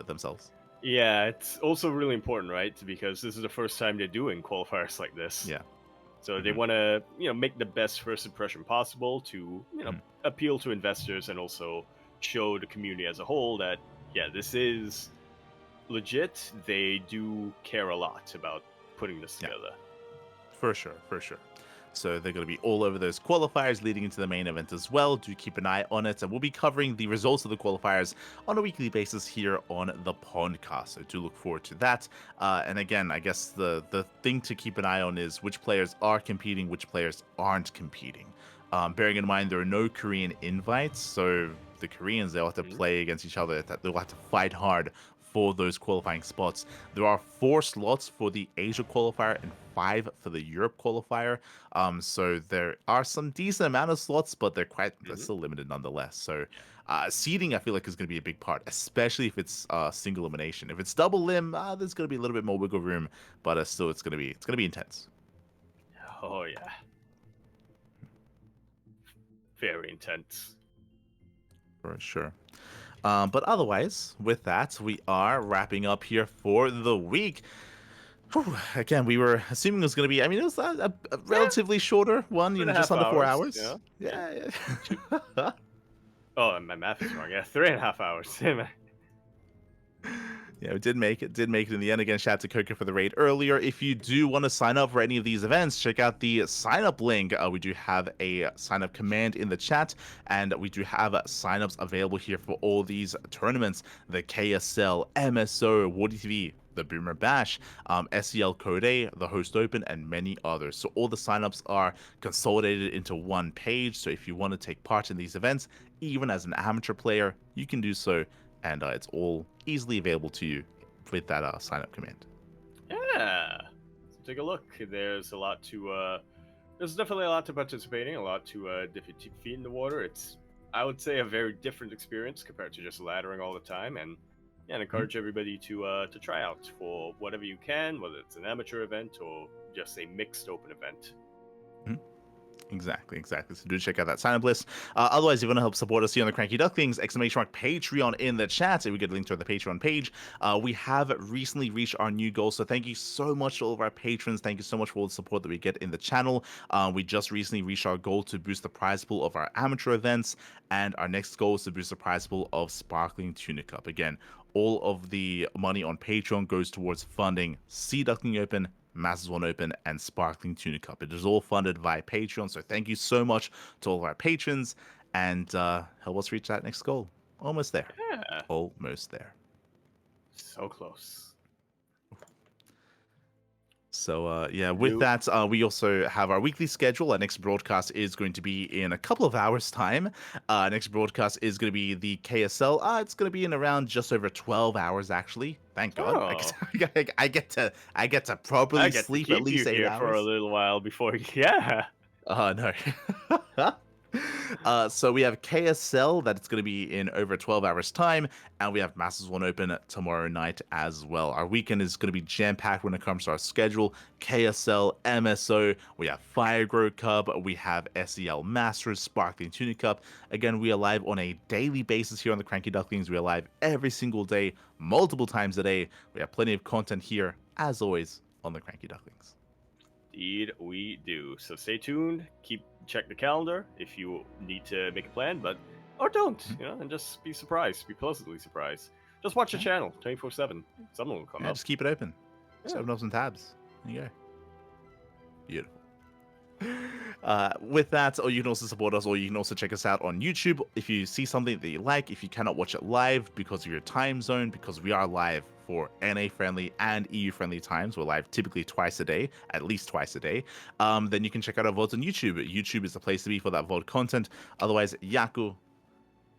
[SPEAKER 2] themselves.
[SPEAKER 1] Yeah, it's also really important, right? Because this is the first time they're doing qualifiers like this.
[SPEAKER 2] Yeah.
[SPEAKER 1] So they want to, make the best first impression possible to, appeal to investors and also show the community as a whole that, this is legit. They do care a lot about putting this together.
[SPEAKER 2] For sure. So they're going to be all over those qualifiers leading into the main event as well. Do keep an eye on it, and we'll be covering the results of the qualifiers on a weekly basis here on the PondCast. So do look forward to that. And again, I guess the thing to keep an eye on is which players are competing, which players aren't competing. Bearing in mind there are no Korean invites, so the Koreans, they'll have to play against each other. They'll have to fight hard for those qualifying spots. There are 4 slots for the Asia qualifier and 5 for the Europe qualifier. So there are some decent amount of slots, but they're still limited nonetheless. So seeding, I feel like, is going to be a big part, especially if it's single elimination. If it's double lim, there's going to be a little bit more wiggle room, but still, it's going to be intense.
[SPEAKER 1] Oh yeah, very intense.
[SPEAKER 2] For sure. But otherwise, with that, we are wrapping up here for the week. Whew. Again, we were assuming it was going to be, it was a relatively shorter one, just under 4 hours.
[SPEAKER 1] Yeah. Oh, and my math is wrong. Yeah, 3.5 hours.
[SPEAKER 2] Yeah, we did make it. Did make it in the end. Again, shout out to Coco for the raid earlier. If you do want to sign up for any of these events, check out the sign up link. We do have a sign up command in the chat, and we do have sign ups available here for all these tournaments: the KSL, MSO, Woody TV, the Boomer Bash, SEL Code A, the Host Open, and many others. So all the signups are consolidated into one page. So if you want to take part in these events, even as an amateur player, you can do so, and it's all easily available to you with that sign up command.
[SPEAKER 1] Yeah. So take a look. There's a lot to there's definitely a lot to participating, a lot to dip your feet in the water. It's, I would say, a very different experience compared to just laddering all the time, and yeah, and encourage everybody to try out for whatever you can, whether it's an amateur event or just a mixed open event.
[SPEAKER 2] Exactly. So do check out that sign up list. Otherwise, if you want to help support us here on the Cranky Ducklings, ! Patreon in the chat. So we get a link to the Patreon page. We have recently reached our new goal. So thank you so much to all of our patrons. Thank you so much for all the support that we get in the channel. We just recently reached our goal to boost the prize pool of our amateur events. And our next goal is to boost the prize pool of Sparkling Tuna Cup. Again, all of the money on Patreon goes towards funding Sea Duckling Open, Masters 1 Open, and Sparkling Tuna Cup. It is all funded via Patreon, so thank you so much to all of our patrons, and help us reach that next goal. Almost there.
[SPEAKER 1] Yeah.
[SPEAKER 2] Almost there.
[SPEAKER 1] So close.
[SPEAKER 2] So, yeah, with that, we also have our weekly schedule. Our next broadcast is going to be in a couple of hours' time. Next broadcast is going to be the KSL. It's going to be in around just over 12 hours, actually. Thank God. I get to properly sleep at least 8 hours.
[SPEAKER 1] For a little while before, yeah.
[SPEAKER 2] No. So we have KSL that it's going to be in over 12 hours time, and we have Masters 1 Open tomorrow night as well. Our weekend is going to be jam-packed when it comes to our schedule. KSL, MSO, we have Fire Grow Cup, we have SEL Masters, Sparkling Tuna Cup. Again, we are live on a daily basis here on the Cranky Ducklings. We are live every single day, multiple times a day. We have plenty of content here, as always, on the Cranky Ducklings.
[SPEAKER 1] Indeed, we do. So stay tuned. Check the calendar if you need to make a plan, or don't, and just be surprised. Be pleasantly surprised. Just watch the channel 24/7. Something will come up.
[SPEAKER 2] Just keep it open. Just open up some tabs. There you go. Beautiful. With that, or you can also support us, or you can also check us out on YouTube. If you see something that you like, if you cannot watch it live because of your time zone, because we are live for NA friendly and EU friendly times, we're live typically twice a day, at least twice a day, then you can check out our VODs on YouTube. YouTube is the place to be for that VOD content. Otherwise, Yaku,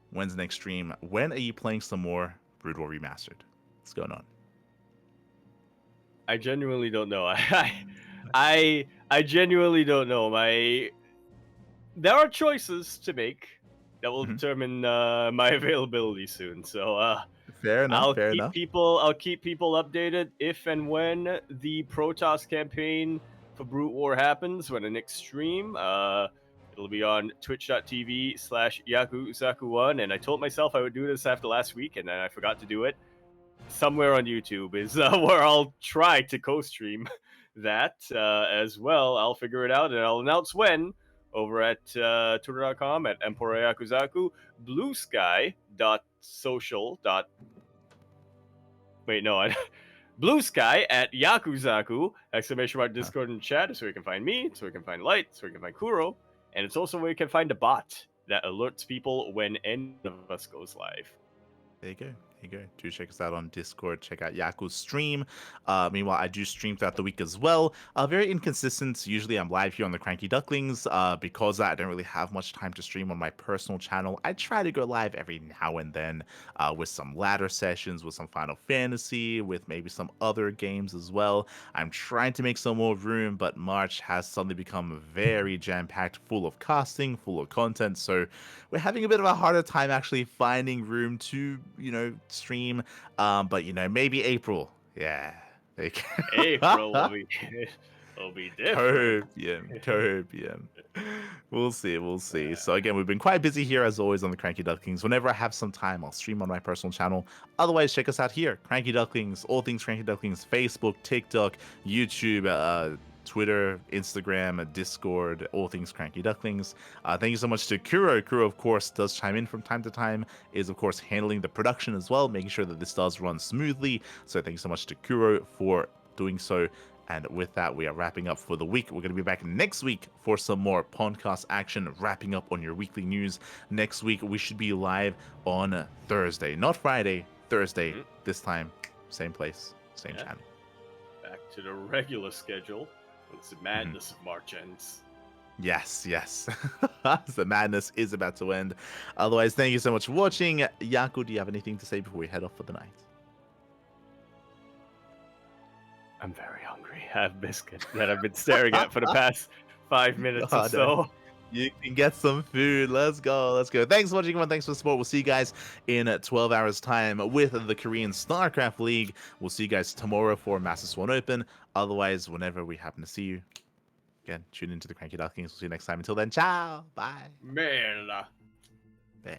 [SPEAKER 2] when's the next stream? When are you playing some more Brood War Remastered? What's going on?
[SPEAKER 1] I genuinely don't know. I genuinely don't know. There are choices to make that will determine my availability soon. So
[SPEAKER 2] fair enough.
[SPEAKER 1] I'll keep people updated if and when the Protoss campaign for Brute War happens. When the next stream, it'll be on twitch.tv/YakuZaku1. And I told myself I would do this after last week, and then I forgot to do it. Somewhere on YouTube is where I'll try to co-stream that as well. I'll figure it out and I'll announce when over at twitter.com at EmperorYakuZaku, bluesky.social. Wait, no, Blue Sky at Yakuzaku, !Discord and chat, so you can find me, so you can find Light, so you can find Kuro, and it's also where you can find a bot that alerts people when any of us goes live.
[SPEAKER 2] There you go. Do check us out on Discord. Check out Yaku's stream. Meanwhile, I do stream throughout the week as well. Very inconsistent. Usually I'm live here on the Cranky Ducklings. Because I don't really have much time to stream on my personal channel, I try to go live every now and then with some ladder sessions, with some Final Fantasy, with maybe some other games as well. I'm trying to make some more room, but March has suddenly become very jam-packed, full of casting, full of content. So we're having a bit of a harder time actually finding room to, stream. But maybe April. Yeah.
[SPEAKER 1] April will be different.
[SPEAKER 2] Copium. We'll see. So again, we've been quite busy here as always on the Cranky Ducklings. Whenever I have some time, I'll stream on my personal channel. Otherwise, check us out here, Cranky Ducklings, all things Cranky Ducklings, Facebook, TikTok, YouTube, Twitter, Instagram, Discord, all things CranKy Ducklings. Thank you so much to Kuro. Kuro, of course, does chime in from time to time, is, of course, handling the production as well, making sure that this does run smoothly. So thank you so much to Kuro for doing so. And with that, we are wrapping up for the week. We're going to be back next week for some more podcast action, wrapping up on your weekly news. Next week, we should be live on Thursday, not Friday, Thursday. This time, same place, same channel.
[SPEAKER 1] Back to the regular schedule. Once the madness of March ends.
[SPEAKER 2] Yes. The madness is about to end. Otherwise, thank you so much for watching. Yaku, do you have anything to say before we head off for the night?
[SPEAKER 1] I'm very hungry. I have biscuit that I've been staring at for the past 5 minutes or so.
[SPEAKER 2] You can get some food. Let's go. Thanks for watching, everyone. Thanks for the support. We'll see you guys in 12 hours time with the Korean StarCraft League. We'll see you guys tomorrow for Master Swan Open. Otherwise, whenever we happen to see you, again, tune into the CranKy Ducklings. We'll see you next time. Until then, ciao. Bye.
[SPEAKER 1] Merda.
[SPEAKER 2] Bella.